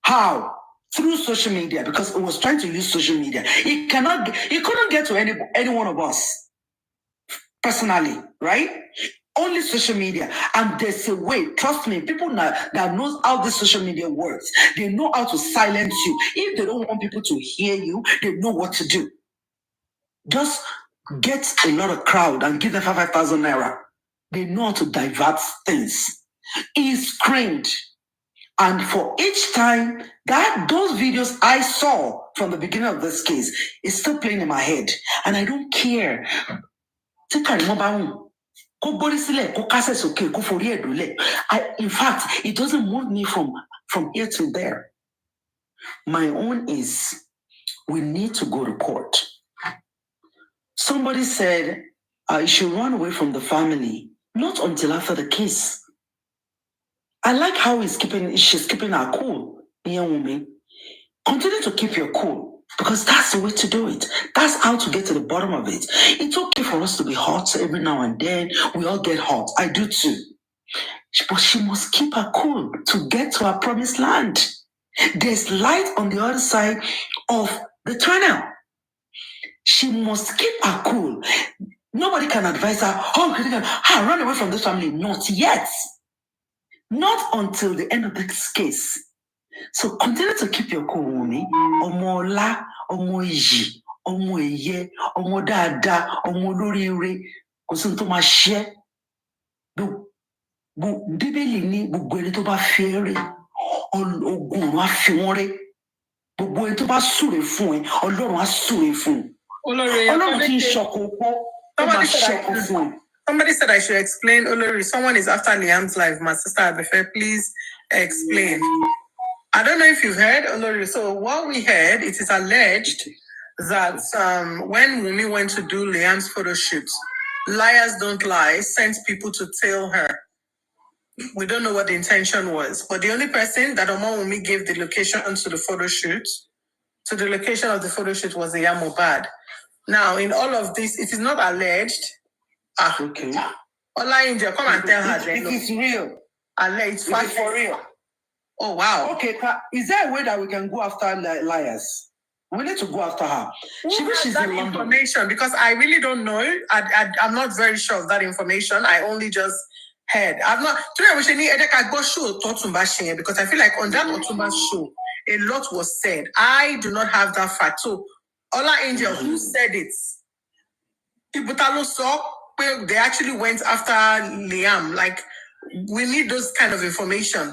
How? Through social media, because he was trying to use social media. He couldn't get to any one of us personally, right? Only social media. And there's a way, trust me, people that knows how this social media works, they know how to silence you. If they don't want people to hear you, they know what to do. Just get a lot of crowd and give them 5,000 naira. They know how to divert things. He screamed. And for each time, those videos I saw from the beginning of this case is still playing in my head. And I don't care. In fact, it doesn't move me from here to there. My own is, we need to go to court. Somebody said, you should run away from the family, not until after the case. I like how she's keeping her cool, young woman. Continue to keep your cool, because that's the way to do it. That's how to get to the bottom of it. It's okay for us to be hot every now and then. We all get hot. I do too. But she must keep her cool to get to her promised land. There's light on the other side of the tunnel. She must keep her cool. Nobody can advise her, run away from this family. Not yet. Not until the end of this case. So continue to keep your cool, woman. Omo Ola, Omo Iji, Omo Eye, Omo Dada, Omo Lorire, Kosun to ma share. Bíbélì ní gbogbo ẹni tó bá fẹ́ rẹ̀, ogun á fi wọ́n rẹ́. Gbogbo ẹni tó bá súre fún ẹ, Ọlọ́run á súre fún. Ọlọ́run kì í ṣọkọ pọ́, ó máa ṣọkọ fún ẹ. Somebody said I should explain, Olori. Someone is after Liam's life. My sister Abefe, please explain. I don't know if you've heard, Olori. So what we heard, it is alleged that when Wunmi went to do Liam's photo shoot, Liars Don't Lie sent people to tail her. We don't know what the intention was, but the only person that Omo Wunmi gave the location to the photo shoot, to the location of the photo shoot was the Mohbad. Now, in all of this, it is not alleged. Okay. Ola India, come and tell her. It is real. It's for real. Oh, wow. Okay, is there a way that we can go after Liars? We need to go after her. She's that information, because I really don't know. I'm not very sure of that information. I only just heard. I've not. Because I feel like on that Otumba show, a lot was said. I do not have that fact. So, Ola Angel, who said it? Ibutalo saw. They actually went after Liam. Like, we need those kind of information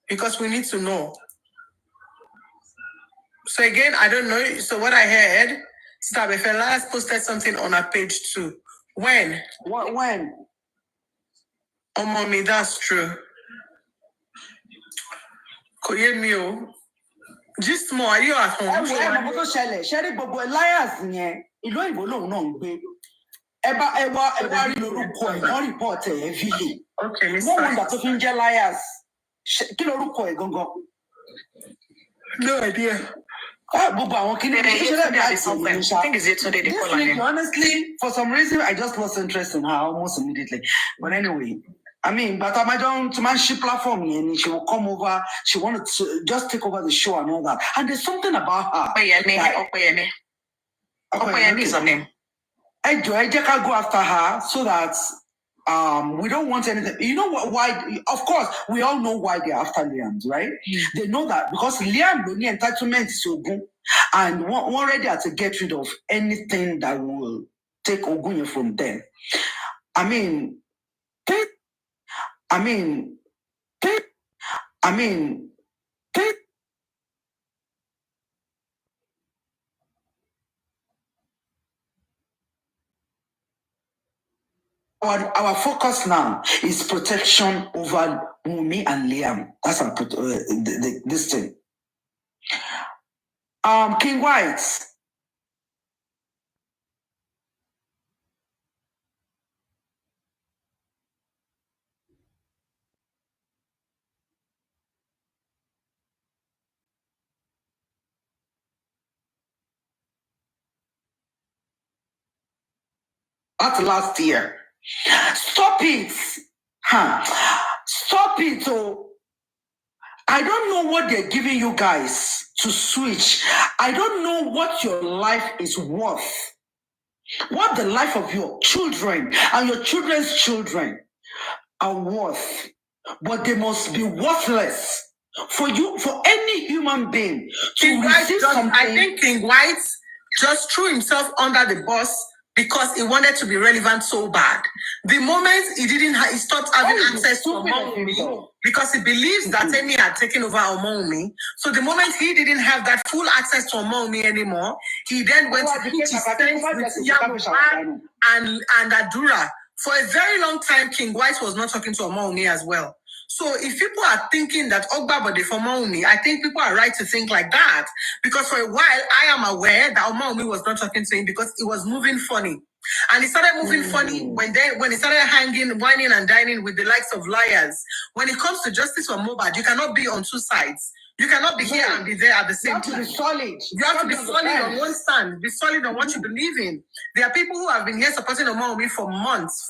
because we need to know. So again, I don't know. So what I heard, Sister Abefe posted something on her page too. When? When? Oh, mommy, that's true. Koyemio. Just more, are you at home? Okay, Miss. No wonder to find Liars. No idea. Honestly, for some reason, I just lost interest in her almost immediately. But anyway, I mean, but I don't to my ship platform and she will come over. She wanted to just take over the show and all that. And there's something about her. Opeyemi is her name. I go after her so that we don't want anything. You know what? Why? Of course, we all know why they're after Liam, right? They know that because Liam only entitlement is Ogun, and we're ready to get rid of anything that will take Ogun from them. I mean, our focus now is protection over Wunmi and Liam. That's our this thing. King White. That's last year. Stop it. Stop it. Oh. I don't know what they're giving you guys to switch. I don't know what your life is worth. What the life of your children and your children's children are worth. But they must be worthless for you, for any human being to receive something. I think King White just threw himself under the bus because he wanted to be relevant so bad. The moment he stopped having access to Omoumi because he believes that Emi had taken over Omoumi. So the moment he didn't have that full access to Omoumi anymore, he then went to pitch his tent with Yamuba and Adura. For a very long time, King White was not talking to Omoumi as well. So if people are thinking that Ogbabode for Omoumi, I think people are right to think like that. Because for a while, I am aware that Omoumi was not talking to him because he was moving funny. And he started moving funny when he started hanging, whining and dining with the likes of liars. When it comes to justice for Mohbad, you cannot be on two sides. You cannot be here and be there at the same time. You have to be solid. You have to be solid on one stand. Be solid on what you believe in. There are people who have been here supporting Omoumi for months,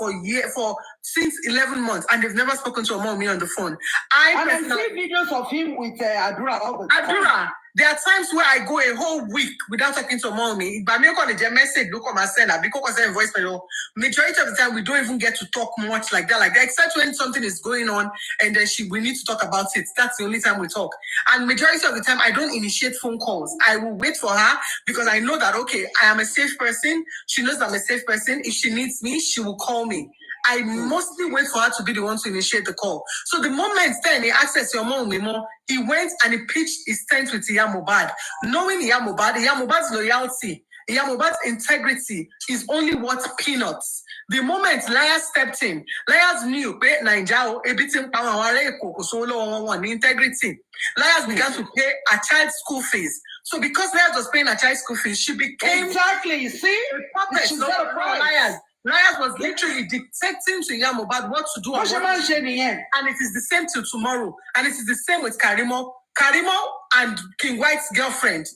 since 11 months, and they've never spoken to Omoumi on the phone. I see videos of him with Adura all the time. Adura. There are times where I go a whole week without talking to Omoumi. But me call the message, look on my sender, because I voice mail. Majority of the time, we don't even get to talk much like that. Except when something is going on and then we need to talk about it. That's the only time we talk. And majority of the time, I don't initiate phone calls. I will wait for her because I know that, okay, I am a safe person. She knows I'm a safe person. If she needs me, she will call me. I mostly wait for her to be the one to initiate the call. So the moment then he accessed your mom, he went and he pitched his tent with Mohbad, knowing Mohbad's loyalty, Mohbad's integrity is only worth peanuts. The moment Liars stepped in, Liars knew integrity. Liars began to pay a child's school fees. So because Liars was paying a child's school fees, she became exactly. See, she's not a Liars. Liars was literally dictating to Mohbad what to do. And it is the same till tomorrow. And it is the same with Karimo. Karimo and King White's girlfriend,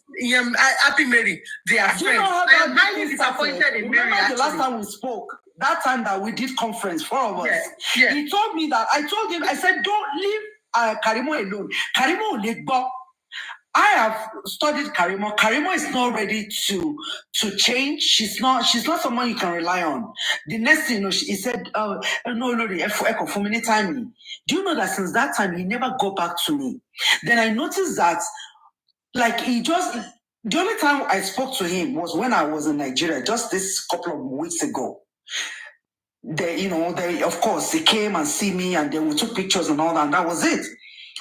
Happy Mary, they are friends. I am highly disappointed in Mary. Remember the last time we spoke, that time that we did conference, 4 of us. Yeah. He told me that, I told him, I said, don't leave Karimo alone. Karimo will go. I have studied Karimo. Karimo is not ready to change. She's not someone you can rely on. The next thing, he said, no, for many time. Do you know that since that time, he never got back to me? Then I noticed that, the only time I spoke to him was when I was in Nigeria, just this couple of weeks ago. They, of course, they came and see me and then we took pictures and all that, and that was it.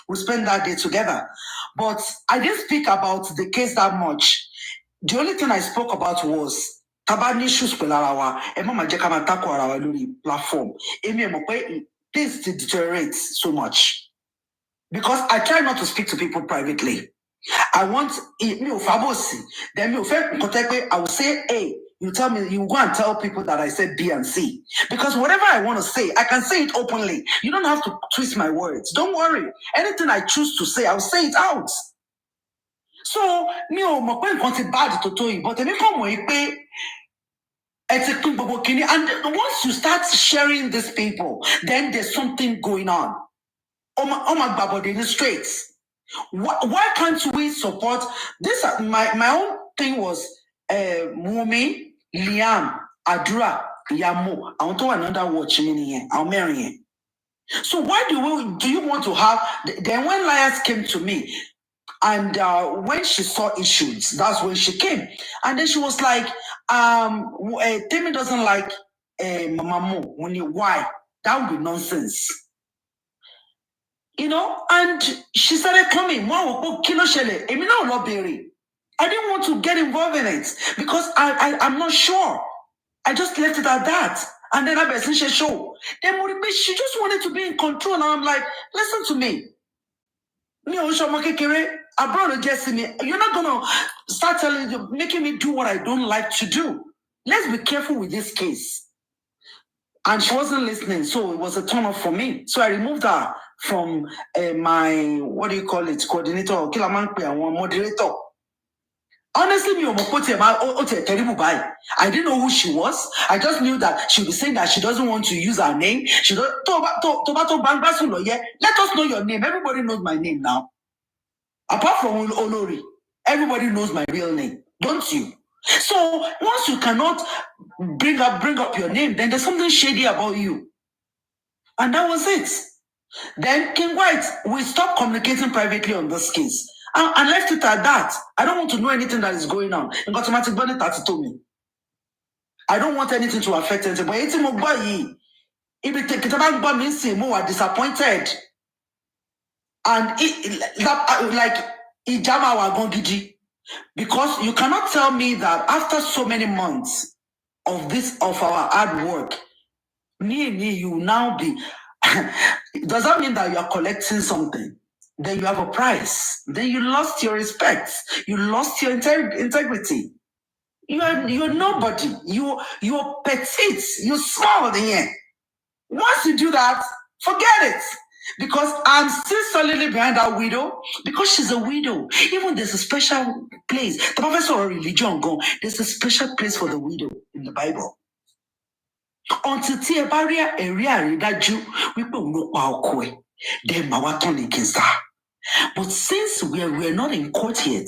We spent that day together. But I didn't speak about the case that much. The only thing I spoke about was Tabani issues Pelarawa, Emma Jekama Takwa platform. Things deteriorate so much. Because I try not to speak to people privately. I want me Fabosi. Then I will say A. You tell me, you go and tell people that I said B and C. Because whatever I want to say, I can say it openly. You don't have to twist my words. Don't worry. Anything I choose to say, I'll say it out. So, my point bad to tell you, but And once you start sharing these people, then there's something going on. Oh my God, in the streets. Why can't we support this? My own thing was Mumi, Liam, Adra, Yamu. I want to another watch me. I'll marry him. So why do you want to have? Then when Liars came to me, and when she saw issues, that's when she came, and then she was like, Temi doesn't like Mama Mo. Why? That would be nonsense. You know, and she started coming. I didn't want to get involved in it because I'm not sure. I just left it at that. And then I basically show. Then she just wanted to be in control. And I'm like, listen to me. You're not gonna start making me do what I don't like to do. Let's be careful with this case. And she wasn't listening, so it was a turn off for me. So I removed her from my, what do you call it, coordinator, or moderator. Honestly, I didn't know who she was. I just knew that she was saying that she doesn't want to use her name. She don't. Let us know your name. Everybody knows my name now. Apart from Olori, everybody knows my real name, don't you? So once you cannot bring up your name, then there's something shady about you. And that was it. Then King White, we stopped communicating privately on this case. I left it at that. I don't want to know anything that is going on. In automatic bonnet that told me. I don't want anything to affect anything. But it's more if it take about me, say more disappointed. And because you cannot tell me that after so many months of our hard work, you now be does that mean that you are collecting something? Then you have a price. Then you lost your respect. You lost your integrity. You're nobody. You're petite. You're small in here. Once you do that, forget it. Because I'm still solidly behind that widow. Because she's a widow. Even there's a special place. The professor of religion go. There's a special place for the widow in the Bible. Until the barrier area that you we put then my turn against that. But since we're not in court yet,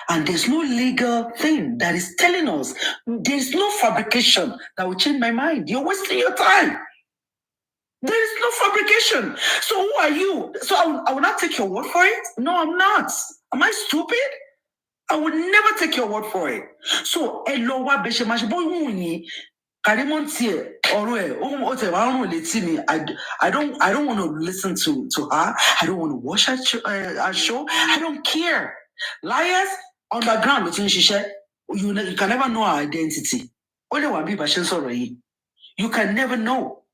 and there's no legal thing that is telling us, there's no fabrication that will change my mind. You're wasting your time. There is no fabrication. So who are you? So I will not take your word for it? No, I'm not. Am I stupid? I would never take your word for it. So I don't want to listen to her. I don't want to watch her show. I don't care. Liars underground, you can never know her identity. You can never know.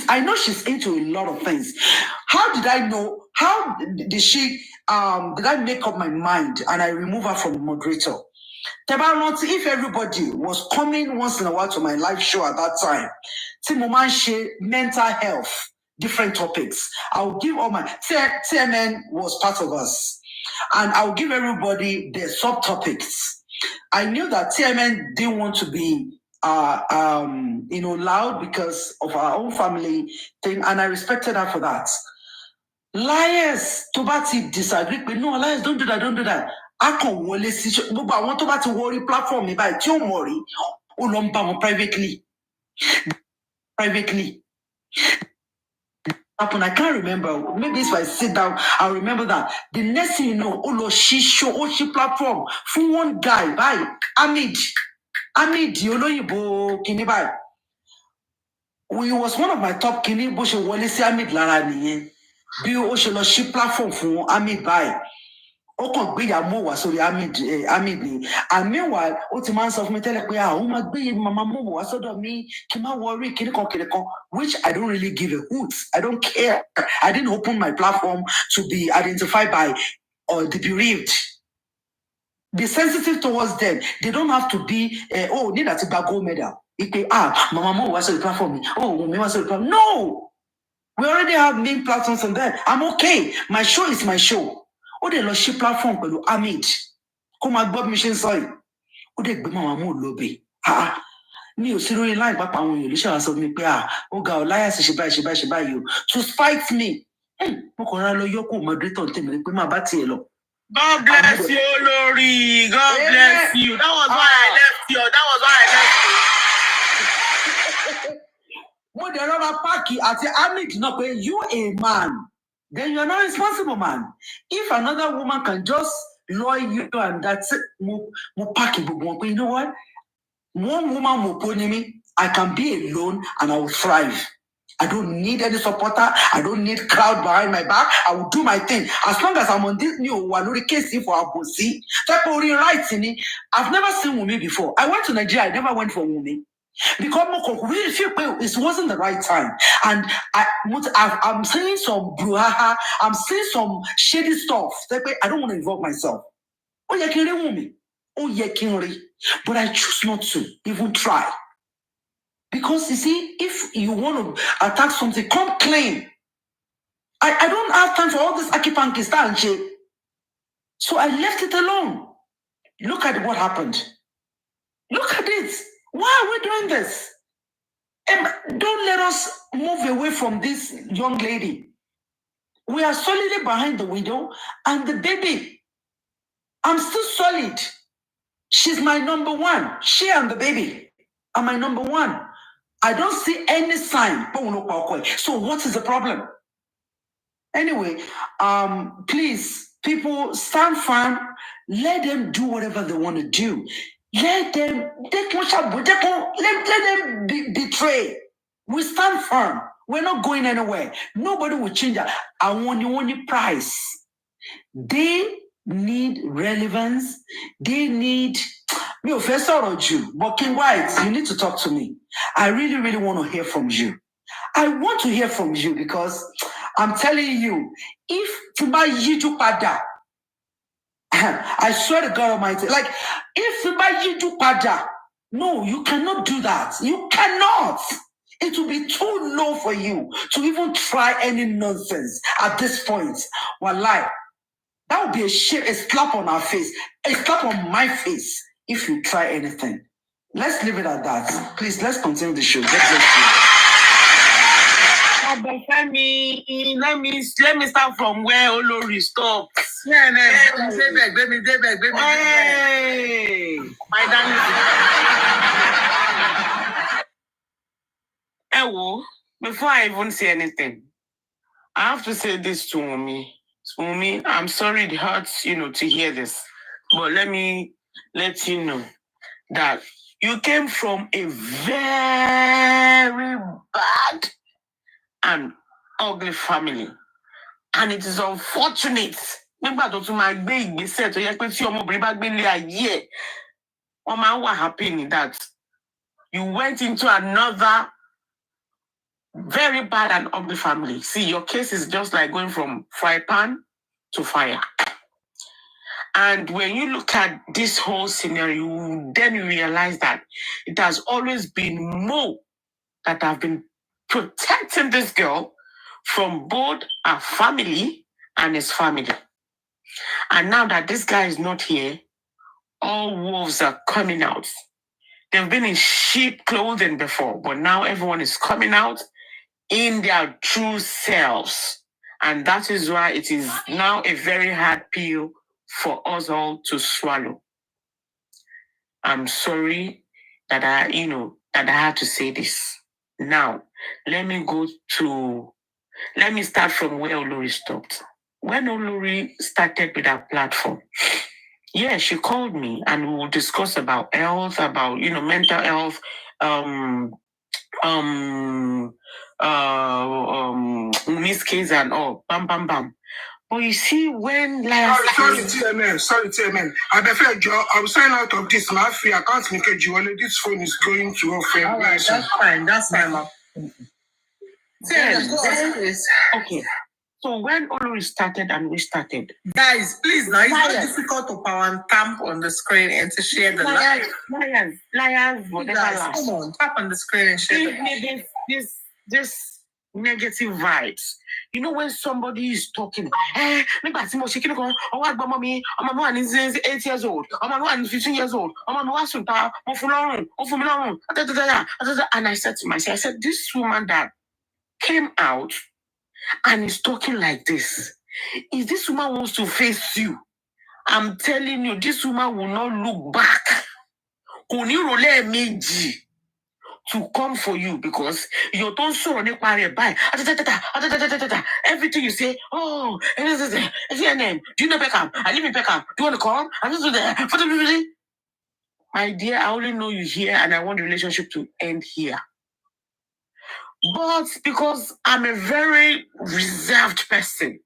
I know she's into a lot of things. How did I know? How did she did I make up my mind and I remove her from the moderator? If everybody was coming once in a while to my live show at that time, mental health, different topics. I'll give all my TMN was part of us, and I'll give everybody their subtopics. I knew that TMN didn't want to be loud because of our own family thing, and I respected her for that. Liars, Tobati disagree with no liars, don't do that. I can't wọlé sí gbogbo àwọn tó bá ti worry platform mi báyìí tí ó mọ̀ rí ó lọ ń bá wọn privately. Happen, I can't remember. Maybe if I sit down, I'll remember that. The next thing you know, oh, she show, oh, she platform. From one guy, bye. Amid, you know, you bo kini bye. He was one of my top kini, bo she wole si Amid lara niyen. Bi o she lo she platform fún Amid bye. O kàn gbé Ìyá wá sórí Amid ni. And meanwhile, ó ti máa ń sọ fún mi tẹ́lẹ̀ pé ó máa gbé Mama Mo wá sọ́dọ̀ mi kí n má worry kini kan, which I don't really give a hoot. I don't care. I didn't open my platform to be identified by the bereaved. Be sensitive towards them. They don't have to be need a gold medal. Mama Mo wá sórí platform mi. Me wá sórí platform. No! We already have main platforms on there. I'm okay. My show is my show. Ó dẹ̀ lọ ṣí platform pẹ̀lú Amid kó máa gbọ́ bí mi ṣe ń sọ yìí ó dẹ̀ gbé Mama Mo lóbe mi ò sí lórí line pápá àwọn èèyàn lóṣèlú sọ mi pé ó ga ọ láyà sí ṣe báyìí o to spite me mo kàn rà lọ yọkọ moderator tèmi pé má bá tiẹ̀ lọ. God bless you, Olori. God bless you. That was why I left you. Mo dẹ̀ rọra páàkì àti Hamid náà pé you a man, then you are not responsible man. If another woman can just lure you and that's it, mo páàkì gbogbo wọn pé you know what? One woman mo kó ni mí, I can be alone and I will thrive. I don't need any supporter. I don't need crowd behind my back. I will do my thing. As long as I'm on this new Waluri case for Abosi, right in it. I've never seen Wumi before. I went to Nigeria. I never went for Wumi. Because really feel it wasn't the right time. And I'm seeing some brouhaha. I'm seeing some shady stuff. I don't want to involve myself. Oh, you can Wumi. Oh, you can. But I choose not to even try. Because you see, if you want to attack something, come clean. I don't have time for all this akipanki and shit. So I left it alone. Look at what happened. Look at it. Why are we doing this? Don't let us move away from this young lady. We are solidly behind the widow and the baby. I'm still solid. She's my number one. She and the baby are my number one. I don't see any sign. So what is the problem? Anyway, please, people, stand firm. Let them do whatever they want to do. Let them betray. We stand firm. We're not going anywhere. Nobody will change that. I want the price. They need relevance. They need me, Professor Oju, but King White, you need to talk to me. I really, really want to hear from you. I want to hear from you because I'm telling you, if Tumba Yidu Pada, I swear to God Almighty, like if Tumba Yidu Pada, no, you cannot do that. You cannot. It will be too low for you to even try any nonsense at this point. Wallahi, that would be a slap on our face, a slap on my face if you try anything. Let's leave it at that. Please, let's continue the show. Let me start from where Olori stopped. Yeah, let me Hey, my darling. Before I even say anything, I have to say this to Wumi. Wumi, I'm sorry it hurts, to hear this. But let me let you know that you came from a very bad and ugly family. And it is unfortunate. Nígbà tó tún máa gbé ìgbésẹ̀ tó yẹ pé tí ọmọbìnrin bá gbélé ayé ẹ̀, wọ́n máa wà happy in that. You went into another very bad and ugly family. See, your case is just like going from fry pan to fire. And when you look at this whole scenario, then you realize that it has always been Mo that have been protecting this girl from both her family and his family. And now that this guy is not here, all wolves are coming out. They've been in sheep clothing before, but now everyone is coming out in their true selves. And that is why it is now a very hard pill for us all to swallow. I'm sorry that I had to say this. Now, let me start from where Olori stopped. When Olori started with our platform, yeah, she called me and we will discuss about health, about, mental health, Miss Kids and all, bam, bam, bam. But you see, when sorry, TMN. I was signing out of this. My free account link. This phone is going to offer. That's fine. Okay. So when Olori started and we started, guys, please, now it's not difficult to power and tap on the screen and to share the live. Liars, whatever. Guys, come on, tap on the screen and share the live. This negative vibes. You know when somebody is talking, nígbà tí mo ṣe kíni kan, ọwọ́ àgbà ọmọ mi wà ní 8 years old, ọmọ mi wà ní 15 years old, ọmọ mi wá sùn ta, mo fún lọ́rùn, ó fún mi lọ́rùn, and I said to myself, I said, this woman that came out and is talking like this, if this woman wants to face you, I'm telling you, this woman will not look back. Kò ní rò lẹ́ẹ̀mejì to come for you, because you don't sọ̀rọ̀ nípa rẹ̀ báyìí. Everything you say, oh, what's your name? Do you know Beckham? I live in Beckham. Do you want to come? I'm just there. My dear, I only know you here and I want the relationship to end here. But because I'm a very reserved person,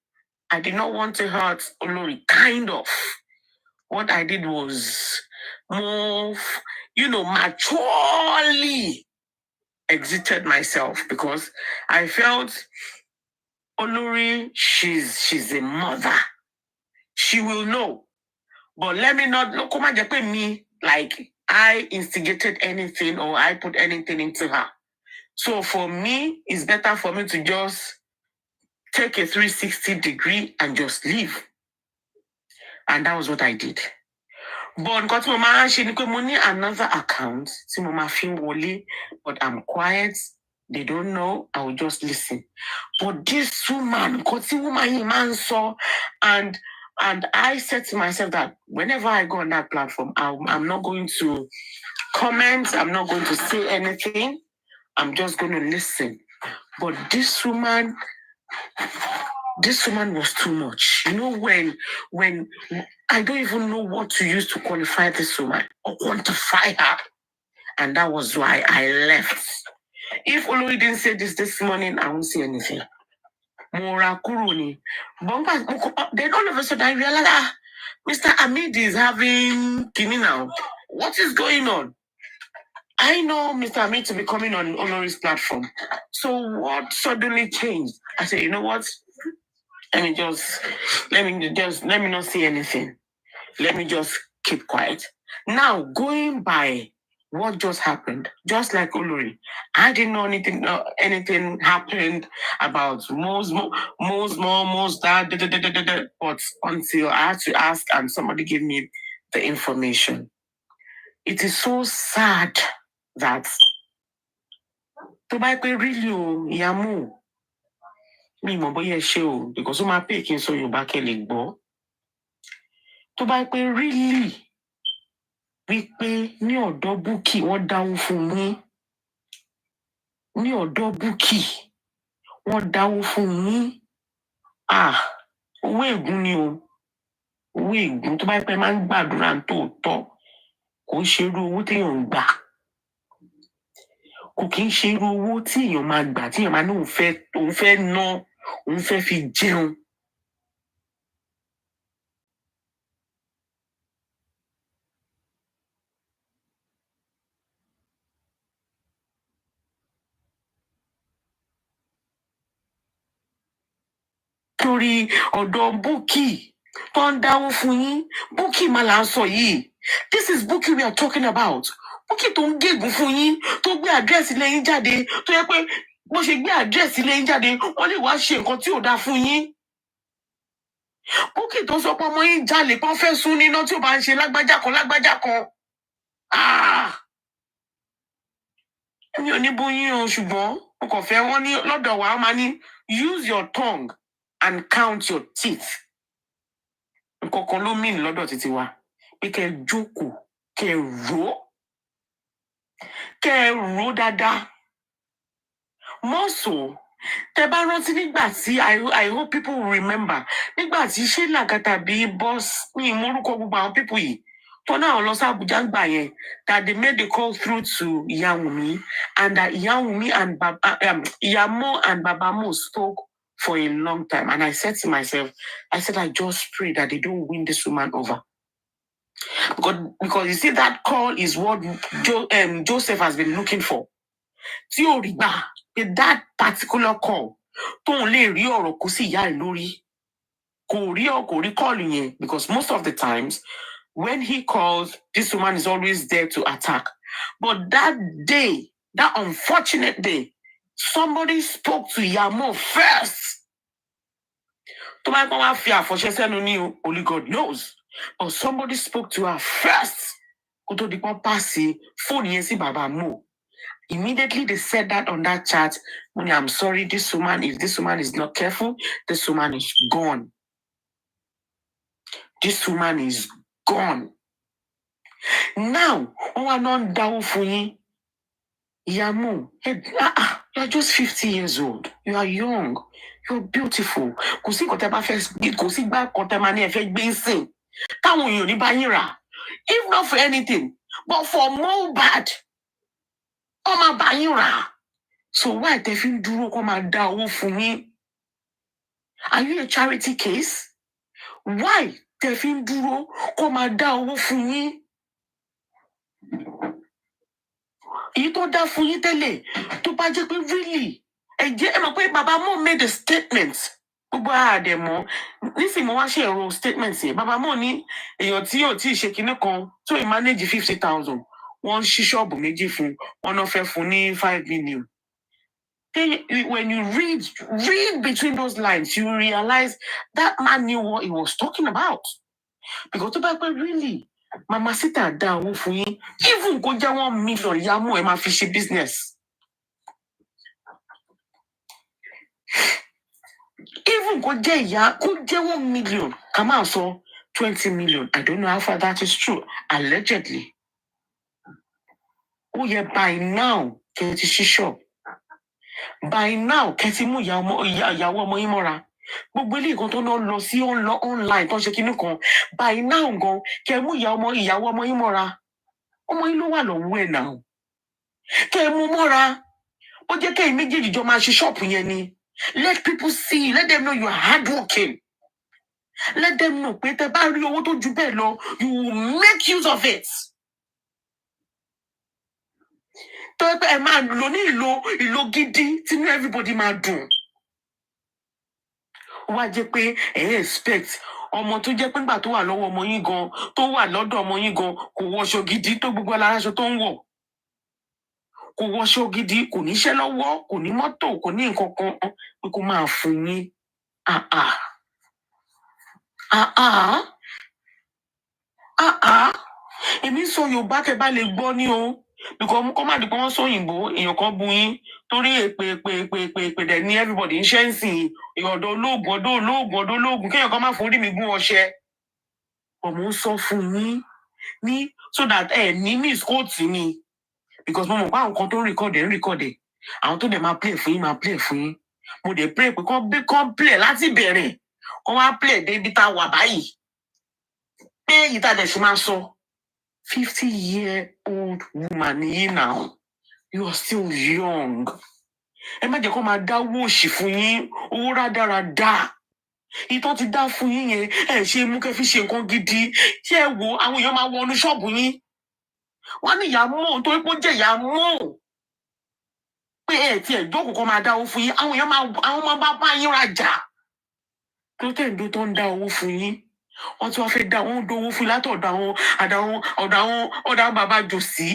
I did not want to hurt Olori, kind of. What I did was more, maturely exited myself, because I felt Olori, she's a mother. She will know. But let me not look me like I instigated anything or I put anything into her. So for me, it's better for me to just take a 360 degree and just leave. And that was what I did. But got mama she money another account. See mama film wole, but I'm quiet. They don't know. I will just listen. But this woman, got woman man saw, and I said to myself that whenever I go on that platform, I'm not going to comment. I'm not going to say anything. I'm just going to listen. But this woman was too much. When I don't even know what to use to qualify this woman or quantify her. And that was why I left. If Olori didn't say this morning, I won't say anything. Mora Kuruni. Then all of a sudden I realized, Mr. Amid is having Kini now. What is going on? I know Mr. Amid to be coming on Olori's platform. So what suddenly changed? I said, you know what? Let me not say anything. Let me just keep quiet. Now, going by what just happened, just like Olori, I didn't know anything happened about most that, but until I had to ask and somebody gave me the information. It is so sad that really yamu. Mi mo boye ṣe o, because o ma pay kin so Yorùbá ke lè gbọ́. Tó bá pé really wípé ní ọ̀dọ̀ Bukky wọ́n dáwó fún yín. Ní ọ̀dọ̀ Bukky wọ́n dáwó fún yín. Owó ègún ni o. Owó ègún tó bá pé máa ń gbàdúrà tòótọ́. Kò ń ṣe irú owó téèyàn ń gbà. Kò kí ń ṣe irú owó tí èèyàn máa gbà tí èèyàn máa ní òun fẹ́ ná, òun fẹ́ fi jẹun. Torí ọ̀dọ̀ Bukky tó ń dáwó fún yín, Bukky máa là ń sọ yìí. This is Bukky we are talking about. Bukky tó ń gégùn fún yín, tó gbé àdírẹ́sì ilé yín jáde, tó yẹ pé bó ṣe gbé àdírẹ́sì ilé yín jáde, wọ́n lè wá ṣe nǹkan tí ò dáa fún yín. Bukky tó sọ pé ọmọ yín jalè pọ́n fẹ́ sún níná tí ò bá ń ṣe lágbájá kan. Èmi ò ní bú yín o, ṣùgbọ́n mo kàn fẹ́ wọ́n ní lọ́dọ̀ wa, wọ́n máa ní use your tongue and count your teeth. Nǹkan kan ló mean lọ́dọ̀ títí wa. Pé kẹ́ jókòó, kẹ́ rò dáadáa. More so, tẹ́ bá rántí nígbà tí I hope people will remember. Nígbà tí ṣé Lagata bí boss ní ìmúrúkọ gbogbo àwọn people yìí. Tó náà lọ sí Abuja ń gbà yẹn, that they made the call through to Ìyá Wunmi, and that Ìyá Wunmi and Ìyá Mo and Baba Mo spoke for a long time. And I said to myself, I just pray that they don't win this woman over. Because you see, that call is what Joseph has been looking for. Tí ò rí gbà, that particular call, tóun lè rí ọ̀rọ̀ kó sí ìyá ẹ̀ lórí. Kò rí call yẹn, because most of the times, when he calls, this woman is always there to attack. But that day, that unfortunate day, Somebody spoke to Yamo first. To my only God knows. But somebody spoke to her first. Koto di pon pasi phone yen si Baba Mo. Immediately they said that on that chat. I'm sorry, this woman, if this woman is not careful, this woman is gone. This woman is gone. Now, not down for you. Yamu, you're just 50 years old. You are young. You're beautiful. Kò sí nǹkan tẹ́ bá fẹ́, kò sí gbá nǹkan tẹ́ máa ní ẹ fẹ́ gbé sìn. Táwọn èèyàn ní bá yín rà. If not for anything, but for Mohbad, ó máa bá yín rà. So why tẹ́ fi ń dúró kó máa dá owó fún yín? Are you a charity case? Why tẹ́ fi ń dúró kó máa dá owó fún yín? Èyí tó dá fún yín tẹ́lẹ̀ tó bá jẹ́ pé really ẹ mọ̀ pé Baba Mo made a statement. Gbogbo àdẹ̀mọ́ nísìnyí mo wá ṣe ẹ̀rọ statement yẹn. Baba Mo ní èèyàn tí yóò tí ì ṣe kinní kan tó ì manage 50,000 wọ́n ṣí ṣọ́ọ̀bù méjì fún wọn náà fẹ́ fún ní 5 million. Then when you read between those lines, you realize that man knew what he was talking about. Because tó bá pẹ́ really Mama Sita dá owó fún yín, even kó jẹ́ 1 million Yamu ẹ máa fi ṣe business. Even kó jẹ́ 1 million, ká máa sọ 20 million. I don't know how far that is true. Allegedly. Oh yeah, by now, kẹ́ ti ṣí shop. By now, kẹ́ ti mú ìyàwó ọmọ yín mọ́ra. Gbogbo ilé nǹkan tó náà lọ sí online tó ṣe kinní kan. By now gan, kẹ́ mú ìyàwó ọmọ yín mọ́ra. Ọmọ yín ló wà lọ́wọ́ ẹ̀ náà. Kẹ́ mú mọ́ra. Ó jẹ́ kẹ́ méjèèjì jọ máa ṣe shop yẹn ni. Let people see, let them know you are hardworking. Let them know pé tẹ́ bá rí owó tó ju bẹ́ẹ̀ lọ, you will make use of it. Tó yẹ pé ẹ máa lò ní ìlò gidi tí inú everybody máa dùn. Wá jẹ́ pé ẹ expect ọmọ tó jẹ́ pé nígbà tó wà lọ́wọ́ ọmọ yín gan, tó wà lọ́dọ̀ ọmọ yín gan, kò wọṣọ gidi tó gbogbo aláṣọ tó ń wọ̀. Kò wọṣọ gidi, kò níṣẹ́ lọ́wọ́, kò ní mọ́tò, kò ní nǹkan kan pé kó máa fún yín. Èmi sọ Yorùbá kẹ́ bá lè gbọ́ ní o. Because kó má di pé wọ́n sọ òyìnbó, èèyàn kan bu yín torí èpè dẹ̀ ní everybody ń ṣe ń sìn ọ̀dọ̀ olóògùn kéèyàn kan má forí mi gún ọṣẹ. Ọmọ ń sọ fún yín ní so that ní miss kóòtù ni. Because mo mọ̀ pé àwọn kan tó ń record ẹ̀. Àwọn tó dẹ̀ máa play fún yín. Mo dẹ̀ pray pé kán play láti bẹ̀rẹ̀. Kán wá play débi tá a wà báyìí. Pé èyí tá a dẹ̀ ṣe máa sọ. 50-year-old woman yìí now. You are still young. Ẹ má jẹ́ kó máa dáwó òṣì fún yín. Owó rádaràda. Ìtọ́ ti dá fún yín yẹn. Ẹ ṣe mú kẹ́ fi ṣe nǹkan gidi. Ṣé ẹ wo àwọn èèyàn máa wọnú ṣọ́ọ̀bù yín? Wọ́n ní ìyá mọ́ torí pé ó jẹ́ ìyá mọ́. Pé ẹ ti ẹ̀ jókòó kan máa dáwó fún yín. Àwọn èèyàn máa bá yín rajà. Tó tẹ̀dó tó ń dá owó fún yín. Wọ́n tí wọ́n fẹ́ dá wọn dówó fún látọ̀dọ̀ àwọn bàbá jòsí.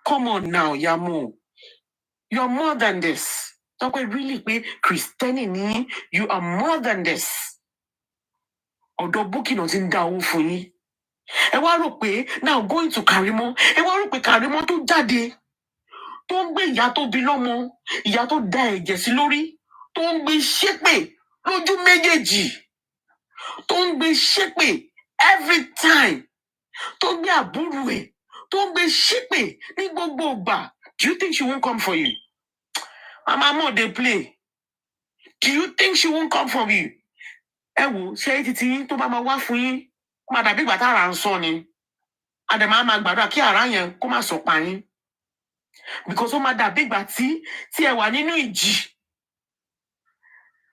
Come on now, Yamu. You are more than this. Tọ́pẹ́ really pé Kristẹni ni you are more than this. Ọ̀dọ̀ Bukky náà ti ń dá owó fún yín. Ẹ wá rò pé now going to Karimo. Ẹ wá rò pé Karimo tó jáde. Tó ń gbé ìyá tó bí lọ́mọ. Ìyá tó da ẹ̀jẹ̀ sí lórí. Tó ń gbé ṣépè lójú méjèèjì. Tó ń gbé ṣépè every time. Tó ń gbé àbúrò ẹ̀. Tó ń gbé ṣépè ní gbogbo ìgbà. Do you think she won't come for you? Mama Mo dey play. Do you think she won't come for you? Ẹ wo ṣe títí yín tó bá máa wá fún yín. Ó máa dàbí ìgbà tára ń sọ ni. Àdèmá máa gbàdúrà kí ara yẹn kó má sọ pa yín. Because ó máa dàbí ìgbà tí ẹ wà nínú ìjì.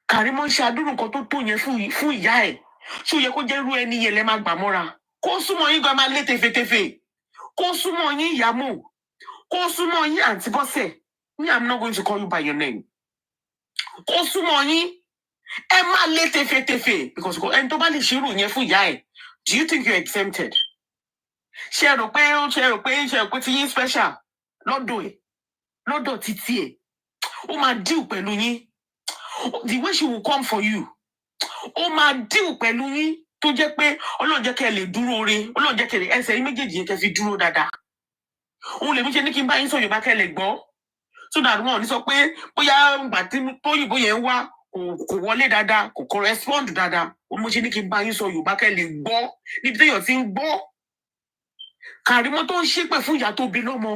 Karimo ń ṣe àdúrà nǹkan tó tó yẹn fún ìyá ẹ̀. Ṣé ó yẹ kó jẹ́ irú ẹni yẹn lẹ máa gbà mọ́ra? Kó súnmọ́ yín gan máa lé tefetefe. Kó súnmọ́ yín Yamu. Kó súnmọ́ yín Aunty Bọ́sẹ̀. Me, I'm not going to call you by your name. Kó súnmọ́ yín. Ẹ má lé tefetefe. Because ẹni tó bá lè ṣerú yẹn fún ìyá ẹ̀. Do you think you're exempted? Ṣé rò pé ti yín special? Lọ́dọ̀ ẹ̀. Lọ́dọ̀ títí ẹ̀. ó máa deal pẹ̀lú yín. The way she will come for you, ó máa deal pẹ̀lú yín tó jẹ́ pé Ọlọ́run jẹ́ kẹ́ lè dúró re, Ọlọ́run jẹ́ kẹ́ lè ẹsẹ̀ yín méjèèjì yẹn kẹ́ fi dúró dáadáa. Òun lèmi ṣe ní kí n bá yín sọ Yorùbá kẹ́ lè gbọ́. So that wọn ò ní sọ pé bóyá ìgbà tí tóyìnbó yẹn wá kò wọlé dáadáa, kò correspond dáadáa. Mo ṣe ní kí n bá yín sọ Yorùbá kẹ́ lè gbọ́ níbi téèyàn ti ń gbọ́. Kàrímọ́ tó ń ṣépè fún ìyá tó bí lọ́mọ,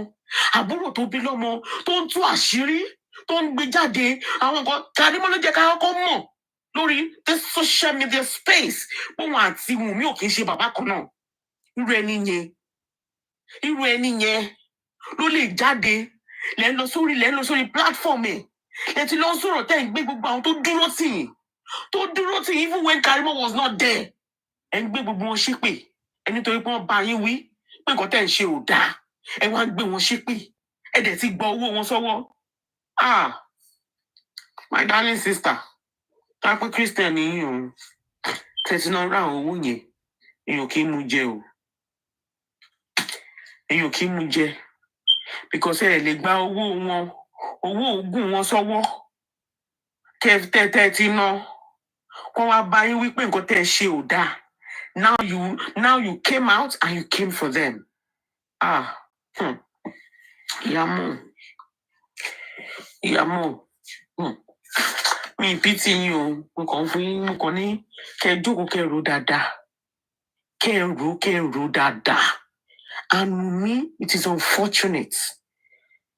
àbúrò tó bí lọ́mọ, tó ń tú àṣírí, tó ń gbé jáde, àwọn nǹkan Kàrímọ́ ló jẹ́ ká kọ́kọ́ mọ̀ lórí the social media space. Bóun àti Wùnmí ò kì í ṣe bàbá kan náà. Irú ẹni yẹn ló lè jáde lẹ́ ń lọ sórí platform ẹ̀. Ẹ ti lọ sọ̀rọ̀ tẹ́ ń gbé gbogbo àwọn tó dúró tì yín even when Karimo was not there. Ẹ ń gbé gbogbo wọn ṣépè. Ẹ nítorí pé wọ́n bá yín wí pé nǹkan tẹ́ ń ṣe ò dáa. Ẹ wá ń gbé wọn ṣépè. Ẹ dẹ̀ ti gba owó wọn sọ́wọ́. My darling sister, tá a pé Christian yín o, tẹ̀sí náà rà àwọn owó yẹn, èèyàn kì í mú jẹ o. Èèyàn kì í mú jẹ. Because ẹ lè gba owó wọn, owó ògùn wọn sọ́wọ́. Tẹ́ ti ná. Wọ́n wá bá yín wí pé nǹkan tẹ́ ṣe ò dáa. Now you came out and you came for them. Ìyàmọ̀. Mi pity yín o. Mo kàn ní kẹ́ jókòó kẹ́ rò dáadáa. Kẹ́ rò dáadáa. And me, it is unfortunate.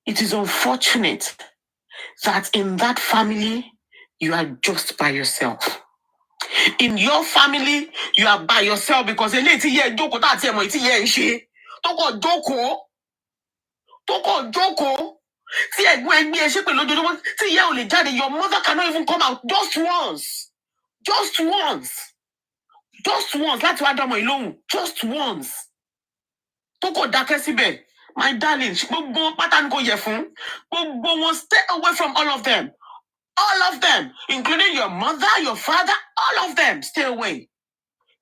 It is unfortunate that in that family, you are just by yourself. In your family, you are by yourself because eléyìí tí yẹ jókòó tá àti ẹ̀mọ̀ tí yẹ ń ṣe. Tó kàn jókòó. Tí ẹ̀gbọ́n ẹgbẹ́ ẹ ṣépè lójoojúmọ́, tí ìyá ò lè jáde, your mother cannot even come out just once. Láti wá dánmọ̀ ìlóhùn. Just once. Tó kàn dákẹ́ síbẹ̀. My darling, gbogbo pátá ni kò yẹ fún. Gbogbo wọn, stay away from all of them. All of them, including your mother, your father, all of them, stay away.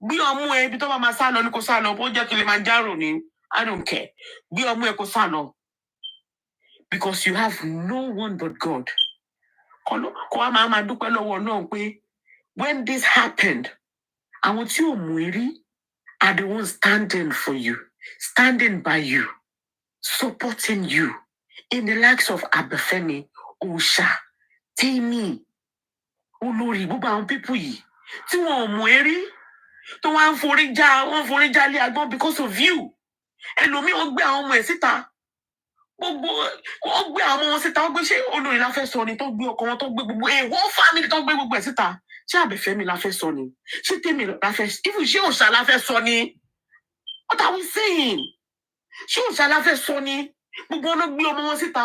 Bí ọmú ẹ ibi tó bá máa sá lọ ni kò sá lọ, bó jẹ́ Kilimanjaro ni, I don't care. Bí ọmú ẹ kò sá lọ. Because you have no one but God. Kò wá máa dúpẹ́ lọ́wọ́ náà pé when this happened, àwọn tí ò mú rí are the ones standing for you, standing by you, supporting you in the likes of Abafemi, Osha, Timi, olórí gbogbo àwọn pípù yìí tí wọn ò mọ̀ ẹ́ rí tó wá ń forí já lé agbọ́n because of you. Ẹlòmíì ó gbé àwọn ọmọ ẹ̀ síta. Gbogbo ó gbé àwọn ọmọ wọn síta. Ó gbé ṣé olórí la fẹ́ sọ ni tó gbé ọkọ wọn tó gbé gbogbo whole family tó gbé gbogbo ẹ̀ síta. Ṣé Abẹ́fẹ́mi la fẹ́ sọ ni? Ṣé Tèmi la fẹ́ even ṣé Òòṣà la fẹ́ sọ ni? What are we saying? Ṣé Òòṣà la fẹ́ sọ ni? Gbogbo wọn ló gbé ọmọ wọn síta.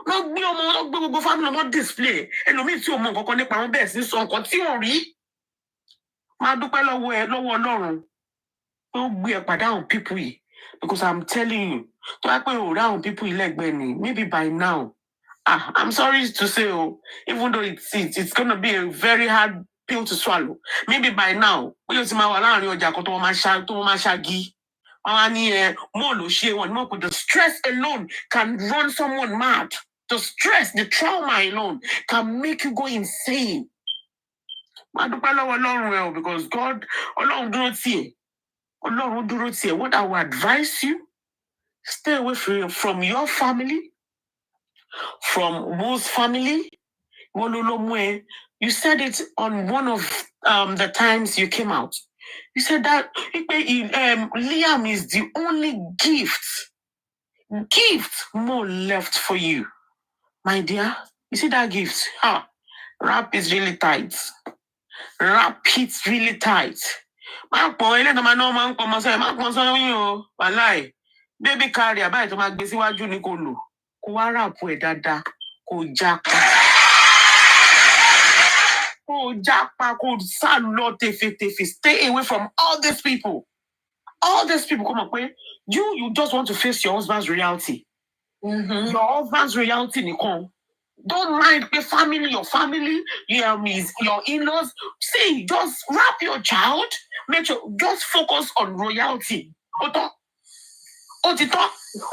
Wọ́n gbé ọmọ wọn gbé gbogbo family wọn display. Ẹlòmíì tí ò mọ nǹkan kan nípa wọn bẹ́ẹ̀ sí sọ nǹkan tí ò rí. Máa dúpẹ́ lọ́wọ́ Ọlọ́run tó gbé ẹ padà àwọn people yìí. Because I'm telling you, tó wá pé ò rí àwọn people yìí lẹ́gbẹ̀ẹ́ ni, maybe by now, I'm sorry to say, even though it's going to be a very hard pill to swallow, maybe by now, bóyá o ti máa wà láàrin ọjà kan tó wọ́n máa ṣáàgì. Wọ́n á ní mo lò ṣe wọn, mo kò the stress alone can run someone mad. The stress, the trauma alone can make you go insane. Máa dúpẹ́ lọ́wọ́ Ọlọ́run ẹ o because God, Ọlọ́run dúró tiẹ̀. What I would advise you, stay away from your family, from Mo's family. You said it on one of the times you came out. You said that Liam is the only gift Mo left for you. My dear, you see that gift? Wrap is really tight. Wrap it really tight. Máa pọ̀ ilé tó máa ná máa ń pọ̀ mọ́ sẹ́yìn, máa pọ̀ sọ́yún o, wàláì. Baby carrier báyìí tó máa gbé síwájú ni kò lò. Kó wá ràpù ẹ̀ dáadáa, kó jápa, kó sá lọ tèfètèfè. Stay away from all these people. All these people come up with you just want to face your husband's reality. Mm-hmm. Your husband's reality nìkan. Don't mind your family, your in-laws. See, just wrap your child. Make sure, just focus on royalty. Otito.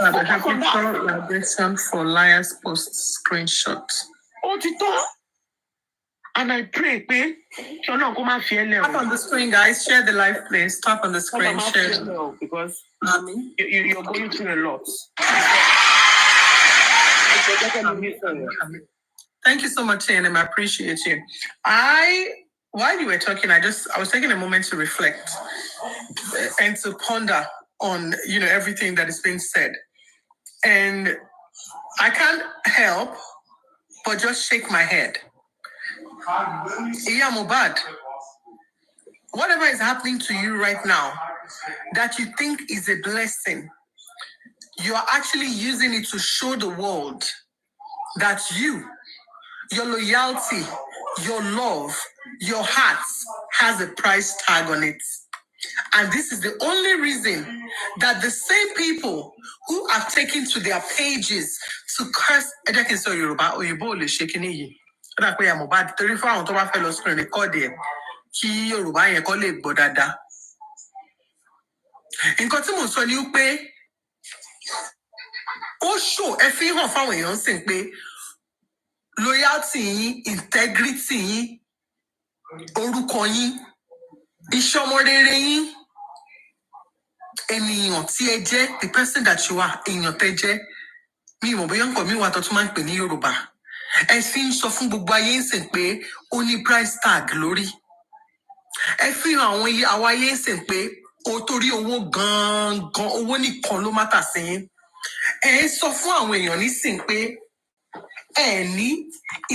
Celebration for Liars Post screenshot. Otito. And I pray, you're not going to feel Tap on the screen, guys. Share the live, please. Tap on the screen. Share. Because you're going through a lot. Thank you so much, TNM. I appreciate you. While you were talking, I was taking a moment to reflect and to ponder on, everything that is being said. And I can't help but just shake my head. Yeah, Mohbad, whatever is happening to you right now that you think is a blessing, you are actually using it to show the world that your loyalty, your love, your heart has a price tag on it. And this is the only reason that the same people who have taken to their pages to curse Yoruba or Yoruba shaking it. That's why I'm about 34 on top of fellow screen recording. Kí Yorùbá yẹn kó lè gbọ́ dáadáa. Nǹkan tí mò ń sọ ni pé ó ṣò ẹ fi hàn fáwọn èèyàn sìn pé loyalty yín, integrity yín, orúkọ yín, iṣẹ́ ọmọ rere yín, ènìyàn tí ẹ jẹ́, the person that you are, èèyàn tẹ́ jẹ́, mi mọ̀ bóyá nǹkan mi wà tó tún máa ń pè ní Yorùbá. Ẹ fi ń sọ fún gbogbo ayé ń sìn pé ó ní price tag lórí. Ẹ fi hàn àwọn ayé ń sìn pé o torí owó gan-an owó nìkan ló má tà sí yín. Ẹ sọ fún àwọn èèyàn nísìn pé ẹ ní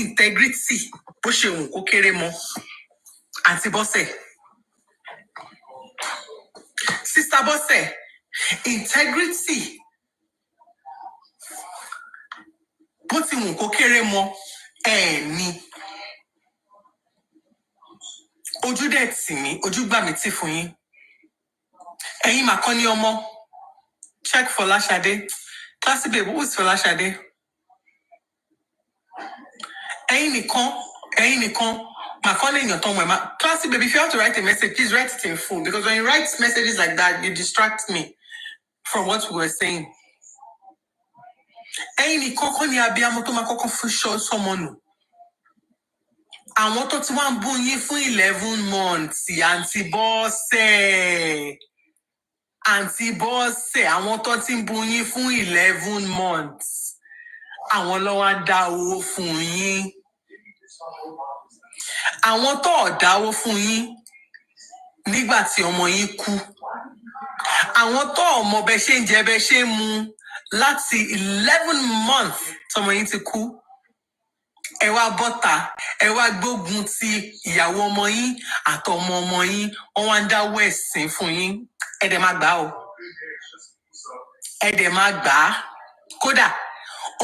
integrity bó ṣe wù kó kéré mọ́. Àǹtí Bọ́sẹ̀, Sister Bọ́sẹ̀, integrity bó ti wù kó kéré mọ́ ẹ ní. Ojú dẹ̀ tì mí, ojú gbà mí tì fún yín. Ẹ̀yin mà kọ́ ní ọmọ. Check Fọláṣadé. Classy babe, who is Fọláṣadé? Ẹ̀yin nìkan. Mà kọ́ lè yàn tán mọ̀ ẹ̀ má. Classy babe, if you have to write a message, please write it in full. Because when you write messages like that, you distract me from what we were saying. Ẹ̀yin nìkan kọ́ ni abiyamọ tó máa kọ́kọ́ fún sọmọ nù. Àwọn tó ti wá ń bú yín fún 11 months, Àǹtí Bọ́sẹ̀. Àǹtí Bọ́sẹ̀, àwọn tó ti ń bú yín fún 11 months. Àwọn ló wá dá owó fún yín. Àwọn tó ò dáwó fún yín nígbà tí ọmọ yín kú. Àwọn tó ò mọ bẹ ṣe ń jẹ bẹ ṣe ń mu láti 11 months tọmọ yín ti kú. Ẹ wá bọ́ta, ẹ wá gbógun ti ìyàwó ọmọ yín àtọmọ ọmọ yín, wọ́n wá ń dáwó ẹ̀sìn fún yín. Ẹ dẹ̀ má gbà o. Ẹ dẹ̀ má gbà á. Kódà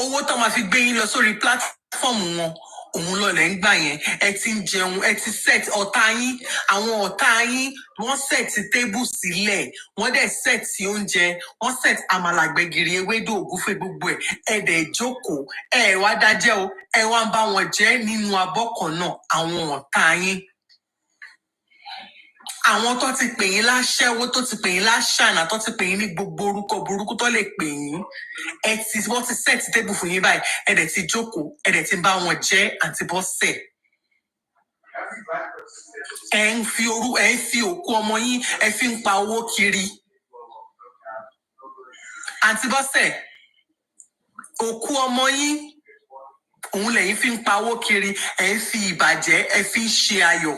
owó tó máa fi gbé yín lọ sórí platform wọn, òun lọ lẹ̀ ń gbà yẹn. Ẹ ti ń jẹun, ẹ ti set ọ̀tá yín. Àwọn ọ̀tá yín wọ́n set table sílẹ̀, wọ́n dẹ̀ set oúnjẹ, wọ́n set àmàlà gbẹ̀gìrì, ewédú, ògúfe gbogbo ẹ̀. Ẹ dẹ̀ jókòó, ẹ wá dájẹ́ o, ẹ wá ń bá wọn jẹ nínú abọ́ kan náà, àwọn ọ̀tá yín. Àwọn tó ti pè yín láṣẹ́wó, tó ti pè yín láṣànà, tó ti pè yín ní gbogbo orúkọ burúkú tó lè pè yín. Wọ́n ti set table fún yín báyìí, ẹ dẹ̀ ti jókòó, ẹ dẹ̀ ti bá wọn jẹ Àǹtí Bọ́sẹ̀. Ẹ ń fi òkú ọmọ yín, ẹ fi ń pa owó kiri. Àǹtí Bọ́sẹ̀, òkú ọmọ yín, òun lẹ̀yin fi ń pa owó kiri, ẹ ń fi ìbàjẹ́, ẹ fi ń ṣe ayọ̀.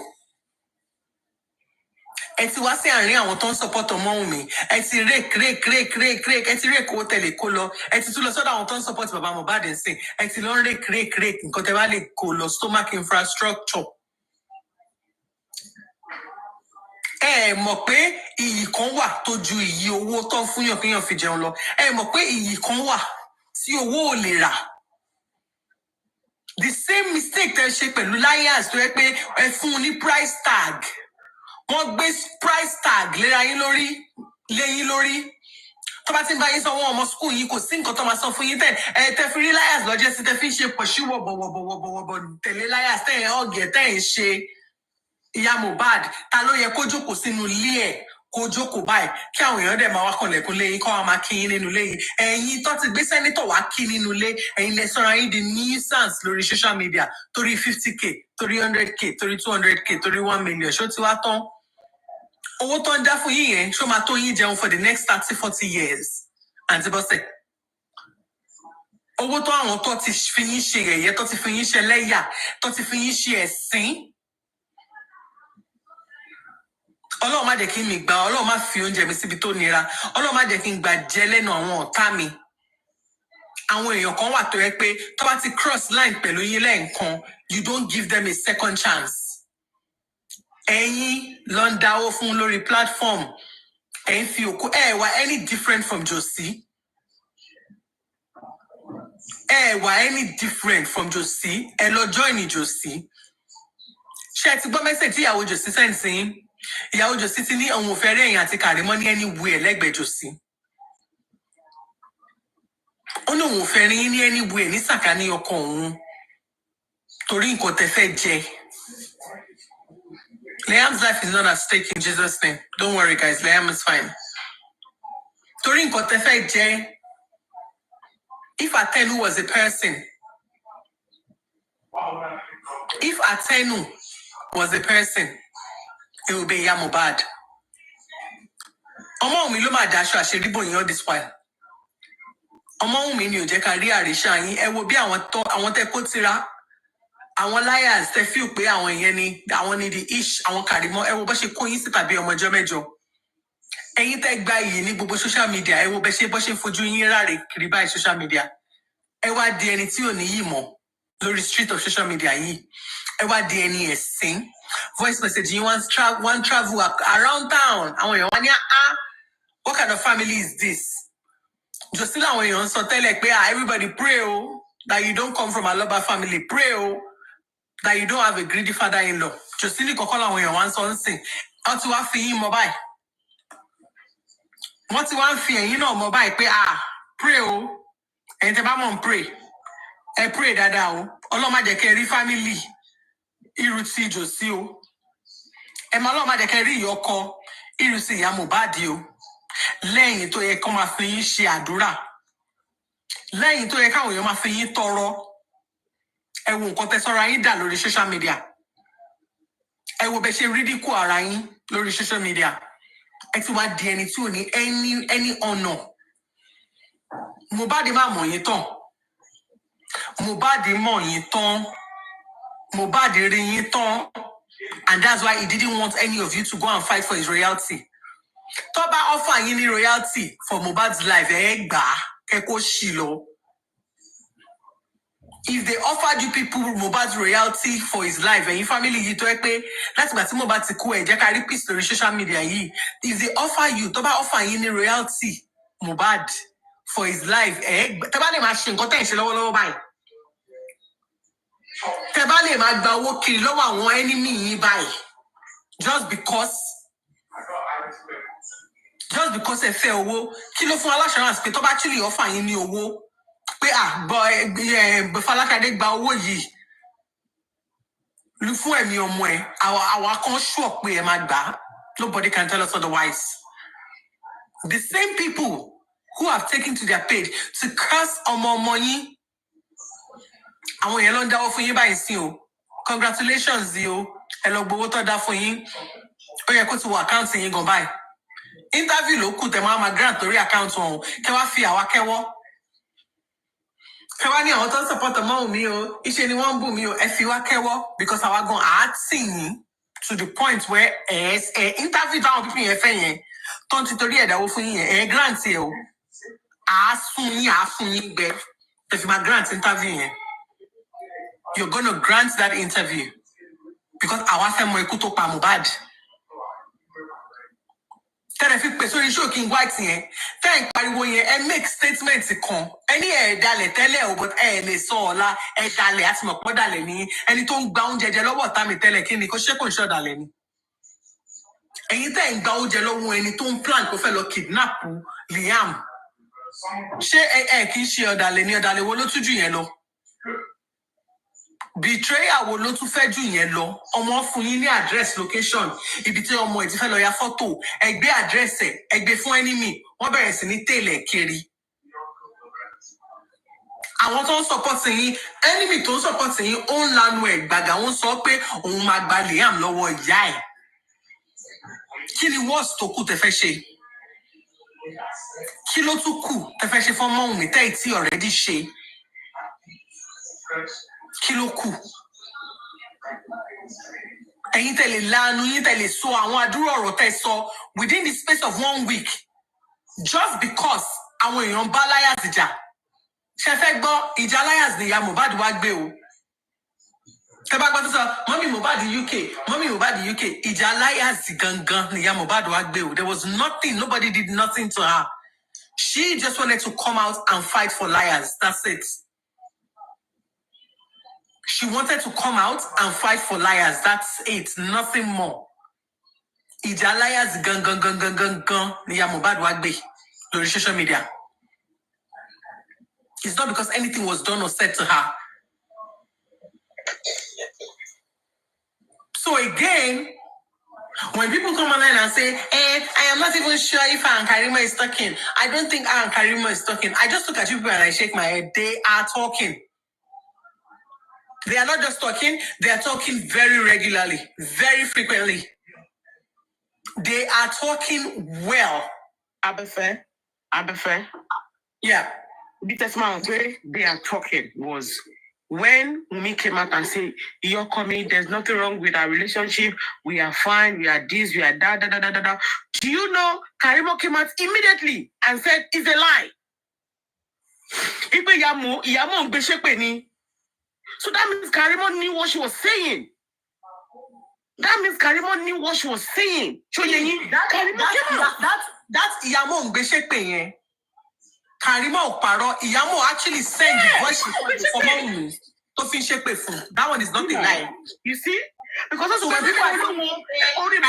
Ẹ ti wá sí àárín àwọn tó ń support Ọmọ́wùnmí. Ẹ ti rake, ẹ ti rake owó tẹ̀lé kó lọ. Ẹ ti tún lọ sọ́dọ̀ àwọn tó ń support bàbá Mohbad nsìn. Ẹ ti lọ ń rake nǹkan tẹ́ bá lè kó lọ stomach infrastructure. Ẹ mọ̀ pé iyì kan wà tó ju iyì owó tó ń fún yàn kéèyàn fi jẹun lọ. Ẹ mọ̀ pé iyì kan wà tí owó ò lè rà. The same mistake tẹ́ ṣe pẹ̀lú Liars tó yẹ pé ẹ fún un ní price tag. Wọ́n gbé price tag léra yín lórí. Tó bá ti ń bá yín sanwó ọmọ school yìí, kò sí nǹkan tó máa san fún yín tẹ́ fi rí Liars lọ́jọ́ sí tẹ́ fi ń ṣe pọ̀ṣí wọ̀bọ̀wọ̀bọ̀ tẹ̀lé Liars tẹ́ ẹ̀ ọ̀gẹ̀ tẹ́ ẹ̀ ń ṣe. Ìyá Mohbad, ta ló yẹ kó jókòó sínú ilé ẹ̀ kó jókòó báyìí kí àwọn èèyàn dẹ̀ máa wá kànlẹ̀kùn léyìn kọ́ wa máa kí yín nínú ilé yìí ẹ̀yin tó ti gbé sẹ́nítọ̀ wá kí nínú ilé ẹ̀yin lẹ sọ́ra yín di nuisance lórí social media torí 50k torí 100k torí 200k torí 1 million ṣó ti wá tán owó tó ń dá fún yín yẹn ṣó máa tó yín jẹun for the next 30-40 years àǹtí Bọ́sẹ̀ owó tó àwọn tó ti fi yín ṣe yẹ̀yẹ́ tó ti fi yín ṣe lẹ́yà tó ti fi yín ṣe ẹ̀sín Ọlọ́run má jẹ́ kí mi gbà Ọlọ́run má fi oúnjẹ mi síbi tó nira Ọlọ́run má jẹ́ kí n gbà jẹ lẹ́nu àwọn ọ̀tá mi àwọn èèyàn kan wà tó yẹ pé tó bá ti cross line pẹ̀lú yín lẹ́ẹ̀kan you don't give them a second chance ẹ̀yin ló ń dáwó fún lórí platform ẹ̀yin fi òkú wà any different from Josie wà any different from Josie ẹ lọ join Josie ṣé ti gbọ́ message tí ìyàwó Josie send sí yín ìyàwó Josie ti ní òun ò fẹ́ rí ẹ̀yin àti Kàrímọ́ ní anywhere lẹ́gbẹ̀ẹ́ Josie ó ní òun ò fẹ́ rí yín ní anywhere ní sàkání ọkọ òun torí nǹkan tẹ́ fẹ́ jẹ Liam's life is not at stake in Jesus' name don't worry guys Liam is fine torí nǹkan tẹ́ fẹ́ jẹ if Atenu was a person if Atenu was a person it would be Mohbad ọmọ mi ló máa daṣọ àṣírí bò yín all this while ọmọ mi ni ò jẹ́ ká rí àríṣà yín ẹ wo bí àwọn tẹ́ kó tira àwọn liars tẹ́ feel pé àwọn ìyẹn ni àwọn ni the ish àwọn Kàrímọ́ ẹ wo bó ṣe kó yín sí tàbí ọmọ ọjọ́ mẹ́jọ ẹ̀yin tẹ́ gba iyì ní gbogbo social media ẹ wo bó ṣe fojú yín ráre kiri báyìí social media ẹ wá di ẹni tí ò ní yìí mọ́ lórí street of social media yìí ẹ wá di ẹni ẹ̀sìn voice message yín one travel around town àwọn èèyàn wá ní what kind of family is this Josie làwọn èèyàn sọ tẹ́lẹ̀ pé everybody pray that you don't come from a Aloba family pray that you don't have a greedy father-in-law Josie ní kọ́kọ́ làwọn èèyàn wá ń sọ ń sìn wọ́n ti wá fi yín mọ báyìí wọ́n ti wá ń fi ẹ̀yin náà mọ báyìí pé pray ẹ̀yin tẹ́ bá mọ̀ ń pray ẹ pray dáadáa Ọlọ́run má jẹ́ kẹ́ rí family irú ti Josie ẹ má Ọlọ́run má jẹ́ kẹ́ rí ìyọkọ irú ti ìyá Mohbad lẹ́yìn tó yẹ kó máa fi yín ṣe àdúrà lẹ́yìn tó yẹ káwọn èèyàn máa fi yín tọrọ ẹ wo nǹkan tẹ́ sọ́ra yín dà lórí social media ẹ wo bẹ ṣe rídíkù ara yín lórí social media ẹ ti wá di ẹni tí ò ní any honor Mohbad má mọ̀ yín tán Mohbad mọ̀ yín tán Mohbad rí yín tán and that's why he didn't want any of you to go and fight for his royalty tó bá offer yín ní royalty for Mohbad's life ẹ gbà kẹ́ kó ṣì lọ if they offered you people Mohbad's royalty for his life ẹ̀yin family yìí tó ẹ pé láti gbà tí Mohbad ti kú ẹ jẹ́ ká rí peace lórí social media yìí if they offer you tó bá offer yín ní royalty Mohbad for his life tẹ́ bá lè máa ṣe nǹkan tẹ́ ẹ̀ ṣe lọ́wọ́lọ́wọ́ báyìí tẹ́ bá lè máa gba owó kiri lọ́wọ́ àwọn enemy yín báyìí just because ẹ fẹ́ owó kí ló fún aláṣọránsì pé tó bá actually offer yín ní owó pé Fọlákadé gba owó yìí lu fún ẹ̀mí ọmọ ẹ̀ àwa kan sure pé ẹ máa gbà á nobody can tell us otherwise the same people who have taken to their page to curse ọmọ yín àwọn èèyàn ló ń dáwọ́ fún yín báyìí sí congratulations ẹ lọ gbowó tó dá fún yín ó yẹ kó ti wọ àkáǹtì yín gan báyìí interview ló kù tẹ máa grant torí àkáǹtì wọn kẹ wá fi àwa kẹwọ́ kẹ wá ní àwọn tó ń support ọmọ mi iṣẹ́ ni wọ́n ń bù mí ẹ fi wá kẹwọ́ because àwa gan àátì yín to the point where interview táwọn pípín yẹn fẹ́ yẹn tó ń ti torí ẹ̀dáwó fún yín yẹn grant yẹ àásùn yín gbẹ ẹ fi máa grant interview yẹn you're gonna grant that interview because àwa fẹ́ mọ ikú tó pa Mohbad tẹ́lẹ̀ fi pè sórí show King White yẹn tẹ́lẹ̀ ìpariwo yẹn ẹ make statement kan ẹni ẹ̀ẹ́dalẹ̀ tẹ́lẹ̀ but ẹ̀ lè sọ ọ̀la ẹ̀ẹ́dalẹ̀ àti mọ̀pọ́dalẹ̀ ní ẹni tó ń gba oúnjẹ jẹ lọ́wọ́ ọ̀tá mi tẹ́lẹ̀ kí ni kó ṣe kò ń ṣọ̀dalẹ̀ ni ẹ̀yin tẹ́ ń gba oúnjẹ lọ́wọ́ ẹni tó ń plan kó fẹ́ lọ kidnap Liam ṣé ẹ kì í ṣe ọ̀dàlẹ̀ ni ọ̀dàlẹ̀ wo ló tújú yẹn lọ betrayal wo ló tún fẹ́ jù yẹn lọ? Ọmọ fún yín ní address location ibi tí ọmọ ẹ̀ ti fẹ́ lọ ya photo ẹ gbé address ẹ̀ ẹ gbé fún enemy wọ́n bẹ̀rẹ̀ sí ní tẹ̀lé kiri. Àwọn tó ń support yín enemy tó ń support yín ó ń lanu ẹ̀ gbàgà ó ń sọ pé òun máa gba Liam lọ́wọ́ ìyá ẹ̀. Kí ni worst tó kù tẹ́ fẹ́ ṣe? Kí ló tún kù tẹ́ fẹ́ ṣe fún ọmọ mi tẹ́ ì tí already ṣe? Kí ló kù? Ẹ̀yin tẹ̀lé lanu yín tẹ̀lé sọ àwọn àdúrà ọ̀rọ̀ tẹ́ sọ within the space of 1 week just because àwọn èèyàn bá Liars jà. Ṣé fẹ́ gbọ́ ìjà Liars ni ìyá Mohbad wá gbé o? Tẹ́ bá gbọ́ tó sọ mọ́mí Mohbad UK mọ́mí Mohbad UK ìjà Liars gangan ni ìyá Mohbad wá gbé o. There was nothing, nobody did nothing to her. She just wanted to come out and fight for Liars. That's it. She wanted to come out and fight for Liars. That's it. Nothing more. Ìjà Liars gan ni ìyá Mohbad wá gbé lórí social media. It's not because anything was done or said to her. So again, when people come online and say, I am not even sure if Aunt Karima is talking. I don't think Aunt Karima is talking. I just look at you people and I shake my head. They are talking. They are not just talking, they are talking very regularly, very frequently. They are talking well. Abefe. Yeah. The testimony where they are talking was when Mumi came out and said, "You're coming, there's nothing wrong with our relationship. We are fine, we are this, we are that. Do you know Karimo came out immediately and said, it's a lie. So that means Karimo knew what she was saying. So that's Iyamo Ngbeshepe. Karimo Oparo, Iyamo actually sent the voice for Mommy to finish phone. That one is not a lie. You see? Because that's when people are only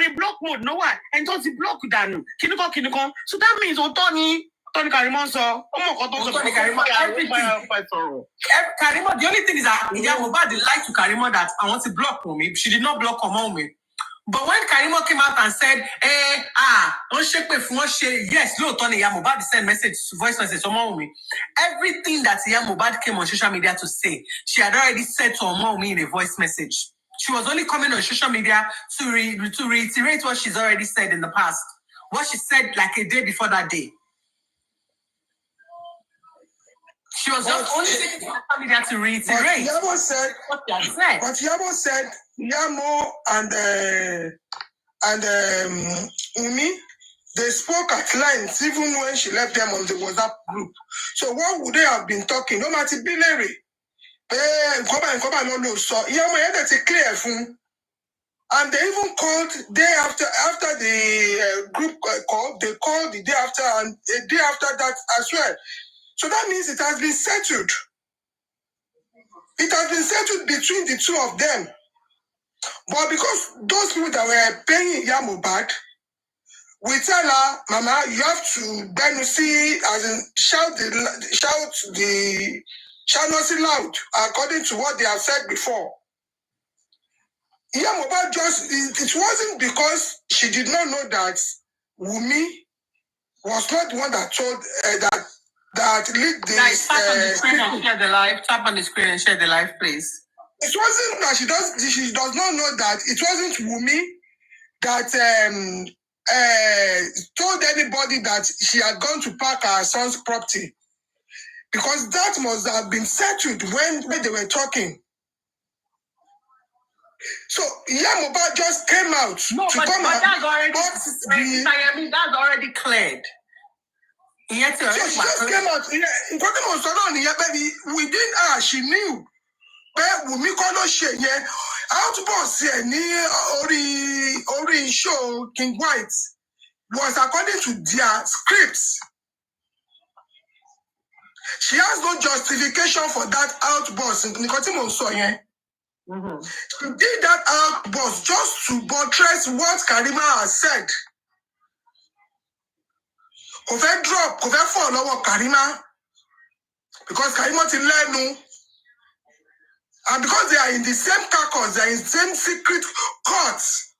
block mode, no one. And just block down. Kiniko. So that means Tony Karimo saw. Karimo, the only thing is that Mohbad lied to Karimo that I want to block me. She did not block her mom. But when Karimo came out and said, yes, Tony Mohbad sent voice message to mommy. Everything that Mohbad came on social media to say, she had already said to her mommy in a voice message. She was only coming on social media to reiterate what she's already said in the past. What she said like a day before that day. She was just only taking social media to reiterate. But Yabo said, Yamo and Umi, they spoke at length even when she left them on the WhatsApp group. So what would they have been talking? No matter Billeri. So Yamo had to clear fun. And they even called day after the group call, they called the day after and a day after that as well. So that means it has been settled. It has been settled between the two of them. But because those people that were paying Mohbad, we tell her, Mama, you have to then see as in shout not loud according to what they have said before. Mohbad it wasn't because she did not know that Wumi was not the one that told that leaked this. Tap on the screen and share the live. Tap on the screen and share the live, please. It wasn't that she does not know that it wasn't Wumi that told anybody that she had gone to park her son's property, because that must have been settled when they were talking. So Mohbad just came out but that's already cleared. Yes, so she just came out. Within her, she knew. But Wumi kono she outburst ori show King White was according to their scripts. She has no justification for that outburst. She did that outburst just to buttress what Karima has said. Kò fẹ́ drop, kò fẹ́ fall lọ́wọ́ Karima. because Karimo ti lẹ́nu. And because they are in the same caucus, they are in the same secret courts,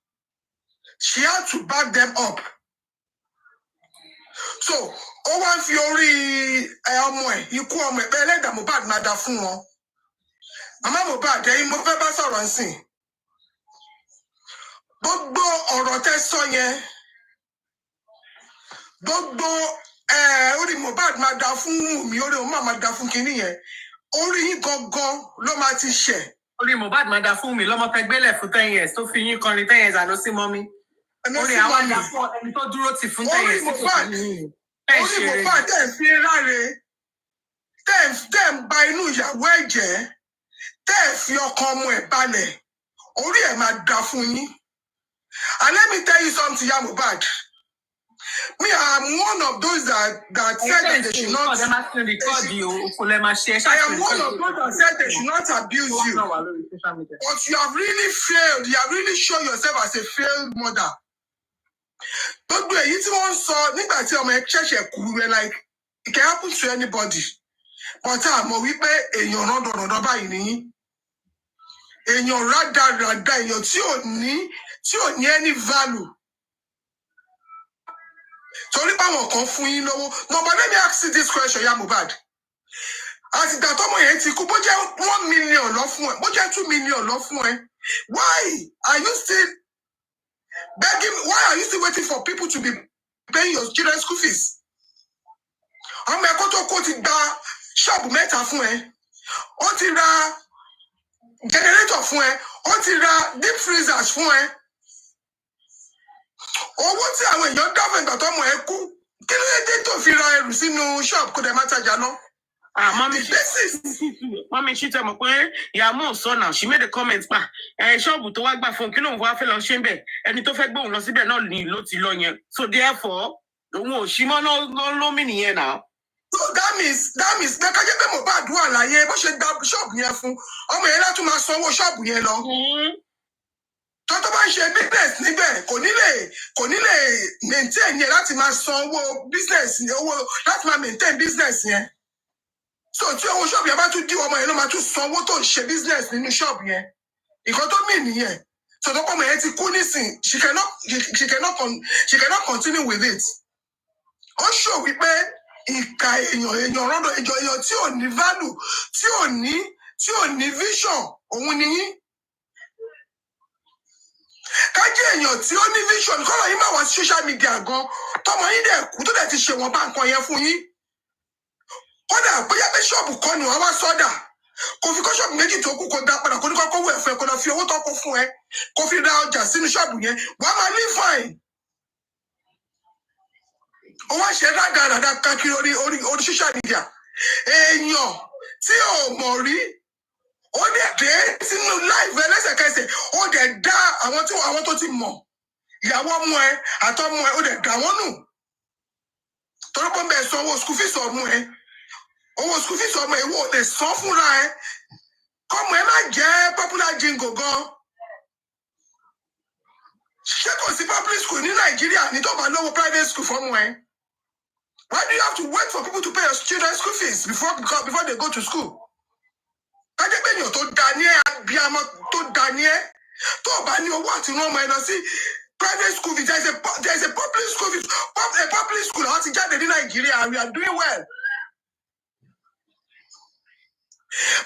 she had to back them up. So, ó wá ń fi orí ọmọ ẹ̀, ikú ọmọ ẹ̀, bẹ́ẹ̀ lẹ́dàá Mohbad máa dá fún wọn. Màmá Mohbad, ẹ̀yin mo fẹ́ bá sọ̀rọ̀ nsìn. Gbogbo ọ̀rọ̀ tẹ́ sọ yẹn, gbogbo orí Mohbad máa dá fún Wùmí, orí òun máa dá fún kinní yẹn. Orí yín gangan ló máa ti ṣẹ̀. Orí Mohbad máa dá fún mi lọ́mọ fẹ́ gbélẹ̀ fún 10 years tó fi yín kọrin 10 years àná sí mọ́mí. Orí àwọn àdá fún ẹni tó dúró tì fún 10 years. Orí Mohbad tẹ̀ ń fi ráre, tẹ̀ ń ba inú ìyàwó ẹ̀ jẹ́, tẹ̀ ń fi ọkàn ọmọ ẹ̀ balẹ̀, orí ẹ̀ máa dá fún yín. And let me tell you something, ya Mohbad. Me, I'm one of those that said that they should not. I am one of those that said they should not abuse you. But you have really failed. You have really shown yourself as a failed mother. Gbogbo èyí tí wọ́n sọ nígbà tí ọmọ ẹ ṣẹ̀ṣẹ̀ kú rẹ̀, like it can happen to anybody. But àmọ́ wípé èèyàn rọ́ndọ̀rọ̀dọ̀ báyìí nìyí. Èèyàn rádaràda, èèyàn tí ò ní any value. Torí báwọn kan fún yín lówó. No, but let me ask you this question, ya Mohbad. Àtìgbà tọ́mọ yẹn ti kú, bó jẹ́ 1 million lọ fún ẹ, bó jẹ́ 2 million lọ fún ẹ. Why are you still begging? Why are you still waiting for people to be paying your children's school fees? Ọmọ ẹ̀kọ́ tó kó ti gba ṣọ́ọ̀bù mẹ́ta fún ẹ. Ó ti ra generator fún ẹ. Ó ti ra deep freezers fún ẹ. Owó tí àwọn èèyàn dábọ̀ ìgbà tọ́mọ ẹ kú, kí ló dé tó fi ra ẹrù sínú ṣọ́ọ̀bù kó dẹ̀ má tajà náà? Mọ́mí ṣí tẹ̀ mọ̀ pé ìyàmú sọ náà, she made a comment pa ṣọ́ọ̀bù tó wá gbà fún kí lóun wá fẹ́ lọ ṣe ń bẹ̀, ẹni tó fẹ́ gbóhùn lọ síbẹ̀ náà ni ló ti lọ yẹn. So therefore, òun ò ṣí mọ́ lómi nìyẹn náà. So that means ká jẹ́ pé Mohbad wà láyé bó ṣe gba ṣọ́ọ̀bù yẹn fún ọmọ yẹn látún máa sanwó ṣọ́ọ̀bù yẹn lọ. Tó bá ń ṣe business níbẹ̀ kò ní lè maintain yẹn láti máa san owó business owó láti máa maintain business yẹn. So tí owó ṣọ́ọ̀bù yẹn bá tún dí ọmọ yẹn ló máa tún san owó tó ń ṣe business nínú ṣọ́ọ̀bù yẹn. Ìkan tó mì nìyẹn. So tó pọ̀ mọ̀ yẹn ti kú nísìn, she cannot continue with it. Ó ṣò wípé ìka èèyàn rọ́dọ̀ èèyàn tí ò ní value, tí ò ní vision, òun ni yín. Kájí èèyàn tí ó ní vision, kọ́lọ̀ yín máa wá sí social media gan, tọmọ yín dẹ̀ kú tó dẹ̀ ti ṣe wọn bá nǹkan yẹn fún yín. Kódà bóyá pé ṣọ́ọ̀bù kan ni wọ́n wá sọ́dà, kò fi kọ́ ṣọ́ọ̀bù méjì tó kú kó dá padà, kó ní kọ́kọ́ wẹ̀ fún ẹ, kó lọ fi owó tó kó fún ẹ, kó fi ra ọjà sínú ṣọ́ọ̀bù yẹn, wàá máa live fine. Ó wá ṣe rádaràda káàkiri orí social media. Èèyàn tí ò mọ̀ rí, ó dẹ̀ dé sínú live lẹ́sẹ̀kẹsẹ̀, ó dẹ̀ dá àwọn tó ti mọ̀, ìyàwó ọmọ ẹ àtọmọ ẹ, ó dẹ̀ dá wọn nù. Torí pé bẹ́ẹ̀ san owó school fees ọmọ ẹ, owó school fees ọmọ ẹ wo lè san fúnra ẹ. Kọ́mọ ẹ má jẹ́ popular jingle gan. Ṣé kò sí public school ní Nàìjíríà ní tó bá lówó private school fọ́mọ ẹ? Why do you have to wait for people to pay your children's school fees before they go to school? Kájẹ́ pé èèyàn tó da ní ẹ́, abiyamọ tó da ní ẹ́, tó bá ní owó àti rán ọmọ ẹ lọ sí private school fees, there is a public school fees, a public school àwọn ti jáde ní Nàìjíríà, and we are doing well.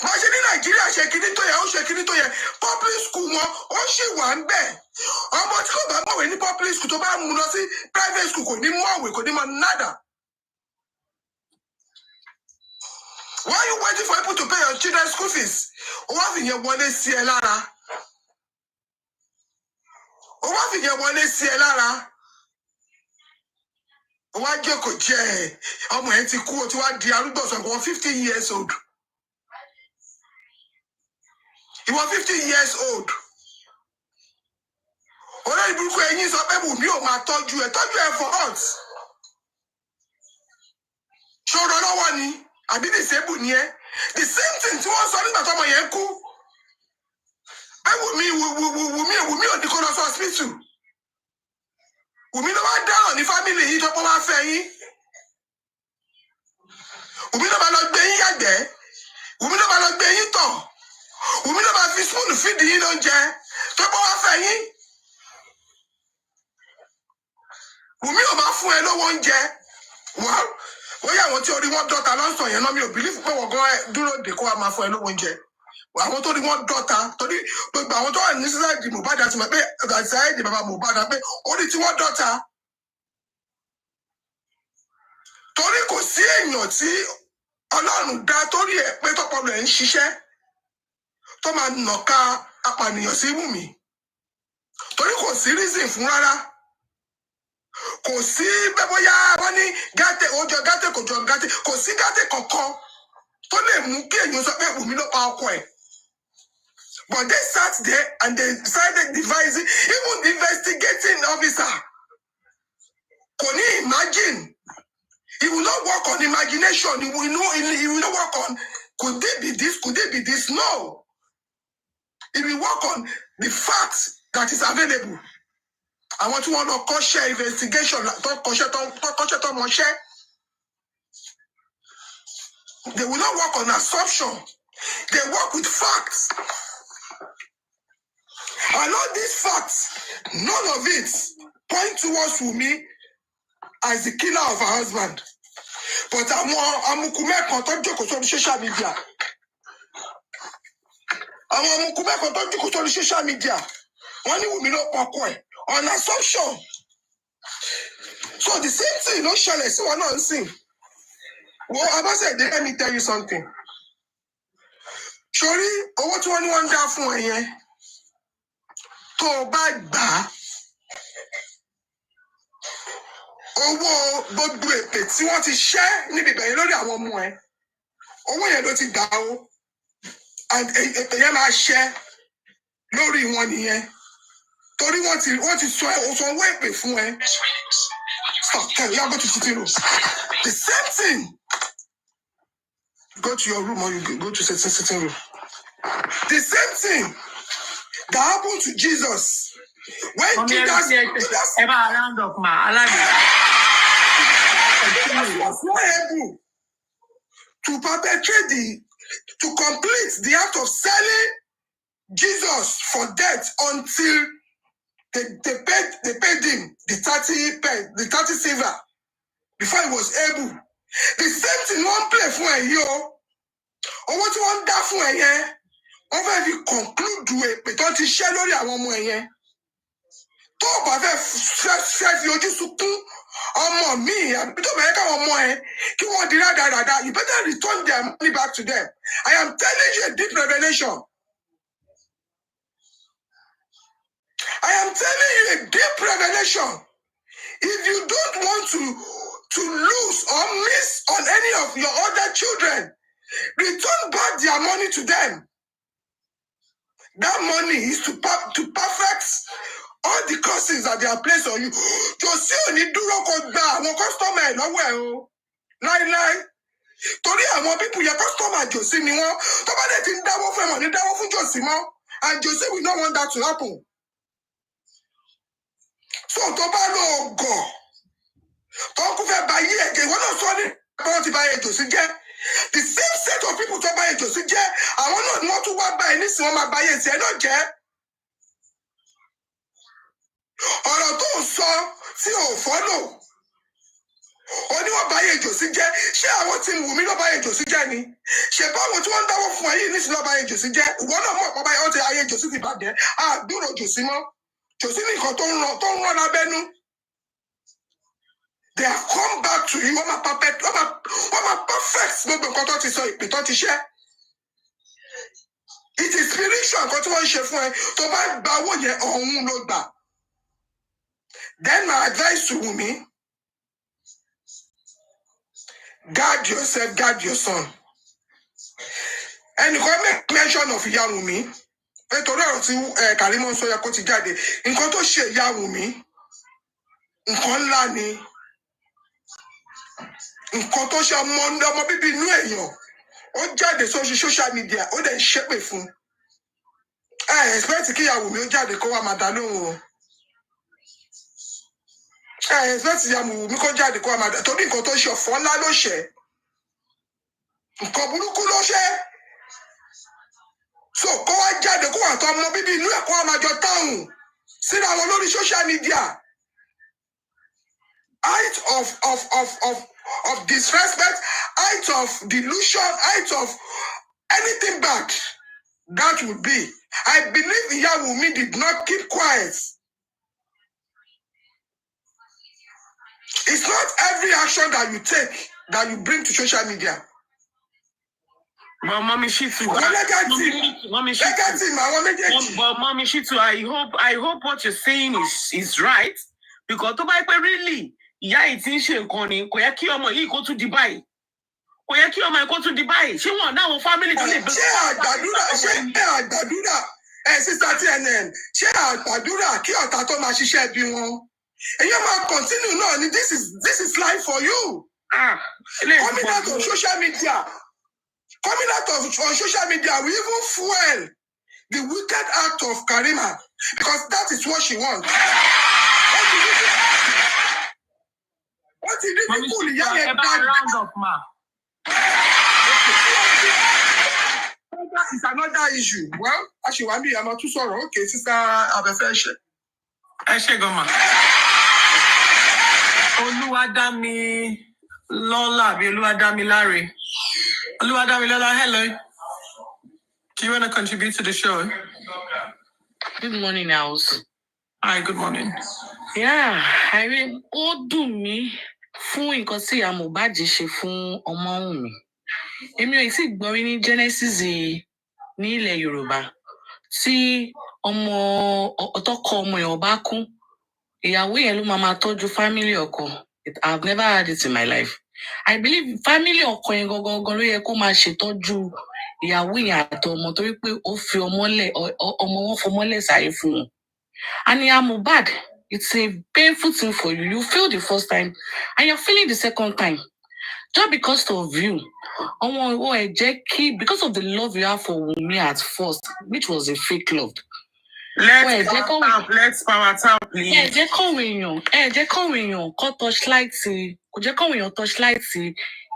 Wọ́n ṣe ní Nàìjíríà ṣe kíní tó yẹ, ó ṣe kíní tó yẹ, public school wọn ó ṣì wà ń bẹ̀. Ọmọ tí kò bá mọ̀wé ní public school tó bá mú lọ sí private school kò ní mọ̀wé, kò ní mọ̀ nada. Why are you waiting for people to pay your children's school fees? Ó wá fi yẹn wọlé sí ẹ lára. Ó wá fi yẹn wọlé sí ẹ lára. Ó wá jókòó jẹ́ ọmọ ẹ ti kú, ó ti wá di arúgbó sọ̀gbọ́n 50 years old. He was 50 years old. Olórí burúkú ẹ̀yin sọ pé Wùmí ò máa tọ́jú ẹ for us. Ṣòro lọ́wọ́ ni, àbí disable ni ẹ. The same thing tí wọ́n sọ nígbà tọ́mọ yẹn kú. Pé Wùmí ò ní kó lọ sí hospital. Wùmí ló wá dáràn ní family yìí tó pọ́ wá fẹ́ yín. Wùmí ló máa lọ gbé yín yàgbẹ́. Wùmí ló máa lọ gbé yín tọ̀. Wùmí ló máa fi spoon feed yín lóúnjẹ. Tó bá wá fẹ́ yín. Wùmí ò máa fún ẹ lówó oúnjẹ. Wọ́n yà wọ́n tí orí wọn dọ́ta lọ́sàn yẹn náà mi ò bìlífù pé wọ́n gan dúró dè kó wa máa fún ẹ lówó oúnjẹ. Àwọn tó rí wọn dọ́ta torí gbogbo àwọn tó wà ní sísáìdì Mohbad àti mọ̀ pé sísáìdì bàbá Mohbad pé orí tí wọ́n dọ́ta. Torí kò sí èèyàn tí Ọlọ́run dá torí ẹ̀ pé tọ́pọ̀lọ́ ẹ̀ ń ṣiṣẹ́ tó máa nàka apànìyàn sí Wùmí. Torí kò sí reason fún rárá. Kò sí bẹ́ẹ̀ bóyá wọ́n ní gàtẹ́ òjò gàtẹ́ kò jọ gàtẹ́ kò sí gàtẹ́ kankan tó lè mú kí èèyàn sọ pé Wùmí ló pa ọkọ ẹ̀. But they sat there and they decided devising, even the investigating officer kò ní imagine. He will not work on imagination. He will not work on could they be this, could they be this? No. He will work on the facts that is available. I want to know kọ́ṣẹ́ investigation, kọ́ṣẹ́ tó mọṣẹ́. They will not work on assumption. They work with facts. And all these facts, none of it point towards Wunmi as the killer of her husband. But àwọn amukumẹ kan tó jókòó sórí social media. Àwọn amukumẹ kan tó jókòó sórí social media. Wọ́n ní Wunmi ló pa ọkọ ẹ̀ on assumption. So the same thing ló ṣẹlẹ̀ sí wọn náà ń sìn. Well, Abasede, let me tell you something. Sori, owó tí wọ́n ní wọ́n ń dá fún ẹ yẹn. Tó o bá gbà á. Owó gbogbo èpè tí wọ́n ti ṣẹ́ níbi ìbẹ̀yẹ lórí àwọn ọmọ ẹ̀. Owó yẹn ló ti gbà ó. And èpè yẹn máa ṣẹ́ lórí wọn nìyẹn. Torí wọ́n ti sọ owó èpè fún ẹ. Stop, tell you, go to sitting room. The same thing. Go to your room or you go to sitting room. The same thing that happened to Jesus. When Jesus ever round up ma, was not able to perpetrate to complete the act of selling Jesus for death until they paid him the 30 silver before he was able. The same thing won't play for a year. Or what you want that for a year? Over if you conclude with but don't you share lórí àwọn ọmọ yẹn. Tó bá fẹ́ fi ojú sunkún ọmọ mi àbí tó bá yẹ káwọn ọmọ ẹ kí wọ́n di rádaràda, you better return their money back to them. I am telling you a deep revelation. I am telling you a deep revelation. If you don't want to lose or miss on any of your other children, return back their money to them. That money is to perfect all the curses that they are placed on you. Josie oni dúró kó gba àwọn customer ẹ̀ lọ́wọ́ ẹ̀ o. Láíláí. Torí àwọn people yẹ customer Josie ni wọ́n. Tó bá dẹ̀ ti ń dáwọ́ fún ẹ̀ wọ́n ní dáwọ́ fún Josie mọ́. And Josie will not want that to happen. So tó bá lọ gọ̀. Tó kún fẹ́ bá yí ẹ̀jẹ̀ ìwọ náà sọ ní wọ́n ti bá yẹ Josie jẹ́. The same set of people tó bá yẹ Josie jẹ́. Àwọn náà ni wọ́n tún wá bá ẹ nísìnyí wọ́n máa bá yẹ tiẹ̀ náà jẹ́. Ọ̀rọ̀ tó ń sọ tí ò fọ́lò. Ó ní wọ́n bá yẹ Josie jẹ́. Ṣé àwọn tí Wùmí ló bá yẹ Josie jẹ́ ni? Ṣé báwọn tí wọ́n ń dáwọ́ fún ẹ yìí nísìnyí ló bá yẹ Josie jẹ́? Ìwọ náà mọ̀ pọ̀ báyìí ó ti ayé Josie ti bàjẹ́. Àdúrò Josie mọ́. Josie nìkan tó ń rán lábẹ́nú. They have come back to you. Wọ́n máa perfect gbogbo nǹkan tó ti sọ ìpè tó ti ṣẹ́. It is spiritual nǹkan tí wọ́n ń ṣe fún ẹ. Tó bá gba owó yẹn ọ̀hún ló gbà. Then my advice to Wunmi, guard yourself, guard your son. And you can make mention of ìyá Wunmi. Nítorí ọ̀rọ̀ tí Karimo sọ yẹ kó ti jáde. Nǹkan tó ṣe ìyá Wunmi, nǹkan ńlá ni. Nǹkan tó ṣe ọmọ bíbí inú èèyàn. Ó jáde sórí social media, ó dẹ̀ ń ṣépè fún. Expect kí ìyá Wunmi ó jáde kó wá máa dá lóhùn o. Expect ìyá Wunmi kó jáde kó wá máa dá torí nǹkan tó ṣe ọ̀fọ̀ ńlá ló ṣe. nǹkan burúkú ló ṣe. So kó wá jáde kó wà tó ọmọ bíbí inú ẹ̀ kó wá máa jọ táwọn síra wọn lórí social media. Height of disrespect, height of delusion, height of anything bad that would be. I believe Iya Wunmi did not keep quiet. It's not every action that you take that you bring to social media. But Mommy Shitu, Mommy Shitu, I hope what you're saying is right, because to buy really, ìyá yìí ti ń ṣe nǹkan ni, kò yẹ kí ọmọ yìí kó tún di báyìí. Kò yẹ kí ọmọ yìí kó tún di báyìí. Ṣé wọn náà wọn family tó lè ṣé àgbàdúrà sísá TNN ṣé àgbàdúrà kí ọ̀tá tó máa ṣiṣẹ́ bí wọn. Èyí máa continue náà ni this is life for you. Coming out of social media will even fuel the wicked act of Karima because that is what she wants. What is difficult? It's another issue. Well, actually, I'm not too sorry. Okay, sister, have a fair share. Goma. Oluwadami Lola, Oluwadami Larry. Oluwadami Lola, hello. Do you want to contribute to the show? Good morning, House. Hi, good morning. Yeah, I mean, ó dùn mí fún nǹkan tí ìyá Mohbad ṣe fún Ọmọ́wùnmí. Èmi ò sì gbọ́ rí ní Genesis ní ilẹ̀ Yorùbá tí ọtọ́kọ ọmọ èèyàn bá kú, ìyàwó yẹn ló máa tọ́jú family ọkọ. I've never heard it in my life. I believe family ọkọ yẹn gangan ló yẹ kó máa ṣètọ́jú ìyàwó yẹn àtọmọ torí pé ó fi ọmọ wọn fọmọlẹ̀ sáyé fún wọn. And ìyá Mohbad, it's a painful thing for you. You failed the first time and you're failing the second time. Just because of you. Because of the love you have for Wunmi at first, which was a fake love. Let's power tap, please. Jẹ́ kọ́wé èèyàn kọ́ torchlight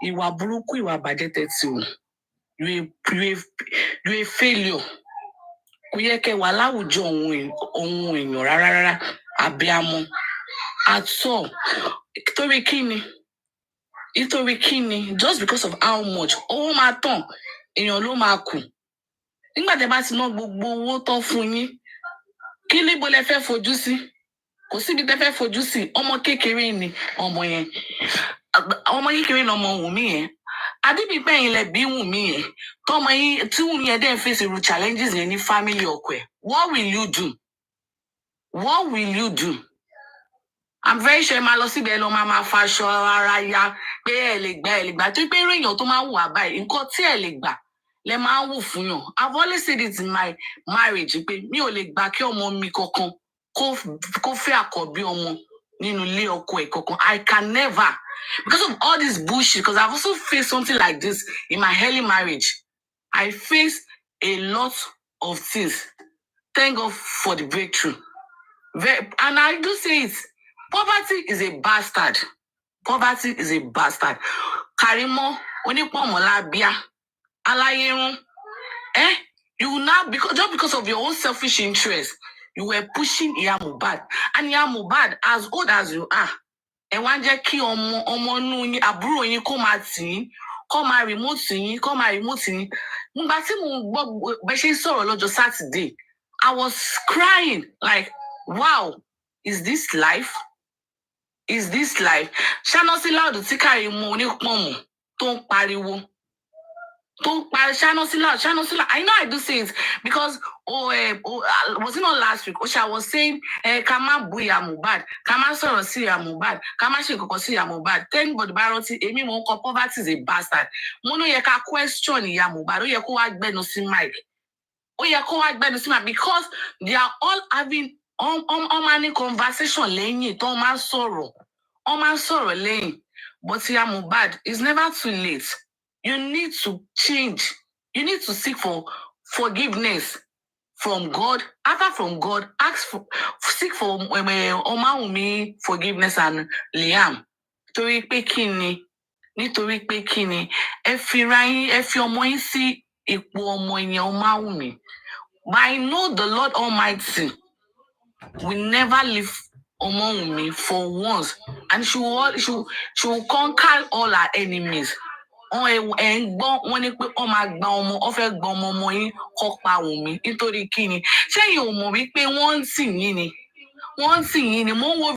ìwà burúkú ìwà bàjẹ́ tẹ́tí o. You a failure. Kò yẹ kẹ́ wà láwùjọ ohun èèyàn rárá àbíamọ. At all. Nítorí kíni, just because of how much owó máa tàn èèyàn ló máa kù. Nígbà tẹ́ bá ti ná gbogbo owó tán fún yín, kí níbo lẹ fẹ́ fojú sí? Kò síbi tẹ́ fẹ́ fojú sí. Ọmọ kékeré ni ọmọ yẹn. Ọmọ kékeré ni ọmọ Wùnmí yẹn. Àbíbí pẹ́yìn lẹ bí Wùnmí yẹn. Tọ́mọ yín tí Wùnmí yẹn dẹ̀ face irú challenges yẹn ní family ọkọ ẹ̀. What will you do? What will you do? I'm very sure máa lọ síbẹ̀ lọ máa faṣọ ara ya pé ẹ lè gbà tó pé èèyàn tó máa ń wù àbáyé nǹkan tí ẹ lè gbà lẹ máa ń wù fún yàn. I've always said it in my marriage pé mi ò lè gbà kí ọmọ mi kankan kó fẹ́ àkọ́bí ọmọ nínú ilé ọkọ ẹ̀ kankan. I can never, because of all this bullshit, because I've also faced something like this in my early marriage. I faced a lot of things. Thank God for the breakthrough. And I do say it. Poverty is a bastard. Poverty is a bastard. Karimo, Onipomola Alayerun. You will now, just because of your own selfish interest, you were pushing Iya Mohbad. And Iya Mohbad, as old as you are, and one jẹ́ kí ọmọ nú yín àbúrò yín kó máa tì yín, kó máa remote yín. Nígbà tí mo gbọ́ bẹ́ ṣe sọ̀rọ̀ lọ́jọ́ Saturday, I was crying like, wow, is this life? Is this life? Ṣáná sí láòdù tí Karimo onípọ̀nmù tó ń pariwo. Ṣáná sí láòdù. I know I do say it because was it not last week? Osha was saying, ká má bú Iya Mohbad, ká má sọ̀rọ̀ sí Iya Mohbad, ká má ṣe nǹkan sí Iya Mohbad. Thank God bá rántí, èmi mo ń kọ poverty is a bastard. Mo ló yẹ ká question Iya Mohbad, ó yẹ kó wá gbẹnu sí mic. Because they are all having many conversation lẹ́yìn tó máa sọ̀rọ̀. Lẹ́yìn. But Iya Mohbad, it's never too late. You need to change. You need to seek for forgiveness from God. After from God, seek for Ọmọ́wùnmí forgiveness and Liam. Torí pé kí ni nítorí pé kí ni ẹ fi ọmọ yín sí ipò ọmọ yẹn Ọmáwùmí. But I know the Lord Almighty will never leave Omowumi for once, and she will conquer all her enemies. Wọ́n ní pé wọ́n máa gba ọmọ, wọ́n fẹ́ gba ọmọ yín kó pa Wùmí nítorí kí ni? Ṣé yìí ò mọ̀ wípé wọ́n ń sìn yín ni? Wọ́n ń sìn yín ni. Mo ń wo